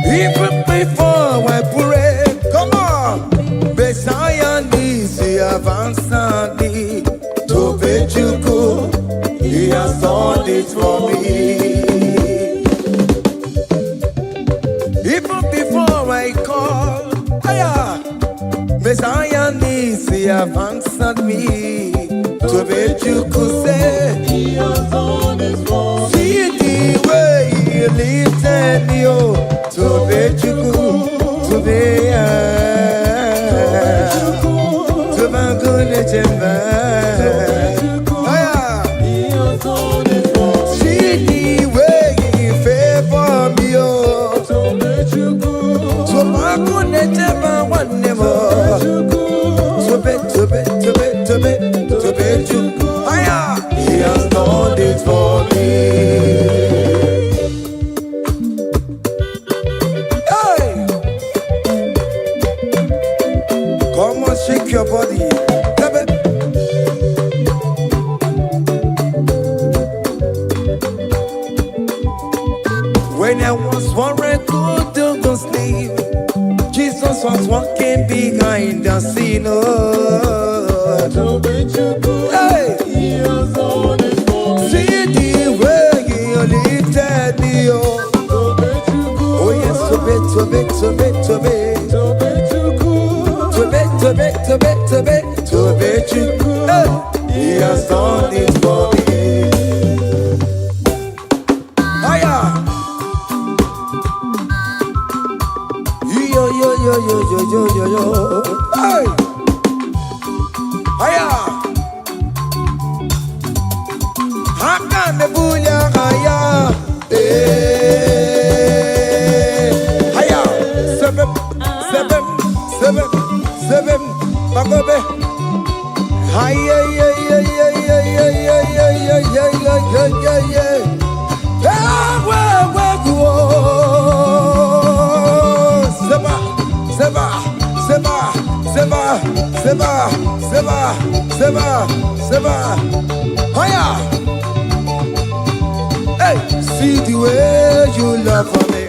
Even before I pray, come on, Messiah needs to have answered me. To bet you go, he has done it for me. Even before I call, Messiah needs to have answered me. To Tobechuku say He has done it for me. See the way He lifted me, oh, Tobechuku, Tobeya, Tobagune Chemba. He has done it for me. See the way He favor me, oh, Tobechuku, Tobagune Chemba one more. Tobe. He has done it for me. Hey! Come on, shake your body. When I was worried, couldn't go sleep, Jesus was walking behind the scene. Hey! He has done it for me. See the way He lifted me, oh. Oh yes, Tobe. Hey! He has done it for me. Hiya! Yo. Hey! Hiya! Bunya haya, haya, seven, bagobe, haya, seba, haya. Hey, see the way you love for me.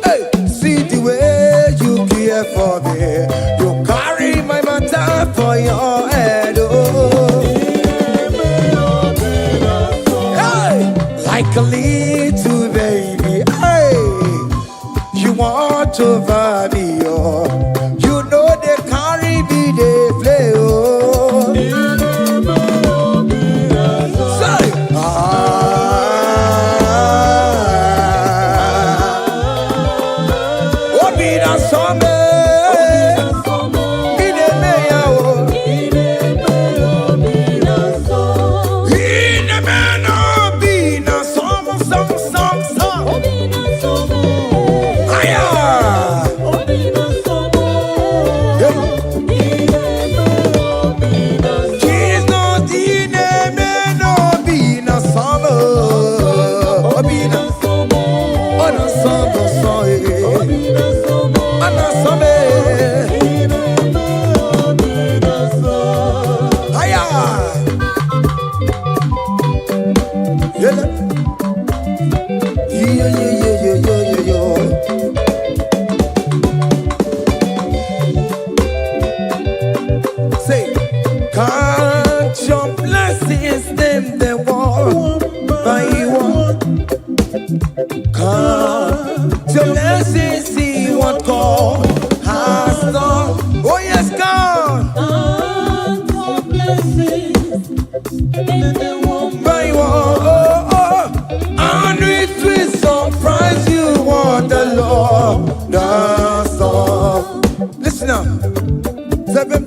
Hey, see the way you care for me. You carry my matter for your head. Oh, hey, like a little baby. Hey, you want over me. Oh, you know they carry me, they play. Oh, say, count your blessings, them they one by one. Count your blessings, see what God has done. Oh yes, God. Count your blessings, them they one by one. And it will surprise you what the Lord does. Listen up. Seven.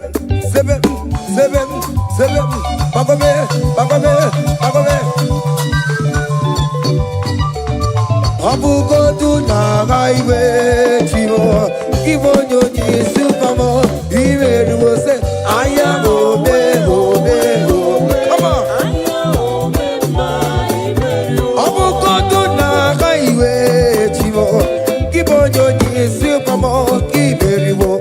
Bagame. Abu go to Nagaiwe, Timo, Given your Jesus, Pamo, even will say, I am Obe. Come on. Abu go to Nagaiwe, Timo, Given your Jesus, Pamo, even you will.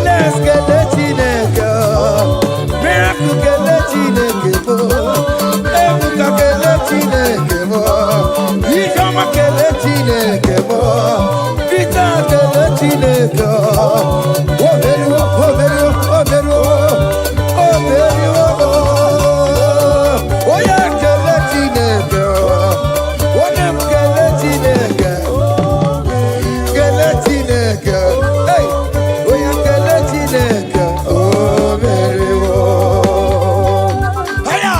Let's get Vita Chineke. Oh, very well, oh, very well, oh, very well, oh, very well. Oh, yeah, Chineke. Oh, them Chineke. Chineke. Hey, oh, yeah, Chineke. Oh, very well. Hiya!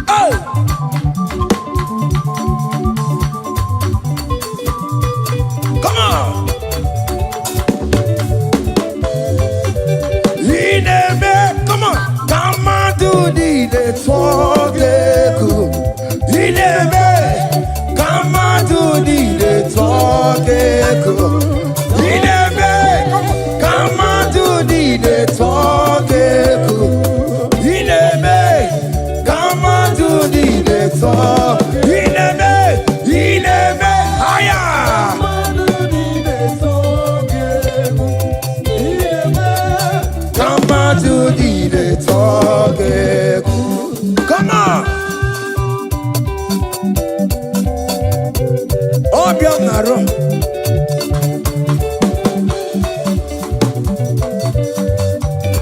Oh! Come on! Come on! Come on to the talk. Come on to the talk. Come on to the talk. Come on to the talk. Higher. Come on to the talk. Come on. Oh, Bionaro.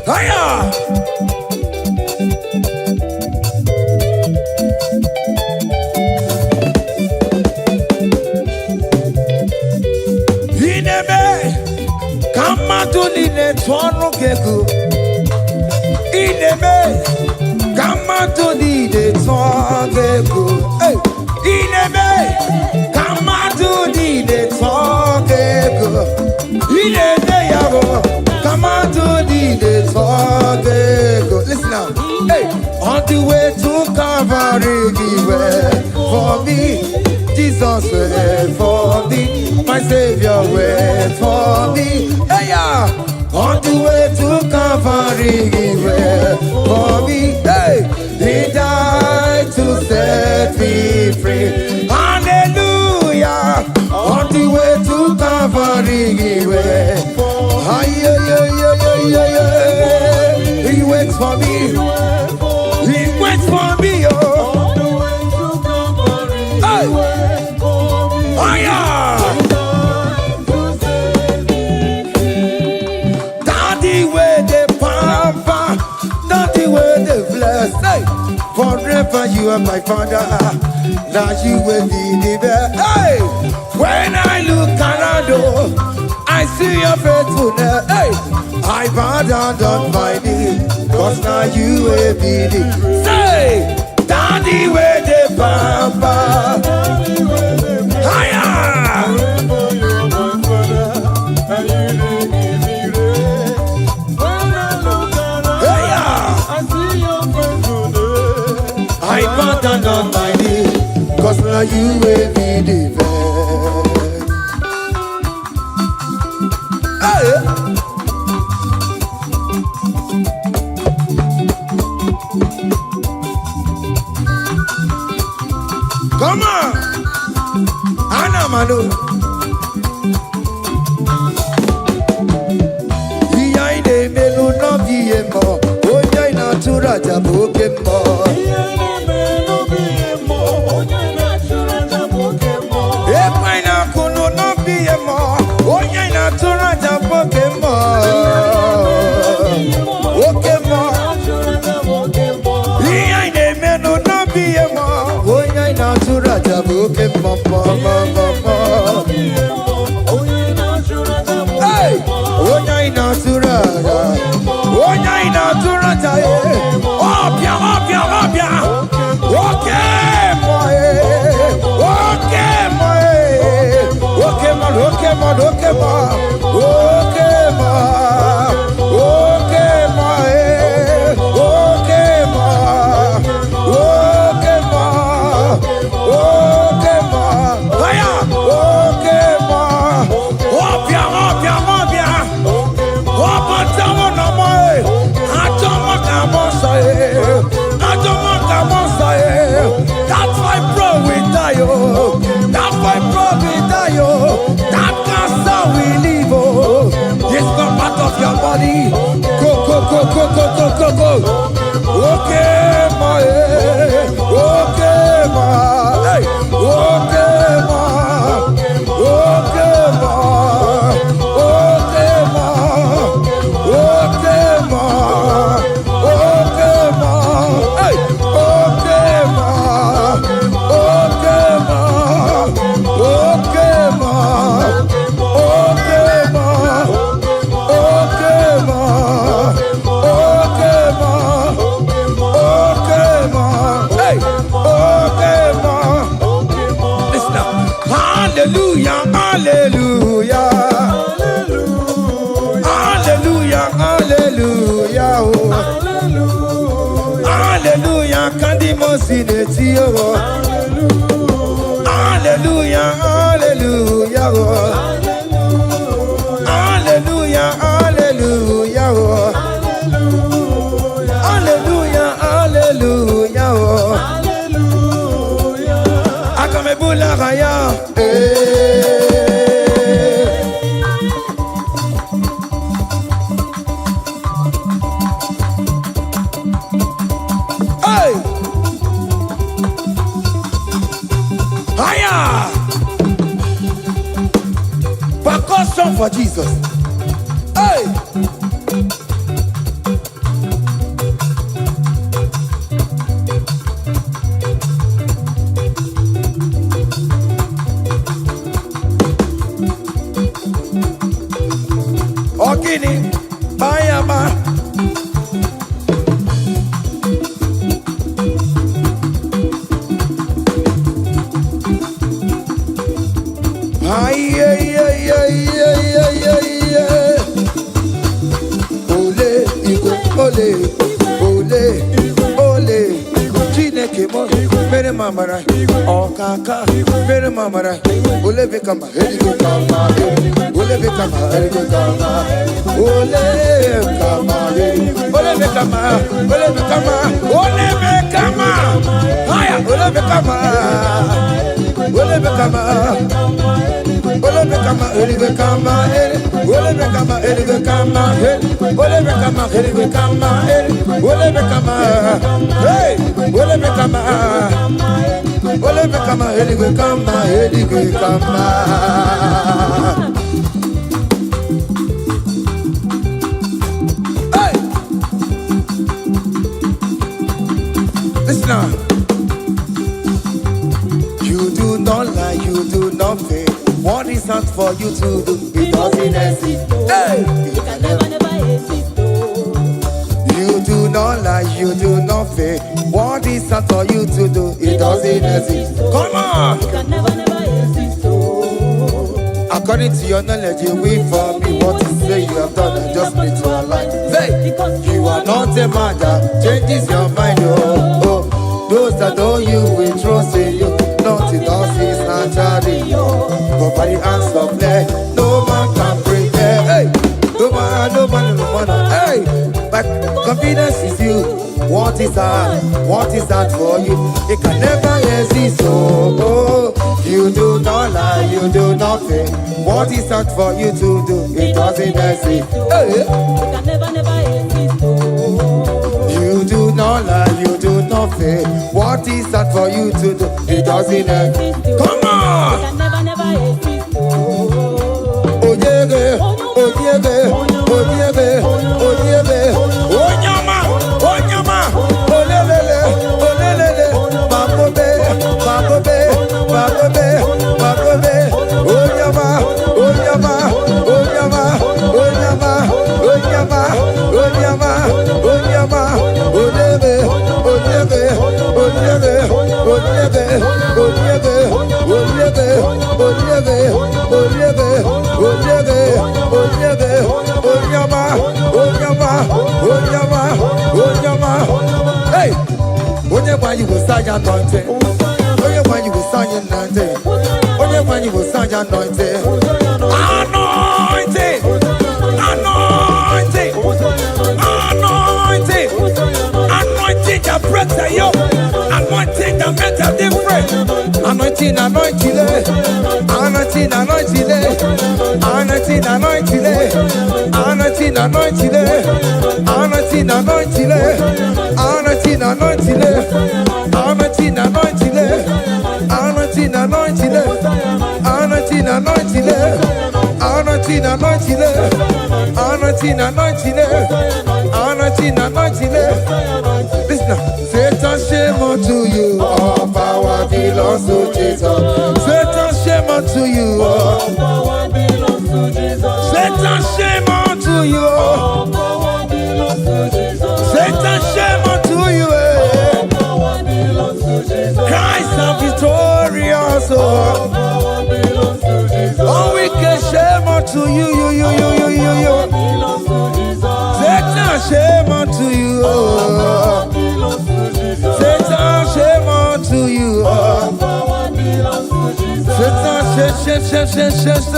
Hiya. Come on to the network. Come on to the network. Hey, come on to the network. Come on to the network. Listen now. Hey, on the way to Calvary, for me. Jesus wait for me, my Savior wait for me. Hey, yeah. On the way to Calvary, wait for me. Hey, He died to set me free. Hallelujah. On the way to Calvary, wait. He waits for me. He waits for me. Oh. Hey. Daddy way the pamper, daddy way the bless. Hey, forever you are my father. Now you will be the best. Hey, when I look around, I see your faithfulness. Hey, I bow down on my knees, 'cause now you will be the. Say, daddy way the pamper. Higher! I bow down on my knees, 'cause now you will be the best. Hey! Come on! Anamano. Iyaine melu no biemo, onya ina turaja bokemo. Iyaine melu biemo, onya ina turaja bokemo. Epaina kuno no biemo, onya ina turaja bokemo. Bokemo. Iyaine melu no biemo, onya ina turaja bokemo. Hey, onya ina turaja, onya ina turaja. Obia, obia, obia. Okay, boy. Okay, boy. Okay, man. Okay, man. Okay, man. Okay, man. Okay, man. Okay, man. Okay, man. Okay, man. Hiya. Okay, man. Obia, obia, obia. Obia, tawo no more. Atomo kamo say. Atomo kamo say. That's why bro we die, oh. That's why bro we die, oh. That cancer we live, oh. It's not part of your body. Go, go, go, go, go, go, go, go. Okay, my, okay. Hallelujah, kandi mosineti oh. Hallelujah, hallelujah oh. Hallelujah, hallelujah oh. Hallelujah, hallelujah oh. Akamebula raya percussion for Jesus. Hey! Okini, Bayama. Ay, ay, ay, ay, ay, ay, ay, ay. Ole, Igwe, ole, ole, ole. Chineke mo, mere mamara. Okaka, mere mamara. Ole bekama, hele kama, ole bekama, hele kama, ole kama, ole bekama, ole bekama, ole bekama. Haya, ole bekama, ole bekama. Ole bekama, ele bekama, ole bekama, ele bekama, ole bekama, ele bekama, ole bekama, hey, ole bekama, ole bekama, ele bekama, ele bekama. Hey, listen now. You do not lie, you do not fail. What is not for you to do? It doesn't exist. Hey! It can never exist. You do not lie, you do not fail. What is not for you to do? It doesn't exist. Come on! It can never exist. According to your knowledge, you wait for me. What you say you have done, I just need to align. Hey! You are not a man that changes your mind. Oh, oh. Those that know you will trust in you. Nothing else is naturally. But by the hands of flesh, no man can break it. Hey, no man, no man, no man. Hey, but confidence is you. What is that? What is that for you? It can never exist. Oh, oh. You do not lie, you do not fail. What is that for you to do? It doesn't exist. Hey, it can never exist. you do not lie, you do not fail. What is that for you to do? It doesn't exist. Come on! It can never exist. Oh yeah, oh yeah, oh yeah, oh yeah, oh nyama, oh lelele, babobe, babobe, babobe, babobe, oh nyama, oh nyama, oh nyama, oh nyama, oh nyama, oh nyama, oh nyama, oh lebe, oh lebe, oh lebe, oh lebe, oh lebe, oh lebe, oh lebe, oh lebe, oh lebe, oh lebe, oh nyama, oh nyama, oh nyama, oh nyama. Hey, whenever you will sign anointing, whenever you will sign anointing, whenever you will sign anointing, anointing, anointing, anointing, anointing that breaks the yoke, anointing that makes a difference, anointing, anointing, anointing, anointing, anointing, anointing, anointing, anointing, anointing, anointing, anointing, anointing, anointing, anointing, anointing, anointing, anointing, anointing, anointing. Listen now. Satan, shame unto you. All power belongs to Jesus. Satan, shame unto you. All power belongs to Jesus. Satan, shame unto you. All power belongs to Jesus. Satan, shame unto you. All power belongs to Jesus. Christ is victorious. All power belongs to Jesus. All wicked shame unto you. Belongs to Jesus. Satan, shame unto you. All power belongs to Jesus.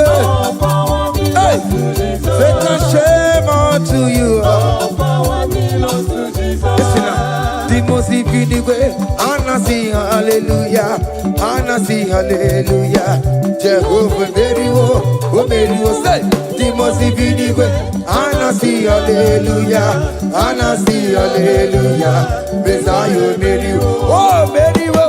All power belongs to Jesus. Satan, shame unto you. All power belongs to Jesus. Listen now. The most way, Anasi, hallelujah. Anasi, hallelujah. Jehovah, very oh, very say. The most way, Anasi, hallelujah. Anasi, hallelujah. Messiah, very oh, very oh.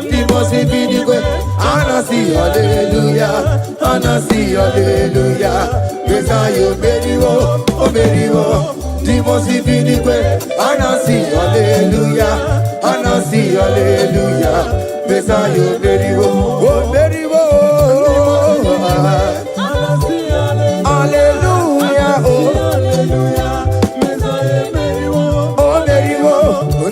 The most way, Anasi, hallelujah. Anasi, hallelujah. Messiah, very oh, very oh. Divosi vinikwe, anasi hallelujah, anasi hallelujah. Messiah beriwo, oh beriwo, hallelujah, oh Messiah beriwo, oh beriwo.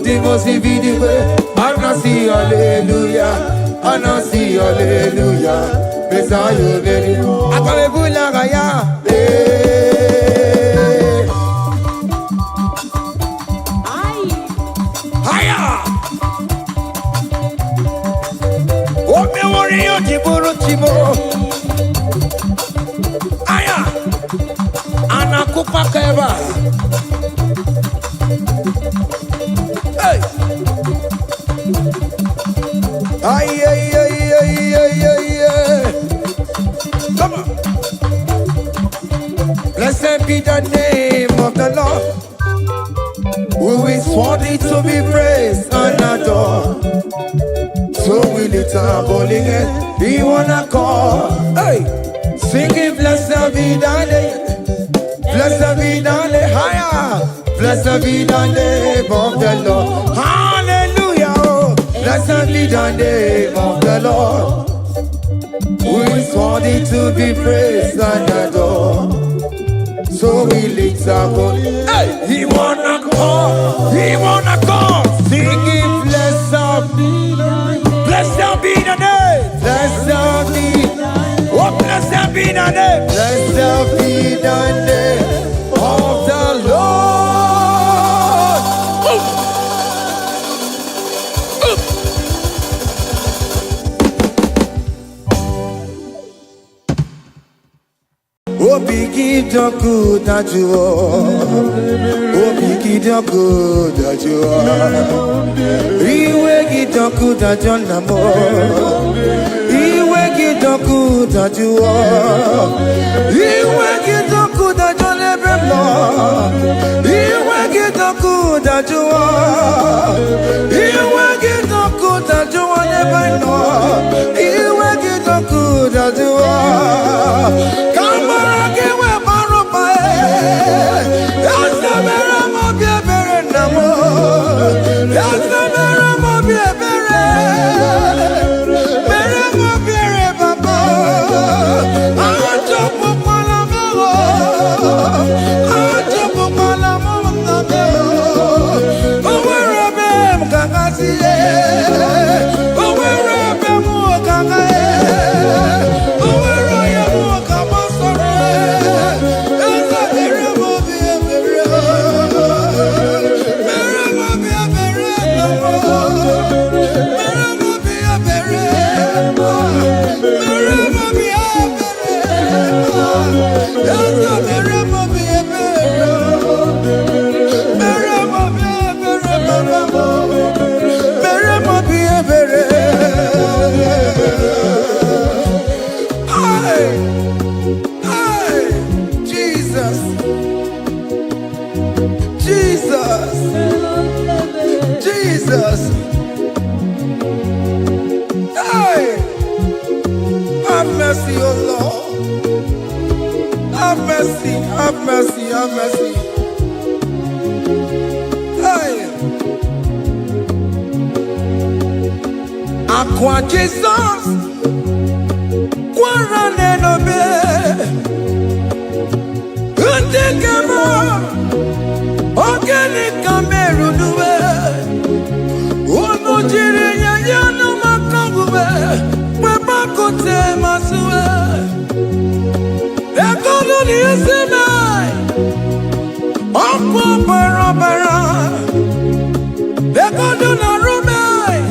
Divosi vinikwe, anasi hallelujah, anasi hallelujah. Messiah beriwo. Akabebula gaya. Aya, anakupa keba. Hey, ay, ay, ay, ay, ay, ay. Come on. Blessed be the name of the Lord, who is worthy to be praised and adored. So we lift our bowling head, we wanna call, hey, singing blessed be thy name, blessed be thy name, higher, blessed be the name of the Lord, hallelujah, oh, blessed be the name of the Lord, who is worthy to be praised and adored. So we lift our bowling, hey, he wanna call, singing blessed be thy name. Blessed be the name. Blessed be. Oh, blessed be the name. Blessed be the name of the Lord. Oh, biggie the good that you are. Oh, biggie the good that you are. Iwe the good that you are. Iwe the good that you are. Iwe the good that you never know. Iwe the good that you are. Iwe the good that you never know. Iwe the good that you are. Come on, give me a baroba. That's the very mobile, very namo. That's the very mobile, very mobile, papa. I jump up on a go. I jump up on a go. Over a bam, Kangasi. Over a bam, Kangasi. Jesus, hey, have mercy, oh Lord, have mercy, have mercy, have mercy, hey, Aqua Jesus, Quarane no be, Untekemo, Organic Cameroon. Jiriya yanu makangube, wepa kote masue. Ekono ni esemai, okwa bara. Ekono na rumai,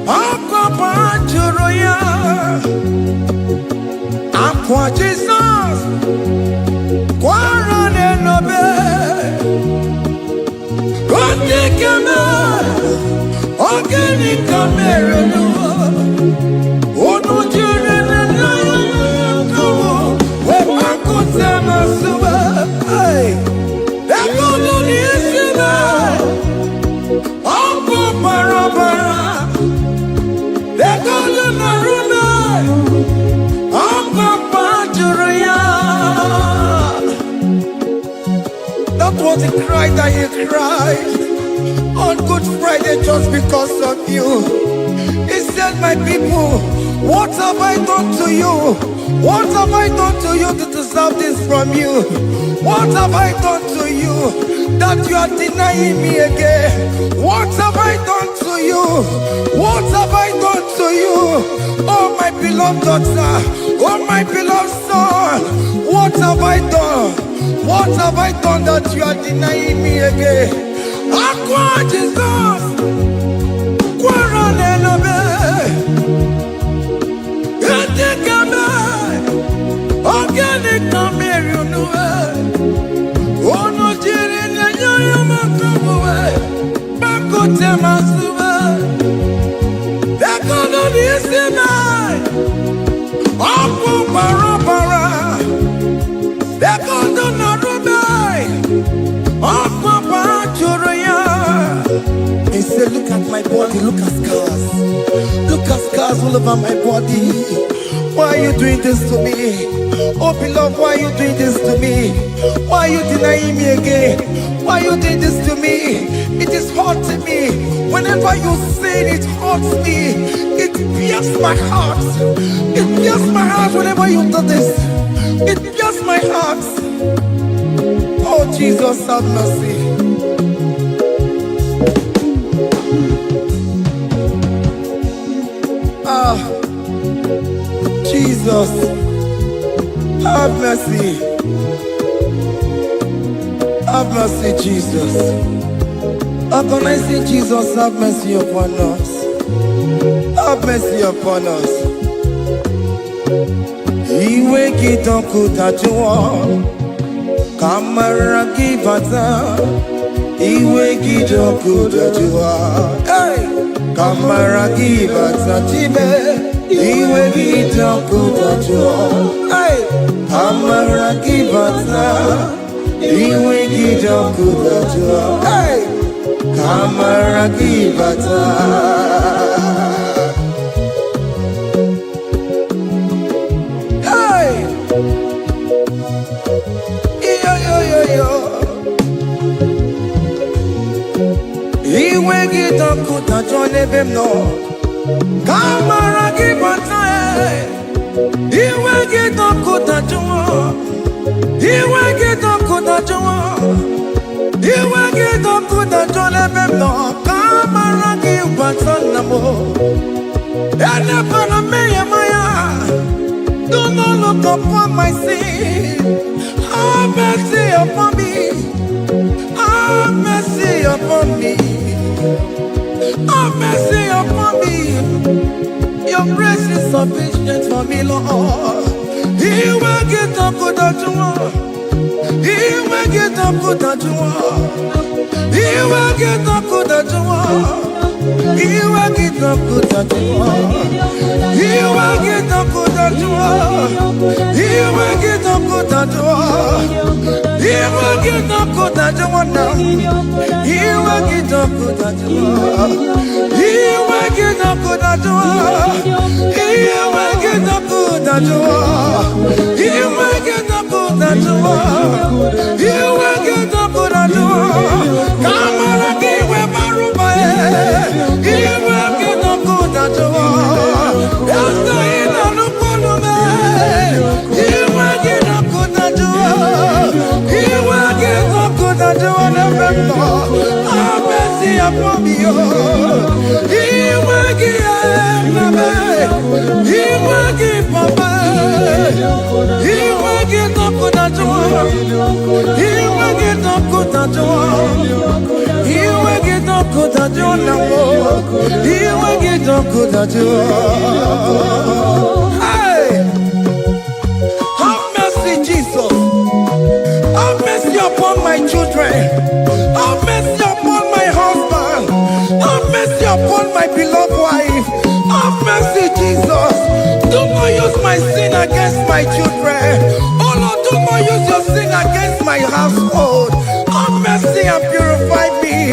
okwa pa churoya. Aqua Jesus, Quarane Nobe, Rande Kame, Ogeni Kamere no, Ono Jure no, we Makote Masuba, Ekolo ni Isiba, Ampo Parabara, Ekolo Narume, Ampo Pajuria. That was the cry that you cried on Good Friday just because of you. He said, my people, what have I done to you? What have I done to you to deserve this from you? What have I done to you that you are denying me again? What have I done to you? What have I done to you? Oh my beloved daughter, oh my beloved son, what have I done? What have I done that you are denying me again? Aqua Jesus, Quarane Nobe, Ete Kame, Ogeni Kamere no, Ono Jiri Nyanyo Makamuwe, Makote Masuwe, Ekolo ni Isibe, Ampo Parabara, Ekolo Narume, Ampo Pajuria. He said, look at my body, look at scars. Look at scars all over my body. Why are you doing this to me? Oh beloved, why are you doing this to me? Why are you denying me again? Why are you doing this to me? It is hurting me. Whenever you sin, it hurts me. It pierces my heart. It pierces my heart whenever you do this. It pierces my heart. Oh Jesus, have mercy. Jesus, have mercy. Have mercy, Jesus. Agonizing Jesus, have mercy upon us. Have mercy upon us. Iwe kitoko tajuwa, kamara kibata. Iwe kitoko tajuwa, kamara kibata chibe. Iwe kitoko tajuwa, kamara kibata. Iwe kitoko tajuwa, kamara kibata. Iwe kitoko tajuwa nebemno, kamara kibata. Iwe kitoko tajuwa, iwe kitoko tajuwa, iwe kitoko tajuwa nebemno, kamara kibata namo. Ene pana meye maya, do not look upon my sin. Have mercy upon me. Have mercy upon me. Have mercy upon me. Your grace is sufficient for me, Lord. He will get up with that you want. He will get up with that you want. He will get up with that you want. He will get up with that you want. He will get up with that you want. He will get up with that you want. He will get up with that you want now. He will get up with that you want. He will get up with that you want. He will get up with that you want. He will get up with that you want. He will get up with that you want. Come on, give me my room. He will get up with that you want. That's the end of the problem. He will get up with that you want. He will get up with that you want. Have mercy upon me. He will give He will give Papa. He will get up with that you want. He will get up with that you want. He will get up with that you want. He will get up with that you want. Hey! children. Have mercy upon my husband. Have mercy upon my beloved wife. Have mercy, Jesus. Do not use my sin against my children. Oh Lord, do not use your sin against my household. Have mercy and purify me.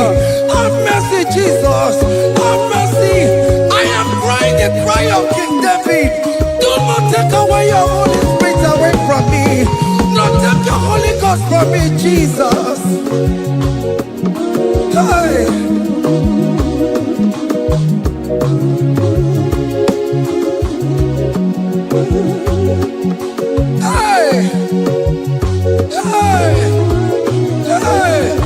Have mercy, Jesus. Have mercy. I am crying the cry of King David. Do not take away your Holy Spirit away from me. Not take your Holy Ghost from me, Jesus. Hey. Hey. Hey. Hey.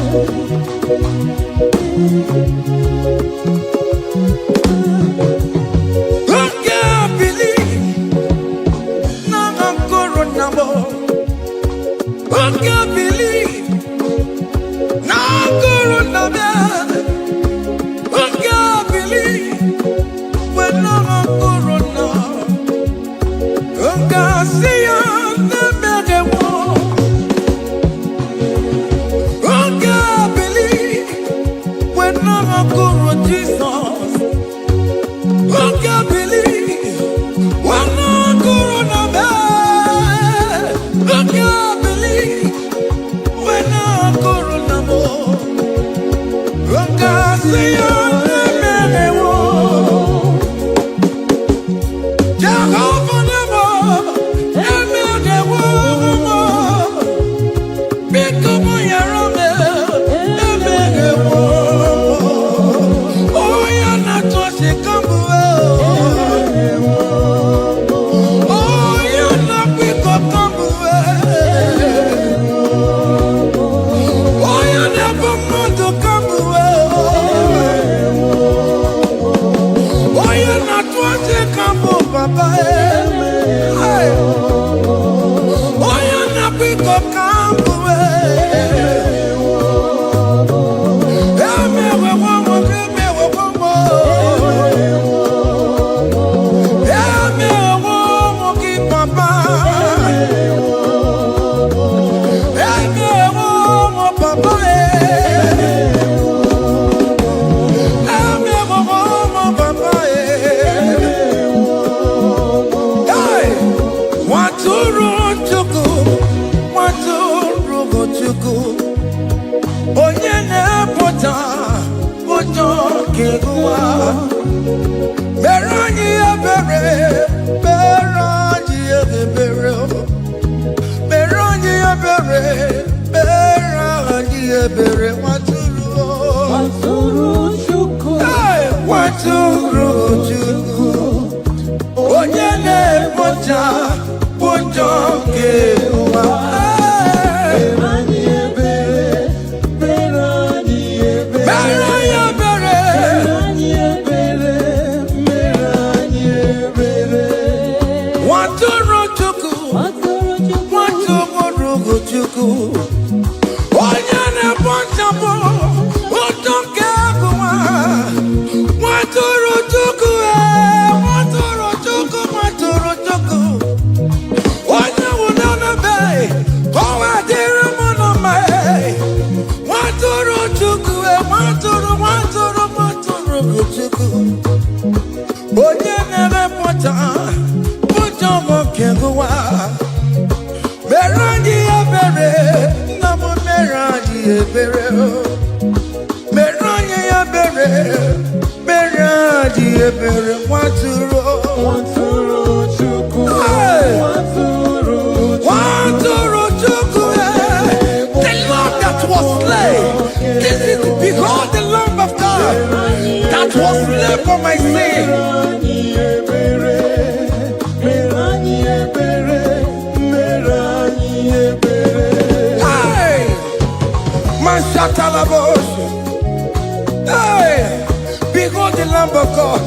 Hey, behold the Lamb of God.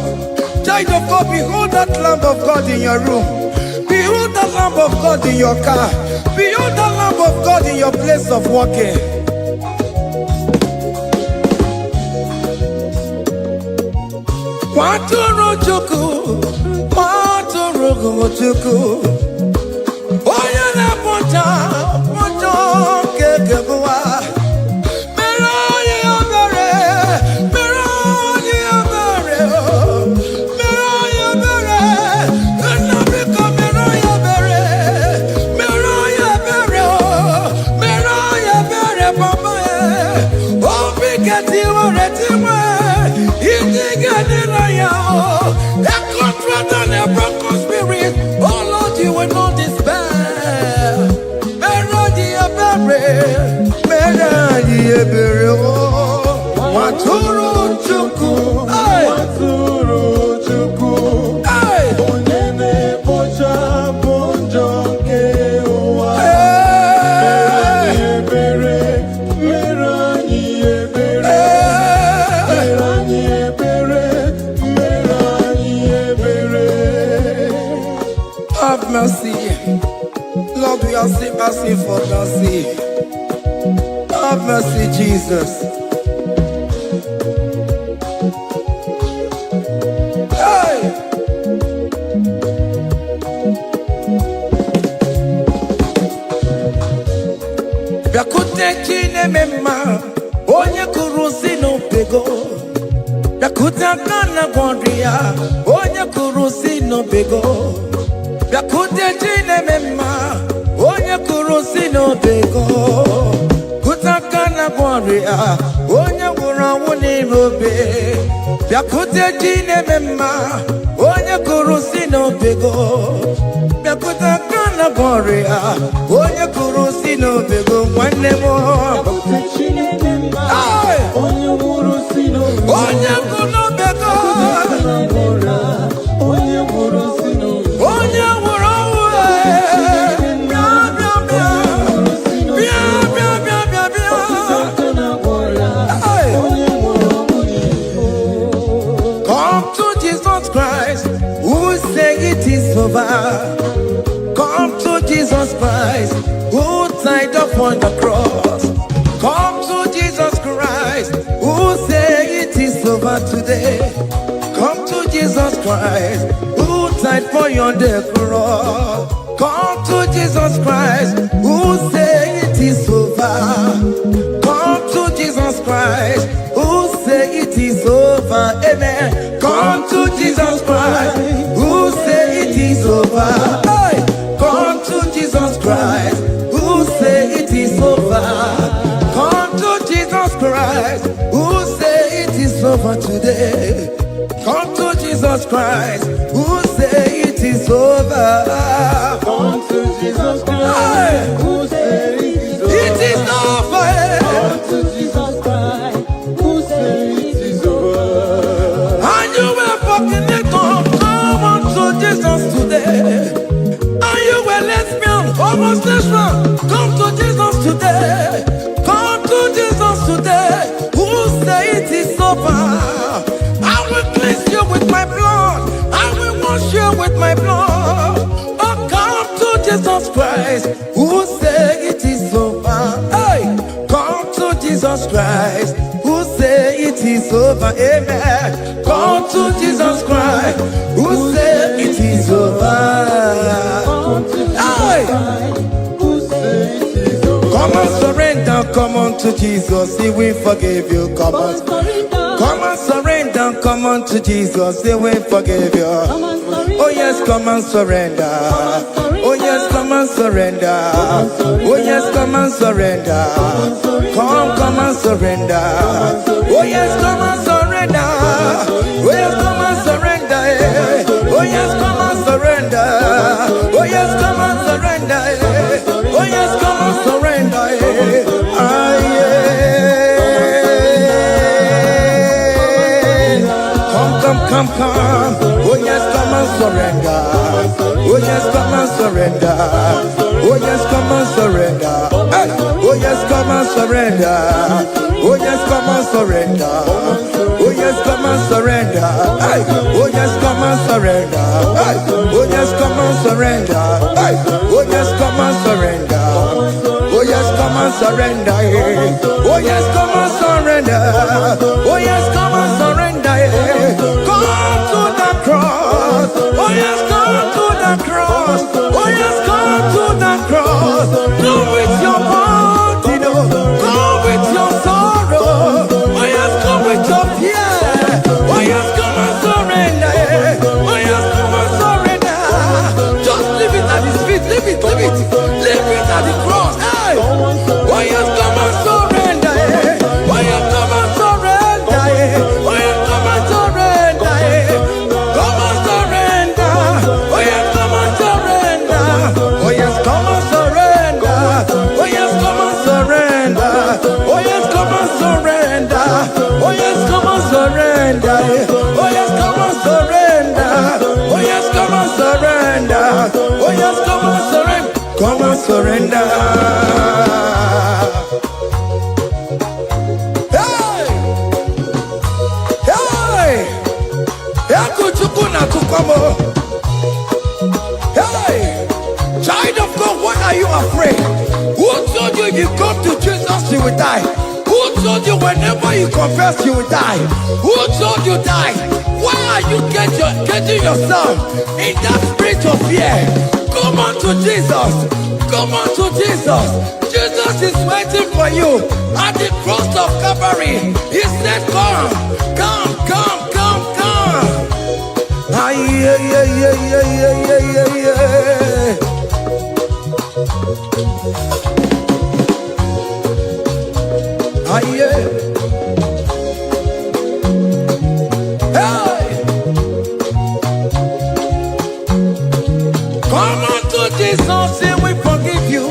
Child of God, behold that Lamb of God in your room. Behold that Lamb of God in your car. Behold that Lamb of God in your place of working. Watoro Chuku, Watoro Chuku. Oya na poncha, poncho kekewa. Oh Lord, you will not despair. Maturu Chuku. Have mercy. Lord, we are still asking for mercy. Have mercy, Jesus. Hey! Yakute chine mema, onye kurusi no pego. Yakuta kana gondria, onye kurusi no pego. Yakute chine mema, onye kurusi no pego. Kutakana warrior, onye wura wuni robe. Yakute chine mema, onye kurusi no pego. Yakutakana warrior, onye kurusi no pego. One more. Yakute chine mema, onye kurusi no pego. Onye kuno pego. Onye kurusi no pego. Onye wura come to Jesus Christ, who died upon the cross. Come to Jesus Christ, who said it is over today. Come to Jesus Christ, who died for you on the cross. Come to Jesus Christ, who said it is over. Come to Jesus Christ, who said it is over. Amen. Come to Jesus Christ, who said it is over. Hey! Come to Jesus Christ, who say it is over. Come to Jesus Christ, who say it is over today. Come to Jesus Christ, who say it is over. Come to Jesus Christ, who say it is over. It is over. Come to Jesus Christ, who say it is over. And you were fucking it up. Come on to Jesus today. Almost lesbian, come to Jesus today. Come to Jesus today. Who say it is over? I will cleanse you with my blood. I will wash you with my blood. Oh, come to Jesus Christ. Who say it is over? Hey, come to Jesus Christ. Who say it is over? Amen. Come to Jesus Christ. Who say it is over? Come and surrender, come on to Jesus, He will forgive you. Come and surrender, come on to Jesus, He will forgive you. Oh yes, come and surrender. Oh yes, come and surrender. Oh yes, come and surrender. Come and surrender. Oh yes, come and surrender. Oh yes, come and surrender. Oh yes, come and surrender. Oh yes, come and surrender. Oh yes, come and surrender. Come. Oh yes, come and surrender. Oh yes, come and surrender. Oh yes, come and surrender. Hey. Oh yes, come and surrender. Oh yes, come and surrender. Oh yes, come and surrender. Hey. Oh yes, come and surrender. Hey. Oh yes, come and surrender. Hey. Oh yes, come and surrender. Oh yes, come and surrender. Oh yes, come and surrender. Oh yes, come and surrender. Come to the cross. Oh yes, come to the cross. Oh yes, come to the cross. Go with your body, no. Go with your sorrow. Oh yes, come with your fear. Oh yes, come and surrender. Oh yes, come and surrender. Just leave it at His feet. Leave it. Leave it at the cross. Hey. Oh yes, come and surrender. Oh yes, come and surrender. Oh yes. Hey, child of God, why are you afraid? Who told you if you come to Jesus you will die? Who told you whenever you confess you will die? Who told you die? Why are you getting yourself in that spirit of fear? Come on to Jesus. Come on to Jesus. Jesus is waiting for you at the cross of Calvary. He said, come, come, come, come, come. Ah, yeah, yeah, yeah, yeah, yeah, yeah, yeah, yeah. Ah, yeah. Hey. Come on to Jesus, and we forgive you.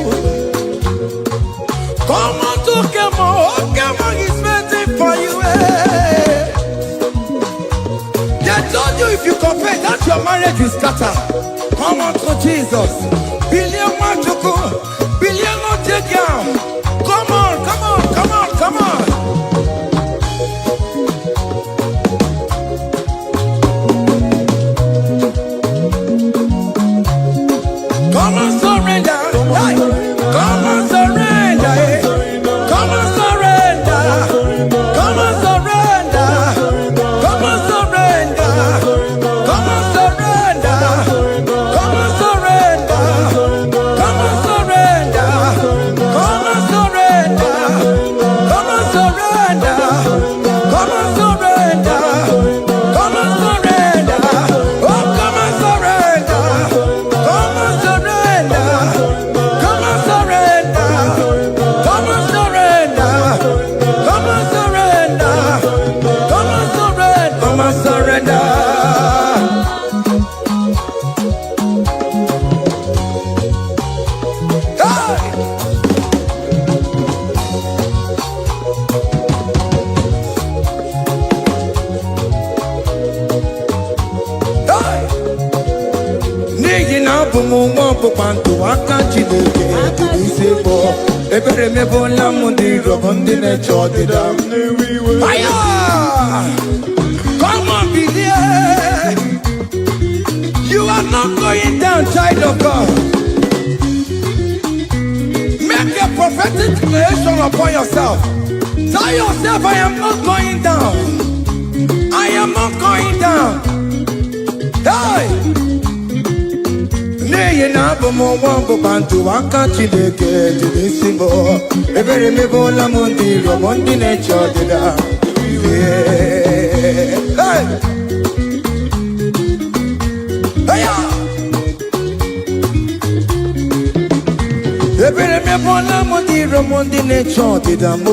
Come on to Kemo, Kemo is waiting for you. Hey. They told you if you confess that your marriage will scatter. Come on to Jesus. Billion Machuku, Billion Otegiam. Come on, come on, come on, come on. Come on, surrender. Hey. Come on, surrender. Hey. Come on, surrender. Come on, surrender. Come on, surrender. Come on, surrender. Come on, surrender. Come on, surrender. Come on, surrender. Come on, surrender. Come on, surrender. Come on, surrender. Oh, come on, surrender. Come on, surrender. Come on, surrender. Come on, surrender. Come on, surrender. Come on, surrender. Come on, surrender. Hey! Hey! N'ihi na abụ m nwa ọgbụgba ndụ aka Chineke dị n'isi bụ ebere mebụla m ndị rọbọ ndị na-eche ọdịda m. Fire! Come on, believe. You are not going down, child of God. Make a prophetic declaration upon yourself. Tell yourself, I am not going down. I am not going down. Hey! N'ihi na abụ m nwa ọgbụgba ndụ aka Chineke dị n'isi m. Ebere mebụla m ndị rọbọ ndị na-eche ọdịda. Hey! Hey! Ebere mebụla m ndị rọbọ ndị na-eche ọdịda m.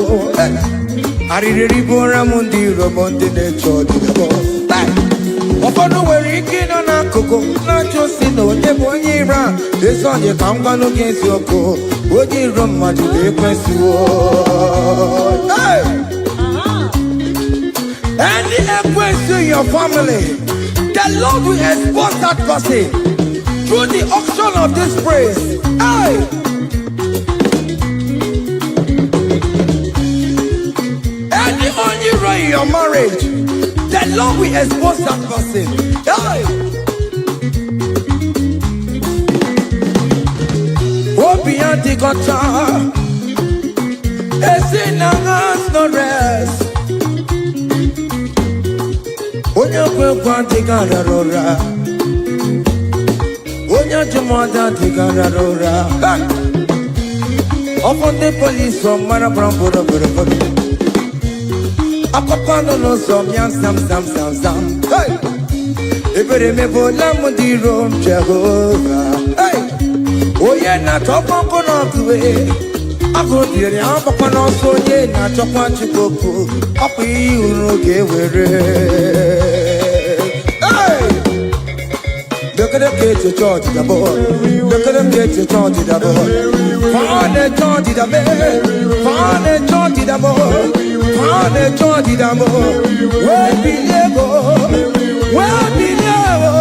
Arịrịrị bụra m ndị rọbọ ndị na-eche ọdịda m. Ụfọdụ nwere ike ịnọ n'akụkụ na-achọ si na onye bụ onye iro a. Ezi onye ka m gwanụ gị eziokwu, onye iro mmadụ na-ekwesịwo. Any ekwesị in your family, the Lord will expose that person through the auction of this praise. Hey! Any only in your marriage, the Lord will expose that person. Hey! Obian the gotcha, is in a hands no rest. Onye kwekwa dịgara rụra, onye jụmọda dịgara rụra. Ọfọ ndị polisi ọmara bramboro bụrụbụrụ. Akọkọ nọ n'ụzọ mịa zam zam zam zam. Ebere mebụla m ndị iro m Jehova. Onye na-achọkwa nkụ n'ọgụwe, agụ dịrị agbakwa n'ọsọ. Onye na-achọkwa Chukwu, ọkwa ihe uru ga-ewere. Look at them get your charge, the boy. Look at them get your charge, the boy. Find a charge, the boy. Find a charge, the boy. Find a charge, the boy. Where be never? Where be never?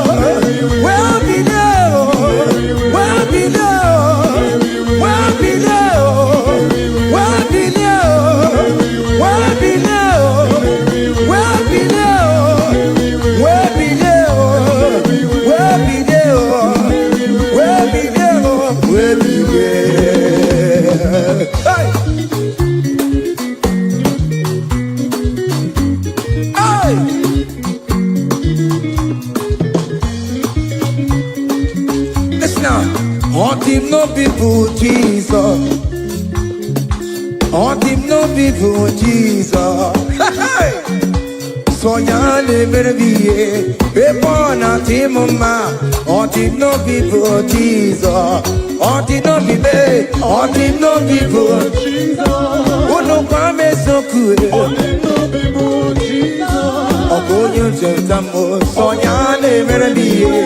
Where be never? Where be never? Where be never? Where be never? Where be never? Where be never? Where be never? Listen now. All team no people, Jesus. All team no people, Jesus. So yale merviye, epona timuma. All team no people, Jesus. All team no people, all team no people, Jesus. Uno kwame so kue. All team no people, Jesus. Ogonyo jentamo, so yale merviye,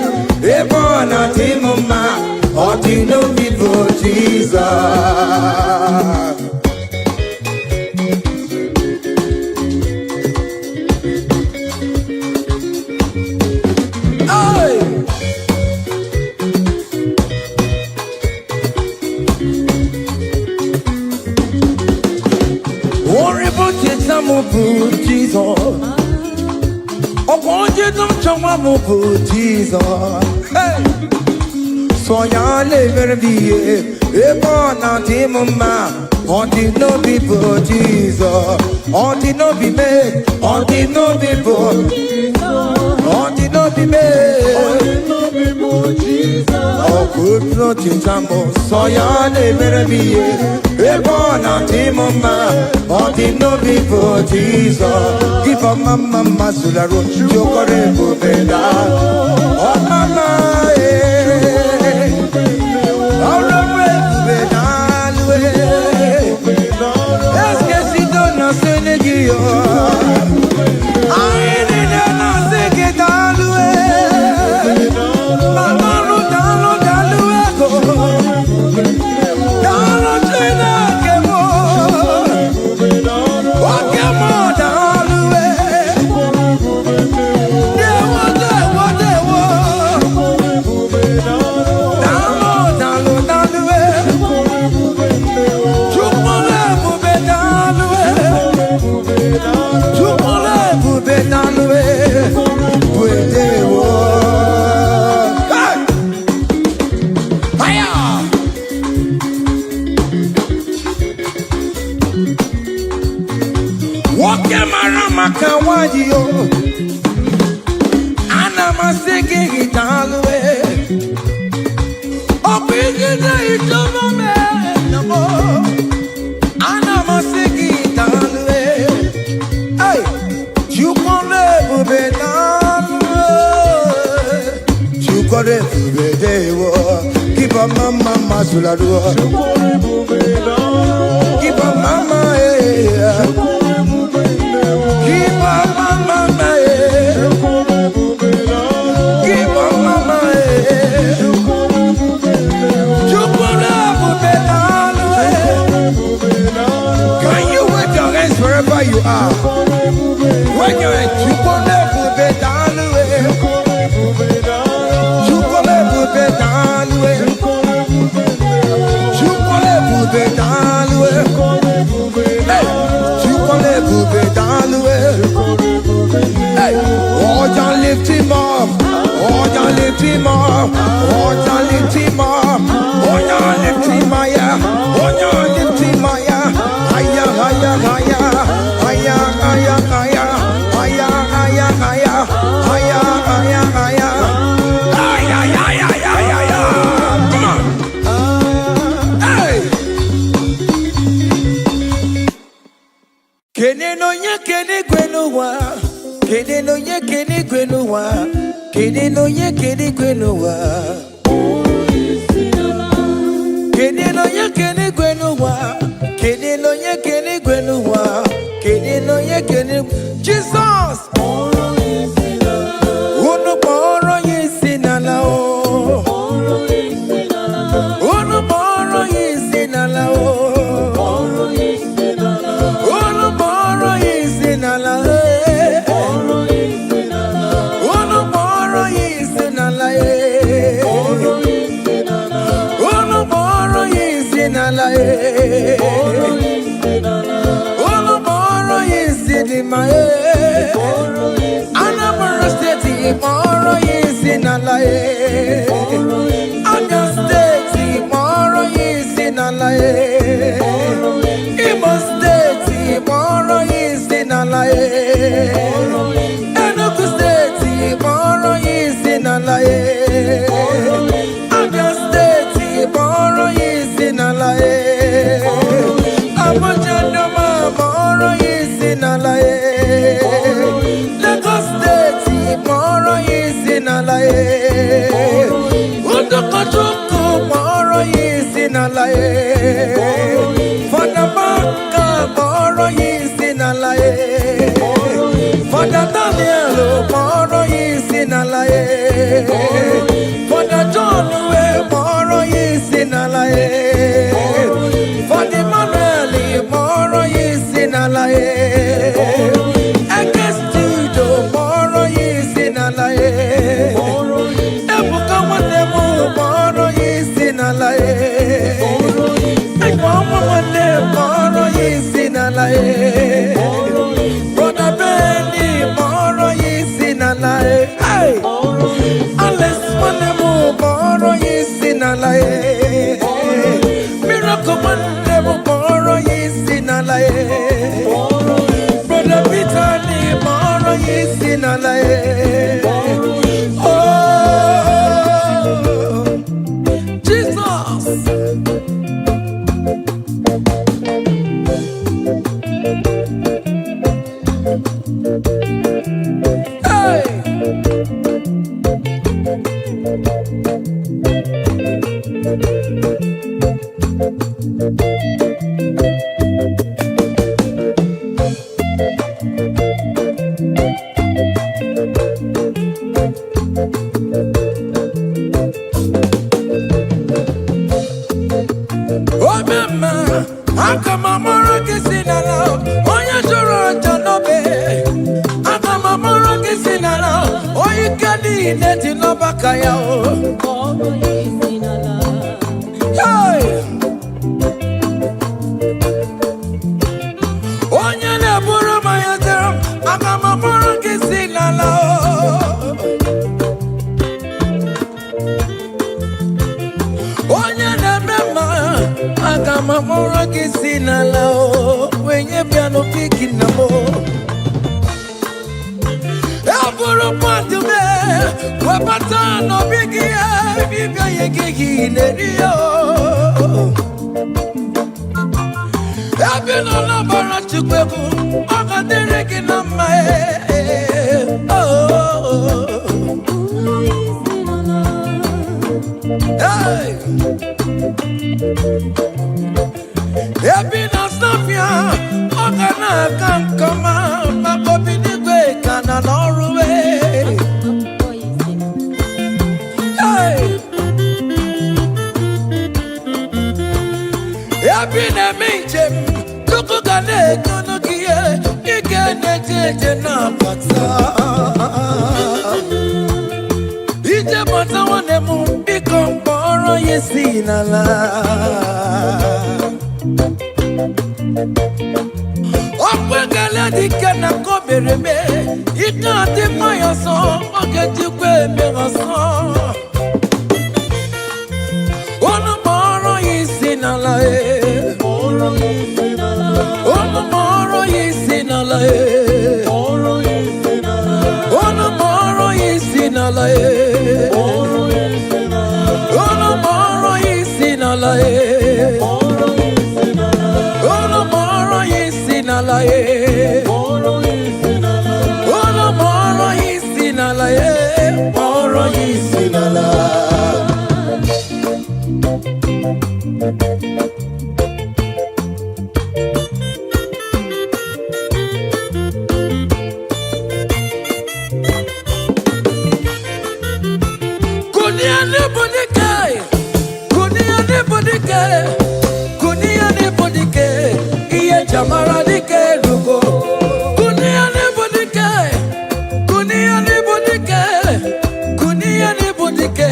epona timuma. All team no people, Jesus. Jesus, oh, you don't show my Jesus. Hey, so ya never be a born out him, ma. On the no people, Jesus. On the no be made, on the no people, on the no be made, on the no people, Jesus. Oh, good nothing, Jambo. So ya never be a born out him, ma. On the no people, Jesus. Give a mama, Masularo, Jokore, Bubeda. Oh, mama, Keep a mama, Masulado. Keep a mama, keep a mama, keep a mama, can you wave your hands wherever you are? When you're at lift him up, oh, you lift him up, oh, you lift him up, oh, you lift him higher, oh, you lift him higher, higher, higher, higher, higher, higher, higher, higher, higher, higher, higher, higher, higher, higher, higher, come on, hey. Kene no ye kene kwenuwa. Kene no ye kene kwenuwa, kene no ye kene kwenuwa. Kene no ye kene kwenuwa, kene no ye kene kwenuwa, kene no ye kene. Jesus. Uno poro yesinala o. Uno poro yesinala o. Uno poro yesinala o. Anambra State, Moro is in a lie. Abia State, Moro is in a lie. Imo State, Moro is in a lie. Enugu State, Moro Udukochuku moro yisi nala Father Maka moro yisi nala Father Daniel moro yisi nala Father John moro yisi nala Father Manuel moro yisi nala Ekestudo moro yisi nala Ebuka wanemu moro yisi nala Ekwamu wane moro yisi nala Brother Benny moro yisi nala Hey! Alice wanemu moro yisi nala Miracle wanemu moro yisi nala Brother Peter ni moro yisi nala Oh Jesus Hey! Oh mama, akamamoro kisinala, oya joro janobe. Akamamoro kisinala, oya kadi neti no bakaya o. Hey, oya ne buru maya jero, akamamoro kisinala. Oya ne mema, akamamoro kisinala o. Wenye piano piki namo. Aburu pandume, wapata no bigi bibia yegi nerio. Abino na bara chukweku, akadere kinama Hey! Ebina snapia, okana kankama, makobini kwe kana noruwe. Hey! Ebina minjem, tukugane kunukie, ikene jeje na pata. Ije pata wanemu, ikomporo yesi nala. Okwekele dike na kobereme, ika di mayason, okejikwe merason. Ono moro yisi nala Ono moro yisi nala Ono moro yisi nala Ono moro yisi nala Ono moro yisi nala Ono moro yisi nala Moro yisi nala Kunia ne bodike iye jamara dike lugo Kunia ne bodike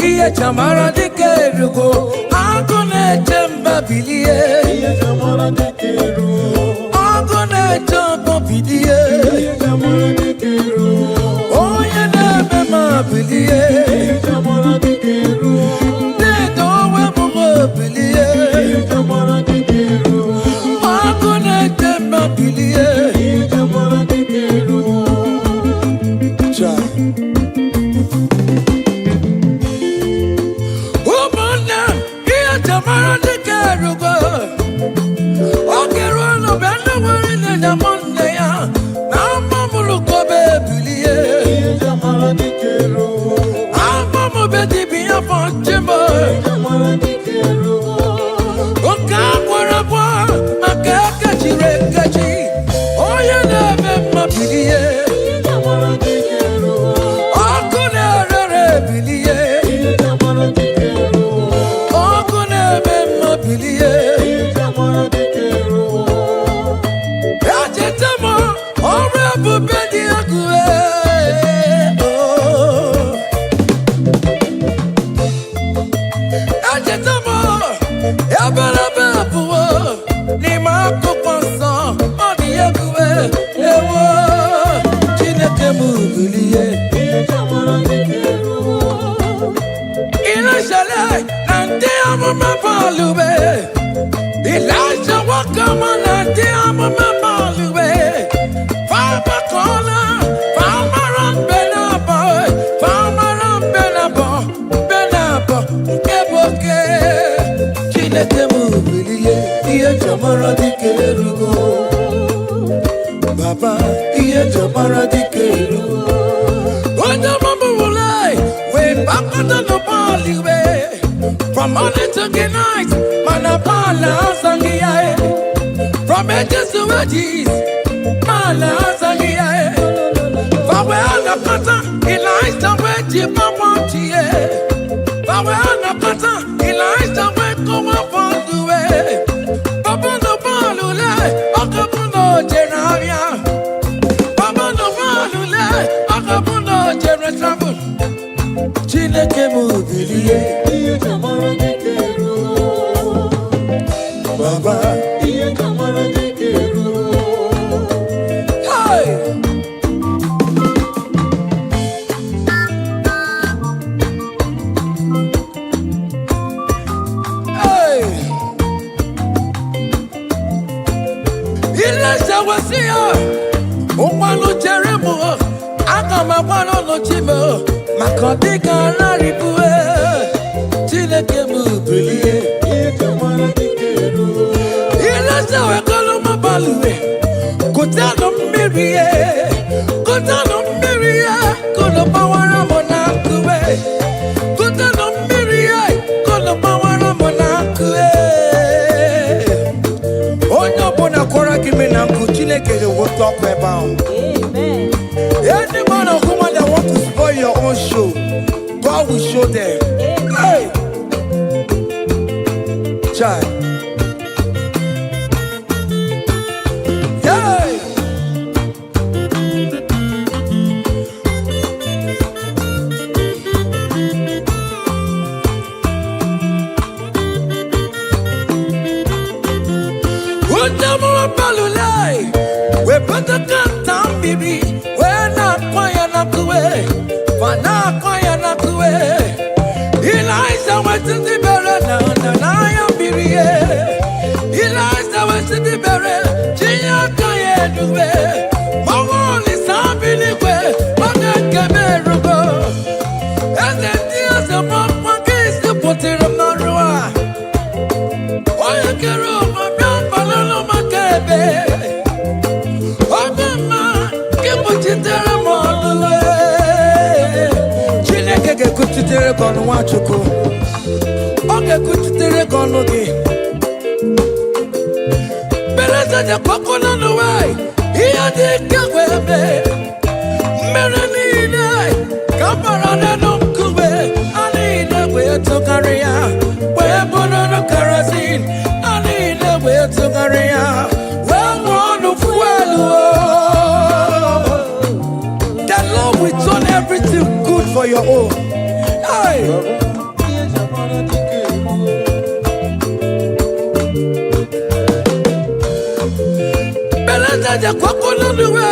iye jamara dike lugo Agone jemba bilie iye jamara dike lugo Agone jemba bilie iye jamara dike lugo Oye ne mema bilie iye jamara dike lugo Ne dowe mugo bilie iye jamara dike lugo Agone jemba bilie iye jamara dike lugo Cha Jamara dike lugo Okeru no bendo wari ne jamonde ya Na mamulu kobe bilie Jamara dike lugo di bia fonchimo. Oka warabwa makaka chirekachi. Oya nebe mabilie. Okune rere bilie. Okune be mabilie. Ajetamo orebu bedi akue. Ajetamo Abarababu ni makopansa odi akue. Ewo Chineke mubilie. Ilashale nante amama palube. Ilasha wakama nante amama palube. Fama kola, fama ran benabo, fama ran benabo, benabo, keboke. Chineke mubilie, iye jamara dikerugo. Baba, iye jamara dikerugo. Oja mama mulai, we back on the palube. From morning to night, manapala sangiae. From edges to edges, mala sangiae. Fawe anapata, ilaista weji mamontie. Fawe anapata, ilaista weko wafonduwe. Baba no balule, akabuno jeravia. Baba no balule, akabuno jeretravel. Chineke mubilie. Baba, hey! Hey! Ilesha wasia, umalo jeremo, akama wano no chimo, makondika naribue, Chineke mubilie. Ilesha wekolo mabalue, kutano mirie, kono bawara monakue, kutano mirie, kono bawara monakue. Onyo bona kora kimena Chineke the what talk about. Amen. Any man or woman that want to spoil your own show, God will show them. Hey, child. Hey. We better cut down, baby. We're not quiet enough to wait. But not quiet enough to wait. Eliza went to the barrel, and I am Biri. Eliza went to the barrel, Gia Kaya do it. Mama is happy anyway, but that can be rubo. And then there's a mama case to put it on the road. Why you get over, young Balolo Macabe? Chineke kuchitere kono wachuku. Oge kuchitere kono gi. Beleza ja koko na nuwai. Iya di kawebe. Mere ni nai. Kamara na nunkuwe. Ani na we to karia. We bono no kerosene. Ani na we to karia. We wonu fuelu. We turn everything good for your own. Hey! Beleza ja kwako na nuwe.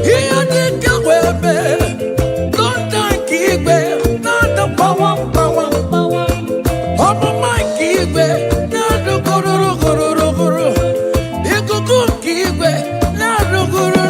Iya di kawebe. Don't igbe. Nada power. Omo my igbe. Nada guru. Ikuku igbe. Nada guru.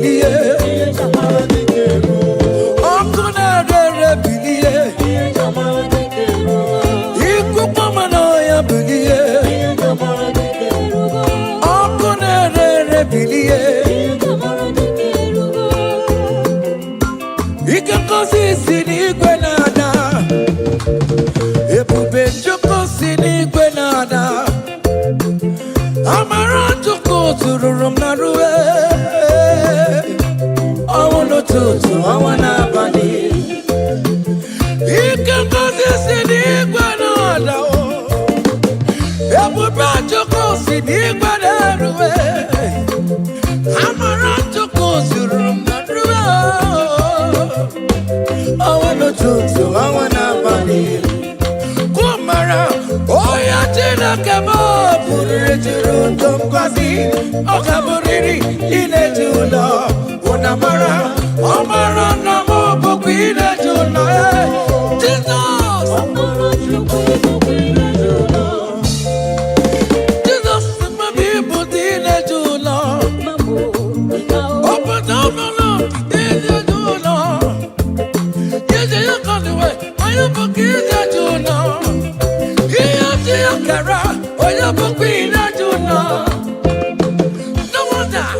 bilie. Okunere bilie. Ikukwamanoya bilie. Okunere bilie. Ikekosi sinigwe nada. Ebube Chukwu sinigwe nada. Amara Chukwu tururum na ruwe. Awono tutu awana bani. Ikekosi sinigwe nada. Ebube Chukwu sinigwe na ruwe. Amara Chukwu tururum na ruwe. Awono tutu awana bani. Kumara oya tina kemo puriri tirundum kwasi okaburiri ine jula unamara omara namo boku ine jula Jesus Jesus mami buti ine jula open up no ine jula yeje yakanwe ayo boku ine jula Yakara, oya bokwina juna. No wonder,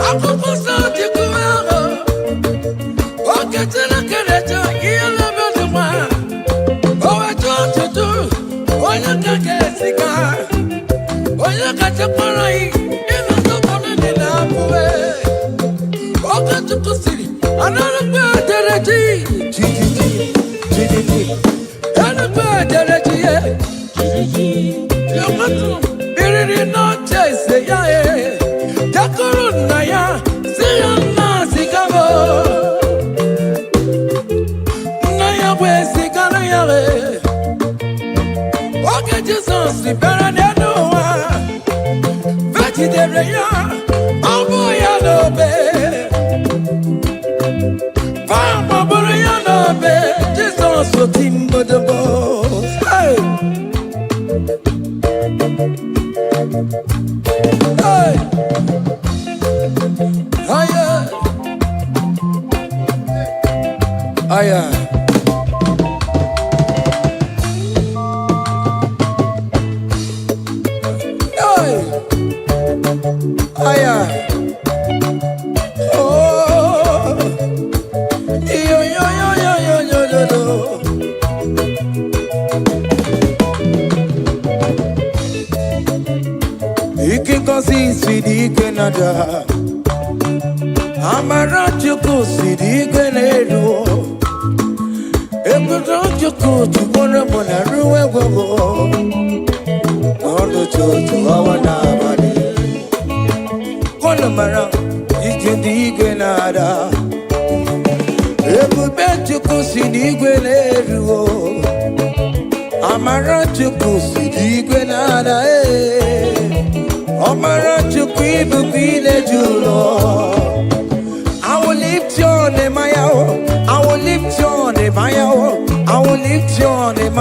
akupusa tikuwero. Oketela kerejo, iyala beduma. Owa tutu, oya kakesika. Oya kachaparai, ina sobona nilapuwe. Oka tukusiri, analukwe dereji. Analukwe dereji, Yamatu, Biriri no chase, ya, Jacaruna, ya, Sayana, Sigabo, Naya, where Sigana, okay, Jesus, the Barananoa, Vati de Rea, Aboyano, Fama Boreano, Jesus, so Timbo the Boss, hey. Hey, aya, aya. Hey, aya. Oh, yo yo yo yo yo yo yo. Ikikosi sidi Canada, Amara Chukwu sidi Canada. Ekudo Chukwu tukone mona ruwe gogo. Ondo chocho awana bani. Kono mara ikindi Canada. Ekube Chukwu sidi Canada. Amara Chukwu sidi Canada. Amara Chukwu ibukwine julo. I will lift your name, I will lift your name, I will lift your name,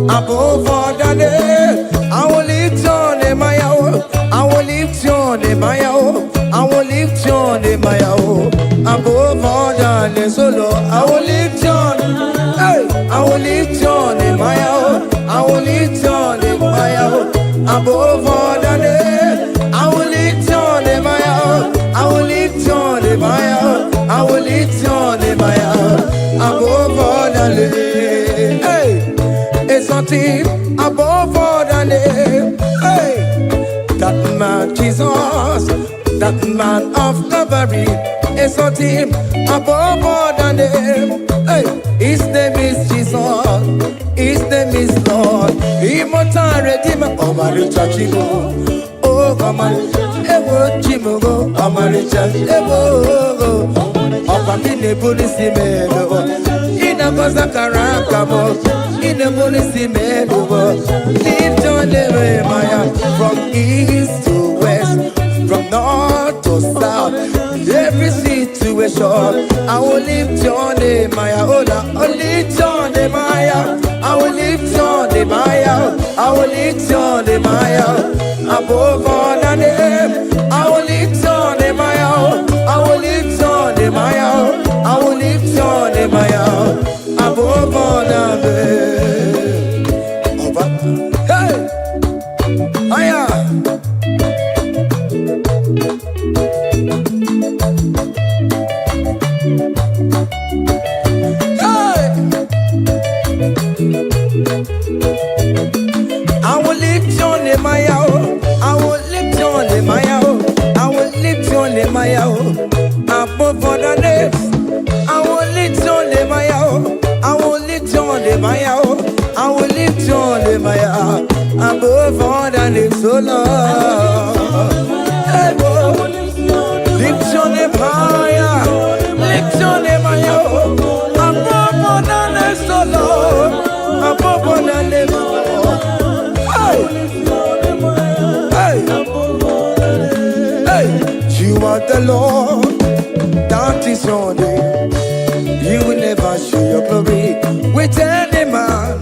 above all the name. I will lift your name, I will lift your name, I will lift your name, above all the name. Solo, I will lift your name, I will lift your name, I will lift your name, above all the name. I will lift your name, I will lift your name, I will lift your name, above all the name. Hey, it's nothing above all the name. Hey, that man Jesus, that man of Calvary, it's nothing above all the name. Hey, his name is Jesus, his name is Lord, immortal Redeemer, Omaricha Chigo. Oh, Omaricha, Chimugo, Omaricha, Opamine Police Melo, in a Mazakaramo, in a Police Melo, lift your name, Maya, from east to west, from north to south, every situation. I will lift your name, Maya, I will lift your name, Maya, I will lift your name, Maya, I will lift your name, Maya, above all the name, I will lift your name, Maya, I will above all the names, oh Lord. Hey, oh. Lift your name higher, lift your name higher, above all the names, oh Lord, above all the names, oh Lord. Hey, hey, you are the Lord, that is your name. You will never share your glory with any man.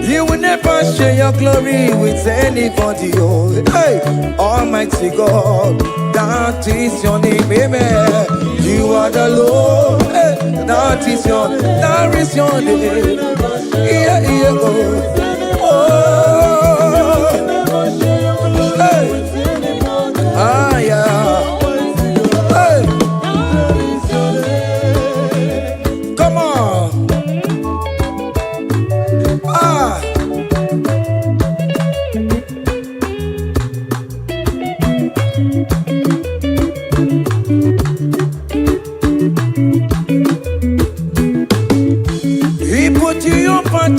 You will never share your glory with anybody. Oh, hey, Almighty God, that is your name, amen. You are the Lord, hey, that is your name, that is your name. Yeah, yeah, oh, hey, ah, yeah.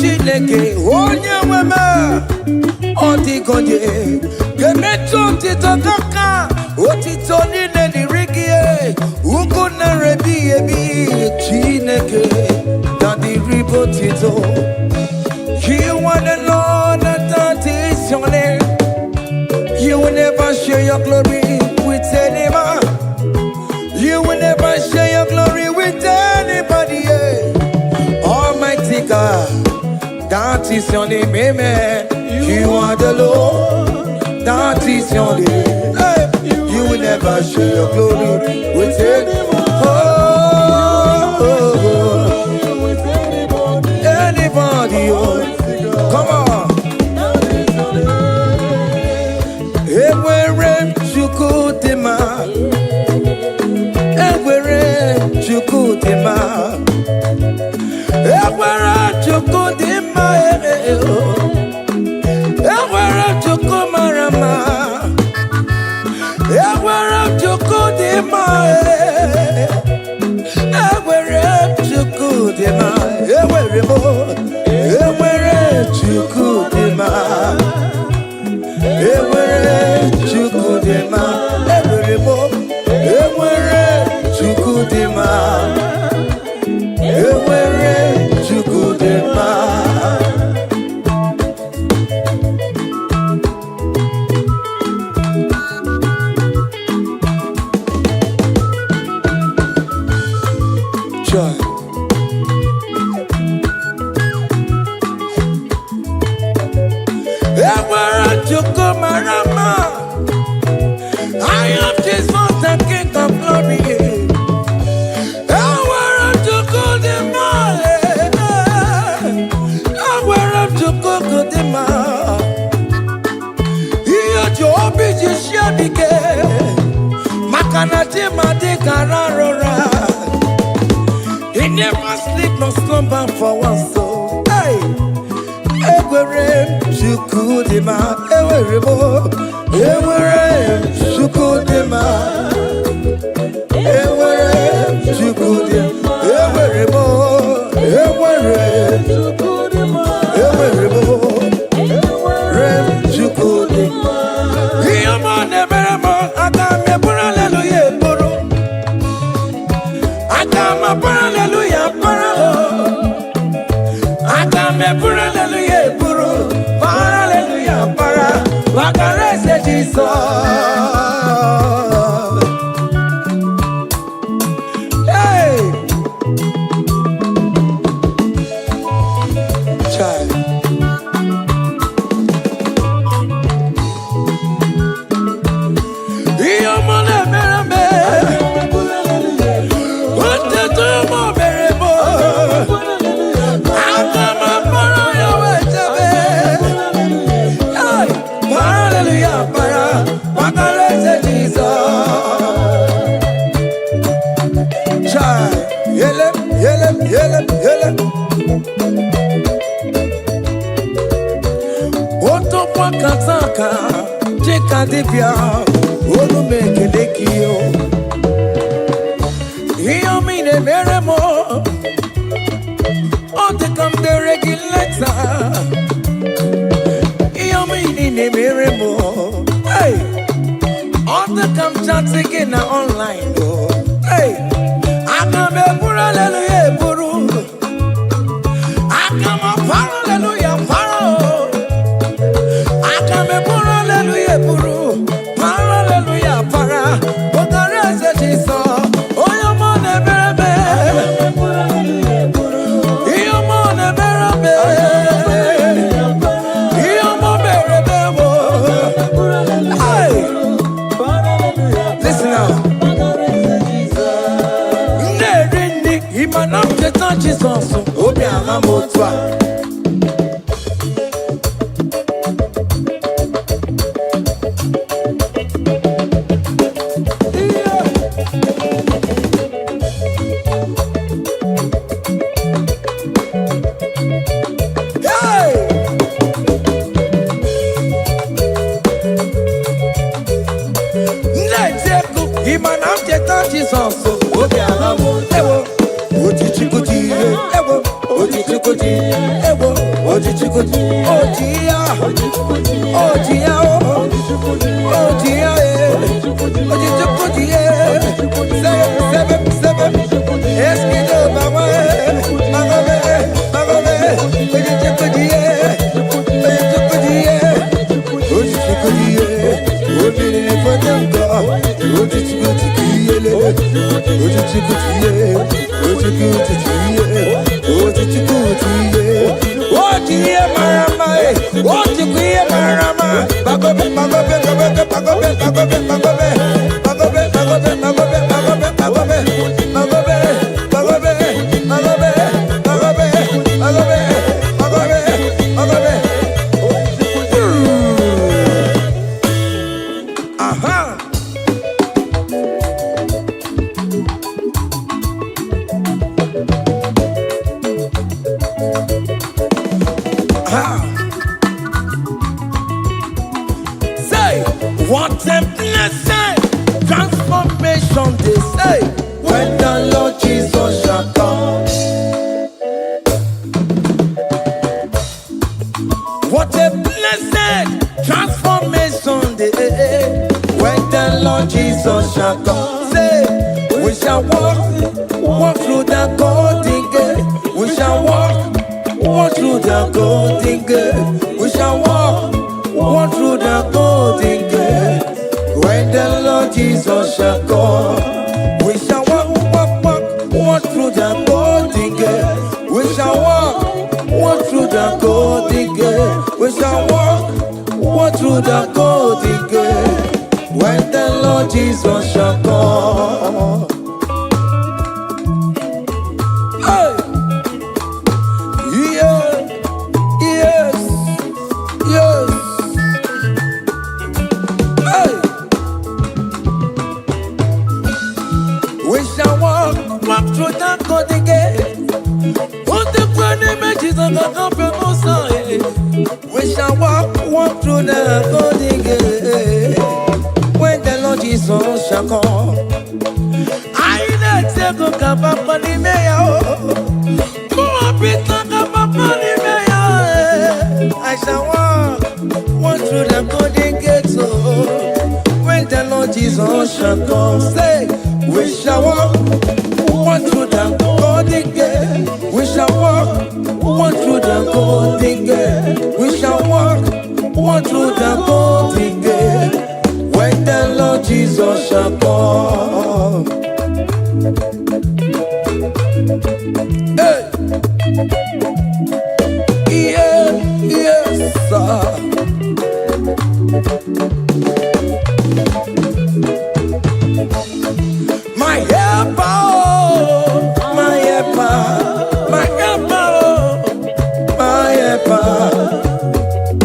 Chineke onye nweme ọdịgonye ga-emetụ otito kaka otito niile dịrị gị ugwu nara ebighị ebi Chineke na dịrị bụ otito. You are the Lord that is your name. You will never share your glory with any man. You will never share your glory with anybody. Almighty God, that is your name, amen. You are the Lord, that is your name. Hey, you will never share your glory with anyone. Anybody, oh, come on. Everywhere you go, the man. Everywhere you go, the man. Everywhere you go, the man. Everywhere you go, marama. Everywhere you go, the man. Everywhere you go, the man. Everywhere you go, the man. Everywhere you go, the man. Everywhere you go, the man. Everywhere you go, the man. Joy. Everywhere you go, marama. I am Jesus, the King of Glory. He never sleep nor slumber for one soul. Hey, everywhere you could demand, everywhere you could demand, everywhere you could demand, everywhere you could demand, everywhere you could demand. He am on the better, I got me for hallelujah, I got my hallelujah, I got me for hallelujah, hallelujah, I can rest Jesus. Hey, child. Otokwa kataka cheka dibia olu mekelekio iyo mine meremo otekam the regulator iyo mine chatting in online. Oh. Hey, I come a pura hallelujah, puru. I come a paro hallelujah, paro. I come a pura hallelujah, puru. Paro hallelujah, para. Ogare se chiso. Oyo mo ne berebe. Iyo mo ne berebe. Iyo mo berebe wo. Hey, listen now. Nderini imanam jetan chisonso. Obi ahamotwa. What a blessing, transformation they say when the Lord Jesus shall come. What a blessing, transformation they say when the Lord Jesus shall come. Say, we shall walk through the golden gate. We shall walk through the golden gate. We shall walk through the golden gate. When the Lord Jesus shall come, we shall walk through the golden gate. We shall walk through the golden gate. We shall walk through the golden gate. When the Lord Jesus shall come. Hey, yeah, yes, yes. Hey. We shall walk through the golden gate. On the grand images of the Emperor Messiah. We shall walk through the golden gate. When the Lord Jesus shall come. I let you go kapapani meya. I shall walk through the golden gate. When the Lord Jesus shall come, say, we shall walk through the golden gate. We shall walk through the golden gate. We shall walk through the golden gate. When the Lord Jesus shall come. Hey. Yeah, yes, sir. My helper, my helper, my helper, my helper.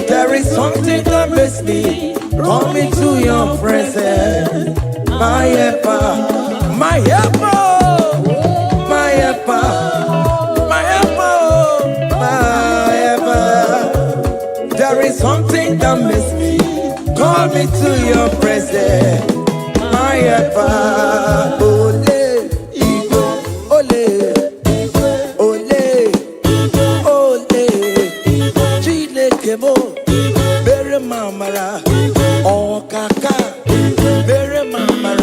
There is something that makes me come into your presence. My helper, my helper, my helper, my helper, my helper. There is something that makes me come into your presence. My helper, ole, igbo, ole, ole, ole, Chineke mo, bere mamara, okaka, bere mamara.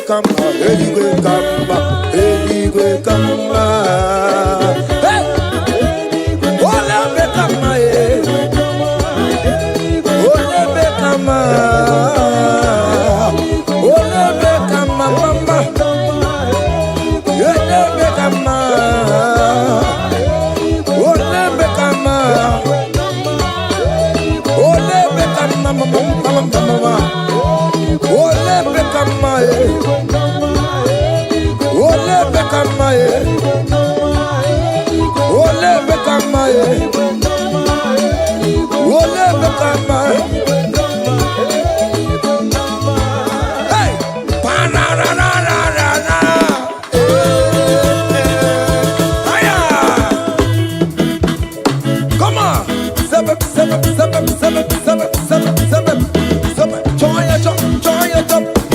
kama, eligwe kama, eligwe kama. Hey, olebe kama, olebe kama, olebe kama, mama, olebe kama, olebe kama, olebe kama, mama, mama. Ole bekama ole bekama ole bekama ole bekama. Hey, panarararara. Aya, come on, seven, seven, seven, seven, seven, seven, seven, seven. Join your jump.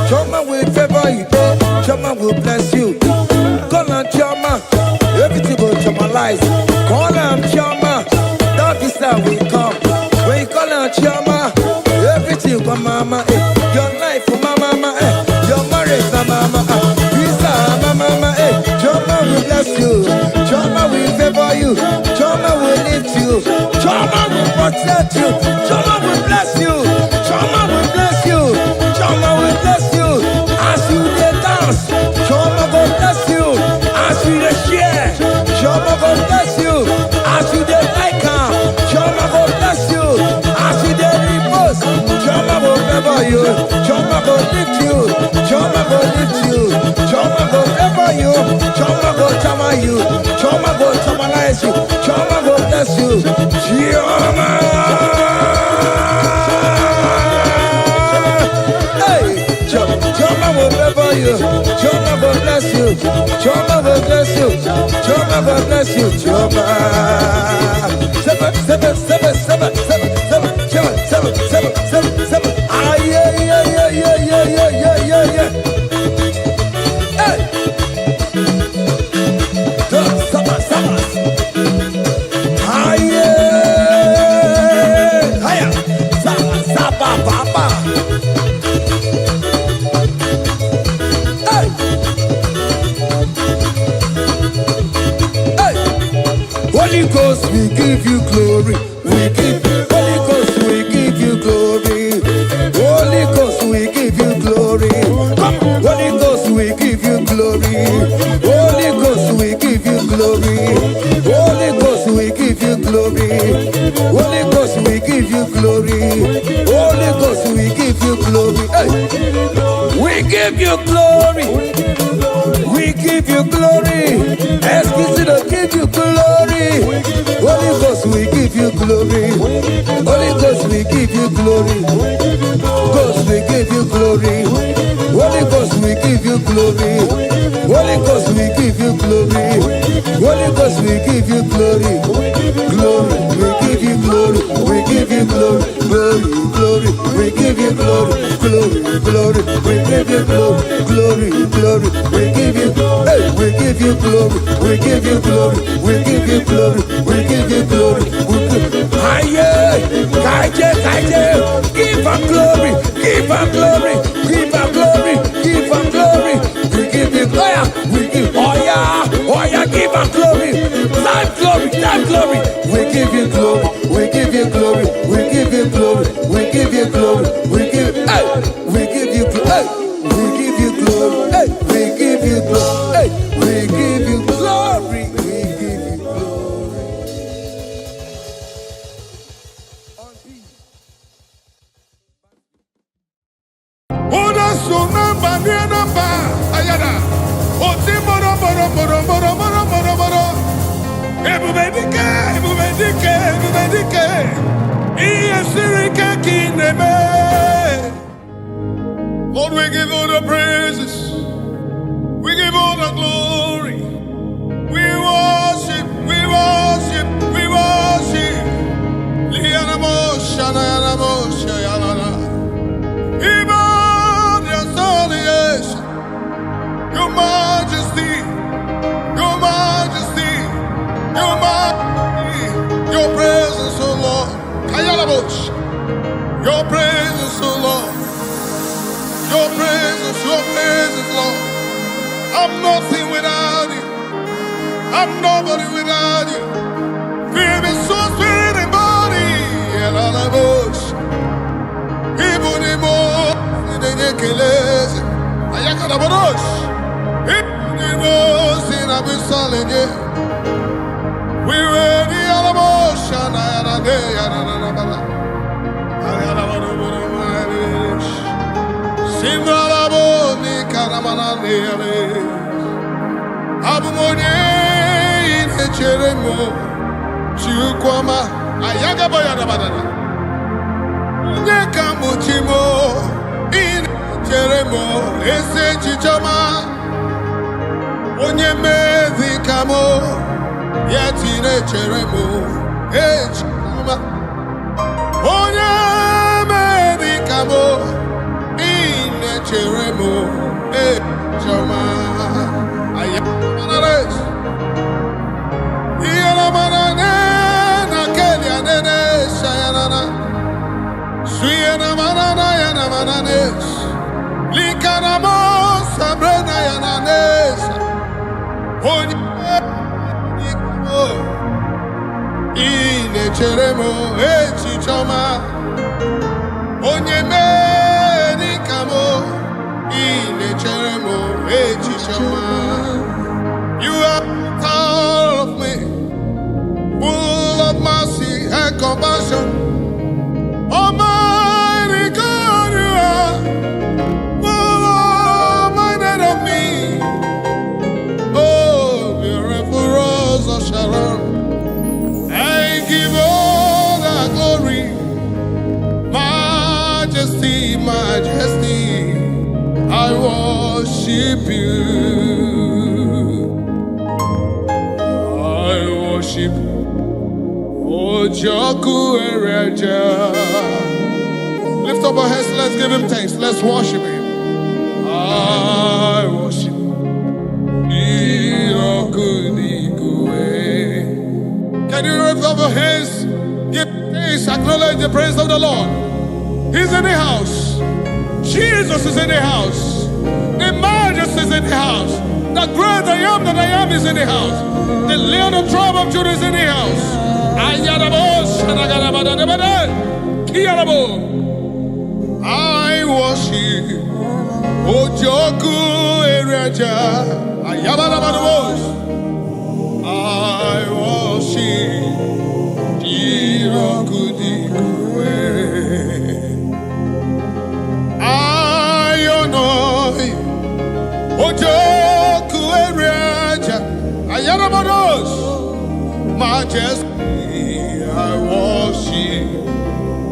Choma will favor you, Choma will bless you. Call on Choma, everything will Chomalize. Call on Choma, that is how we come. When you call on Choma, everything will mama. Your life for mama, your marriage for mama. Visa mama, Choma will bless you. Choma will favor you. Choma will lift you. Choma will protect you. Choma will bless you. Choma will bless you. Choma will bless you. As you dey dance, Choma will bless you. As you dey share, Choma will bless you. As you dey like am, Choma will bless you. As you dey repost, Choma will favor you. Choma will lift you. Choma will lift you. Choma will favor you. Choma will chama you. Choma will chamalize you. Choma will bless you. Choma. Choma will favor you. Choma will bless you. Choma will bless you. Choma will bless you. Choma. Seven, seven, seven, seven, seven, seven, seven, seven, seven, seven, seven. Ah, yeah, yeah, yeah, yeah, yeah, yeah, yeah, yeah, yeah. Hey. Saba, saba. Ah, yeah. Hiya. Saba, saba, papa. Holy Ghost, we give you glory. We give Holy Ghost, we give you glory. Holy Ghost, we give you glory. Come, Holy Ghost, we give you glory. Holy Ghost, we give you glory. Holy Ghost, we give you glory. Holy Ghost, we give you glory. Holy Ghost, we give you glory. Hey. We give you glory. We give you glory. Excuse me, give you glory. Holy Ghost, we give you glory. Holy Ghost, we give you glory. Ghost, we give you glory. Holy Ghost, we give you glory. Holy Ghost, we give you glory. Holy Ghost, we give you glory. Glory, we give you glory. We give you glory. Glory, glory, we give you glory. Glory, glory, we give you glory. Glory, glory, we give you glory. Hey, we give you glory. We give you glory. We give you glory. We give you glory. We give Aye, kaije, give her glory. Give her glory. Give her glory. Give her glory. We give you glory. We give oh yeah, give her glory. Time glory. We give you glory. We give you glory. We give you glory. We give you glory. We give hey, we give you glory. We give you glory. Hey, we give you glory. Hey, we give you glory. the praises. We give all the glory. We worship, we worship, we worship. Lianamo, Shanayanamo, Shayalana. Even your son, yes. Your majesty, your majesty, your majesty. Your presence, O Lord. Kayalabosh. Your presence, O Lord. Your presence, Lord. I'm nothing without you. I'm nobody without you. Feel me so spirit and body. And all the bush. People need more. They need killers. I can't have a rush. People need more. Sin I've been selling you. We ready all the motion. I had a day. I had a Simbalaboni Karamanane Abumonye in Cheremo Chukwama Ayagabayana Badana Nekamuchimo in Cheremo Ese Chichama Onye Mezi Kamo Yatine Cheremo Echama Onye Mezi Kamo Cheremo, Chama, Ayamanes, Yanamanane, Nakelia, Nene, Sayana, Suyana Manana, Yanamanes, Likanamo, Sabrina, Yananes, Oniko, in Cheremo, Chichama, Onyeme. You are proud of me, full of mercy and compassion. Almighty God, you are full minded of me. Oh, beautiful rose of Sharon, I give all the glory, majesty, majesty. I worship you. I worship Ojoku Ereja. Lift up our hands, let's give him thanks. Let's worship him. I worship Irokunikue. Can you lift up your hands? Give thanks, acknowledge the praise of the Lord. He's in the house. Jesus is in the house. The Majesty is in the house. The great I am that I am is in the house. The Lion of tribe of Judah is in the house. I worship Ojoku Ereja. I worship Jirokudikue. Ojoku Ereja, Ayanabados, majesty, I worship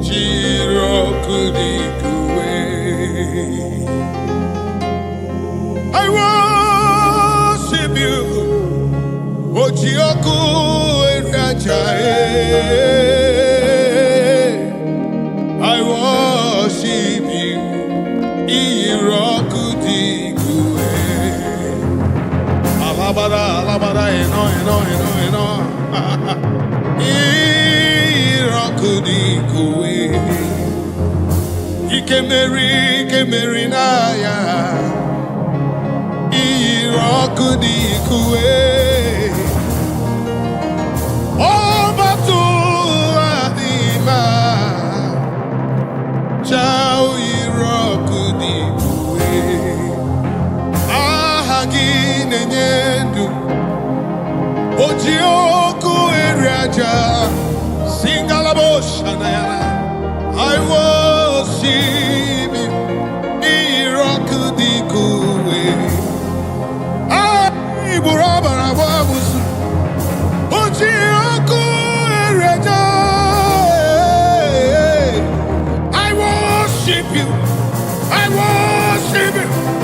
Jirokudikue. I worship you, Ojoku Ereja. I worship you, Irokudikue. Alabada, eno. Irakudikue. Ikemeri naya. Irakudikue. Obatu adima. Chao Irakudikue. Nenyendu Ojoku Ereja Singalabosha Nayana I worship you Irakudikue Burabara Wabusu Ojoku Ereja I worship you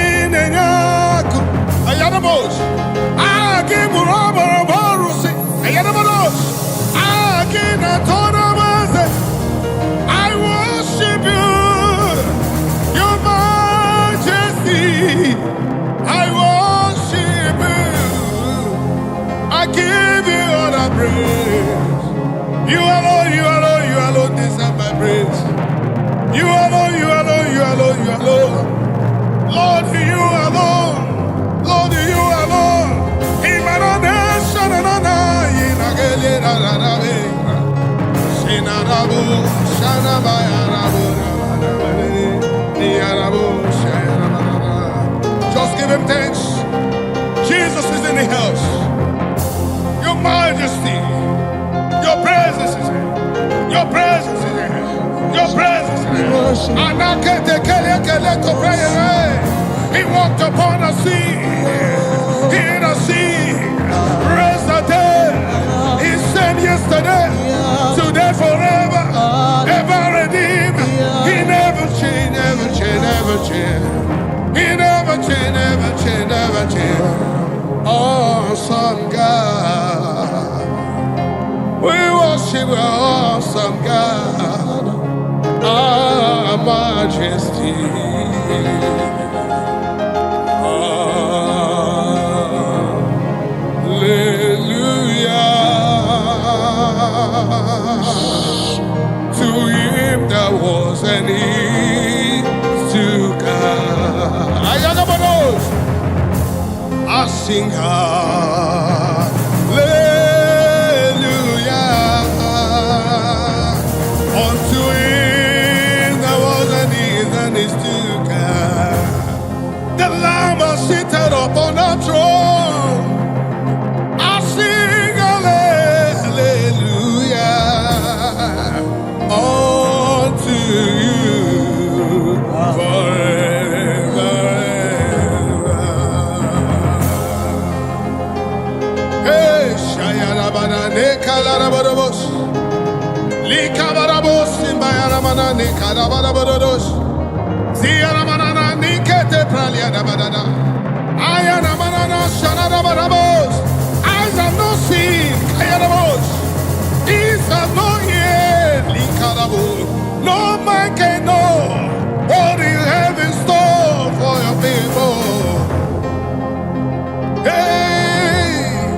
Akinenyaku, Ayanabosh, Akimurabarusi, Ayanabosh, Akinatonamase. I worship you, your majesty. I worship you. I give you all the praise. You alone, you alone, you alone deserve my praise. You alone, you alone, you alone, you alone. Lord, you alone. Lord, you alone. Imanonation and honor. Inagele na na na me. Sinarabu, shanabayarabu, niyarabu, shayarabara. Just give him thanks. Jesus is in the house. Your majesty. Your presence is here. Your presence is here. Your presence is here. He walked upon the sea. In the sea. Raised the dead. He said yesterday, today, forever, ever redeemed. He never changed, never changed, never changed. He never changed, never changed, never changed. Awesome God. We worship our awesome God, our majesty. Hallelujah. To him that was and is to come. I sing hallelujah unto him that was and is to come. The Lamb is seated upon the throne. I sing hallelujah unto you forever. Hey, Shayarabana Nekalarabos, Likabarabos, Simbayaramana Nekarabarabos, Ziaramana Nikete Praliadabada, Ayaramana Shanarabarabos, eyes have not seen, Kayarabos, ears have not heard, Likarabo, no man can know what you have in store for your people. Hey,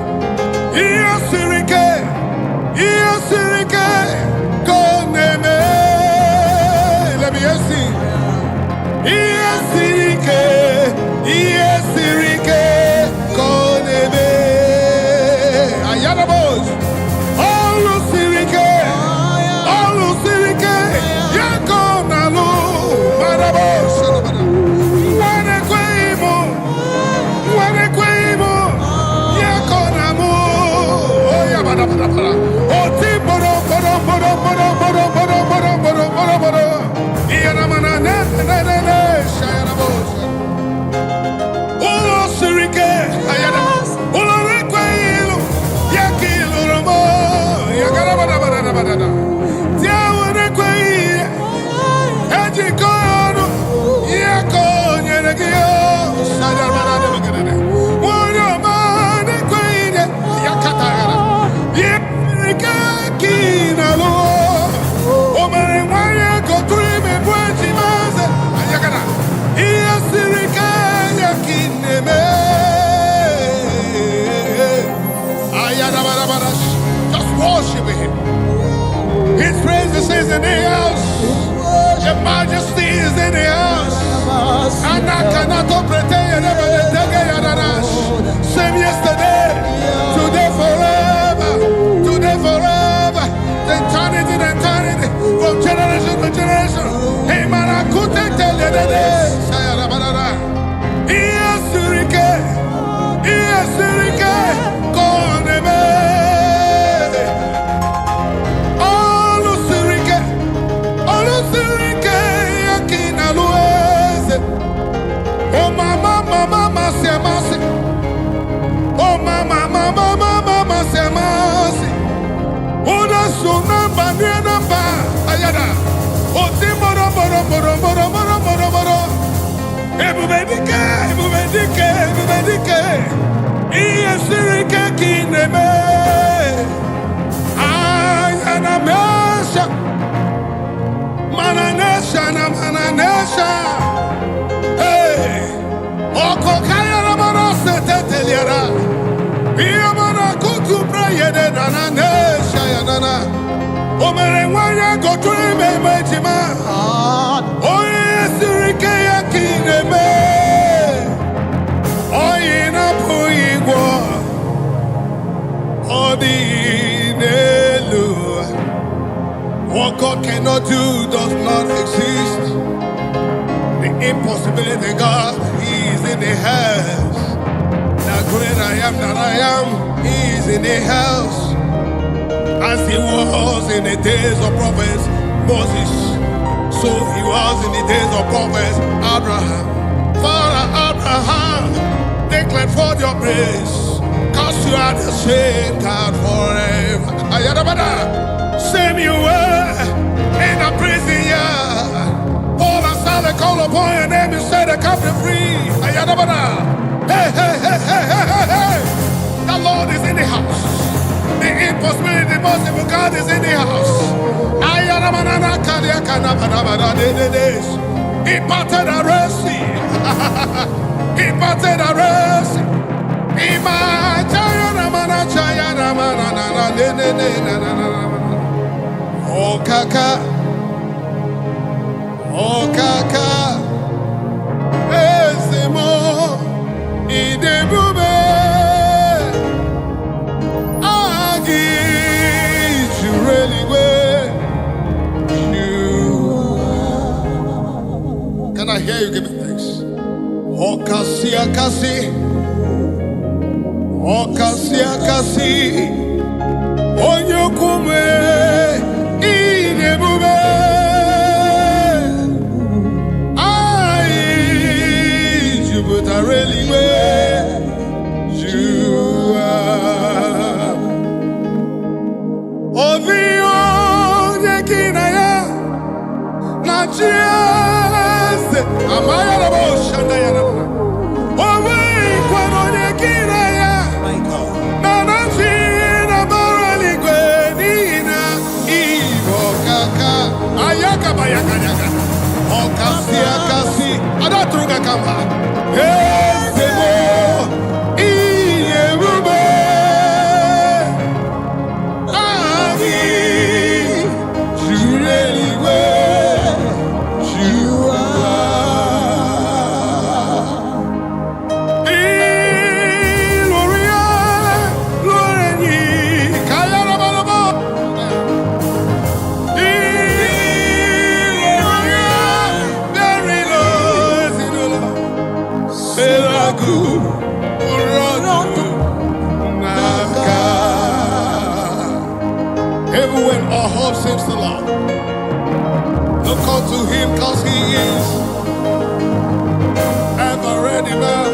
yes, Koneme, let me see. Yes, Koneme, Ayarabos, all Sirike, Yakonalu, Marabos, Wanequemo, Yakonamu, Oyabada, Otiboro, Yaramana, Shayarabos, Ulo Sirike, Ayanas, Ulo Requelo, Yakilo Ramo, Yagarabada, Tiawanequia, Edikono, Yakon, Yanagio, Sayarana, Wanaman, Queen, Yakatara, Yakina, Oman, Maya, Kotrim, and Wajimas, Ayagana, Yasirika, Yakineme, Ayadabarabash, just worship him. His praises is in the house. Your majesty is in the house. And I cannot pretend same yesterday, today forever, eternity, from generation to generation. Hey, man, I could tell you that yes, Koneme. Oh mama, se oh mama, se Oda suna banana ba ayada. O timoro. Ebu Iyesirike kineme. Ayanamesha. Mananesha na mananesha. Hey. Oko kaya na manose teteliara. Iya mana kutu prayede nananesha ya nana. Omere wanya koturi mejima. Oyesirike ya kineme. Oyina puigwo. Odinelu. What God cannot do does not exist. The impossibility God, He is in the house. The great I am that I am, He is in the house. As He was in the days of prophets Moses, so He was in the days of prophets Abraham. Father Abraham, declare forth your praise, cause you are the same God forever. Ayadabada. Same you were in a prison yard. Paul and Silas call upon your name and say the captive free. Ayadabada. Hey, hey, hey, hey, hey, hey, hey. The Lord is in the house. The impossibility, the possible God is in the house. Ayadabada. He parted the Red Sea. He parted the Red Sea. Oh kaka, oh kaka, ezemo idebube agi jureliwe you. Can I hear you giving thanks? Oh kasi akasi, oh kasi akasi, onyokume. But I really where you are. Oh, the only kinaya, not just am I a motion? Oh, wait, what on the kinaya? Not seen a barley guinea, Ivo Kaka, Ayaka Bayaka, oh, Cassia Cassi, Adatruga Kamba. Everywhere our hope seems to lie, look unto Him, cause He is ever ready now.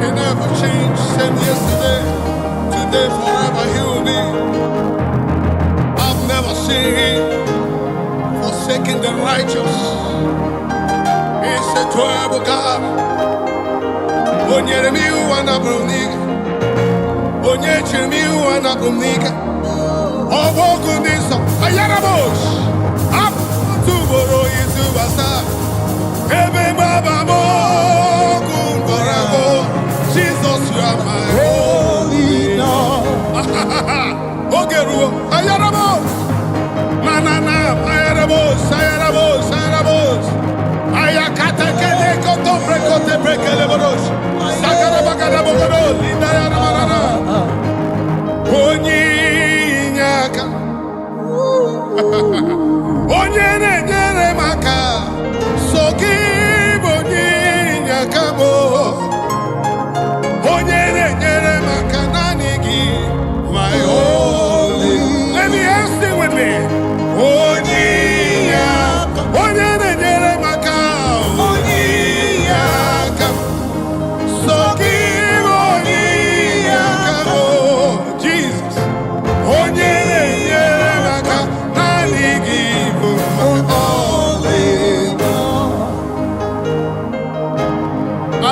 He never changed, same yesterday, today, forever He will be. I've never seen Him forsaking the righteous. He's a terrible God. Onyeremiu anabrumnika, Onyechemiu anabrumnika. Obogunisa, Ayarabosh, up to Boro is Ubasa, Ebe Baba Mogun Borabo, Jesus, you are my holy Lord. Ogeru, Ayarabosh, Manana, Ayarabosh, Ayarabosh, Ayarabosh, Ayakata Keleko, Brekote Brekelebosh, Sakara Bagada Bogoro, Linda Yaramana, Oni. Onye na-enyere maka so gị bụ onye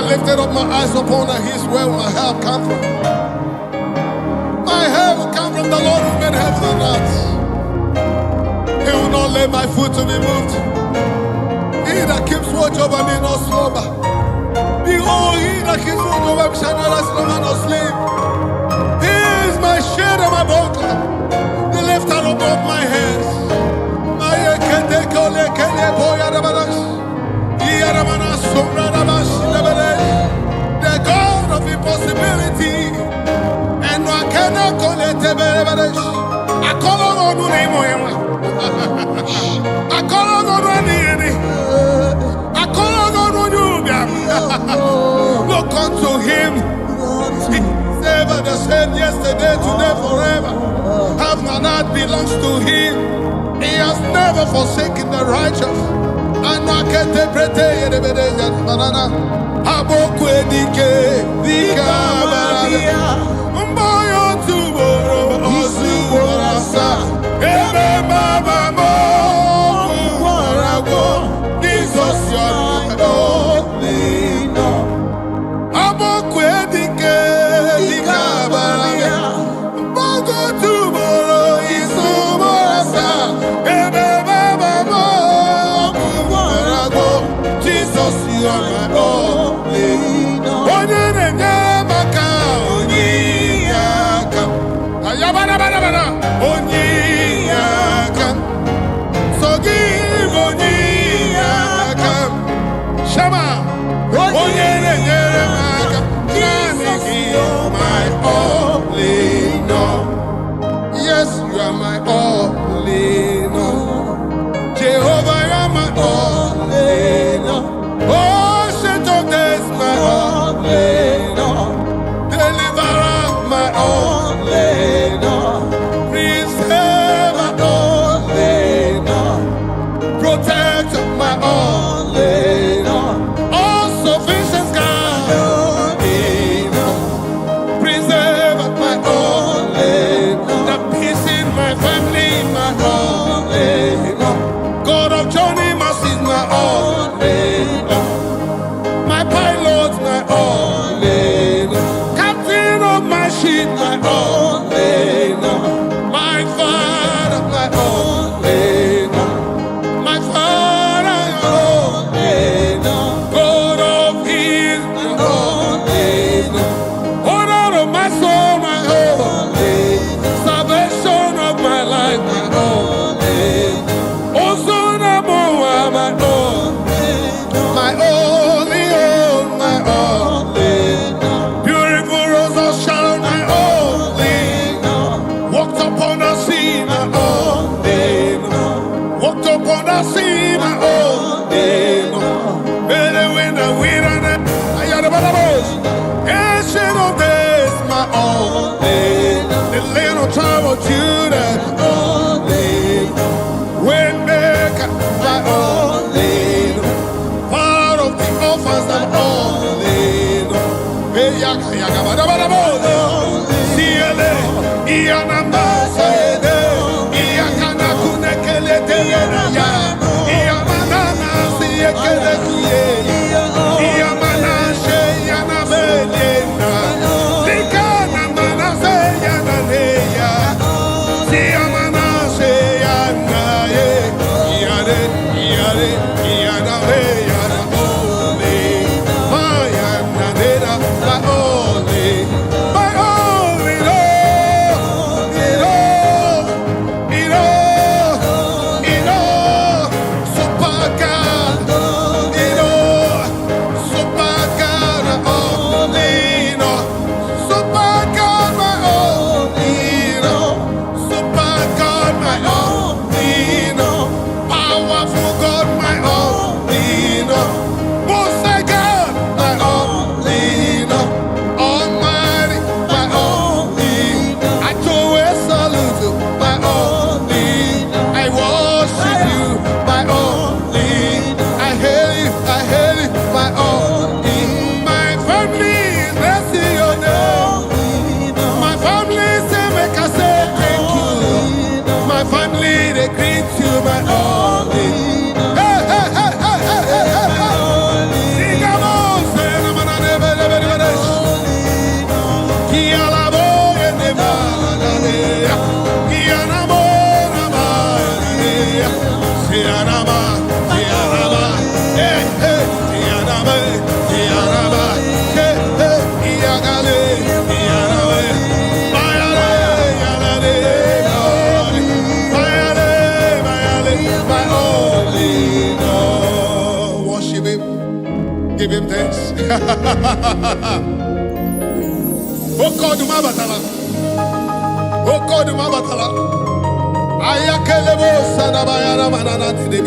lifted up my eyes upon the hills, where will my help come from? My help will come from the Lord who made heaven and earth. He will not let my foot to be moved. He that keeps watch over me not slumber. Behold, he that keeps watch over me shall neither slumber nor sleep. He is my shade and my buckler, the lifter above my head. The God of impossibility, and no cannot call it a I call on the name I call on the I call on you. Look unto him. He's ever the same yesterday, today, forever. Heaven and earth belongs to him. He has never forsaken the righteous. And I can't interpret banana. Abokwedike, Dikabaradia, Mboyo Tuboro, Osuwarasa, Ebe Baba Mo, Warago, Jesus Yonino. Abokwedike, Dikabaradia, Mboyo Tuboro, Osuwarasa, Ebe Baba Mo, Warago, Jesus Yonino. Yes, you are my all in all. Jehovah, you are my all in all. Oh, shit of this, my all in all. Deliverer, my all in all. Preserve, my all in all. Protect, my all in all. All sufficient God, all in all. Preserve, my all in all. The peace in my family, my all in all. God of journey, mercy, my all in all. My pilot, my all in all. Captain of my ship, my all in all. My father, my all in all. My father, all in all. God of his, my all in all. Honor of my soul, my all in all. Salvation of my life, my all in all. Also, my all. My only all, my only. Beautiful rose of Sharon, my only. Walked upon the sea, my only. Walked upon the sea, my only. Better when the wind and I had a bubbles. Ancient of days, my only. The land of tribe of Judah, my only. Waymaker, my only. Part of the orphans that only know. Hey, yaka, yaka, bada, bada, bada. Siele, iyanamba, sayede. Iyakana, kunekele, teyena, ya. Iyamanana, siyekele, siye. Iyamana, sheyana, belena. Likana, mana, seyana, leya. Siyamana, sheyana, ye. Iyare, iyare, iyana, leya. Powerful God, my all, give him thanks. Oh God, my batala. Oh God, my batala. Ayakelebo sanabayara manana de.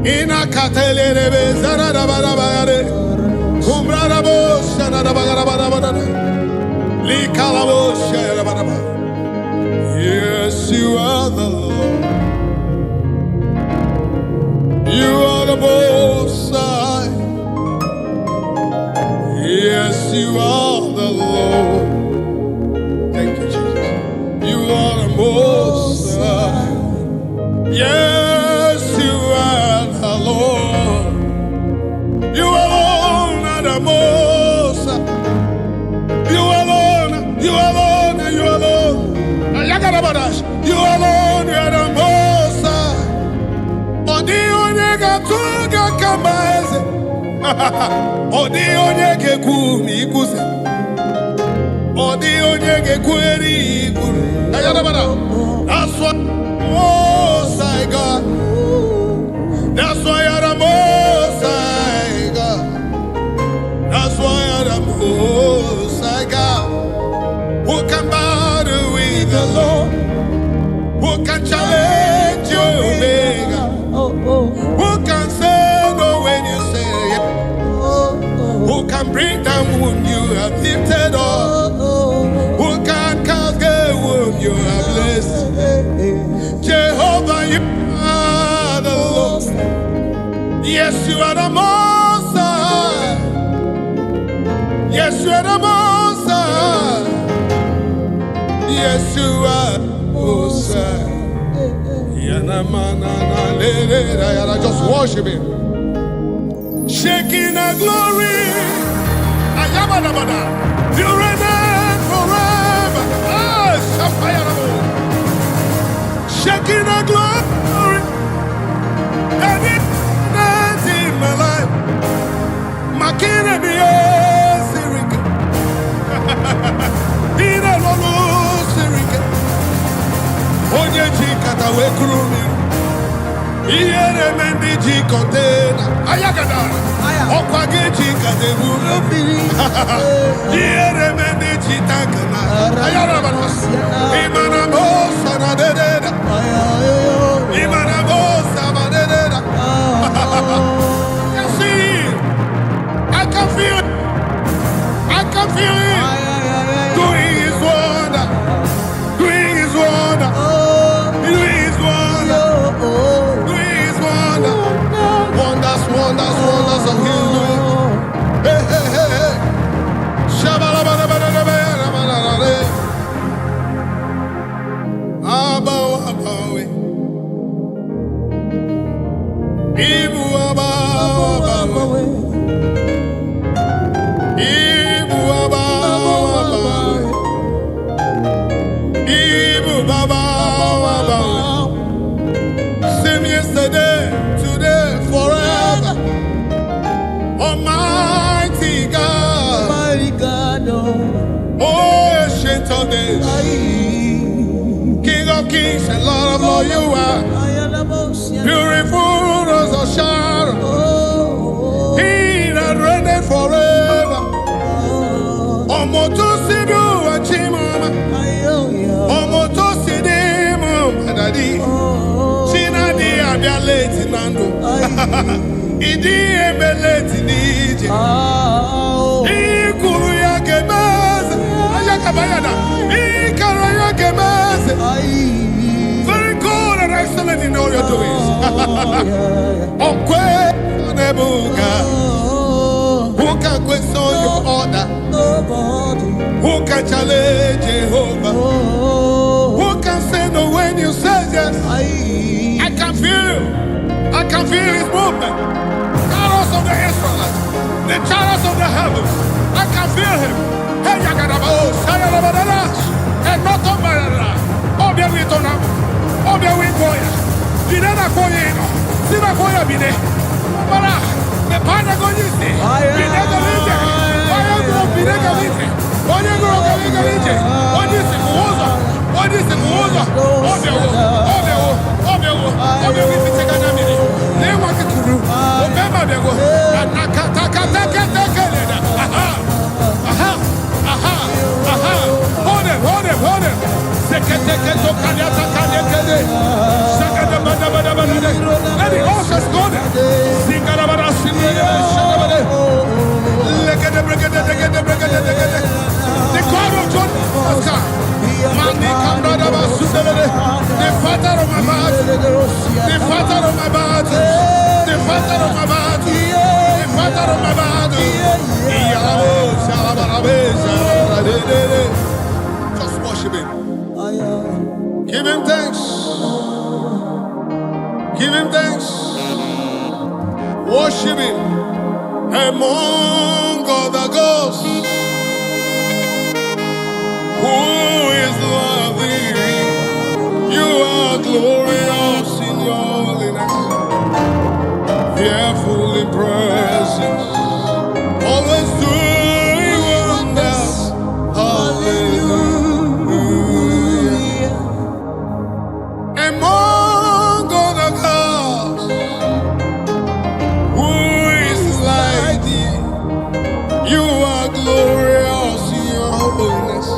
Ina katelebe zanada barabayare. Kumrarabo sanada bagara. Likalabo shara baraba. Yes, you are the Lord. You are the Most High. Yes, you are the Lord. Thank you, Jesus. You are the Most High. Yes, you are the Lord. You alone are the Most High. You alone, you alone, you alone. You alone, you are the Most High. Odi onyega tuga kamaze. Odi onyege kumi kuse. Odi onyege kweri kuru. That's what Most High God. That's why you're the Most High God. That's why you're the Most High God. Who can battle with the Lord? Who can challenge your Omega? Who can say no when you say yes? Who can bring down whom you have lifted up? Who can cast away whom you have blessed? Jehovah, you are the Lord. Yes, you are the Most High. Yes, you are the Most High. Yes, you are Most High. Just worship him. Shaking the glory. You reign forever. Shaking the glory. Everything in my life. Making it be Onye jikata we krumi. Iyere mendi jikontena. Ayagada. Okwage jikate bulu. Iyere mendi jitakana. Ayarabana. Imana bosa na dededa. Imana bosa na dededa. You see, I can feel it. I can feel it. Doing his wonder. Doing his wonder. Wonders of His doing. Hey, hey, hey, hey. Shabalabalabalabalabalabala. Abawe. Ibu abawe. Ibu abawe. Ibu abawe. Same yesterday, today, forever. Almighty God, oh ancient of days, King of kings and Lord of lords, you are beautiful rose of Sharon. He that reigneth forever. Omoto sibu achimama, omoto sidimu madadi, chinadi abialeti nando. Idi ebeleti nije. Ikuru ya gemeze. Ayakabayana. Ikara ya gemeze. Very good and excellent in all your doings. Okwe nebuga. Who can question your order? Who can challenge Jehovah? Who can say no when you say yes? I can feel. I can feel his movement. Chariots of the Israelites, the chariots of the heavens. I can feel him. Hey, Yagadabo, Sayalabadash, and not on Marana. Obia Witona, Obia Witboya, Dinana Koyeno, Sina Koya Bine, Mara, the Panagonisi, Binega Lite, Oyagro Binega Lite, Oyagro Galiga Lite, Odisi Muoza, Odisi Muoza, Obia, Obia, Obia, Obia, Obia, Obia, Give him thanks. Give him thanks. Worship him among other gods. Who is worthy? You are glorious in your holiness, fearful in presence, always doing wonders. Hallelujah. Among other gods, who is like thee? You are glorious in your holiness,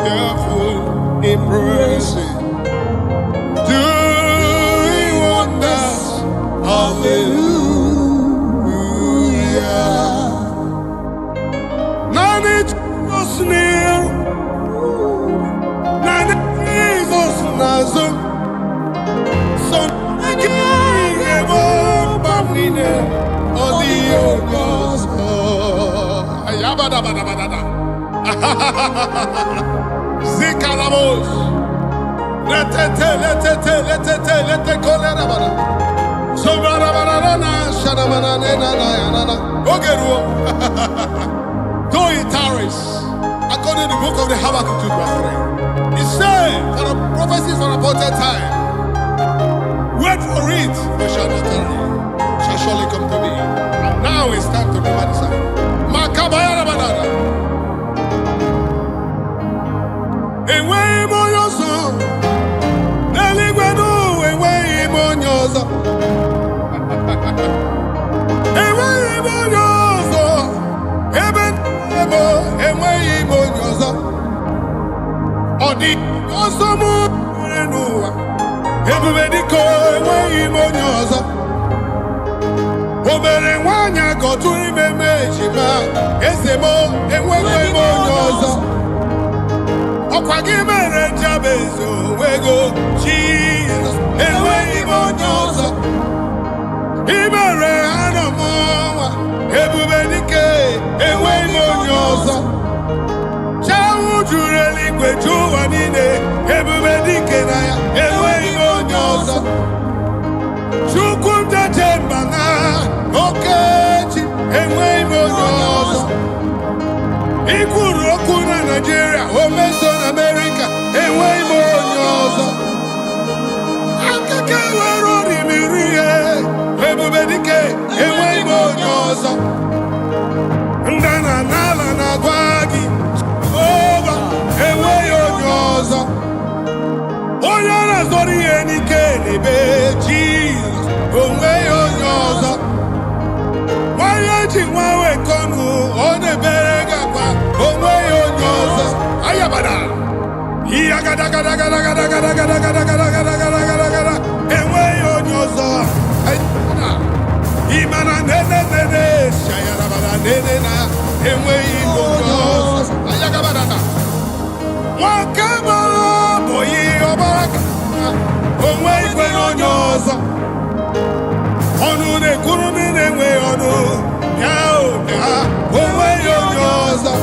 fearful in presence, doing wonders. Hallelujah. None is near, none is Nazum. So I can't bamine or the ogos. Ayabadabadabada. Zikalamos. Let it so though it tarries, according to the book of the Habakkuk 2:3, it said, for the prophecies for appointed time, wait for it, but shall not tarry, shall surely come to me. And now it's time to remember the sign. Makabaya banana. Away more your song. Neligwedu, away more your song. Odi osomu renuwa ebubedi ko enweghị ime onye ọzọ o mere nwanyị agọtụ imeme ejima eze mo enweghị ime onye ọzọ ọkwa gị mere Jabez onwego Jizọs enweghị ime onye ọzọ imere anọmọnwa ebubedi ke enweghị ime onye ọzọ juru eluigwe ju ụwa niile ebube dike na ya enweghị onye ọzọ Chukwu njeje mba na okechi enweghị onye ọzọ ikwuru okwu na Naịjirịa o meso na Amerịka enweghị onye ọzọ akụkọ nwere orimiri ihe ebube dike enweghị onye ọzọ ndana n'ala na-agwa gị enweghị onye ọzọ onye na-azọrọ ihe n'ike n'ebe Jizọs onweghị onye ọzọ nwanyị ji nwa wekọnụ ọ na-ebere gị akwa onweghị onye ọzọ ayabada ihe agadagadagadagadagadagadagadagadagadagadagadagada enweghị onye ọzọ ịmana nene shayarabada nene na enweghị onye ọzọ ayagabadada Wakabara boyi obaraka onwe igwe onye ọzọ ọnụ na-ekwuru na-enwe ọnụ ya ụnya onwe onye ọzọ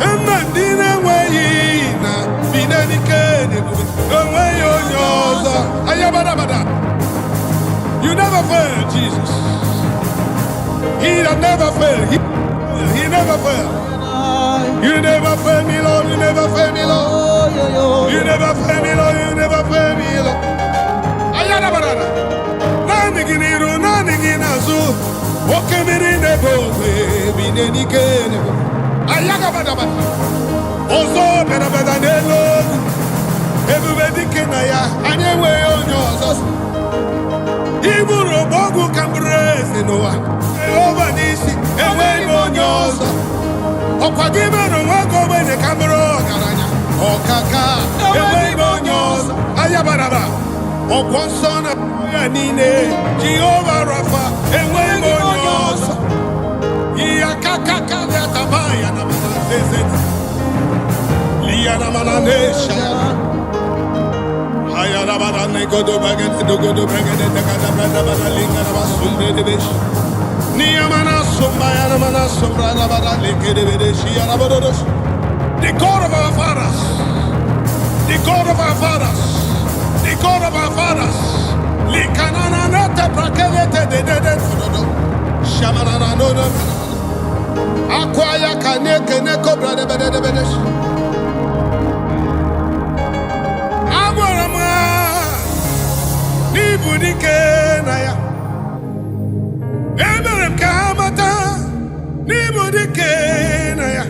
mma ndị na-enweghị na binenike onwe onye ọzọ ayabadabada. You never fail, Jesus. He that never fail, he never fail. You never fail me, Lord. You never fail me, Lord. You never fail me, Lord. You never fail me, Lord. Ayana banana. Naniginiru, naniginazu. Okemiri nebo, bineni kene. Ayaga badaba. Ozo beda beda nelo. Everybody kenaya. Anyewe onyozo. Iburo bogu kambrese noa. Ova nisi. Ewe onyozo. Okagimeno wako wene kamero garanya okaka ewe bonyoza ayabaraba okwonsona ya nine Jehovah Rafa ewe bonyoza iya kakaka ya tabaya na manazeze liya na mananesha ayara barane godo bagete dogodo bagete dakada brada bana linga na basumbe de besh the God of our fathers, the the God of our fathers, the God of our fathers. Likanana nete prakelete de de de do. Shamanana no no. Akwaya kaneke ne cobra de de de. Agorama ni budike na ya. Emerem kamata ni budike na ya.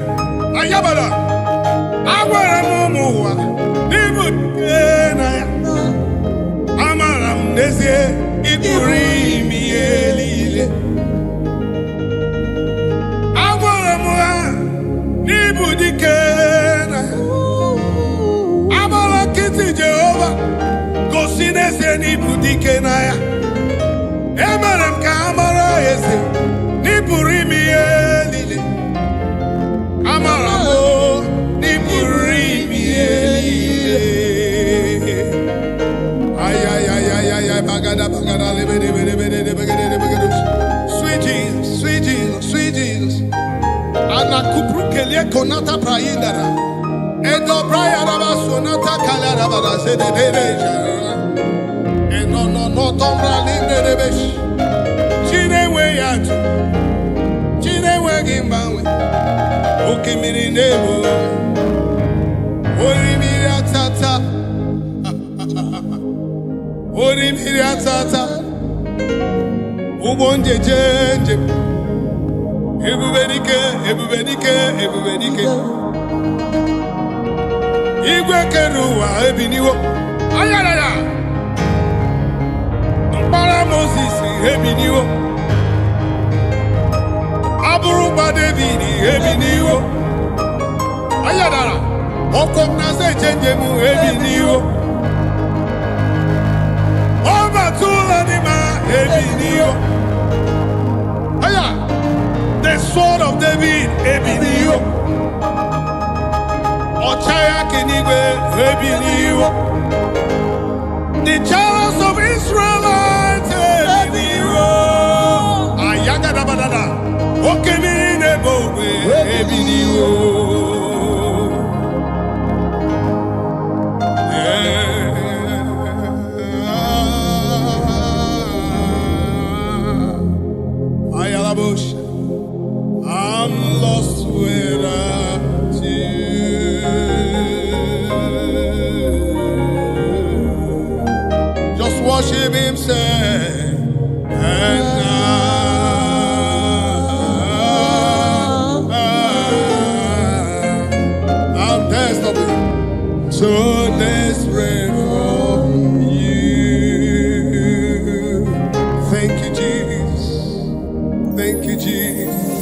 Ayabala. Agorama muwa ni budike na ya. Amaram nezie ikurimi elile. Agorama ni budike na ya. Amara kiti Jehovah gosinese ni budike na ya. Emerem ka amara ese ni burimi elile. Amara mo ni burimi elile. Ay ay ay ay ay ay bagada bagada lebe lebe lebe lebe lebe. Sweet Jesus, sweet Jesus, sweet Jesus. Ana kupru kelie konata praindara. Edo braya raba sonata kala raba da se de dereja. No tombra libre de besh. Chine we yatu. Chine we gimbawe. Oke miri nebo. Ori miri atata. Ori miri atata. Ubonje jenje. Ebubenike, ebubenike, ebubenike. Igwe keruwa ebiniwo. Ayarara. Para Moses ebiniwo. Aburuba David ebiniwo. Ayarara. Okom na se change mu ebiniwo. Oba tula ni ma ebiniwo. Aya. The sword of David ebiniwo. Ochaya kinigwe ebiniwo. The chariots of Israelites ebiniwo. Ayaga da badada. Okemiri nebo ebiniwo. Ayalabush. I'm lost without you. Just worship him, say, and I'm desperate, so desperate for you. Thank you, Jesus. Thank you, Jesus.